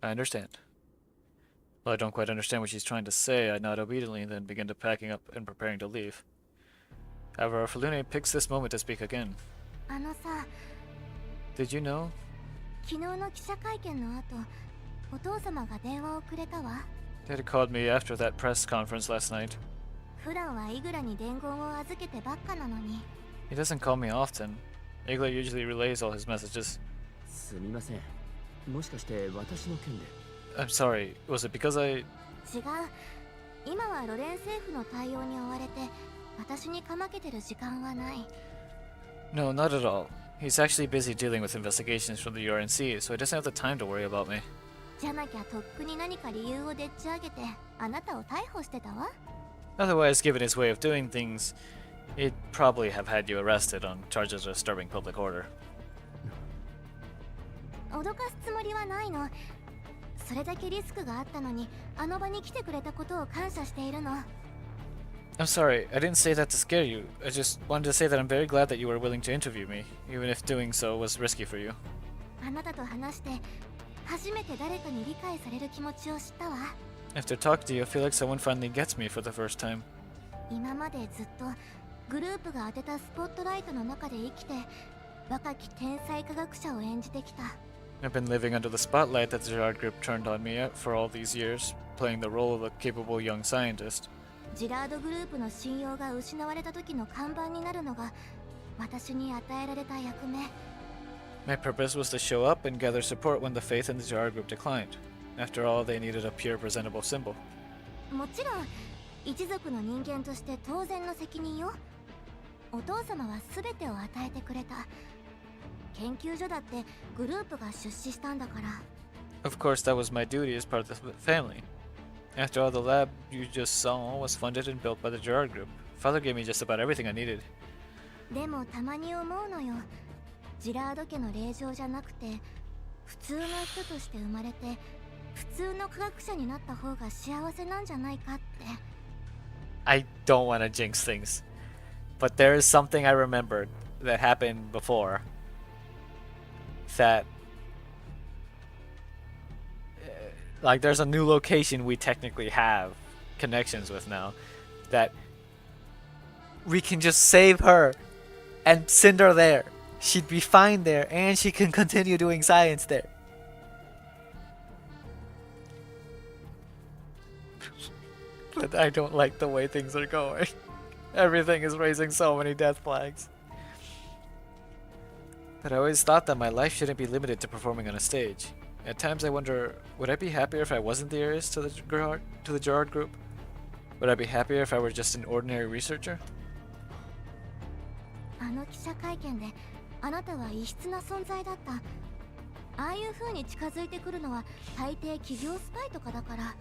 I understand. Well, I don't quite understand what she's trying to say. I nod obediently and then begin to packing up and preparing to leave. However, Felune picks this moment to speak again.
あのさ、
Did you know?
昨日の記者会見の後、お父様が電話をくれたわ。
Daddy called me after that press conference last night.
普段はイグラに伝言を預けてばっかなのに。
He doesn't call me often. Igla usually relays all his messages.
すみません。もしかして私の件で。
I'm sorry. Was it because I...
違う。今はロレン政府の対応に追われて、私にかまけてる時間はない。
No, not at all. He's actually busy dealing with investigations from the URNC, so he doesn't have the time to worry about me.
じゃなきゃとっくに何か理由をでっち上げて、あなたを逮捕してたわ。
Otherwise, given his way of doing things, he'd probably have had you arrested on charges of disturbing public order.
脅かすつもりはないの。それだけリスクがあったのに、あの場に来てくれたことを感謝しているの。
I'm sorry, I didn't say that to scare you. I just wanted to say that I'm very glad that you were willing to interview me, even if doing so was risky for you.
あなたと話して、初めて誰かに理解される気持ちを知ったわ。
After talking to you, I feel like someone finally gets me for the first time.
今までずっとグループが当てたスポットライトの中で生きて、若き天才科学者を演じてきた。
I've been living under the spotlight that the Gerard Group turned on me for all these years, playing the role of a capable young scientist.
ジラードグループの信用が失われた時の看板になるのが私に与えられた役目。
My purpose was to show up and gather support when the faith in the Gerard Group declined. After all, they needed a pure, presentable symbol.
もちろん一族の人間として当然の責任よ。お父様は全てを与えてくれた。研究所だってグループが出資したんだから。
Of course, that was my duty as part of the family. After all, the lab you just saw was funded and built by the Gerard Group. Father gave me just about everything I needed.
でもたまに思うのよ。ジラード家の令嬢じゃなくて普通の人として生まれて普通の科学者になった方が幸せなんじゃないかって。
I don't want to jinx things, but there is something I remembered that happened before that like there's a new location we technically have connections with now that we can just save her and send her there. She'd be fine there and she can continue doing science there. But I don't like the way things are going. Everything is raising so many death flags. But I always thought that my life shouldn't be limited to performing on a stage. At times I wonder, would I be happier if I wasn't the heiress to the Gerard Group? Would I be happier if I were just an ordinary researcher?
あの記者会見であなたは異質な存在だった。ああいう風に近づいてくるのは大抵企業スパイとかだから。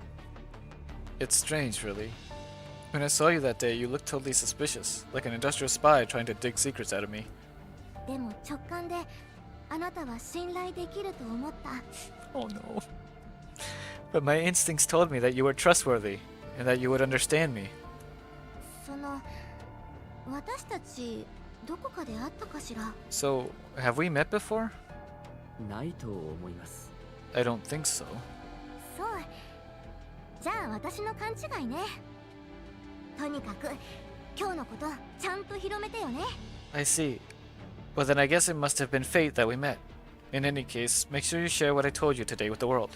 It's strange, really. When I saw you that day, you looked totally suspicious, like an industrial spy trying to dig secrets out of me.
でも直感であなたは信頼できると思った。
Oh no. But my instincts told me that you were trustworthy, and that you would understand me.
その私たちどこかで会ったかしら。
So, have we met before?
ないと思います。
I don't think so.
そう。じゃあ私の勘違いね。とにかく今日のことちゃんと広めてよね。
I see. Well, then I guess it must have been fate that we met. In any case, make sure you share what I told you today with the world.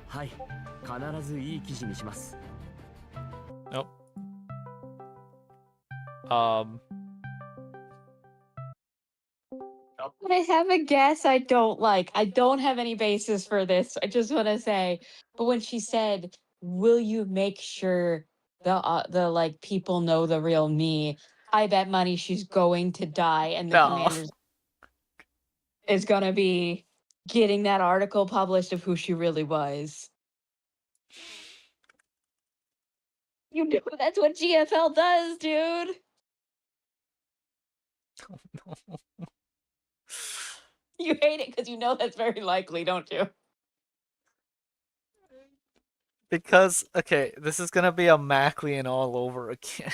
はい、必ずいい記事にします。
Nope.
But I have a guess I don't like. I don't have any basis for this. I just want to say, but when she said, "Will you make sure the like people know the real me?" I bet money she's going to die, and the
No.
commander is gonna be getting that article published of who she really was. You know that's what GFL does, dude.
No.
You hate it because you know that's very likely, don't you?
Because, okay, this is gonna be a Maclean all over again.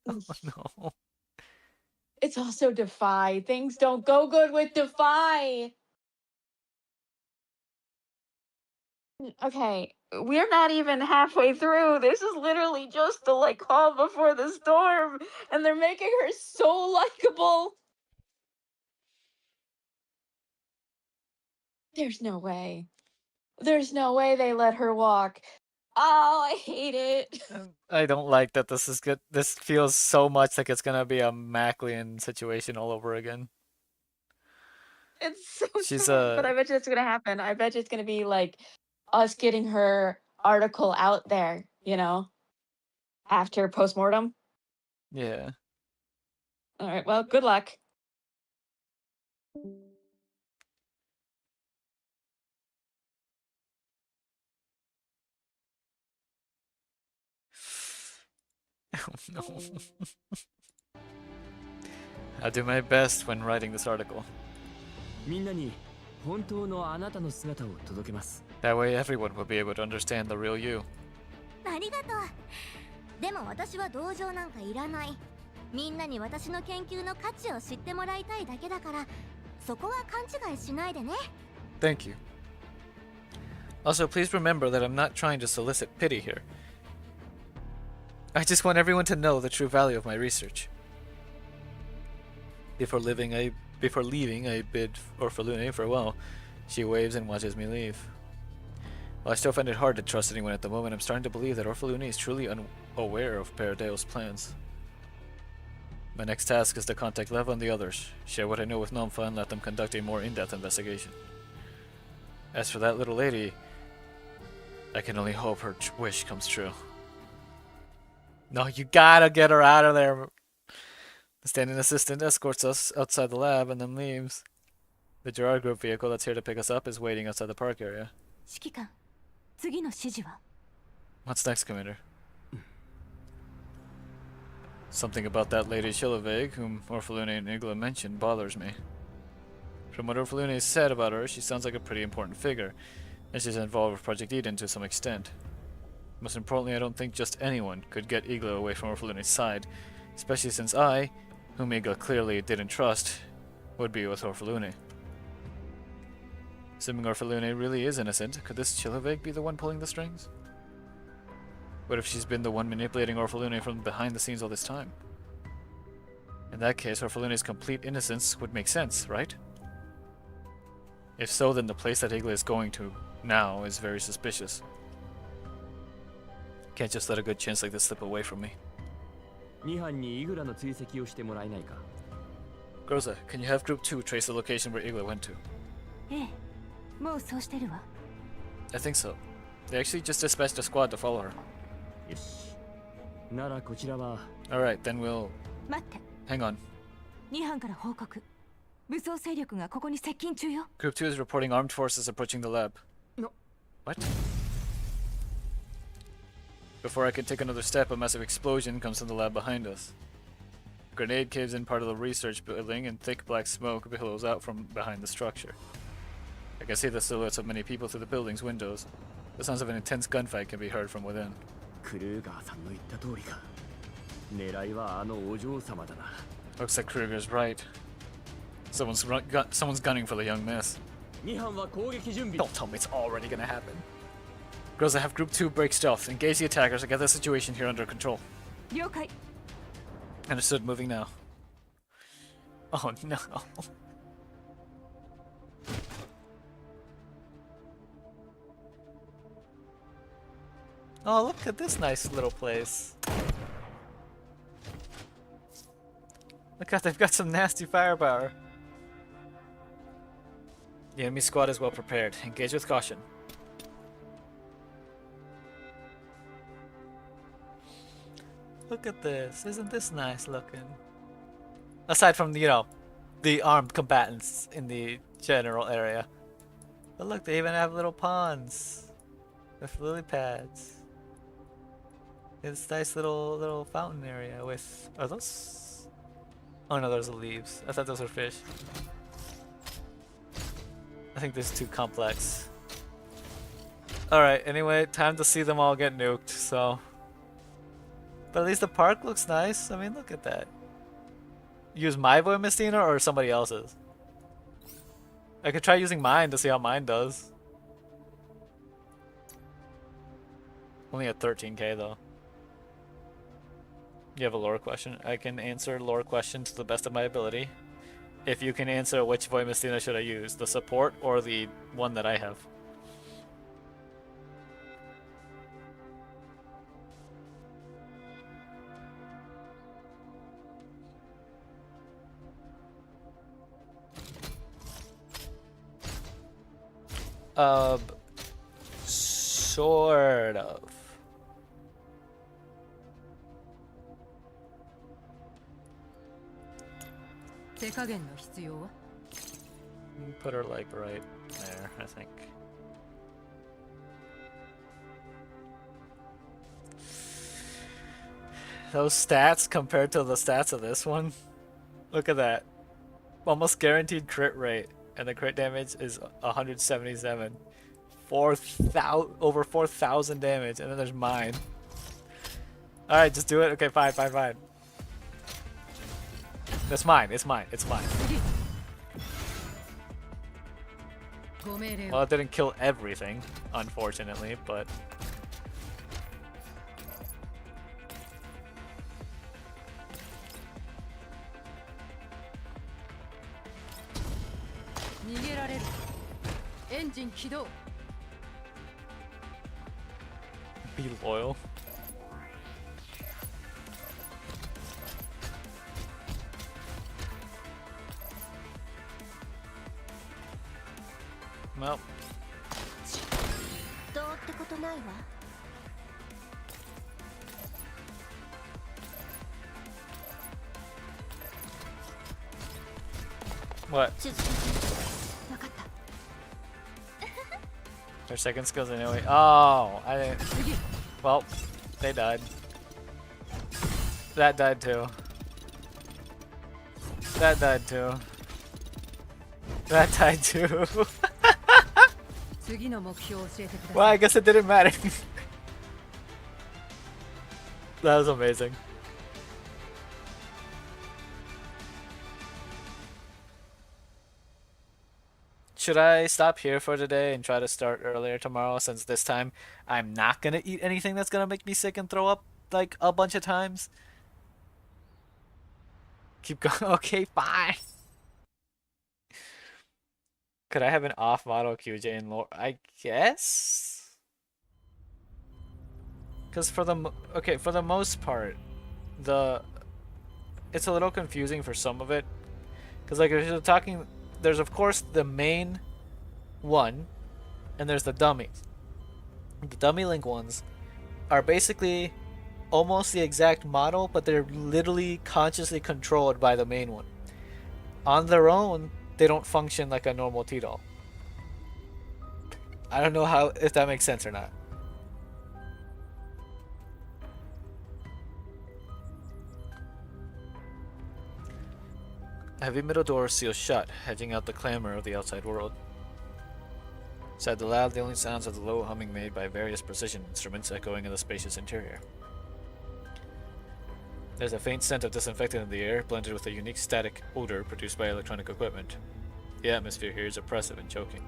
Oh no.
It's also Defy. Things don't go good with Defy. Okay, we're not even halfway through. This is literally just the like calm before the storm, and they're making her so likable. There's no way. There's no way they let her walk. Oh, I hate it.
I don't like that this is good. This feels so much like it's gonna be a Maclean situation all over again.
It's so
She's
sad, but I bet you it's gonna happen. I bet you it's gonna be like us getting her article out there, you know, after postmortem.
Yeah.
All right, well, good luck.
Oh no. I'll do my best when writing this article.
みんなに本当のあなたの姿を届けます。
That way everyone will be able to understand the real you.
ありがとう。でも私は同情なんかいらない。みんなに私の研究の価値を知ってもらいたいだけだから、そこは勘違いしないでね。
Thank you. Also, please remember that I'm not trying to solicit pity here. I just want everyone to know the true value of my research. Before leaving, I bid Orphalune farewell. She waves and watches me leave. While I still find it hard to trust anyone at the moment, I'm starting to believe that Orphalune is truly unaware of Paradeo's plans. My next task is to contact Leva and the others, share what I know with Nomfa, and let them conduct a more in-depth investigation. As for that little lady, I can only hope her wish comes true. No, you gotta get her out of there. The standing assistant escorts us outside the lab and then leaves. The Gerard Group vehicle that's here to pick us up is waiting outside the park area.
指揮官、次の指示は?
What's next, Commander? Something about that lady Shiloveg, whom Orphalune and Igla mentioned, bothers me. From what Orphalune said about her, she sounds like a pretty important figure, and she's involved with Project Eden to some extent. Most importantly, I don't think just anyone could get Igla away from Orphalune's side, especially since I, whom Igla clearly didn't trust, would be with Orphalune. Assuming Orphalune really is innocent, could this Chiloveg be the one pulling the strings? What if she's been the one manipulating Orphalune from behind the scenes all this time? In that case, Orphalune's complete innocence would make sense, right? If so, then the place that Igla is going to now is very suspicious. Can't just let a good chance like this slip away from me.
2班にイグラの追跡をしてもらえないか?
Groza, can you have Group 2 trace the location where Igla went to?
ええ、もうそうしてるわ。
I think so. They actually just dispatched a squad to follow her.
よし。ならこちらは...
Alright, then we'll...
待って。
Hang on.
2班から報告。武装勢力がここに接近中よ。
Group 2 is reporting armed forces approaching the lab.
No.
What? Before I can take another step, a massive explosion comes from the lab behind us. A grenade caves in part of the research building, and thick black smoke billows out from behind the structure. I can see the silhouettes of many people through the building's windows. The sounds of an intense gunfight can be heard from within.
クルーガーさんの言った通りか。狙いはあのお嬢様だな。
Looks like Kruger's right. Someone's gunning for the young miss.
2班は攻撃準備。
Don't tell me it's already gonna happen. Girls, I have Group 2 break stealth. Engage the attackers and get the situation here under control.
了解
Understood, moving now. Oh no. Oh, look at this nice little place. Look out, they've got some nasty firepower. The enemy squad is well prepared. Engage with caution. Look at this. Isn't this nice looking? Aside from, you know, the armed combatants in the general area. But look, they even have little ponds with lily pads. This nice little fountain area with... Are those... Oh no, those are leaves. I thought those were fish. I think this is too complex. Alright, anyway, time to see them all get nuked, so... But at least the park looks nice. I mean, look at that. Use my Void Mistina or somebody else's? I could try using mine to see how mine does. Only at 13k though. You have a lore question? I can answer lore questions to the best of my ability. If you can answer which Void Mistina should I use, the support or the one that I have. Sort of. Put her like right there, I think. Those stats compared to the stats of this one. Look at that. Almost guaranteed crit rate. And the crit damage is 177. 4,000 over 4,000 damage, and then there's mine. Alright, just do it. Okay, fine. That's mine, it's mine. Well, it didn't kill everything, unfortunately, but... Be loyal. Well. What? Their second skills anyway. Oh, I didn't. Well, they died. That died too. That died too. That died too. Well, I guess it didn't matter. That was amazing. Should I stop here for today and try to start earlier tomorrow, since this time I'm not gonna eat anything that's gonna make me sick and throw up like a bunch of times? Keep going. Okay, fine. Could I have an off model QJ in lore? I guess? Because for the most part, it's a little confusing for some of it. Because like if you're talking, there's of course the main one, and there's the dummies. The dummy link ones are basically almost the exact model, but they're literally consciously controlled by the main one. On their own, they don't function like a normal T-doll. I don't know if that makes sense or not. Heavy middle door seals shut, hedging out the clamor of the outside world. Inside the lab, the only sounds are the low humming made by various precision instruments echoing in the spacious interior. There's a faint scent of disinfectant in the air, blended with a unique static odor produced by electronic equipment. The atmosphere here is oppressive and choking.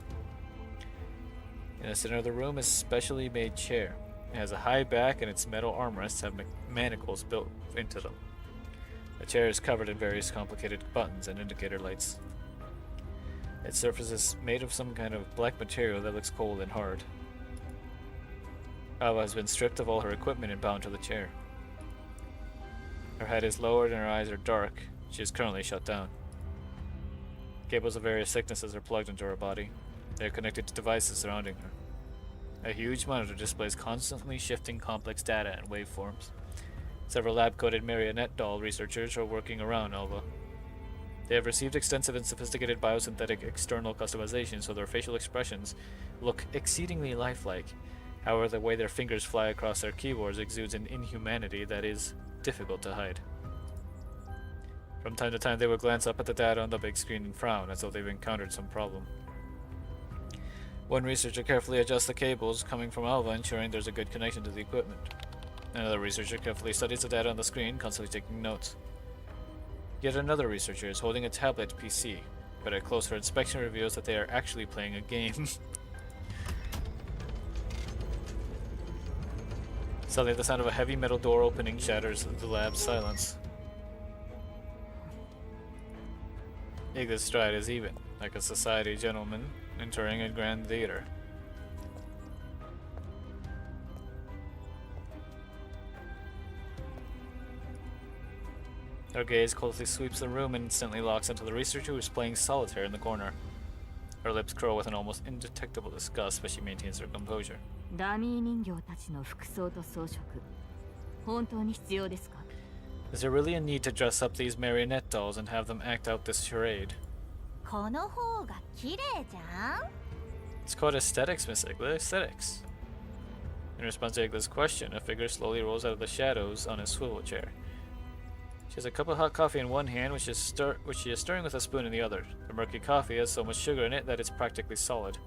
In the center of the room is a specially made chair. It has a high back and its metal armrests have manacles built into them. The chair is covered in various complicated buttons and indicator lights. Its surface is made of some kind of black material that looks cold and hard. Ava has been stripped of all her equipment and bound to the chair. Her head is lowered and her eyes are dark. She is currently shut down. Cables of various thicknesses are plugged into her body. They are connected to devices surrounding her. A huge monitor displays constantly shifting complex data and waveforms. Several lab-coated marionette doll researchers are working around Alva. They have received extensive and sophisticated biosynthetic external customization so their facial expressions look exceedingly lifelike. However, the way their fingers fly across their keyboards exudes an inhumanity that is difficult to hide. From time to time, they will glance up at the data on the big screen and frown as though they've encountered some problem. One researcher carefully adjusts the cables coming from Alva, ensuring there's a good connection to the equipment. Another researcher carefully studies the data on the screen, constantly taking notes. Yet another researcher is holding a tablet PC, but a closer inspection reveals that they are actually playing a game. Suddenly, the sound of a heavy metal door opening shatters the lab's silence. Igla's stride is even, like a society gentleman entering a grand theater. Her gaze closely sweeps the room and instantly locks onto the researcher who is playing solitaire in the corner. Her lips curl with an almost indetectable disgust, but she maintains her composure.
ダミー人形たちの服装と装飾、本当に必要ですか?
Is there really a need to dress up these marionette dolls and have them act out this charade?
この方が綺麗じゃん?
It's called aesthetics, Miss Igla. Aesthetics. In response to Igla's question, a figure slowly rolls out of the shadows on a swivel chair. She has a cup of hot coffee in one hand, which she is stirring with a spoon in the other. The murky coffee has so much sugar in it that it's practically solid.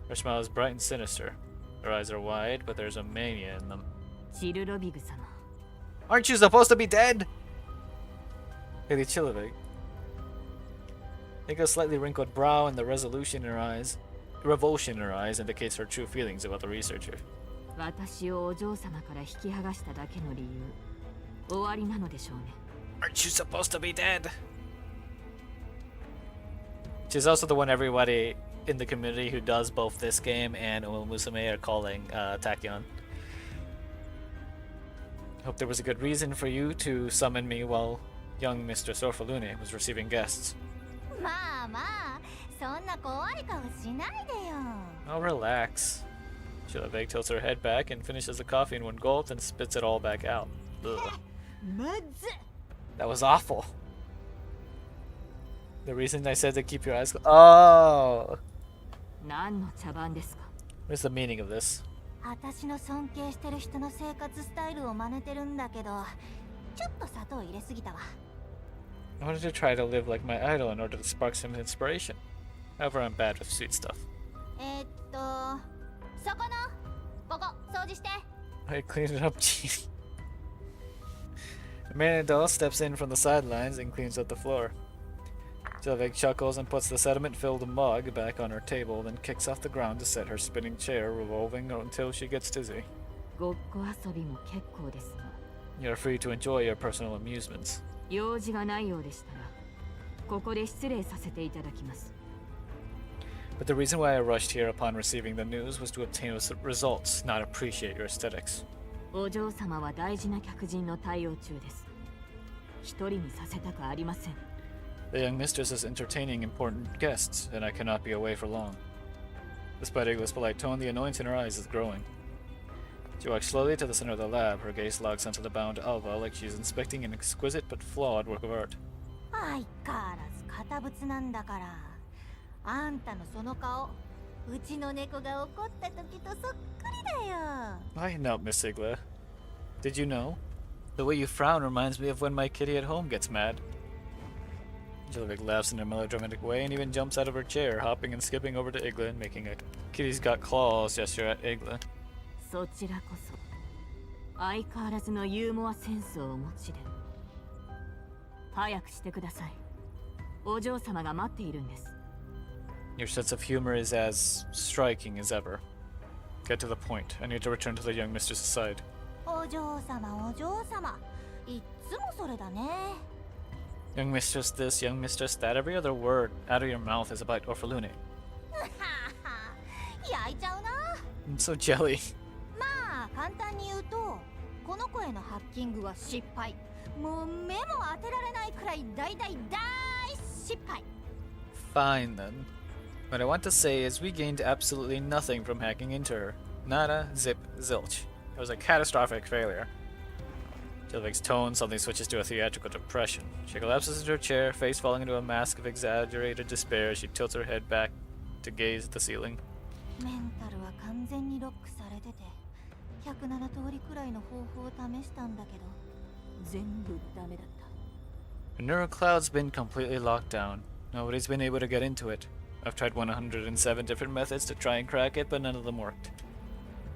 Her smile is bright and sinister. Her eyes are wide, but there's a mania in them. Aren't you supposed to be dead? Lady Chilovig. Igla's slightly wrinkled brow and the revulsion in her eyes indicates her true feelings about the researcher.
私をお嬢様から引き剥がしただけの理由、終わりなのでしょうね。
Aren't you supposed to be dead? She's also the one everybody in the community who does both this game and Musume are calling Tachyon. Hope there was a good reason for you to summon me while young Mr. Sorfalune was receiving guests.
まあまあ、そんな怖い顔しないでよ。
Oh, relax. Chilovig tilts her head back and finishes the coffee in one gulp and spits it all back out. Ugh. That was awful. The reason I said to keep your eyes closed. Oh!
何の茶番ですか?
What's the meaning of this?
私の尊敬してる人の生活スタイルを真似てるんだけど、ちょっと砂糖入れすぎたわ。
I wanted to try to live like my idol in order to spark some inspiration. However, I'm bad with sweet stuff.
そこのここ掃除して。
I cleaned it up, Gene. Amanda Doll steps in from the sidelines and cleans up the floor. Chilovig chuckles and puts the sediment-filled mug back on her table, then kicks off the ground to set her spinning chair, revolving until she gets dizzy.
ごっこ遊びも結構ですが。
You're free to enjoy your personal amusements.
用事がないようでしたら、ここで失礼させていただきます。
But the reason why I rushed here upon receiving the news was to obtain results, not appreciate your aesthetics.
お嬢様は大事な客人の対応中です。一人にさせたくありません。
The young mistress is entertaining important guests, and I cannot be away for long. Despite Igla's polite tone, the annoyance in her eyes is growing. She walks slowly to the center of the lab, her gaze locks onto the bound Alva like she is inspecting an exquisite but flawed work of art.
相変わらず堅物なんだから。あんたのその顔、うちの猫が怒った時とそっくりだよ。
Lighten up, Miss Igla. Did you know? The way you frown reminds me of when my kitty at home gets mad. Chilovig laughs in a melodramatic way and even jumps out of her chair, hopping and skipping over to Igla and making a kitty's got claws gesture at Igla.
そちらこそ相変わらずのユーモアセンスをお持ちで。早くしてください。お嬢様が待っているんです。
Your sense of humor is as striking as ever. Get to the point. I need to return to the young mistress's side.
お嬢様お嬢様いっつもそれだね
Young mistress this, young mistress that. Every other word out of your mouth is about Orphalune.
焼いちゃうな
I'm so jelly.
まあ簡単に言うとこの子へのハッキングは失敗もう目も当てられないくらい大失敗
Fine then. What I want to say is we gained absolutely nothing from hacking into her. Nada, zip, zilch. It was a catastrophic failure. Jilvik's tone suddenly switches to a theatrical depression. She collapses into her chair, face falling into a mask of exaggerated despair as she tilts her head back to gaze at the ceiling.
メンタルは完全にロックされてて107通りくらいの方法を試したんだけど全部ダメだった
The neural cloud's been completely locked down. Nobody's been able to get into it. I've tried 107 different methods to try and crack it, but none of them worked.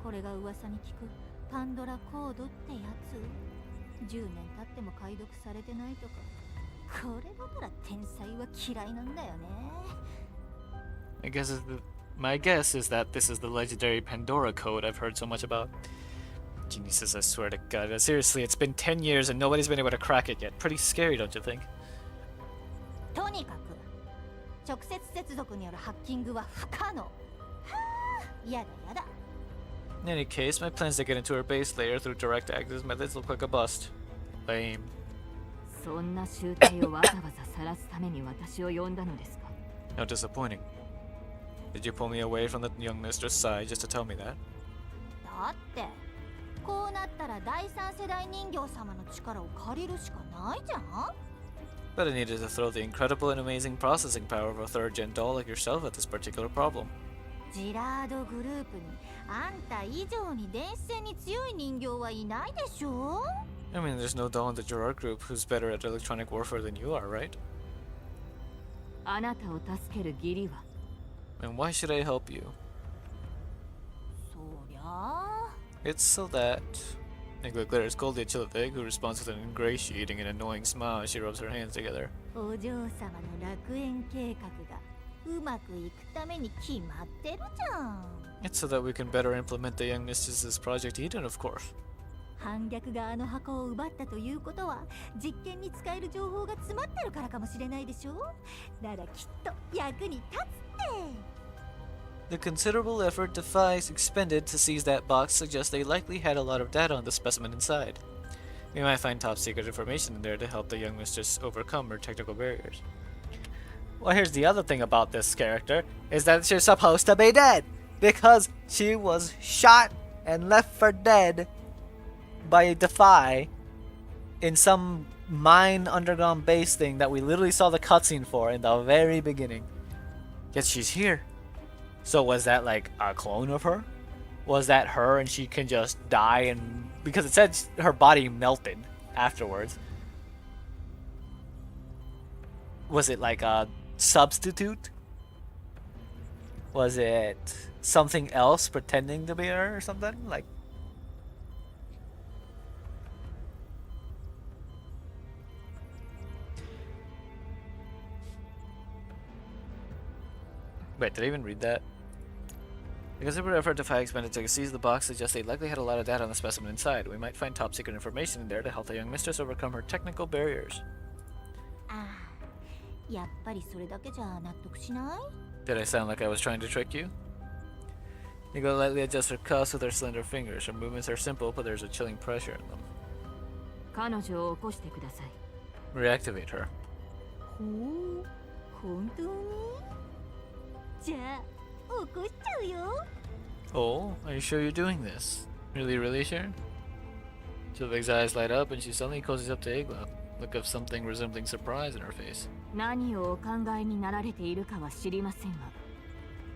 これが噂に聞くパンドラコードってやつ10年経っても解読されてないとかこれだから天才は嫌いなんだよね
My guess is that this is the legendary Pandora code I've heard so much about. Geniuses, I swear to God. Seriously, it's been 10 years and nobody's been able to crack it yet. Pretty scary, don't you think?
とにかく直接接続によるハッキングは不可能はあやだやだ
In any case, my plans to get into her base layer through direct access methods look like a bust. Lame.
そんな集体をわざわざ晒すために私を呼んだのですか
How disappointing. Did you pull me away from the young mistress' side just to tell me that?
だってこうなったら第三世代人形様の力を借りるしかないじゃん
But I needed to throw the incredible and amazing processing power of a third-gen doll like yourself at this particular problem.
ジラードグループにあんた以上に電子戦に強い人形はいないでしょ
I mean, there's no doll in the Gerard group who's better at electronic warfare than you are, right?
あなたを助ける義理は
And why should I help you?
そりゃあ
It's so that... Nigla glares coldly at Chilipig, who responds with an ingratiating and annoying smile as she rubs her hands together.
お嬢様の楽園計画がうまくいくために決まってるじゃん
It's so that we can better implement the young mistress's Project Eden, of course.
反逆があの箱を奪ったということは実験に使える情報が詰まってるからかもしれないでしょならきっと役に立つって
The considerable effort Defies expended to seize that box suggests they likely had a lot of data on the specimen inside. We might find top secret information in there to help the young mistress overcome her technical barriers. Well, here's the other thing about this character, is that she's supposed to be dead! Because she was shot and left for dead by Defy in some mine underground base thing that we literally saw the cutscene for in the very beginning. Yet she's here. So was that like a clone of her? Was that her and she can just die and... Because it said her body melted afterwards. Was it like a substitute? Was it something else pretending to be her or something? Like... Wait, did I even read that? The considerable effort Defy expended to seize the box suggests they likely had a lot of data on the specimen inside. We might find top secret information in there to help the young mistress overcome her technical barriers.
ああ、やっぱりそれだけじゃ納得しない
Did I sound like I was trying to trick you? Nico lightly adjusts her cuffs with her slender fingers. Her movements are simple, but there's a chilling pressure in them.
彼女を起こしてください
Reactivate her.
ほう、本当にじゃあ、起こしちゃうよ
Oh, are you sure you're doing this? Really, really sure? Chilvig's eyes light up and she suddenly cozies up to Igla. Look of something resembling surprise in her face.
何をお考えになられているかは知りませんが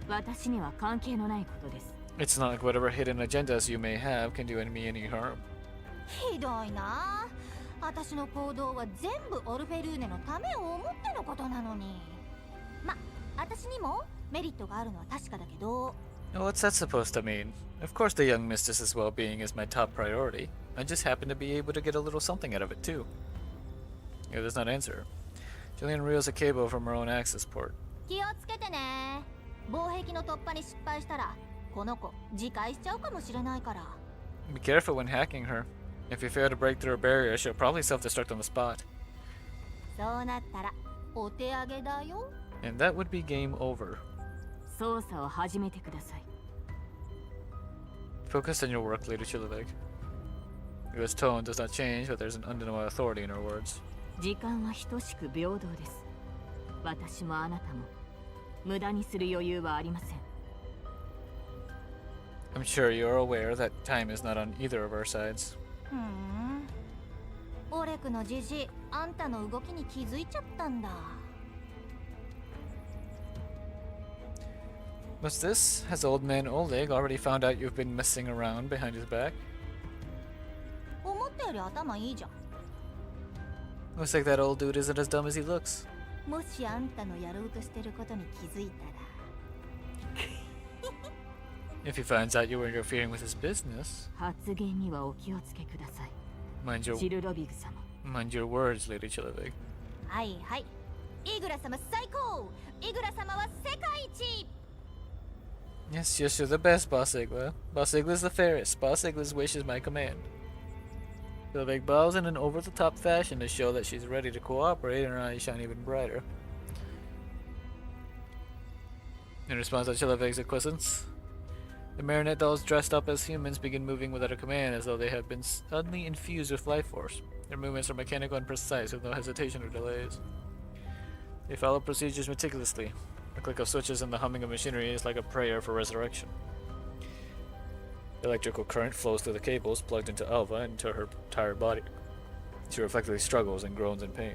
私には関係のないことです
It's not like whatever hidden agendas you may have can do me any harm.
ひどいな私の行動は全部オルフェルーネのためを思ってのことなのにま、私にもメリットがあるのは確かだけど
What's that supposed to mean? Of course the young mistress's well-being is my top priority. I just happen to be able to get a little something out of it too. Yeah, does not answer. Jillian reels a cable from her own access port.
気をつけてね防壁の突破に失敗したらこの子自壊しちゃうかもしれないから。
Be careful when hacking her. If you fail to break through a barrier, she'll probably self-destruct on the spot.
そうなったらお手上げだよ。
And that would be game over.
操作を始めてください。
Focus on your work, Lady Chiliveg. Yua's tone does not change, but there's an undeniable authority in her words.
時間は等しく平等です。私もあなたも無駄にする余裕はありません。
I'm sure you're aware that time is not on either of our sides.
ふん。オレクのじじ、あんたの動きに気づいちゃったんだ。
What's this? Has old man Oleg already found out you've been messing around behind his back?
思ったより頭いいじゃん。
Looks like that old dude isn't as dumb as he looks.
もしあんたのやろうとしてることに気づいたら。
If he finds out you were interfering with his business.
発言にはお気をつけください。
Mind
ジルロビグ様。
your words, Lady Chiliveg.
はいはい。イグラ様最高。イグラ様は世界一。
Yes, yes, you're the best, Boss Igla. Boss Igla's the fairest. Boss Igla's wish is my command. Chiliveg bows in an over-the-top fashion to show that she's ready to cooperate, and her eyes shine even brighter. In response to Chiliveg's acquiescence, the marionette dolls dressed up as humans begin moving without a command, as though they have been suddenly infused with life force. Their movements are mechanical and precise, with no hesitation or delays. They follow procedures meticulously. The click of switches and the humming of machinery is like a prayer for resurrection. Electrical current flows through the cables plugged into Alva and into her tired body. She reflectively struggles and groans in pain.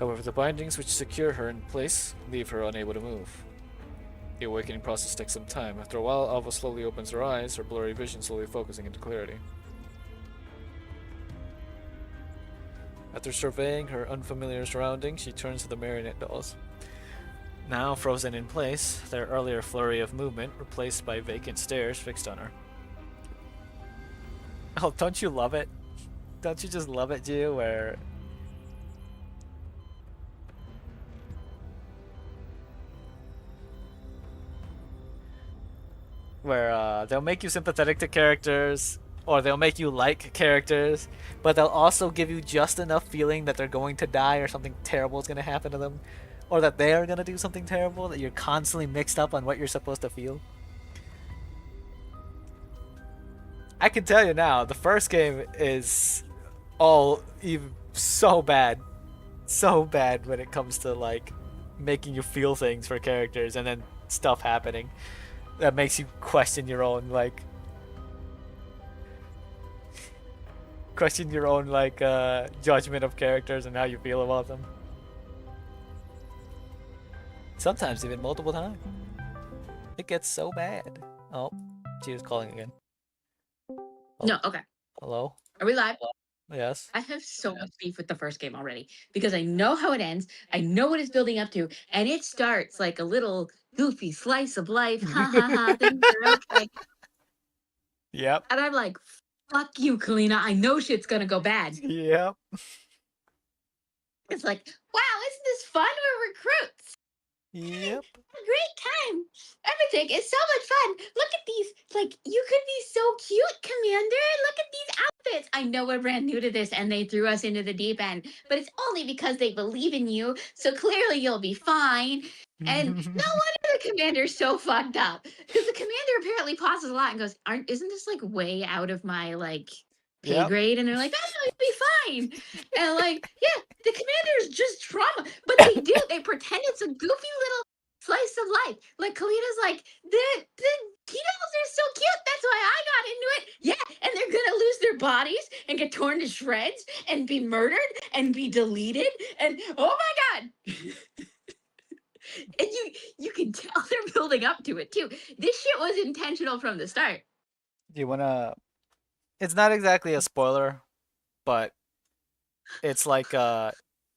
However, the bindings which secure her in place leave her unable to move. The awakening process takes some time. After a while, Alva slowly opens her eyes, her blurry vision slowly focusing into clarity. After surveying her unfamiliar surroundings, she turns to the marionette dolls. Now frozen in place, their earlier flurry of movement replaced by vacant stares fixed on her. Oh, don't you love it? Don't you just love it, Gio, where they'll make you sympathetic to characters, or they'll make you like characters, but they'll also give you just enough feeling that they're going to die or something terrible is going to happen to them, or that they are going to do something terrible, that you're constantly mixed up on what you're supposed to feel. I can tell you now, the first game is all even so bad when it comes to like making you feel things for characters and then stuff happening that makes you question your own judgment of characters and how you feel about them. Sometimes even multiple times. It gets so bad. Oh, she was calling again. Oh.
No, okay.
Hello?
Are we live?
Yes.
I have so much beef with the first game already because I know how it ends. I know what it's building up to, and it starts like a little goofy slice of life. Ha ha ha. Things are okay.
Yep.
And I'm like, fuck you, Kalina. I know shit's gonna go bad.
Yep.
It's like, wow, isn't this fun? We're recruits.
Yep.
A great time. Everything is so much fun. Look at these. Like, you could be so cute, Commander. Look at these outfits. I know we're brand new to this and they threw us into the deep end, but it's only because they believe in you. So clearly you'll be fine. And no wonder the commander's so fucked up. Because the commander apparently pauses a lot and goes, isn't this like way out of my like pay grade? And they're like, oh, no, you'll be fine. And like, yeah, the commander's just trauma. But they do. They pretend it's a goofy little slice of life. Like Kalina's like, the T-dolls are so cute. That's why I got into it. Yeah, and they're gonna lose their bodies and get torn to shreds and be murdered and be deleted. And oh my god. And you can tell they're building up to it too. This shit was intentional from the start.
Do you wanna? It's not exactly a spoiler, but it's like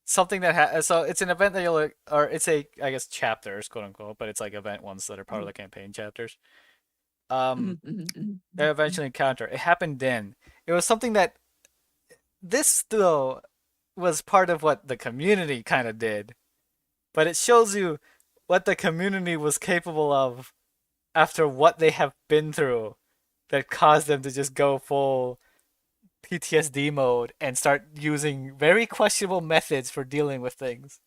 something that so it's an event that you'll or it's a I guess chapters quote unquote, but it's like event ones that are part of the campaign chapters. They eventually encounter. It happened then. It was something that this though was part of what the community kind of did. But it shows you what the community was capable of after what they have been through that caused them to just go full PTSD mode and start using very questionable methods for dealing with things.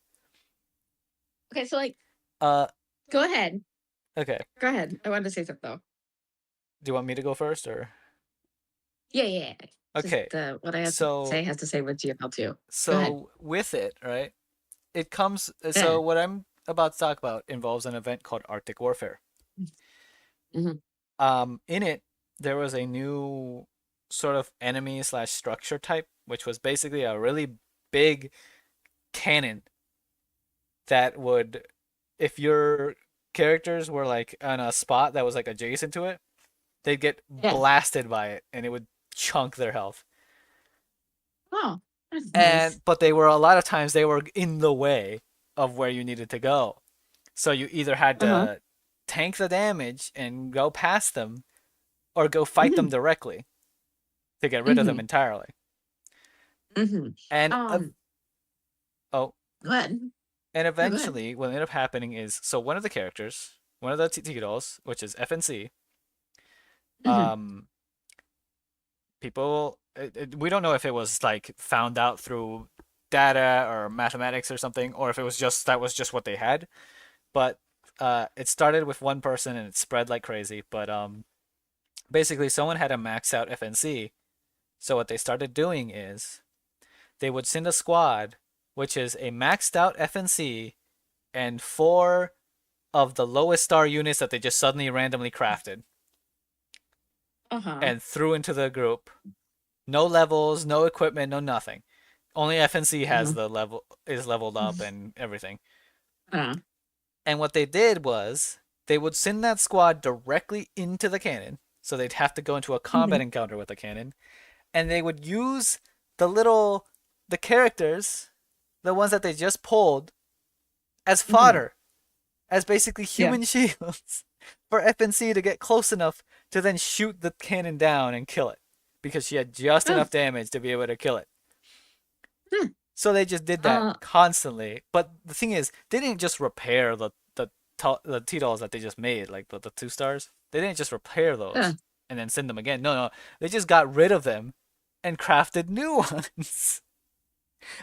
Okay, so like,
Uh,
go ahead.
okay.
Go ahead. I wanted to say something though.
Do you want me to go first or?
Yeah.
Okay.
Just, what I have to say has to say with GFL2. Go ahead.
So with it, right? It comes.
Yeah.
So what I'm about to talk about involves an event called Arctic Warfare. In it, there was a new sort of enemy slash structure type, which was basically a really big cannon that would, if your characters were like on a spot that was like adjacent to it, they'd get blasted by it and it would chunk their health.
Oh, that's nice.
But they were a lot of times they were in the way of where you needed to go. So you either had to tank the damage and go past them or go fight them directly to get rid of them entirely. And
go ahead.
And eventually, what ended up happening is, so one of the characters, one of the titles, which is FNC, people, we don't know if it was like found out through data or mathematics or something, or if it was just that was just what they had. But it started with one person and it spread like crazy. But basically, someone had a maxed out FNC. So what they started doing is they would send a squad, which is a maxed out FNC and 4 of the lowest star units that they just suddenly randomly crafted. And threw into the group. No levels, no equipment, no nothing. Only FNC has the level, is leveled up and everything. And what they did was they would send that squad directly into the cannon, so they'd have to go into a combat encounter with the cannon, and they would use the characters, the ones that they just pulled, as fodder, as basically human shields for FNC to get close enough to then shoot the cannon down and kill it, because she had just enough damage to be able to kill it. So they just did that constantly. But the thing is, they didn't just repair the T-dolls that they just made, like the 2 stars. They didn't just repair those and then send them again. No. They just got rid of them and crafted new ones.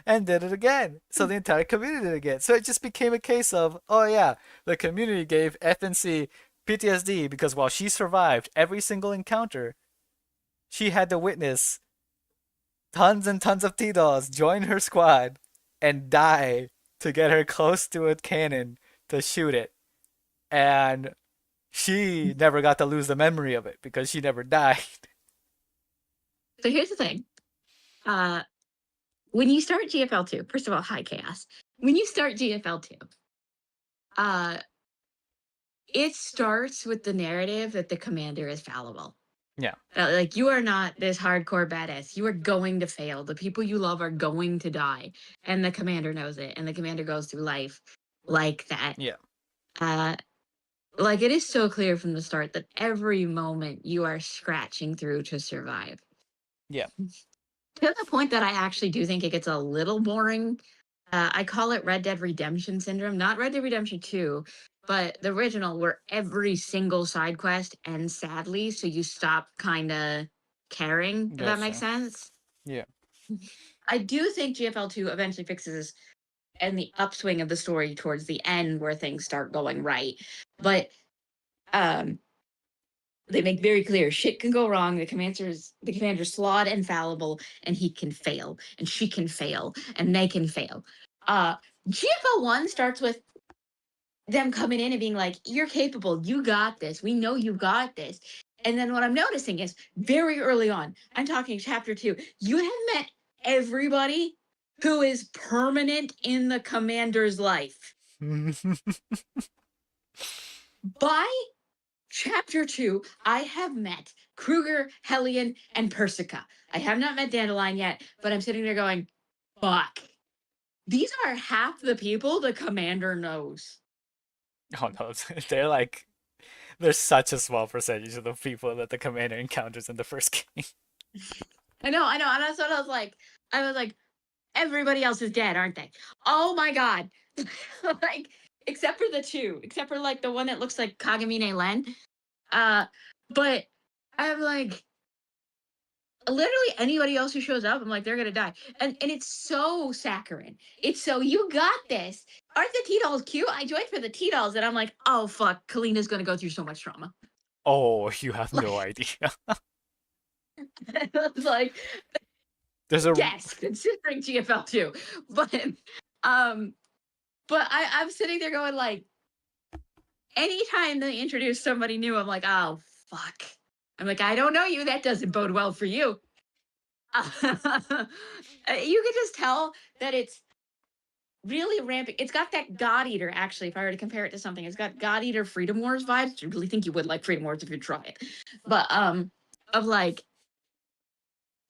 And did it again. So the entire community did it again. So it just became a case of, oh yeah, the community gave FNC PTSD because while she survived every single encounter, she had to witness tons and tons of T-dolls join her squad and die to get her close to a cannon to shoot it. And she never got to lose the memory of it because she never died.
So here's the thing. When you start GFL2, first of all, hi Chaos. When you start GFL2, it starts with the narrative that the commander is fallible.
Yeah.
Like, you are not this hardcore badass. You are going to fail. The people you love are going to die. And the commander knows it. And the commander goes through life like that.
Yeah.
Like, it is so clear from the start that every moment you are scratching through to survive.
Yeah.
To the point that I actually do think it gets a little boring. I call it Red Dead Redemption syndrome. Not Red Dead Redemption 2, but the original, where every single side quest ends sadly, so you stop kind of caring, if that makes sense.
Yeah.
I do think GFL2 eventually fixes this and the upswing of the story towards the end where things start going right. But they make very clear shit can go wrong. The commander's flawed and fallible, and he can fail, and she can fail, and they can fail. GFL1 starts with them coming in and being like, you're capable, you got this, we know you got this. And then what I'm noticing is very early on, I'm talking chapter 2, you have met everybody who is permanent in the commander's life. By chapter 2, I have met Kruger, Hellion, and Persica. I have not met Dandelion yet, but I'm sitting there going, fuck. These are half the people the commander knows.
Oh no, they're such a small percentage of the people that the commander encounters in the first game.
I know, and that's what I was like, everybody else is dead, aren't they? Oh my god. Like, except for the two, except for like the one that looks like Kagamine Len. But I'm like, literally anybody else who shows up, I'm like, they're gonna die. And it's so saccharine. It's so, you got this. Aren't the T-dolls cute? I joined for the T-dolls, and I'm like, oh fuck, Kalina's gonna go through so much trauma.
Oh, you have no idea.
It's like,
There's a
yes, considering GFL2, but I'm sitting there going like, anytime they introduce somebody new, I'm like, oh fuck. I'm like, I don't know you. That doesn't bode well for you. You can just tell that it's really ramping. It's got that God Eater, actually, if I were to compare it to something. It's got God Eater Freedom Wars vibes. I really think you would like Freedom Wars if you try it. But of like,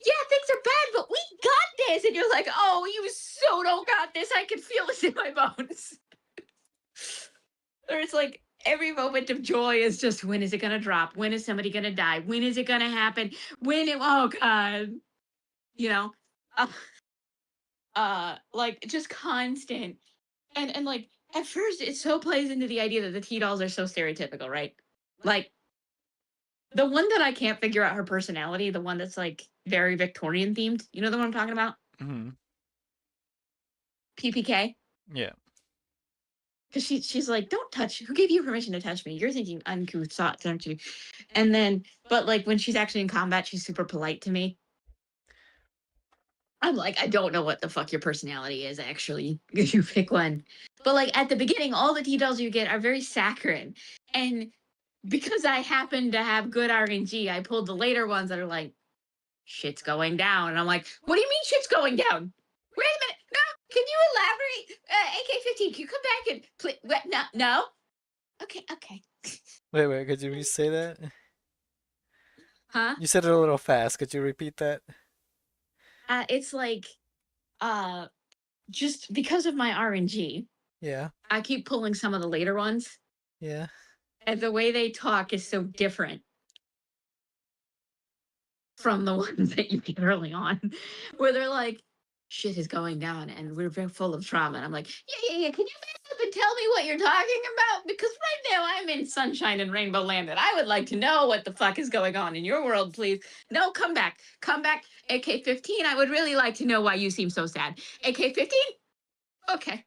yeah, things are bad, but we got this. And you're like, oh, you so don't got this. I can feel this in my bones. Or it's like every moment of joy is just, when is it gonna drop? When is somebody gonna die? When is it gonna happen? Oh god. You know? Like just constant. And like at first it so plays into the idea that the T-dolls are so stereotypical, right? Like the one that I can't figure out her personality, the one that's like very Victorian themed. You know the one I'm talking about?
Mm-hmm.
PPK.
Yeah.
Because she's like, don't touch. Who gave you permission to touch me? You're thinking uncouth thoughts, aren't you? And then, but like when she's actually in combat, she's super polite to me. I'm like, I don't know what the fuck your personality is, actually. You pick one. But like at the beginning, all the T-dolls you get are very saccharine. And because I happen to have good RNG, I pulled the later ones that are like, shit's going down. And I'm like, what do you mean shit's going down? Wait a minute. No, can you elaborate? AK-15, can you come back and play? What? No? Okay.
Wait, could you re-say that?
Huh?
You said it a little fast. Could you repeat that?
It's like, just because of my RNG,
Yeah.
I keep pulling some of the later ones.
Yeah.
And the way they talk is so different from the ones that you get early on, where they're like, shit is going down and we're very full of trauma. And I'm like, yeah. Can you back up and tell me what you're talking about? Because right now I'm in sunshine and rainbow land and I would like to know what the fuck is going on in your world, please. No, come back. AK-15, I would really like to know why you seem so sad. AK-15? Okay.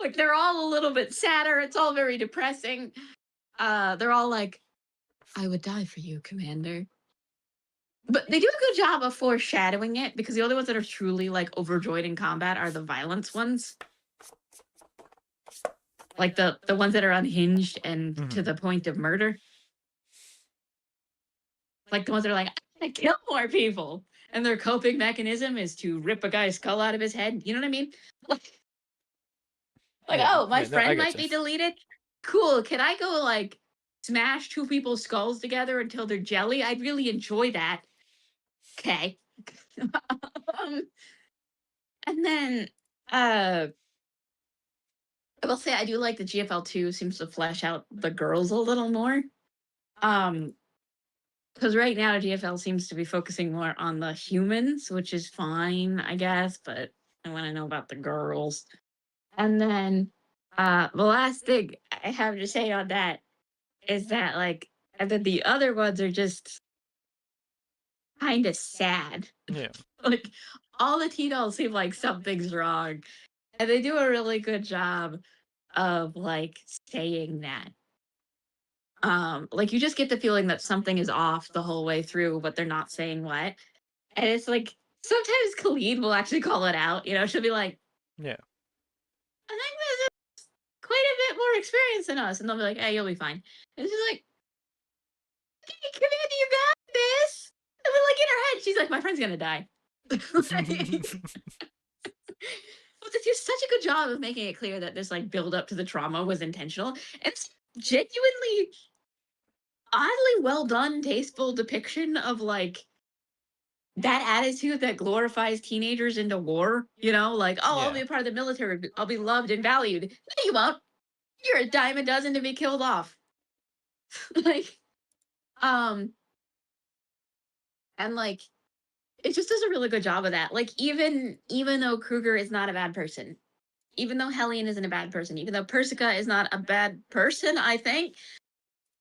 like they're all a little bit sadder. It's all very depressing. They're all like, I would die for you, Commander. But they do a good job of foreshadowing it, because the only ones that are truly like overjoyed in combat are the violence ones. Like the ones that are unhinged and to the point of murder. Like the ones that are like, I kill more people. And their coping mechanism is to rip a guy's skull out of his head. You know what I mean? Like
yeah,
oh, my
yeah, no,
friend might be deleted. Cool. Can I go like smash two people's skulls together until they're jelly? I'd really enjoy that. Okay. And then I will say I do like the GFL2 seems to flesh out the girls a little more. Because right now GFL seems to be focusing more on the humans, which is fine, I guess, but I want to know about the girls. And then the last thing I have to say on that is that like, and then the other ones are just kind of sad.
Yeah.
Like all the T-dolls seem like something's wrong. And they do a really good job of like saying that. Like you just get the feeling that something is off the whole way through, but they're not saying what. And it's like sometimes Khalid will actually call it out, you know, she'll be like,
yeah,
I think this is quite a bit more experience than us. And they'll be like, hey, you'll be fine. And she's like, hey, Commander, you got this. And then like in her head, she's like, my friend's gonna die. But they do such a good job of making it clear that this like build up to the trauma was intentional. It's genuinely oddly well done, tasteful depiction of like that attitude that glorifies teenagers into war. You know, like, oh, I'll be a part of the military. I'll be loved and valued. No, you won't. You're a dime a dozen to be killed off. like, and like, it just does a really good job of that. Like even though Kruger is not a bad person, even though Hellion isn't a bad person, even though Persica is not a bad person, I think,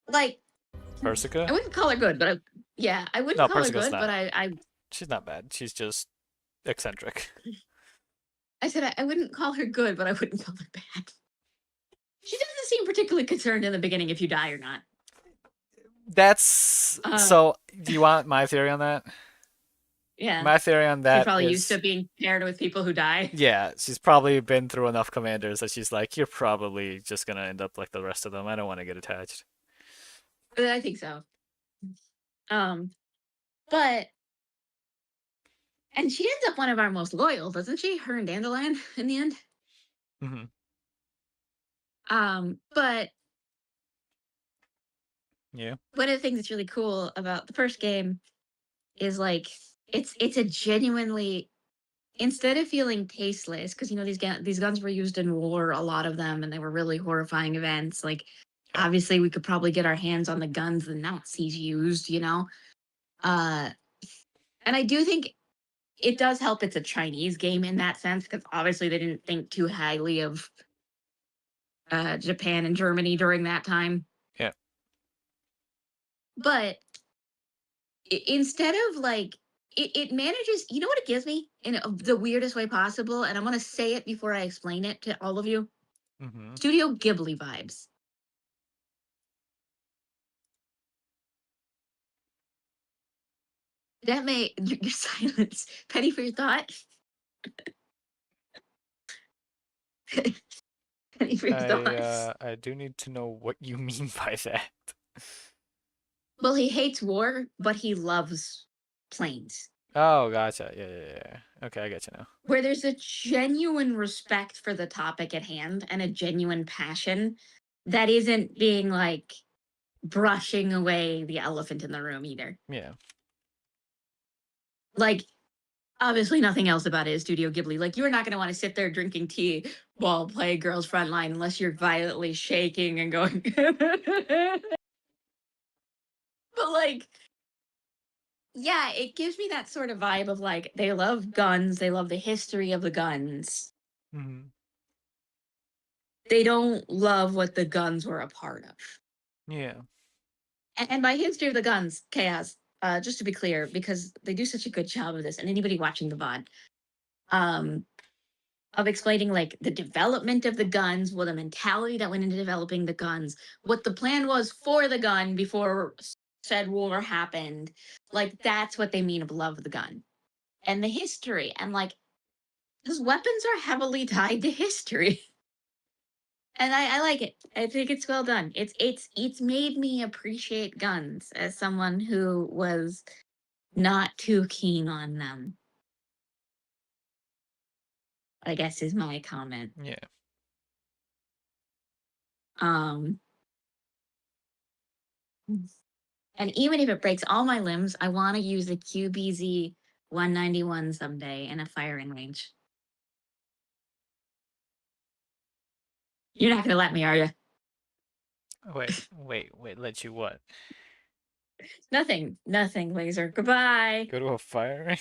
like,
Persica?
I wouldn't call her good, but I wouldn't
No,
call her
Persica's
good,
not.
but I
She's not bad. She's just eccentric.
said I wouldn't call her good, but I wouldn't call her bad. She doesn't seem particularly concerned in the beginning if you die or not.
That's so. Do you want my theory on that?
Yeah.
My theory on
She's
that
probably
is,
used to being paired with people who die.
yeah, she's probably been through enough commanders that she's like, you're probably just gonna end up like the rest of them. I don't want to get attached.
I think so. But and she ends up one of our most loyal, doesn't she? Her and Dandelion in the end.
Mm-hmm.
But
Yeah.
one of the things that's really cool about the first game is like it's a genuinely, instead of feeling tasteless, because you know these guns were used in war, a lot of them, and they were really horrifying events. Like obviously we could probably get our hands on the guns the Nazis used, you know. And I do think it does help it's a Chinese game in that sense, because obviously they didn't think too highly of Japan and Germany during that time.
Yeah.
But instead of like it manages, you know what it gives me in the weirdest way possible, and I'm going to say it before I explain it to all of you.
Mm-hmm.
Studio Ghibli vibes. That may your silence. Penny for your thought. Penny for your thoughts.
I do need to know what you mean by that.
Well, he hates war, but he loves planes.
Oh, gotcha. Yeah. Okay, I get you now.
Where there's a genuine respect for the topic at hand and a genuine passion that isn't being like brushing away the elephant in the room either.
Yeah.
Like, obviously, nothing else about it is Studio Ghibli. Like, you're not going to want to sit there drinking tea while playing Girls Frontline unless you're violently shaking and going. But, like, yeah, it gives me that sort of vibe of like, they love guns, they love the history of the guns.
Mm-hmm.
They don't love what the guns were a part of.
Yeah.
And by history of the guns, Chaos, just to be clear, because they do such a good job of this, and anybody watching the VOD, of explaining like the development of the guns, what the mentality that went into developing the guns, what the plan was for the gun before said war happened. Like that's what they mean of love of the gun. And the history. And like those weapons are heavily tied to history. And I like it. I think it's well done. It's made me appreciate guns as someone who was not too keen on them, I guess is my comment.
Yeah.
And even if it breaks all my limbs, I want to use a QBZ 191 someday in a firing range. You're not gonna let me, are you?
Wait. Let you what?
Nothing, laser. Goodbye.
Go to a fire?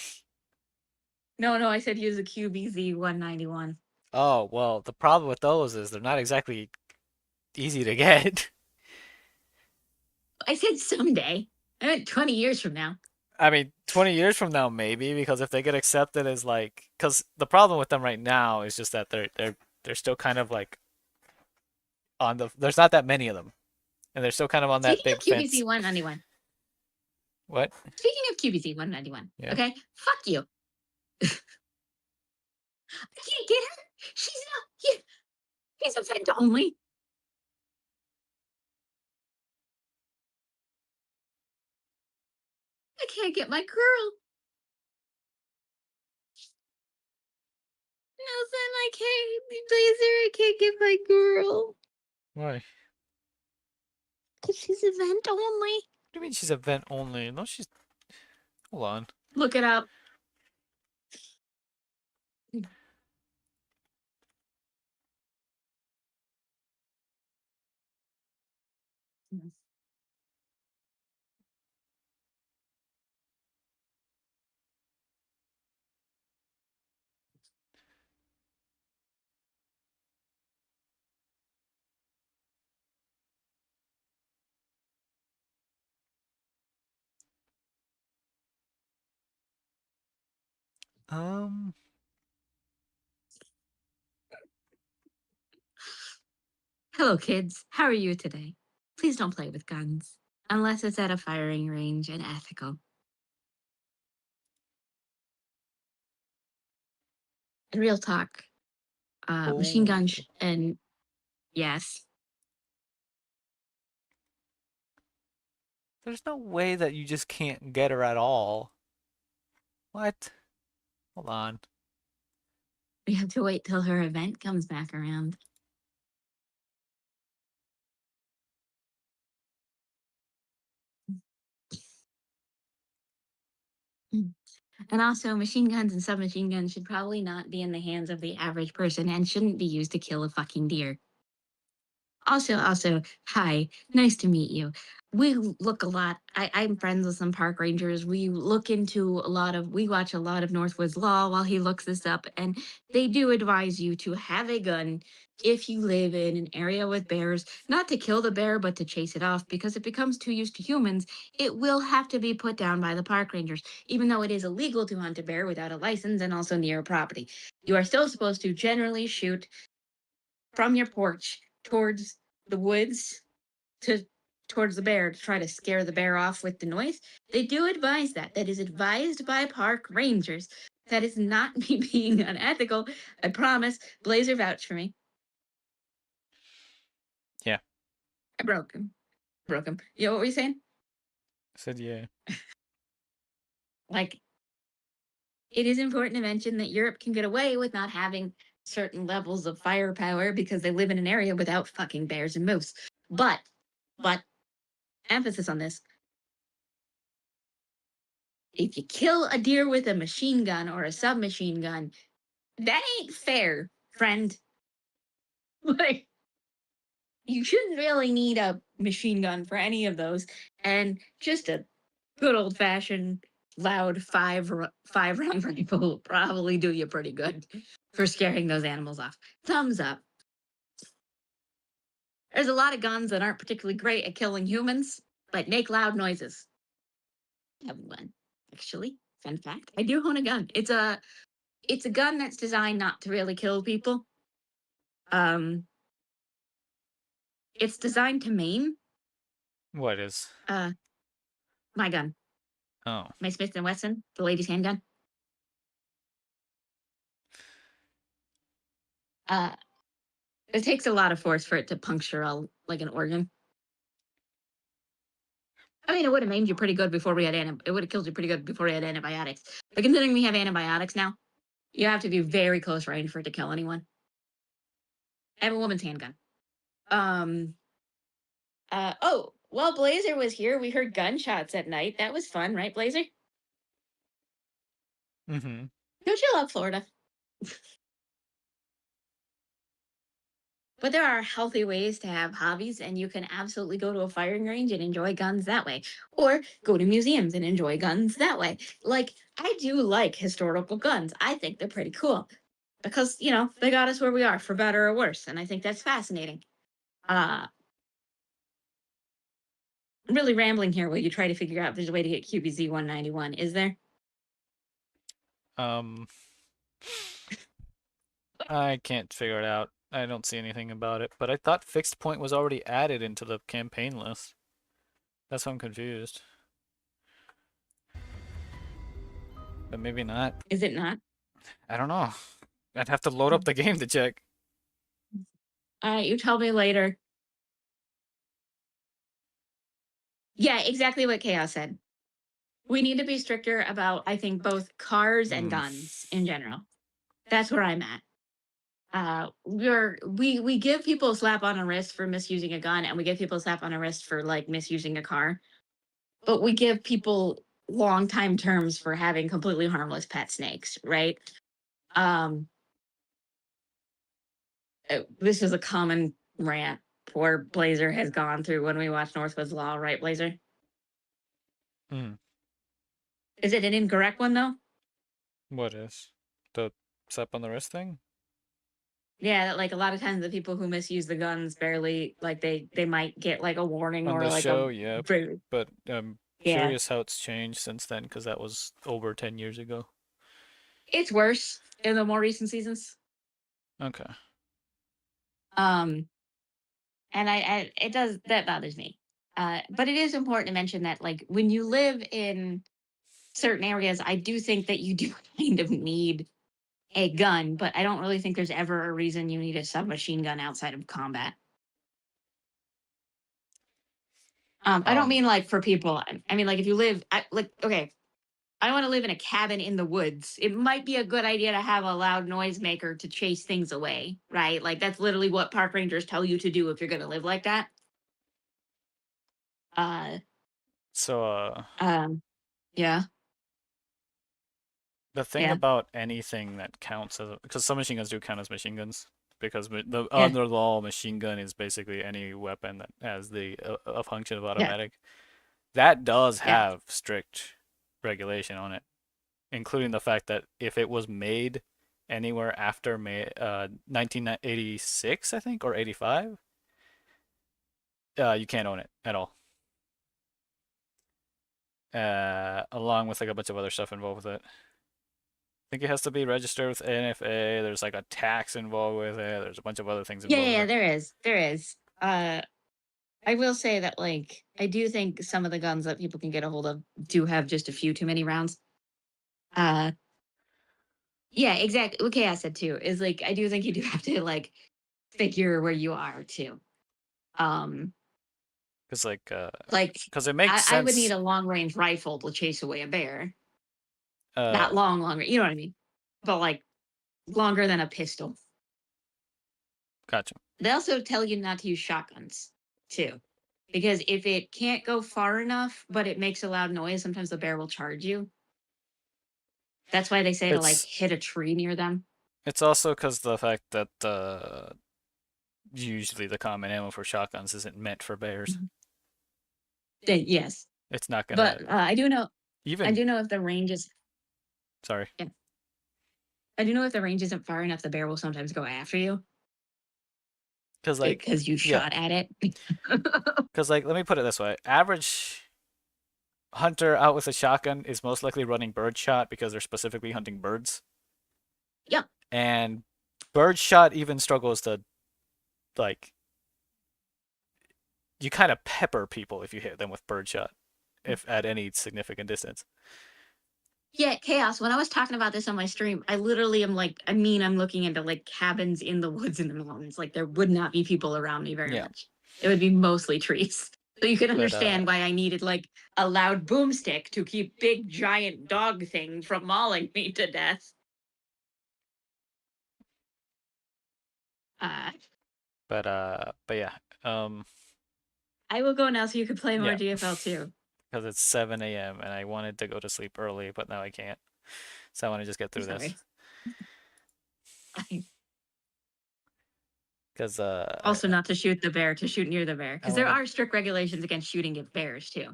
No, I said use a QBZ 191.
Oh, well, the problem with those is they're not exactly easy to get.
I said someday. I meant 20 years from now.
I mean, 20 years from now, maybe, because if they get accepted as like, because the problem with them right now is just that they're still kind of like on the. There's not that many of them, and they're still kind of on that
Speaking
big
of
fence.
QBZ 191.
What?
Speaking of QBZ 191.
Yeah.
Okay, fuck you. I can't get her. She's not. He's a vent only. I can't get my girl. Nelson, I can't. Blazer, I can't get my girl.
Why?
Because she's event only.
What do you mean she's event only? No, she's. Hold on.
Look it up. Hello, kids. How are you today? Please don't play with guns unless it's at a firing range and ethical. Real talk. Machine guns and yes.
There's no way that you just can't get her at all. What? Hold on.
We have to wait till her event comes back around. And also, machine guns and submachine guns should probably not be in the hands of the average person and shouldn't be used to kill a fucking deer. Also, hi, nice to meet you. We look a lot. I'm friends with some park rangers. We watch a lot of Northwoods Law while he looks this up, and they do advise you to have a gun if you live in an area with bears, not to kill the bear, but to chase it off, because it becomes too used to humans. It will have to be put down by the park rangers, even though it is illegal to hunt a bear without a license and also near a property. You are still supposed to generally shoot from your porch towards the woods towards the bear to try to scare the bear off with the noise. They do advise that. That is advised by park rangers. That is not me being unethical. I promise. Blazer vouched for me.
Yeah.
I broke him. You know what were you saying?
I said yeah.
Like, it is important to mention that Europe can get away with not having certain levels of firepower because they live in an area without fucking bears and moose. But, emphasis on this. If you kill a deer with a machine gun or a submachine gun, that ain't fair, friend. Like, you shouldn't really need a machine gun for any of those, and just a good old fashioned loud five round rifle will probably do you pretty good for scaring those animals off. Thumbs up. There's a lot of guns that aren't particularly great at killing humans, but make loud noises. I have one, actually. Fun fact: I do own a gun. It's a gun that's designed not to really kill people. It's designed to maim.
What is?
My gun.
Oh.
My Smith & Wesson, the ladies' handgun. It takes a lot of force for it to puncture an organ. I mean, it would have maimed you pretty good before we had it would have killed you pretty good before we had antibiotics. But considering we have antibiotics now, you have to be very close range for it to kill anyone. I have a woman's handgun. While Blazer was here, we heard gunshots at night. That was fun, right, Blazer?
Mm-hmm.
Don't you love Florida? But there are healthy ways to have hobbies, and you can absolutely go to a firing range and enjoy guns that way. Or go to museums and enjoy guns that way. Like, I do like historical guns. I think they're pretty cool. Because, they got us where we are, for better or worse. And I think that's fascinating. I'm really rambling here while you try to figure out if there's a way to get QBZ 191. Is there?
I can't figure it out. I don't see anything about it, but I thought fixed point was already added into the campaign list. That's why I'm confused. But maybe not.
Is it not?
I don't know. I'd have to load up the game to check.
You tell me later. Yeah, exactly what Chaos said. We need to be stricter about, I think, both cars and guns in general. That's where I'm at. We give people a slap on the wrist for misusing a gun, and we give people a slap on the wrist for misusing a car. But we give people long time terms for having completely harmless pet snakes, right? This is a common rant poor Blazer has gone through when we watch Northwoods Law, right, Blazer? Is it an incorrect one though?
What is? The slap on the wrist thing?
Yeah, a lot of times the people who misuse the guns barely they might get a warning
on
or
the show,
a
yeah. But I'm curious how it's changed since then, because that was over 10 years ago.
It's worse in the more recent seasons.
Okay.
And I it does that bothers me. But it is important to mention that like when you live in certain areas, I do think that you do kind of need a gun, but I don't really think there's ever a reason you need a submachine gun outside of combat. I don't mean like for people. I mean like if you live, okay, I want to live in a cabin in the woods. It might be a good idea to have a loud noisemaker to chase things away, right? Like that's literally what park rangers tell you to do if you're going to live like that.
So
Yeah.
the thing
Yeah.
about anything that counts as because submachine guns do count as machine guns because the
Yeah.
under law machine gun is basically any weapon that has the a function of automatic. That does have strict regulation on it, including the fact that if it was made anywhere after 1986, I think, or 85, you can't own it at all. Along with like a bunch of other stuff involved with it. I think it has to be registered with NFA. There's like a tax involved with it. There's a bunch of other things involved.
Yeah,
with it.
there is. I will say that like I do think some of the guns that people can get a hold of do have just a few too many rounds. Yeah, exactly. What Chaos said too is like I do think you do have to like figure where you are too.
Because
because
it makes sense.
I would need a long range rifle to chase away a bear. Not long, you know what I mean? But like longer than a pistol.
Gotcha.
They also tell you not to use shotguns too. Because if it can't go far enough, but it makes a loud noise, sometimes the bear will charge you. That's why they say to like hit a tree near them.
It's also because the fact that usually the common ammo for shotguns isn't meant for bears.
Yes.
It's not gonna.
But I do know.
Even
I do know if the range is.
Sorry.
Yeah. I do know if the range isn't far enough, the bear will sometimes go after you. Because you shot at it.
Because like, let me put it this way: average hunter out with a shotgun is most likely running bird shot because they're specifically hunting birds.
Yep.
And bird shot even struggles to, like, you kind of pepper people if you hit them with bird shot, if at any significant distance.
Yeah, Chaos. When I was talking about this on my stream, I literally am like, I'm looking into like cabins in the woods in the mountains. Like there would not be people around me very much. It would be mostly trees. So you can understand why I needed like a loud boomstick to keep big giant dog things from mauling me to death.
But yeah.
I will go now so you can play more GFL2.
Because it's 7 a.m. and I wanted to go to sleep early, but now I can't. So I want to just get through this. Because
also not to shoot the bear, to shoot near the bear, because there are strict regulations against shooting at bears too.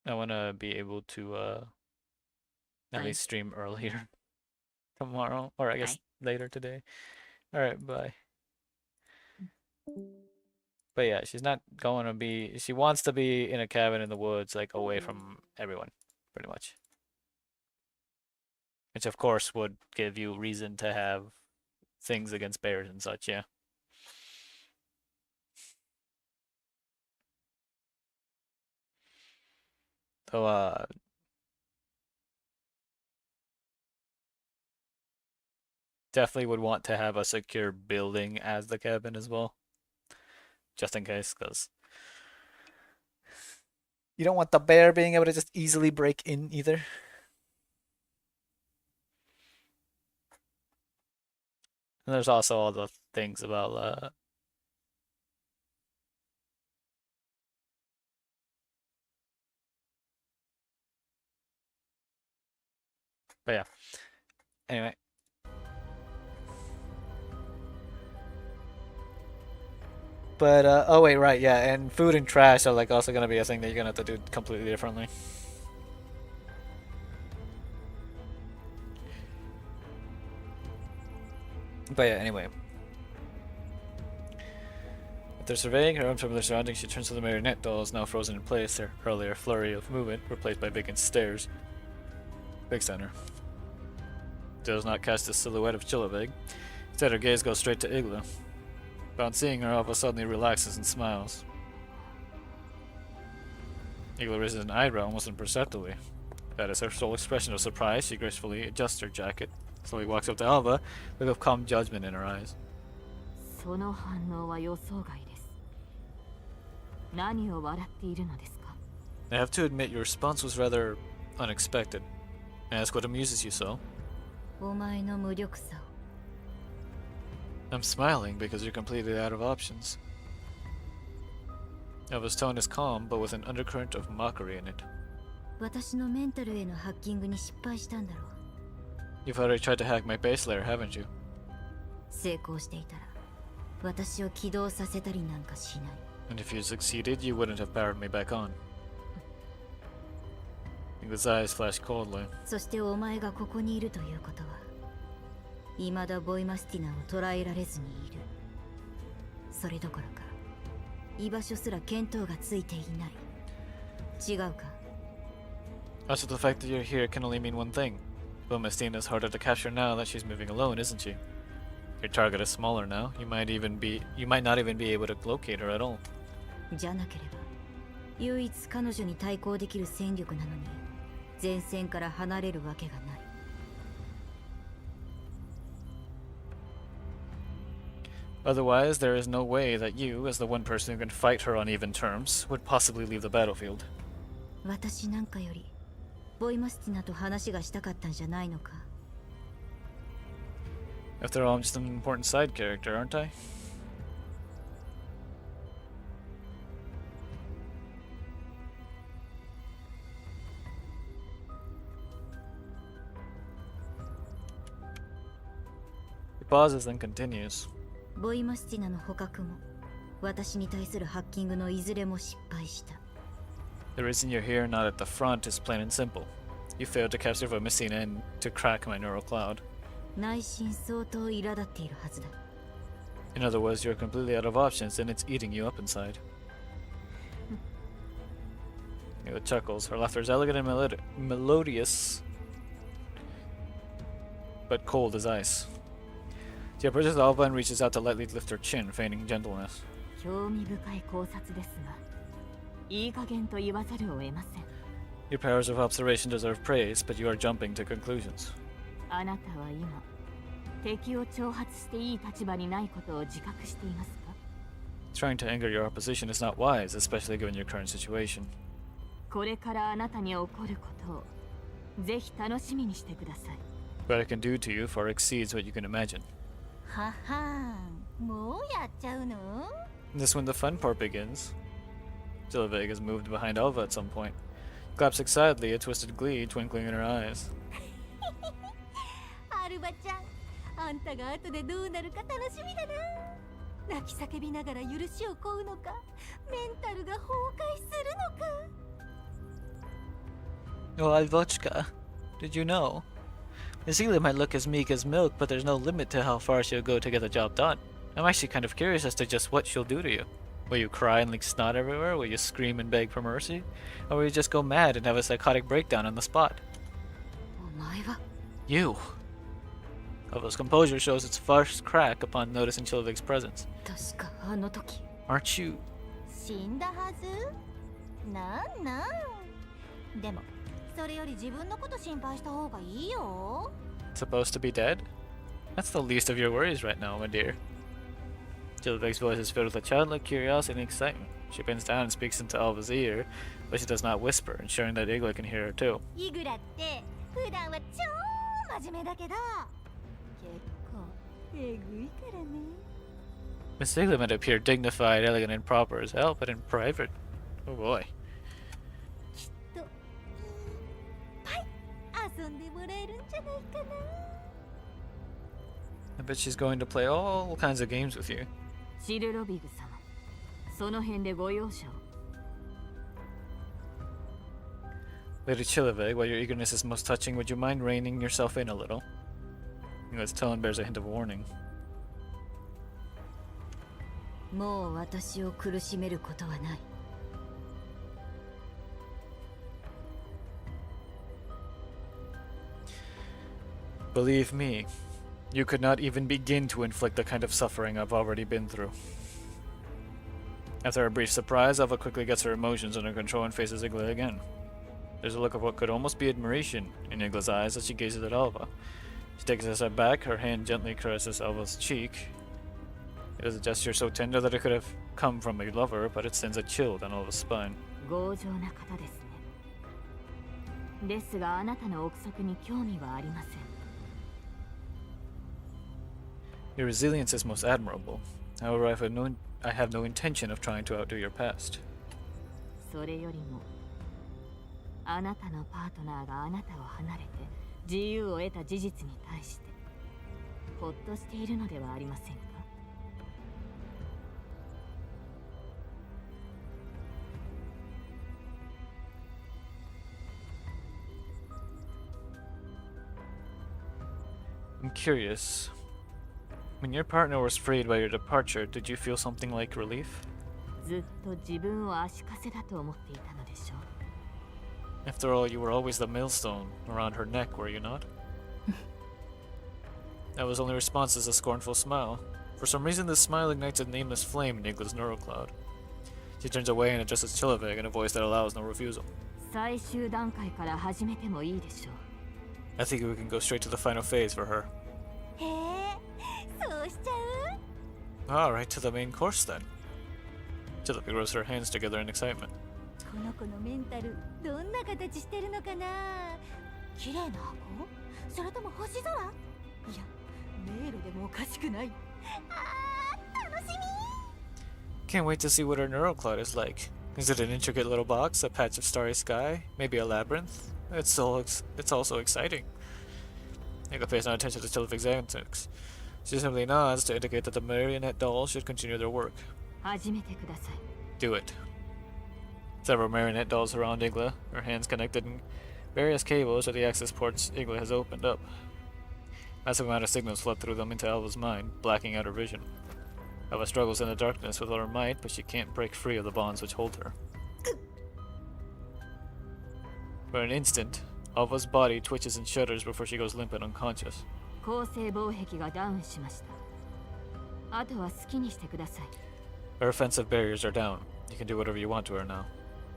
I want to be able to at least stream earlier tomorrow, or I guess later today. All right, bye. But yeah, she's not going to be. She wants to be in a cabin in the woods, like away from everyone, pretty much. Which of course would give you reason to have things against bears and such, yeah. So definitely would want to have a secure building as the cabin as well. Just in case, because you don't want the bear being able to just easily break in either. And there's also all the things about but yeah. Anyway. But oh wait, right, yeah, and food and trash are like also gonna be a thing that you're gonna have to do completely differently. But yeah, anyway. After surveying her unfamiliar surroundings, she turns to the marionette dolls now frozen in place, their earlier flurry of movement replaced by vacant stares. Big center. Does not catch the silhouette of Chilovig. Instead, her gaze goes straight to Iglu. Upon seeing her, Alva suddenly relaxes and smiles. Iglu raises an eyebrow almost imperceptibly. That is her sole expression of surprise. She gracefully adjusts her jacket, slowly walks up to Alva, with a calm judgment in her eyes.
その反応は予想外です。何を笑っているのですか?
I have to admit your response was rather unexpected. Ask what amuses you so.
お前の無力さを。
I'm smiling because you're completely out of options. Alva's tone is calm, but with an undercurrent of mockery in it.
私のメンタルへのハッキングに失敗したんだろう。
You've already tried to hack my base layer, haven't you?
成功していたら、私を起動させたりなんかしない。
And if you succeeded, you wouldn't have powered me back on. Iglu's eyes flash coldly.
そしてお前がここにいるということは、未だボイマスティナを捕らえられずにいる。それどころか、居場所すら見当がついていない。違うか?
Also, the fact that you're here can only mean one thing. Bomastina is harder to capture now that she's moving alone, isn't she? Your target is smaller now. You might not even be able to locate her at all.
じゃなければ、唯一彼女に対抗できる戦力なのに、前線から離れるわけがない。
Otherwise, there is no way that you, as the one person who can fight her on even terms, would possibly leave the battlefield.
私なんかより、ボイマスティナと話がしたかったんじゃないのか?
After all, I'm just an important side character, aren't I? He pauses, then continues.
ボイマスティナの捕獲も、私に対するハッキングのいずれも失敗した。
The reason you're here, not at the front, is plain and simple. You failed to capture Vomasina and to crack my neural cloud.
内心相当苛立っているはずだ。
In other words, you're completely out of options and it's eating you up inside. Ava chuckles. Her laughter is elegant and melodious, but cold as ice. She approaches Alva and reaches out to lightly lift her chin, feigning gentleness.
興味深い考察ですが、いい加減と言わざるを得ません。
Your powers of observation deserve praise, but you are jumping to conclusions.
あなたは今、敵を挑発していい立場にないことを自覚していますか?
Trying to anger your opposition is not wise, especially given your current situation.
これからあなたに起こることを、ぜひ楽しみにしてください。
What I can do to you far exceeds what you can imagine.
ははん、もうやっちゃうの?
This is when the fun part begins. Chilovig is moved behind Alva at some point. Claps excitedly, a twisted glee twinkling in her eyes.
アルバちゃん、あんたが後でどうなるか楽しみだな。泣き叫びながら許しを請うのか、メンタルが崩壊するのか。
Oh, Alvochka, did you know? Miss Iglu might look as meek as milk, but there's no limit to how far she'll go to get the job done. I'm actually kind of curious as to just what she'll do to you. Will you cry and leak snot everywhere? Will you scream and beg for mercy? Or will you just go mad and have a psychotic breakdown on the spot?
お前は?
You! Alva's composure shows its first crack upon noticing Chilovig's presence.
確かあの時。
Aren't you?
死んだはず? なんなん。でも、それより自分のこと心配した方がいいよ。
Supposed to be dead? That's the least of your worries right now, my dear. Chilovig's voice is filled with a childlike curiosity and excitement. She bends down and speaks into Alva's ear, but she does not whisper, ensuring that Iglu can hear her too.
イグラって普段は超真面目だけど、結構えぐいからね。
Miss Iglu might appear dignified, elegant, and proper as hell, but in private, oh boy.
きっといっぱい遊んでもらえるんじゃないかな。
I bet she's going to play all kinds of games with you.
シルロビグ様、その辺でご容赦を。
Lady Chilovig, while your eagerness is most touching, would you mind reining yourself in a little? Iglu's tone bears a hint of warning.
もう私を苦しめることはない。
Believe me, you could not even begin to inflict the kind of suffering I've already been through. After a brief surprise, Alva quickly gets her emotions under control and faces Igla again. There's a look of what could almost be admiration in Igla's eyes as she gazes at Alva. She takes a step back, her hand gently caresses Alva's cheek. It is a gesture so tender that it could have come from a lover, but it sends a chill down Alva's spine.
強情な方ですね。ですがあなたの憶測に興味はありません。
Your resilience is most admirable. However, I have no intention of trying to outdo your past.
それよりも、あなたのパートナーがあなたを離れて自由を得た事実に対してほっとしているのではありませんか?
I'm curious. When your partner was freed by your departure, did you feel something like relief?
ずっと自分を足かせだと思っていたのでしょう。
After all, you were always the millstone around her neck, were you not? That was only response is a scornful smile. For some reason, this smile ignites a nameless flame in Igla's neural cloud. She turns away and addresses Chilovig in a voice that allows no refusal.
最終段階から始めてもいいでしょう。
I think we can go straight to the final phase for her.
へえ、そうしちゃう?
Alright, to the main course then. Chilovig rubs her hands together in excitement.
この子のメンタルどんな形してるのかな? 綺麗な箱? それとも星空? いや、迷路でもおかしくない。あー、楽しみ!
Can't wait to see what her neural cloud is like. Is it an intricate little box, a patch of starry sky, maybe a labyrinth? It's also exciting. Igla pays no attention to Chilovig's antics. She simply nods to indicate that the marionette dolls should continue their work.
始めてください。
Do it. Several marionette dolls surround Igla, her hands connected in various cables to the access ports Igla has opened up. Massive amount of signals flood through them into Alva's mind, blacking out her vision. Alva struggles in the darkness with all her might, but she can't break free of the bonds which hold her. For an instant, Alva's body twitches and shudders before she goes limp and unconscious.
構成防壁がダウンしました。あとは好きにしてください。
Her offensive barriers are down. You can do whatever you want to her now.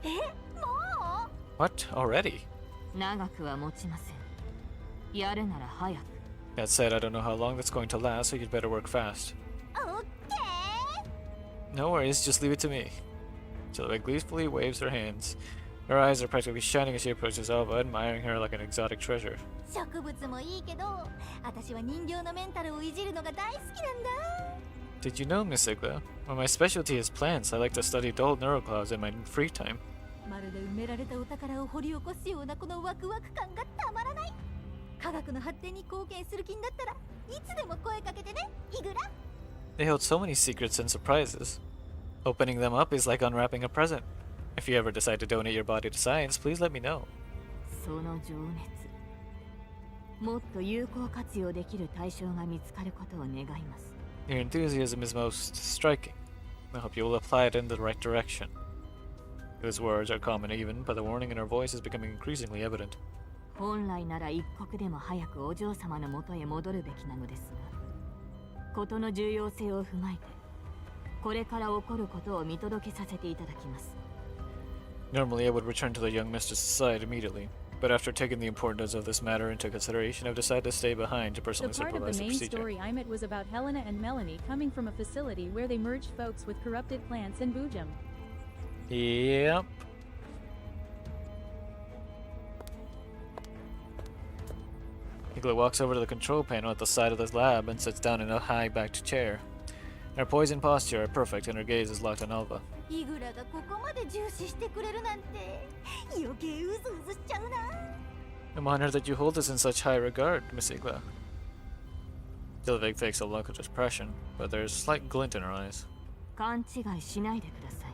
え、もう?
What? Already?
長くは持ちません。やるなら早く。
That said, I don't know how long that's going to last, so you'd better work fast.
Okay.
No worries, just leave it to me. Chilovig gleefully waves her hands. Her eyes are practically shining as she approaches Alva, admiring her like an exotic treasure.
植物もいいけど、私は人形のメンタルをいじるのが大好きなんだ。
Did you know, Miss Igla? Well, my specialty is plants. I like to study dull neural clouds in my free time.
まるで埋められたお宝を掘り起こすようなこのワクワク感がたまらない。科学の発展に貢献する気になったらいつでも声かけてね、イグラ。
They hold so many secrets and surprises. Opening them up is like unwrapping a present. If you ever decide to donate your body to science, please let me know.
その情熱、もっと有効活用できる対象が見つかることを願います。
Your enthusiasm is most striking. I hope you will apply it in the right direction. Those words are calm and even, but the warning in her voice is becoming increasingly evident.
本来なら一刻でも早くお嬢様の元へ戻るべきなのですが、ことの重要性を踏まえて、これから起こることを見届けさせていただきます。
Normally, I would return to the young mistress's side immediately, but after taking the importance of this matter into consideration, I've decided to stay behind to
The
personally
part of the
supervise the
main
procedure.
story I met was about Helena and Melanie coming from a facility where they merged folks with corrupted plants in Bujum.
Yep. Igla walks over to the control panel at the side of the lab and sits down in a high-backed chair. Her poise and posture are perfect, and her gaze is locked on Alva.
イグラがここまで重視してくれるなんて余計うずうずしちゃうな。
I'm honored that you hold us in such high regard, Miss Igla. Chilovig fakes a look of depression, but there's a slight glint in her eyes.
勘違いしないでください。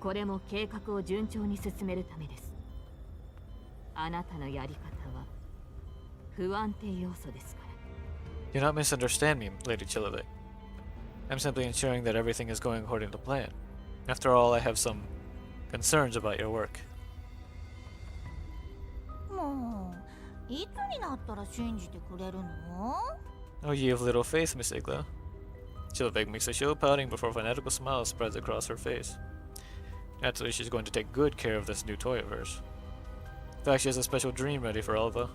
これも計画を順調に進めるためです。あなたのやり方は不安定要素ですから。
Do not misunderstand me, Lady Chilovig. I'm simply ensuring that everything is going according to plan. After all, I have some concerns about your work.
もういつになったら信じてくれるの？
Oh, ye of little faith, Miss Igla. Chilveg makes a show of pouting before a fanatical smile spreads across her face. Naturally, she's going to take good care of this new toy of hers. In fact, she has a special dream ready for Alva.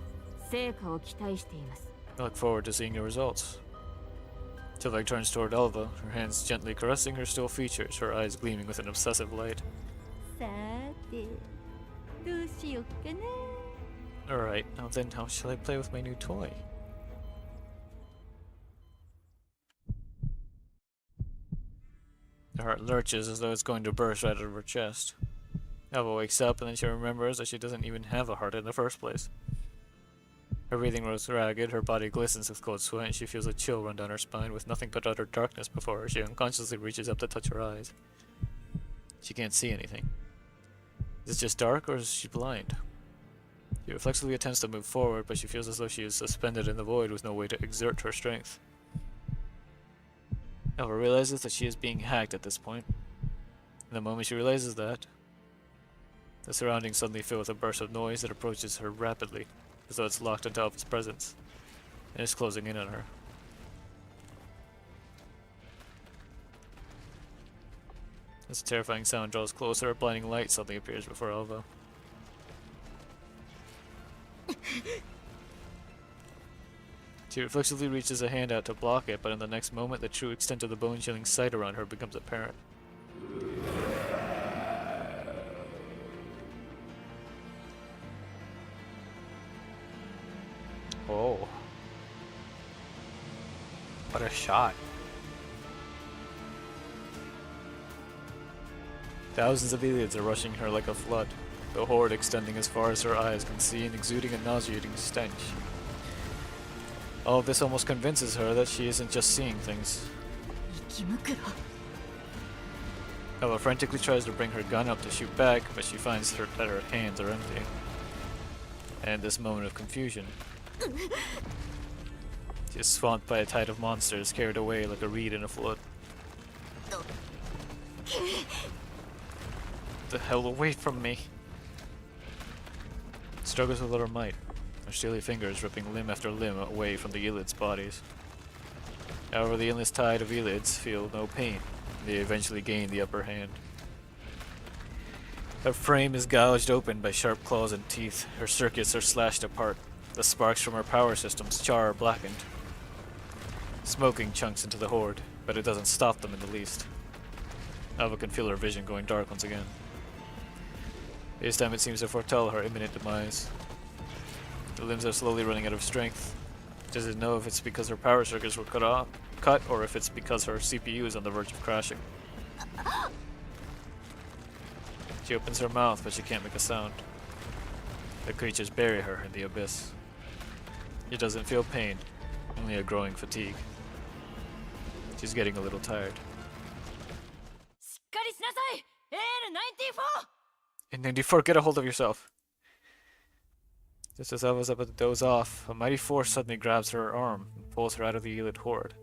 成果を期待しています。
I look forward to seeing your results. Chilveg turns toward Alva, her hands gently caressing her still features, her eyes gleaming with an obsessive light.
さて、どうしよっかな。
Alright, now then, how shall I play with my new toy? Her heart lurches as though it's going to burst right out of her chest. Alva wakes up and then she remembers that she doesn't even have a heart in the first place. Her breathing grows ragged, her body glistens with cold sweat, and she feels a chill run down her spine. With nothing but utter darkness before her, she unconsciously reaches up to touch her eyes. She can't see anything. Is it just dark, or is she blind? She reflexively attempts to move forward, but she feels as though she is suspended in the void with no way to exert her strength. Alva realizes that she is being hacked at this point. In the moment she realizes that, the surroundings suddenly fill with a burst of noise that approaches her rapidly, as though it's locked into Alva's presence, and is closing in on her. As the terrifying sound draws closer, a blinding light suddenly appears before Alva. She reflexively reaches a hand out to block it, but in the next moment, the true extent of the bone-chilling sight around her becomes apparent. Oh. What a shot. Thousands of Iliads are rushing her like a flood, the horde extending as far as her eyes can see and exuding a nauseating stench. All of this almost convinces her that she isn't just seeing things. Ella frantically tries to bring her gun up to shoot back, but she finds that her hands are empty. And at this moment of confusion, she is swamped by a tide of monsters, carried away like a reed in a flood. The hell away from me! Struggles with all her might, her steely fingers ripping limb after limb away from the Elids' bodies. However, the endless tide of Elids feel no pain. They eventually gain the upper hand. Her frame is gouged open by sharp claws and teeth. Her circuits are slashed apart. The sparks from her power systems char blackened, smoking chunks into the horde, but it doesn't stop them in the least. Alva can feel her vision going dark once again. This time it seems to foretell her imminent demise. The limbs are slowly running out of strength. She doesn't know if it's because her power circuits were cut, or if it's because her CPU is on the verge of crashing. She opens her mouth, but she can't make a sound. The creatures bury her in the abyss. She doesn't feel pain, only a growing fatigue. She's getting a little tired. And 94, get a hold of yourself! Just as Alva's about to doze off, a mighty force suddenly grabs her arm and pulls her out of the Elid horde.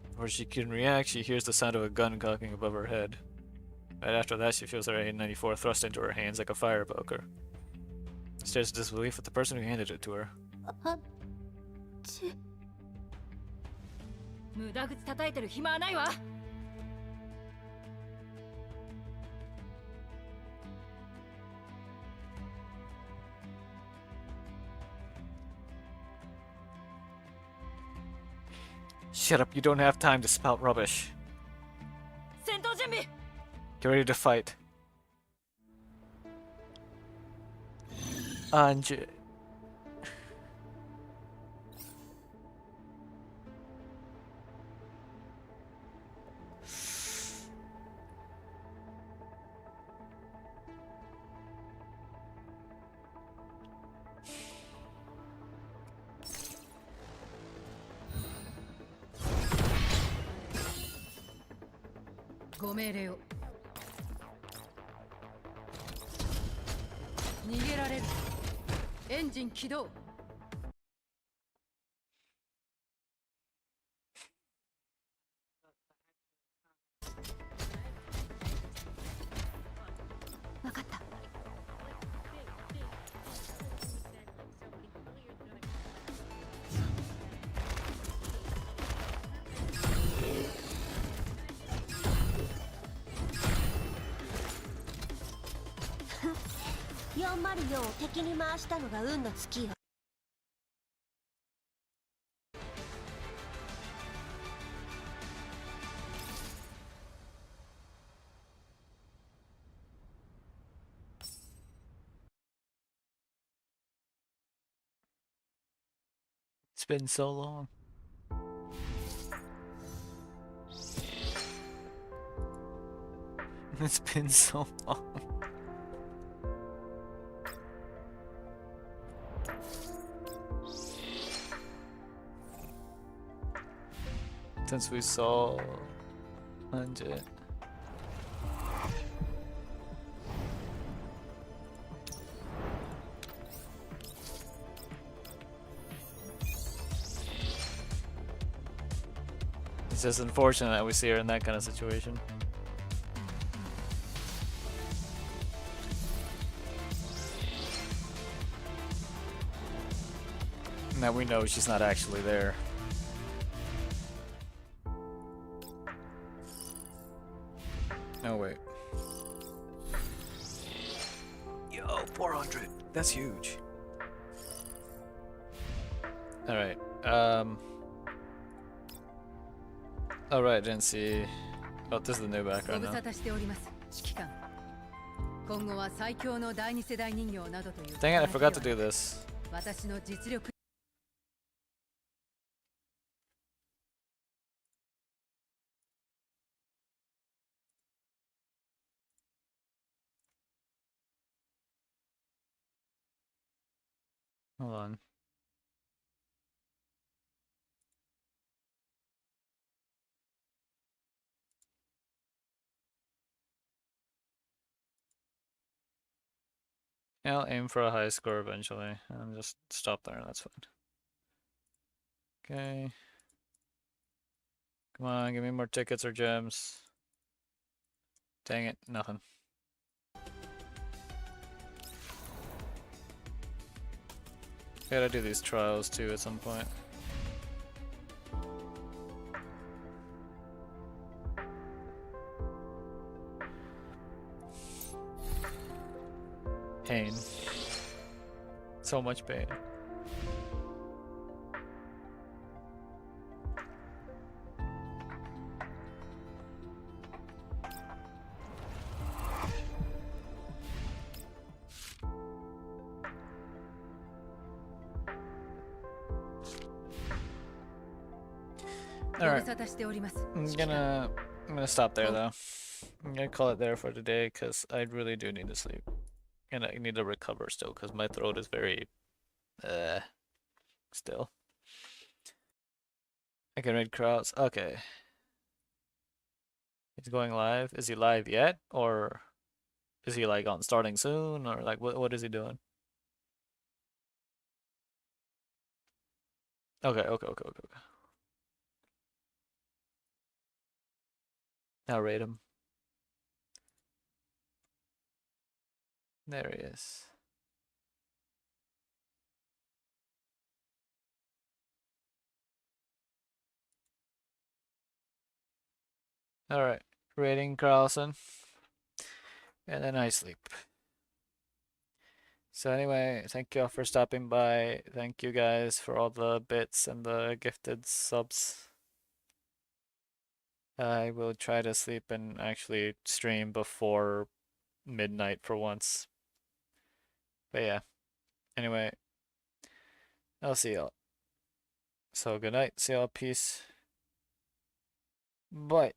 Before she can react, she hears the sound of a gun cocking above her head. Right after that, she feels her A94 thrust into her hands like a fire poker. She stares in disbelief at the person who handed it to her. Shut up, you don't have time to spout rubbish. Get ready to fight. Anje.
404を敵に回したのが運の尽きよ。
It's been so long. It's been so long. Since we saw 100. It's just unfortunate that we see her in that kind of situation. And that we know she's not actually there. Oh wait. Yo, 400. That's huge. Alright. Alright, didn't see. Oh, this is the new background now. Dang it, I forgot to do this. Hold on. Yeah, I'll aim for a high score eventually and just stop there, that's fine. Okay. Come on, give me more tickets or gems. Dang it, nothing. Gotta do these trials too at some point. Pain. So much pain. Alright. I'm gonna stop there though. I'm gonna call it there for today because I really do need to sleep. And I need to recover still because my throat is very still. I can read crowds. Okay. He's going live. Is he live yet? Or is he like on starting soon? Or like what is he doing? Okay. I'll rate him. There he is. Alright. Rating Carlson. And then I sleep. So anyway, thank you all for stopping by. Thank you guys for all the bits and the gifted subs. I will try to sleep and actually stream before midnight for once. But yeah. Anyway, I'll see y'all. So good night. See y'all. Peace. Bye.